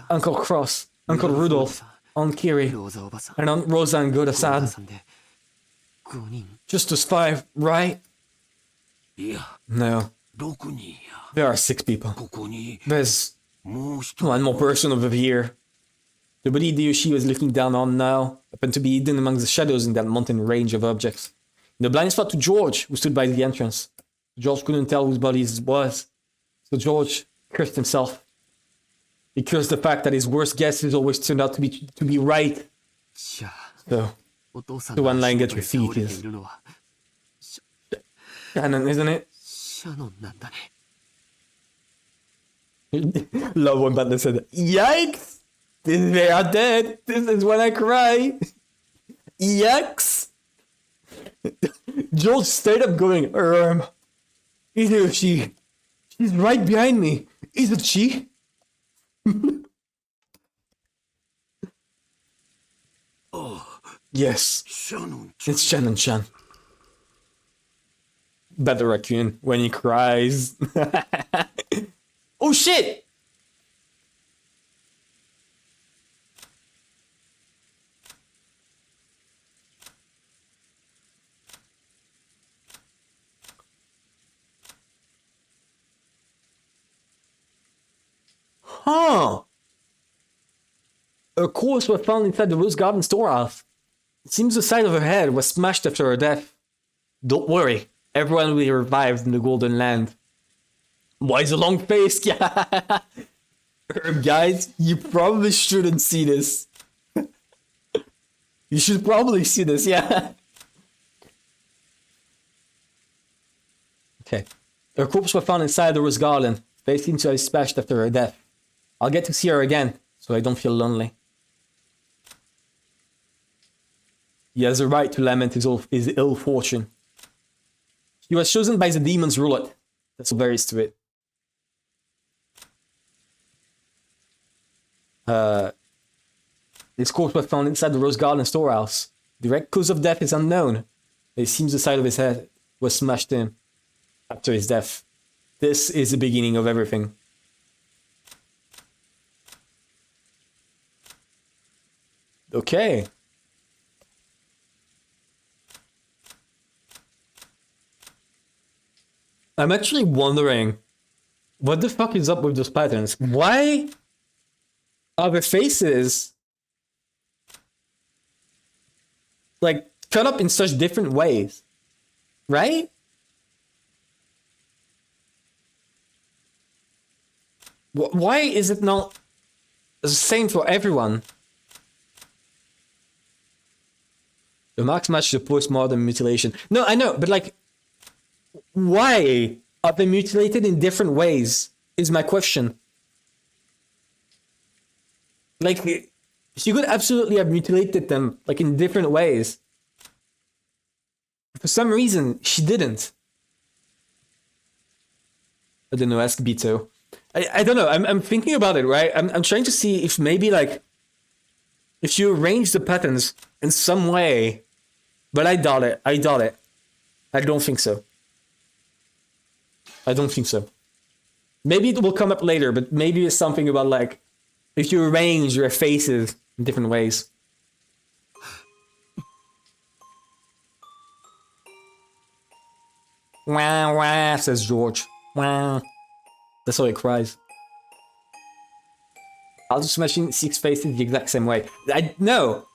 Uncle Cross, Uncle Rudolph, Aunt Kiri, and Aunt Rosa and Goda-san. Just us 5, right? No. There are 6 people. There's one more person over here. The body Yoshi was looking down on now happened to be hidden among the shadows in that mountain range of objects. In the blind spot to George, who stood by the entrance. George couldn't tell whose body it was, so George cursed himself. He cursed the fact that his worst guesses always turned out to be right. So, the one lying at your feet is Shannon, isn't it? Love when Butler said, "Yikes! They are dead. This is when I cry." Yikes! George stayed up going, either she. She's right behind me. Isn't she? Yes. It's Shannon-chan. Better raccoon when he cries. Oh shit! Huh. Her corpse was found inside the Rose Garden storehouse. It seems the side of her head was smashed after her death. Don't worry, everyone will be revived in the Golden Land. Why is a long face? Yeah. Guys, you probably shouldn't see this. You should probably see this, yeah. Okay. Her corpse was found inside the Rose Garden. Face seems to have smashed after her death. I'll get to see her again, so I don't feel lonely. He has a right to lament his ill fortune. He was chosen by the demon's roulette. That's all there is to it. His corpse was found inside the Rose Garden storehouse. The direct cause of death is unknown. It seems the side of his head was smashed in after his death. This is the beginning of everything. Okay. I'm actually wondering what the fuck is up with those patterns? Why are the faces like cut up in such different ways? Right? Why is it not the same for everyone? The marks match the postmodern mutilation. No, I know, but like, why are they mutilated in different ways? Is my question. Like, she could absolutely have mutilated them like in different ways. For some reason, she didn't. I don't know. Ask Bito. I don't know. I'm thinking about it, right? I'm trying to see if maybe like if you arrange the patterns in some way, but I doubt it. I doubt it. I don't think so. I don't think so. Maybe it will come up later, but maybe it's something about like if you arrange your faces in different ways. Wah wah, says George. Wah. That's how he cries. I'll just imagine 6 faces the exact same way. No.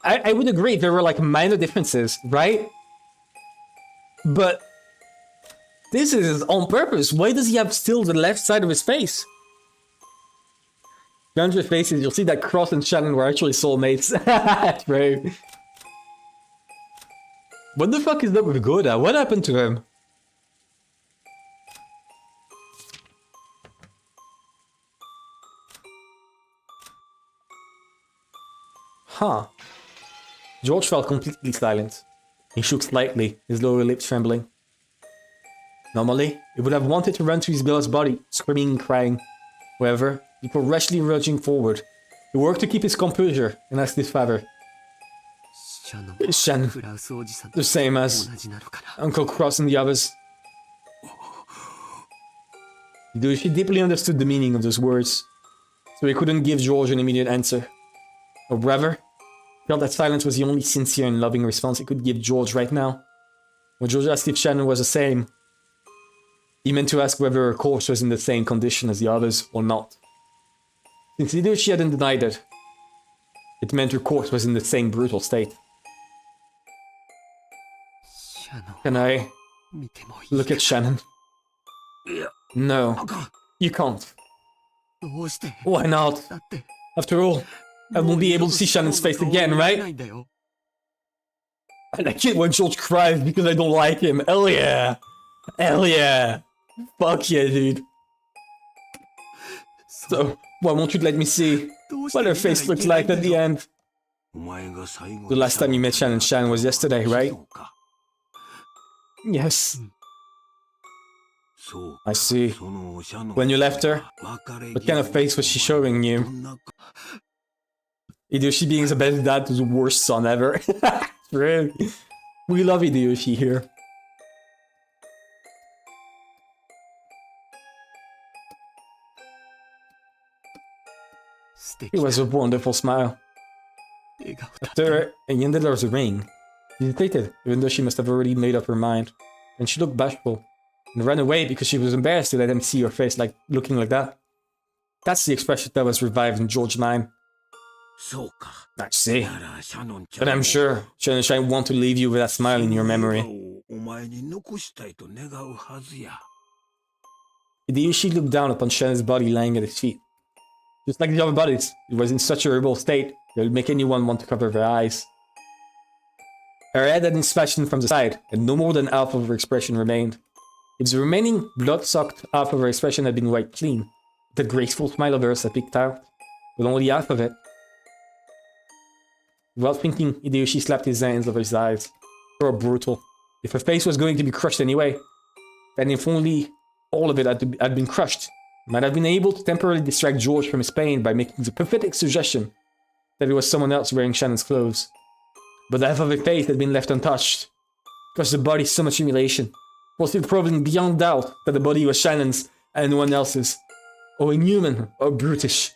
I would agree there were like minor differences, right? But this is on purpose. Why does he have still the left side of his face? 100 faces, you'll see that Cross and Shannon were actually soulmates. Right. What the fuck is up with Goda? What happened to him? Huh. George felt completely silent. He shook slightly, his lower lip trembling. Normally, he would have wanted to run to his beloved's body, screaming and crying. However, before rashly rushing forward, he worked to keep his composure and asked his father. Shannon, the same as Uncle Cross and the others. She deeply understood the meaning of those words, so he couldn't give George an immediate answer. Or rather, felt that silence was the only sincere and loving response he could give George right now. When George asked if Shannon was the same, he meant to ask whether her corpse was in the same condition as the others or not. Since either she hadn't denied it, it meant her corpse was in the same brutal state. Can I look at Shannon? No, you can't. Why not? After all, I won't be able to see Shannon's face again, right? And I can't when George cries because I don't like him. Hell yeah! Hell yeah! Fuck yeah, dude. So, why won't you let me see what her face looks like at the end? The last time you met Shannon was yesterday, right? Yes. I see. When you left her, what kind of face was she showing you? Hideyoshi being the best dad to the worst son ever. Really. We love Hideyoshi here. It was a wonderful smile. After he handed her the ring, she hesitated, even though she must have already made up her mind. And she looked bashful, and ran away because she was embarrassed to let him see her face like looking like that. That's the expression that was revived in George 9. I see. But I'm sure Shannon Shine want to leave you with that smile in your memory. Hideyoshi looked down upon Shannon's body lying at his feet. Just like the other bodies, it was in such a horrible state that it would make anyone want to cover their eyes. Her head had been smashed in from the side, and no more than half of her expression remained. If the remaining blood-soaked half of her expression had been wiped clean, the graceful smile of hers had peeked out, with only half of it. Without thinking, Hideyoshi slapped his hands over his eyes. So brutal. If her face was going to be crushed anyway, then if only all of it had been crushed, might have been able to temporarily distract George from his pain by making the pathetic suggestion that it was someone else wearing Shannon's clothes. But half of her face had been left untouched. Because the body's so much humiliation, was still proving beyond doubt that the body was Shannon's and no one else's, or inhuman, or brutish.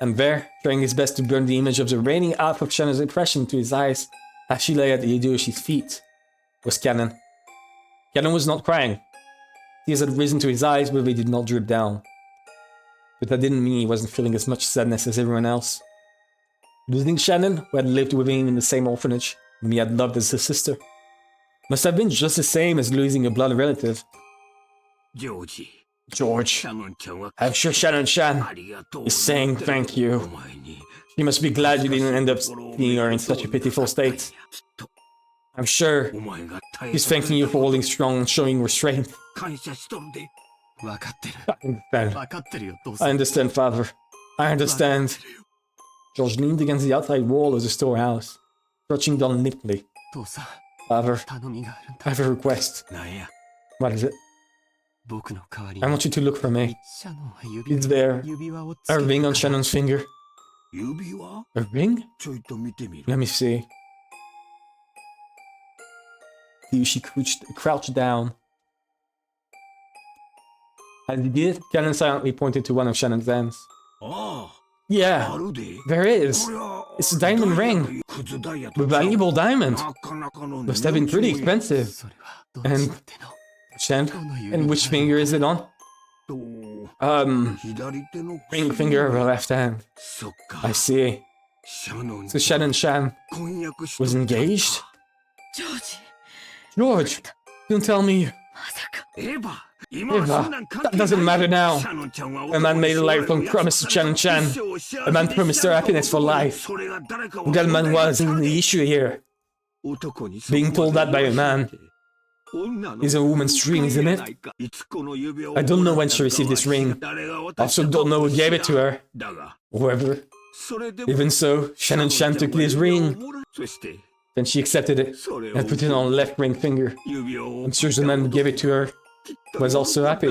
And there, trying his best to burn the image of the remaining half of Shannon's impression to his eyes, as she lay at Hideyoshi's feet, was Cannon. Cannon was not crying. Tears had risen to his eyes, but they did not drip down. But that didn't mean he wasn't feeling as much sadness as everyone else. Losing Shannon, who had lived with him in the same orphanage, whom he had loved as his sister, must have been just the same as losing a blood relative. George, I'm sure Shannon Shan is saying thank you. She must be glad you didn't end up seeing her in such a pitiful state. I'm sure he's thanking you for holding strong and showing restraint. I understand, Father. I understand. George leaned against the outside wall of the storehouse, crouching down limply. Father, I have a request. What is it? I want you to look for me. Is there a ring on Shannon's finger? A ring? Let me see. She crouched down. As he did, Cannon silently pointed to one of Shannon's hands. Yeah, there is. It's a diamond ring. A valuable diamond. Must have been pretty expensive. And which finger is it on? Ring finger of her left hand. I see. So Shannon Shan was engaged? George, don't tell me. Eva, that doesn't matter now. A man made a lifelong promise to Shannon Shan. A man promised her happiness for life. That man wasn't the issue here. Being told that by a man is a woman's dream, isn't it? I don't know when she received this ring. I also don't know who gave it to her. However, even so, Shannon Shan took this ring. Then she accepted it and put it on her left ring finger. I'm sure the man who gave it to her was also happy.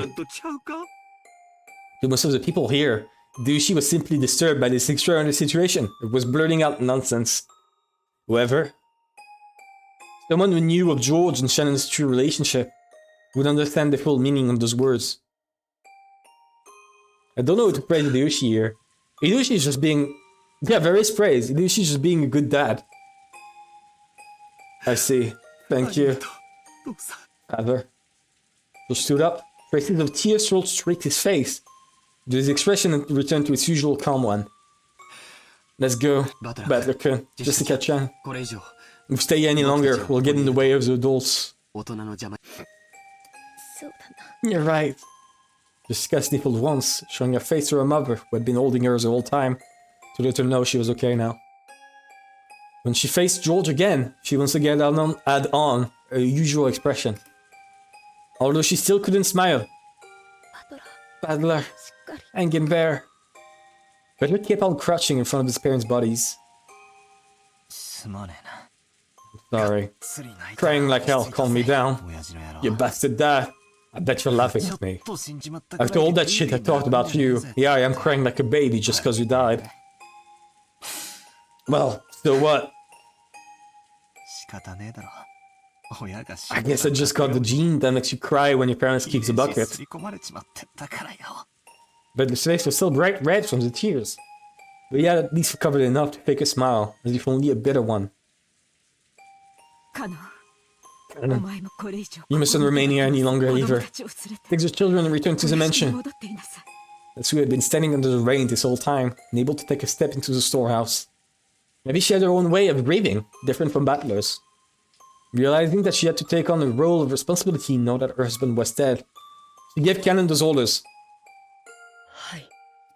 To most of the people here, Hideyoshi was simply disturbed by this extraordinary situation. It was blurting out nonsense. However, someone who knew of George and Shannon's true relationship would understand the full meaning of those words. I don't know how to praise Hideyoshi here. Hideyoshi is just being... Yeah, there is praise. Hideyoshi is just being a good dad. I see. Thank you. Father. He stood up. Traces of tears rolled straight his face. But his expression returned to its usual calm one. Let's go, Butler-kun. Jessica-chan. If we stay here any longer, we'll get in the way of the adults. You're right. Jessica sniffled once, showing her face to her mother, who had been holding her the whole time, to let her know she was okay now. When she faced George again, she once again had on her usual expression. Although she still couldn't smile. Battler, hang in there. Battler kept on crouching in front of his parents' bodies. Sorry. Crying like hell calmed me down. You bastard dad. I bet you're laughing at me. After all that shit I talked about you, yeah, I am crying like a baby just cause you died. Well, so what? 仕方ねえだろ。親が死 I んだ guess I just got the gene that makes you cry when your parents kick the 遺伝子 bucket. 刷り込まれちまってんだからよ。 But his face was still bright red from the tears. But he had at least recovered enough to fake a smile, as if only a bitter one. カノン、お Canon, 前もこれ以上 you mustn't remain here any longer 子供 either. たちを連れて Take the children and return to the この城に mansion. 戻っていなさい。 That's who had been standing under the rain this whole time, unable to take a step into the storehouse. Maybe she had her own way of grieving, different from battlers. Realizing that she had to take on a role of responsibility now that her husband was dead, she gave Canon those orders. はい。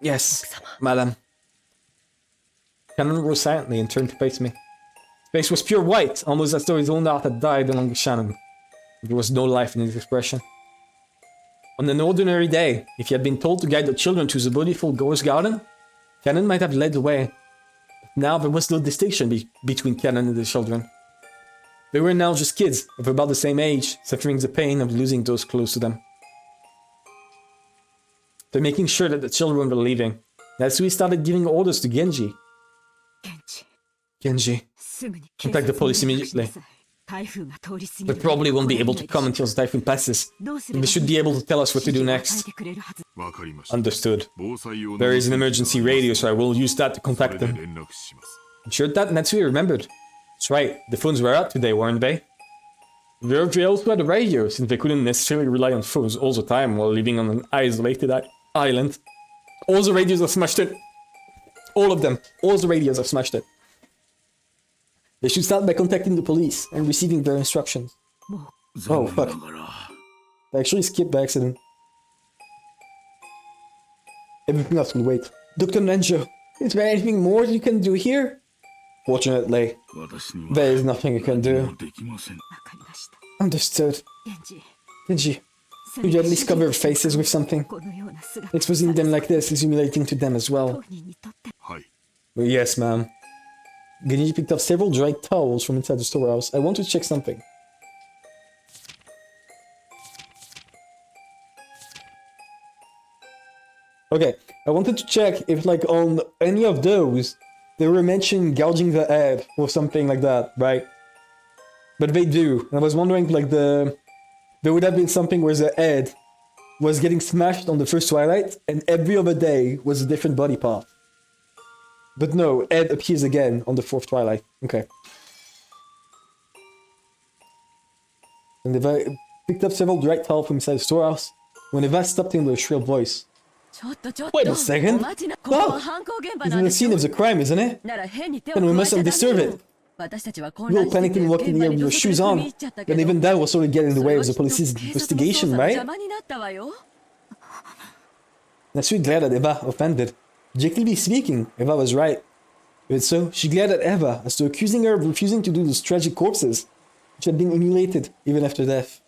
Yes, 奥様。 madam. Canon rose silently and turned to face me. His face was pure white, almost as though his own heart had died along with Shannon. There was no life in his expression. On an ordinary day, if he had been told to guide the children to the beautiful Ghost Garden, Canon might have led the way. But now there was no distinction between Canon and the children. They were now just kids of about the same age, suffering the pain of losing those close to them. They're making sure that the children were leaving. That's who he started giving orders to Genji. ケンジ、 Genji. すぐに Contact the police immediately. 台風が通り過ぎ They probably won't be able to come until the typhoon passes. どうすれば They should be able to tell us what to do 指示を与え next. てくれるはず。わかりました。 Understood. 防災用の There is an emergency radio, so I will use that to それ contact で them. 連絡します。 I'm sure that Natsui remembered. That's right, the phones were out today, weren't they? They also had a radio, since they couldn't necessarily rely on phones all the time while living on an isolated island. All the radios have smashed it. All of them. All the radios have smashed it. They should start by contacting the police and receiving their instructions. もう Oh, fuck. だから I actually skipped by accident. Everything else will wait. Dr. Nenjo, is there anything more you can do here? Fortunately, 私に there は is nothing you can 何 do. もできません。わかりました。 Understood. ケンジ、 Genji, せ could め you て at least cover your faces with something? このような姿 Exposing them like this is humiliating to them as well. 当人にとって はい。 Well, yes, ma'am. Genji picked up several dry towels from inside the storehouse. I want to check something. Okay, I wanted to check if, like, on any of those, they were mentioning gouging the head or something like that, right? But they do. I was wondering, like, there would have been something where the head was getting smashed on the first Twilight, and every other day was a different body part. But no, Ed appears again on the fourth Twilight. Okay. And Eva picked up several direct towels from inside the storehouse when Eva stopped in with a shrill voice. ちょっとちょっと Wait a second. お待ちなここは犯行現場 Isn't なん the です scene よ of the crime, isn't it? なら変に手を Then we 加えちゃ mustn't ダ disturb メよ it. 私たちは混 We all 乱して panicked て and walked in 現 the 場 air に with 土 your 足 shoes で踏み on. 入っちゃったけ But ど even that was sort of getting in the そ way れ of は the きっと police's 警察の捜査 investigation, の right? 邪魔になったわよ Natsui glared at Eva, offended. Objectively speaking, Eva was right. But so, she glared at Eva as to accusing her of refusing to do those tragic corpses, which had been immolated even after death.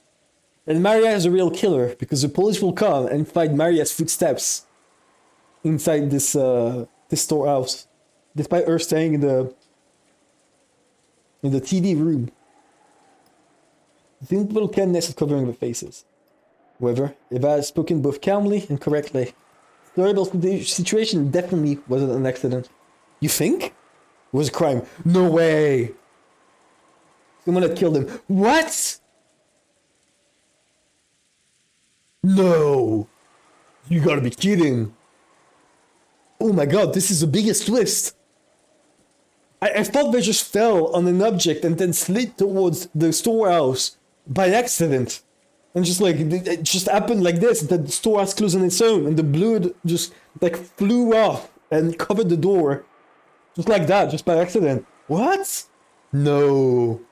And Maria is a real killer, because the police will come and find Maria's footsteps inside this storehouse, despite her staying in the TV room. The simple kindness of covering the faces. However, Eva had spoken both calmly and correctly. The horrible situation definitely wasn't an accident. You think? It was a crime. No way! Someone had killed him. What? No! You gotta be kidding. Oh my god, this is the biggest twist. I thought they just fell on an object and then slid towards the storehouse by accident. And just like, it just happened like this, that the storehouse closed on its own and the blood just like flew off and covered the door. Just like that, just by accident. What? No.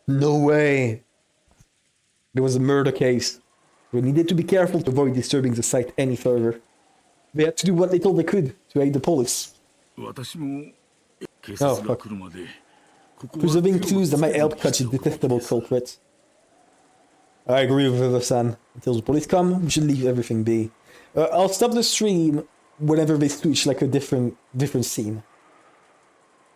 No way. There was a murder case. We needed to be careful to avoid disturbing the site any further. They had to do what they thought they could to aid the police. 私も警察が来るまでここは Preserving clues that might help catch a detectable culprit. I agree with River-san. Until the police come, we should leave everything be. I'll stop the stream whenever they switch like a different scene.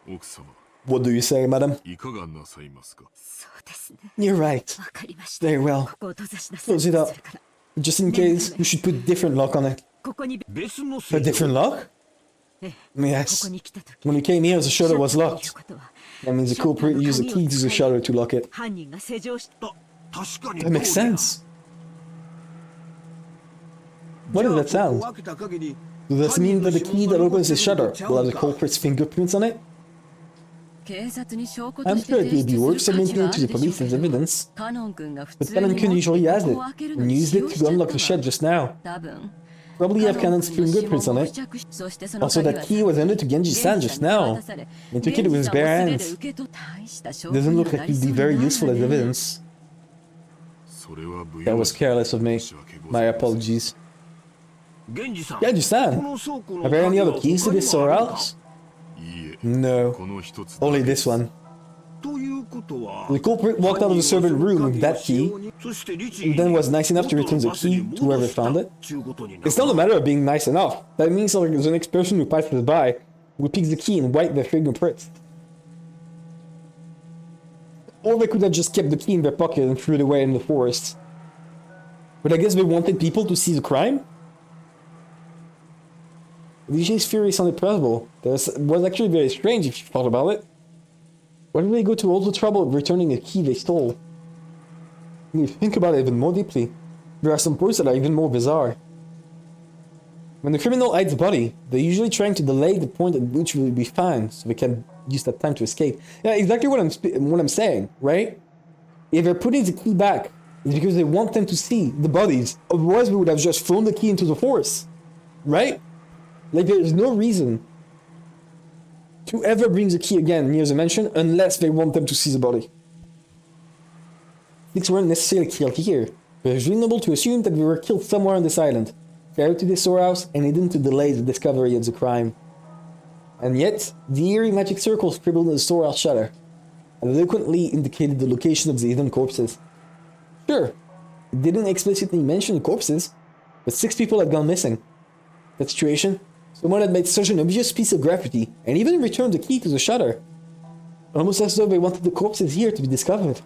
奥様、 What do you say, madam? いかがなさいますか。そうですね You're right. わかりました Very well. ここを閉ざしなさい Close it up. それから Just in case, you should put different lock on it. ここに別の A different lock? Yes. ここに来た時 When we came here, the シャ shutter ッ was ターという locked. ことは That means the culprit used a key to the shutter to lock it. 犯人が施錠し確かに That makes sense. What does that sound? 分けた限り Does this mean that the key that opens the shutter will have the culprit's fingerprints on it? 警察に証拠と I'm して sure 提 it would 出 be す worth る価値 submitting は it あ to る the でしょう police け as ど evidence. カノン君が普 But 通 Canon に Kun 持って usually こ has こ it を開ける and のに used 使 it 用し to ちゃっ unlock た the shed わ just now. 多分 Probably カ have ノン Canon's 君の指紋 fingerprints も on 付 it. 着しそしてその Also, 鍵 that は key was handed to Genji's 源 hand 氏 just さんに now. 渡され And took it 源 with 氏 his さんも bare 素手で hands. 受け取った大した証 Doesn't 拠に look は like なり he'd そう be に very ない useful わ as ね evidence. それは武 That 勇 was careless of me. 申し訳ご My ざいません apologies. 源氏さん Genji-san, この倉庫の are there any 鍵は other keys to 他に this も or あるのか else? いいえ No, この一つだ only けで this す one. ということは The culprit walked out of the servant room with that key, and then was nice enough to return the key to whoever found it. It's not a matter of being nice enough. That means like the next person who passes by would pick the key and wipe their fingerprints. Or they could have just kept the key in their pocket and threw it away in the forest. But I guess they wanted people to see the crime? VJ's theory is unimpressible. That was actually very strange if you thought about it. Why did they go to all the trouble of returning a key they stole? When you think about it even more deeply, there are some points that are even more bizarre. When the criminal hides the body, they're usually trying to delay the point at which will be found, so they can use that time to escape. Yeah, exactly what I'm saying, right? If they're putting the key back, it's because they want them to see the bodies. Otherwise, we would have just thrown the key into the forest, right? Like there's no reason to ever bring the key again near the mansion unless they want them to see the body. Things weren't necessarily killed here, but it's reasonable to assume that they were killed somewhere on this island, carried to the storehouse, and hidden to delay the discovery of the crime. And yet, the eerie magic circle scribbled in the storehouse shutter eloquently indicated the location of the hidden corpses. Sure, it didn't explicitly mention the corpses, but 6 people had gone missing. That situation, someone had made such an obvious piece of graffiti and even returned the key to the shutter. Almost as though they wanted the corpses here to be discovered.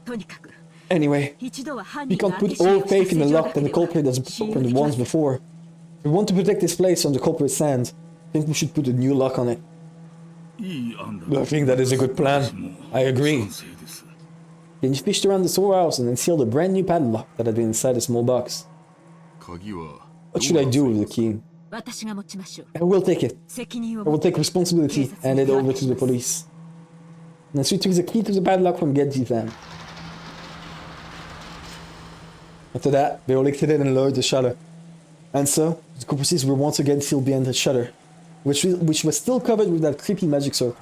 とにかく Anyway, 一度は犯 we 人が can't 開け put 閉 all めをした faith in the 施錠だ lock け that the では culprit has 信用 opened でき the ま ones せん before. We want to protect this place from the culprit's hands. I think we should put a new lock on it. いい案だ I think that is a good plan. 私も I agree. 賛成です Then you fished around the storehouse and then sealed a brand new padlock that had been inside a small box. 鍵は What should I do with the key? 私が持ちましょう I will take it. 責任を I will 持って take responsibility and hand it over to the police. And then we took the key to the padlock from Genji's hand. After that, they all exited and lowered the shutter. And so, the corpses were once again sealed behind the shutter, which was still covered with that creepy magic circle.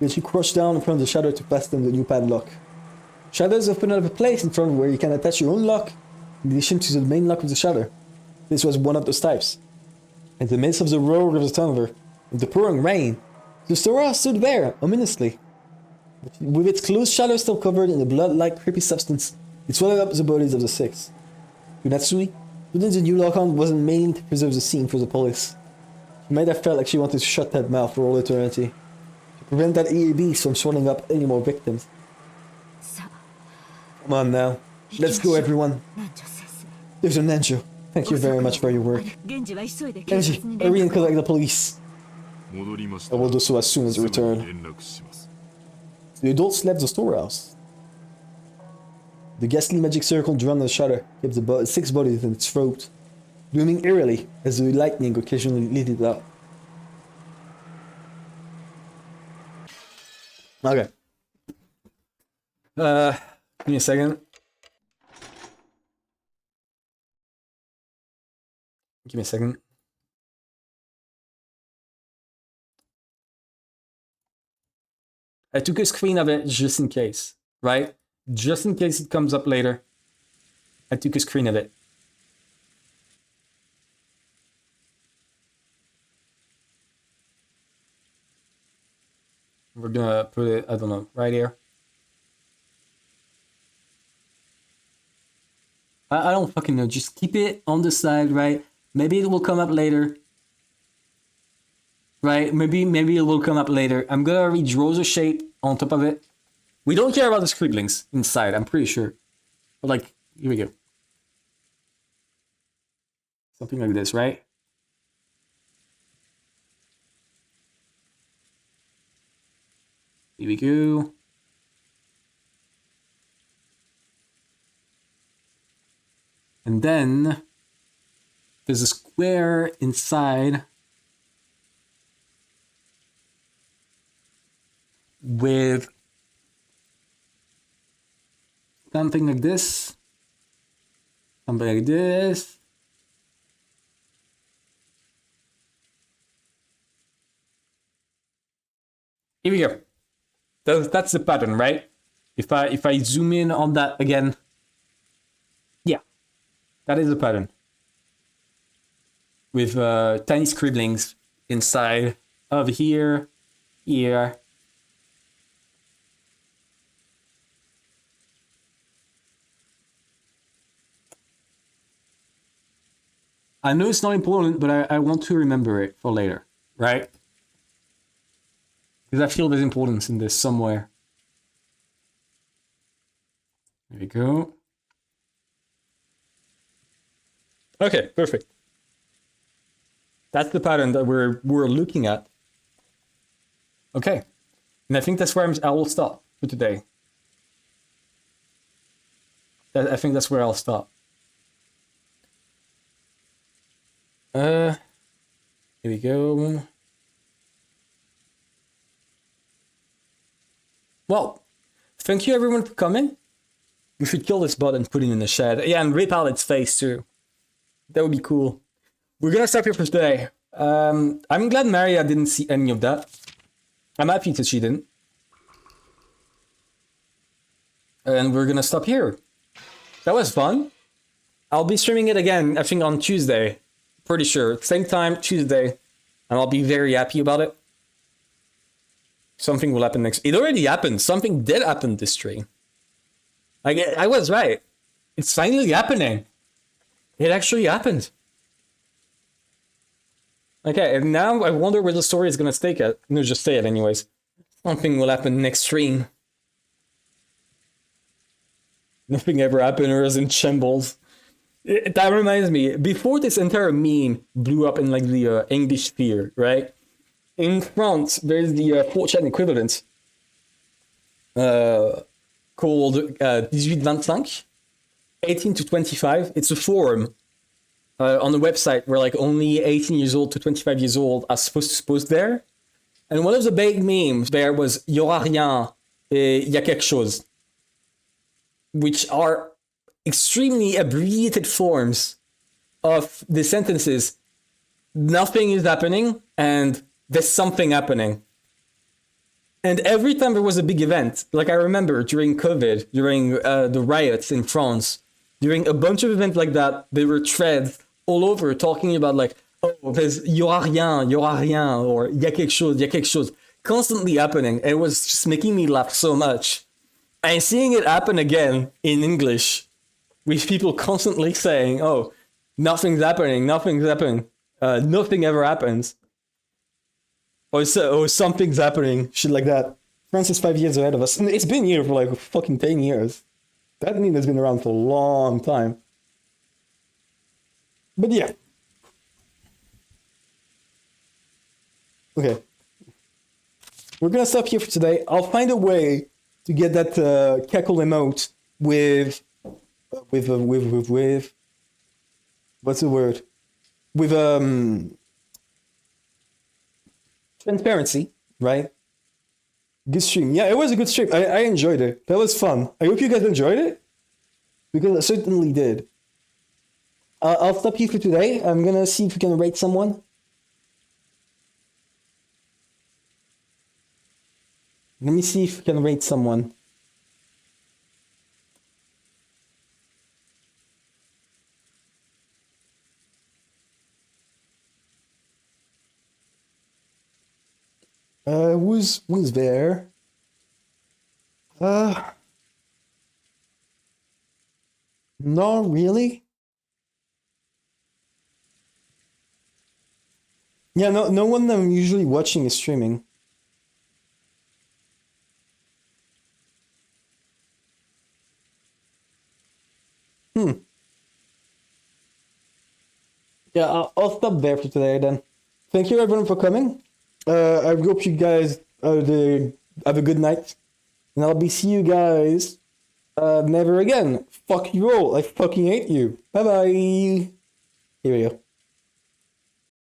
Then she crouched down in front of the shutter to fasten the new padlock. Shutters open up a place in front where you can attach your own lock, in addition to the main lock of the shutter. This was one of those types. In the midst of the roar of the thunder, and the pouring rain, the storehouse stood there, ominously. With its closed shutter still covered in a blood-like creepy substance, it swallowed up the bodies of the 6. Yunatsui, putting the new lock on wasn't mainly to preserve the scene for the police. She might have felt like she wanted to shut that mouth for all eternity, to prevent that eerie beast from swallowing up any more victims. さあ Come on now, let's go everyone. 南條先生 There's a Nanjo. Thank you very much for your work. 源氏は急いで警察 Genji, に hurry 連 and 絡を collect the police. 戻りまし I た will do so as soon as す you ぐに return. 連絡します The adults left the storehouse. The ghastly magic circle drawn on the shutter kept the 6 bodies in its throat, looming eerily as the lightning occasionally lit it up. Okay. Give me a second. Give me a second. I took a screen of it just in case, right? Just in case it comes up later. I took a screen of it. We're gonna put it, I don't know, right here. I don't fucking know. Just keep it on the side, right? Maybe it will come up later. Right? Maybe it will come up later. I'm gonna redraw the shape on top of it. We don't care about the scribblings inside, I'm pretty sure. But like, here we go. Something like this, right? Here we go. And then there's a square inside with something like this. Something like this. Here we go. That's the pattern, right? If I zoom in on that again, yeah, that is the pattern. With tiny scribblings inside of here, here. I know it's not important, but I want to remember it for later, right? Because I feel there's importance in this somewhere. There we go. Okay, perfect. That's the pattern that we're looking at. Okay, and I think that's where I will stop for today. I think that's where I'll stop. Here we go. Well, thank you everyone for coming. We should kill this bot and put it in the shed. Yeah, and rip out its face too. That would be cool. We're gonna stop here for today. I'm glad Maria didn't see any of that. I'm happy that she didn't. And we're gonna stop here. That was fun. I'll be streaming it again, I think on Tuesday. Pretty sure. Same time, Tuesday. And I'll be very happy about it. Something will happen next. It already happened. Something did happen this stream. I was right. It's finally happening. It actually happened. Okay, and now I wonder where the story is gonna stake at. No, just say it anyways. Something will happen next stream. Nothing ever happened or is in shambles. That reminds me, before this entire meme blew up in like the English sphere, right? In France, there's the 4chan equivalent called 1825, 18 to 25. It's a forum on the website where like only 18 years old to 25 years old are supposed to post there. And one of the big memes there was "Y aura rien, et y a quelque chose," which are extremely abbreviated forms of the sentences "nothing is happening" and "there's something happening." And every time there was a big event, like I remember during COVID, during the riots in France, during a bunch of events like that, there were threads all over talking about like, oh, there's "y aura rien," or "y a quelque chose," constantly happening. And it was just making me laugh so much. And seeing it happen again in English, with people constantly saying, oh, nothing's happening, nothing ever happens. Or something's happening, shit like that. France is 5 years ahead of us. And it's been here for like fucking 10 years. That meme has been around for a long time. But yeah. Okay. We're gonna stop here for today. I'll find a way to get that cackle emote with what's the word? With transparency, right? Good stream. Yeah, it was a good stream. I enjoyed it. That was fun. I hope you guys enjoyed it, because I certainly did. I'll stop here for today. I'm gonna see if we can rate someone. Let me see if we can rate someone. Who's there? No, really? Yeah, no one I'm usually watching is streaming. yeah, I'll stop there for today then. Thank you everyone for coming. I hope you guys have a good night. And I'll be see you guys never again. Fuck you all. I fucking hate you. Bye bye. Here we go.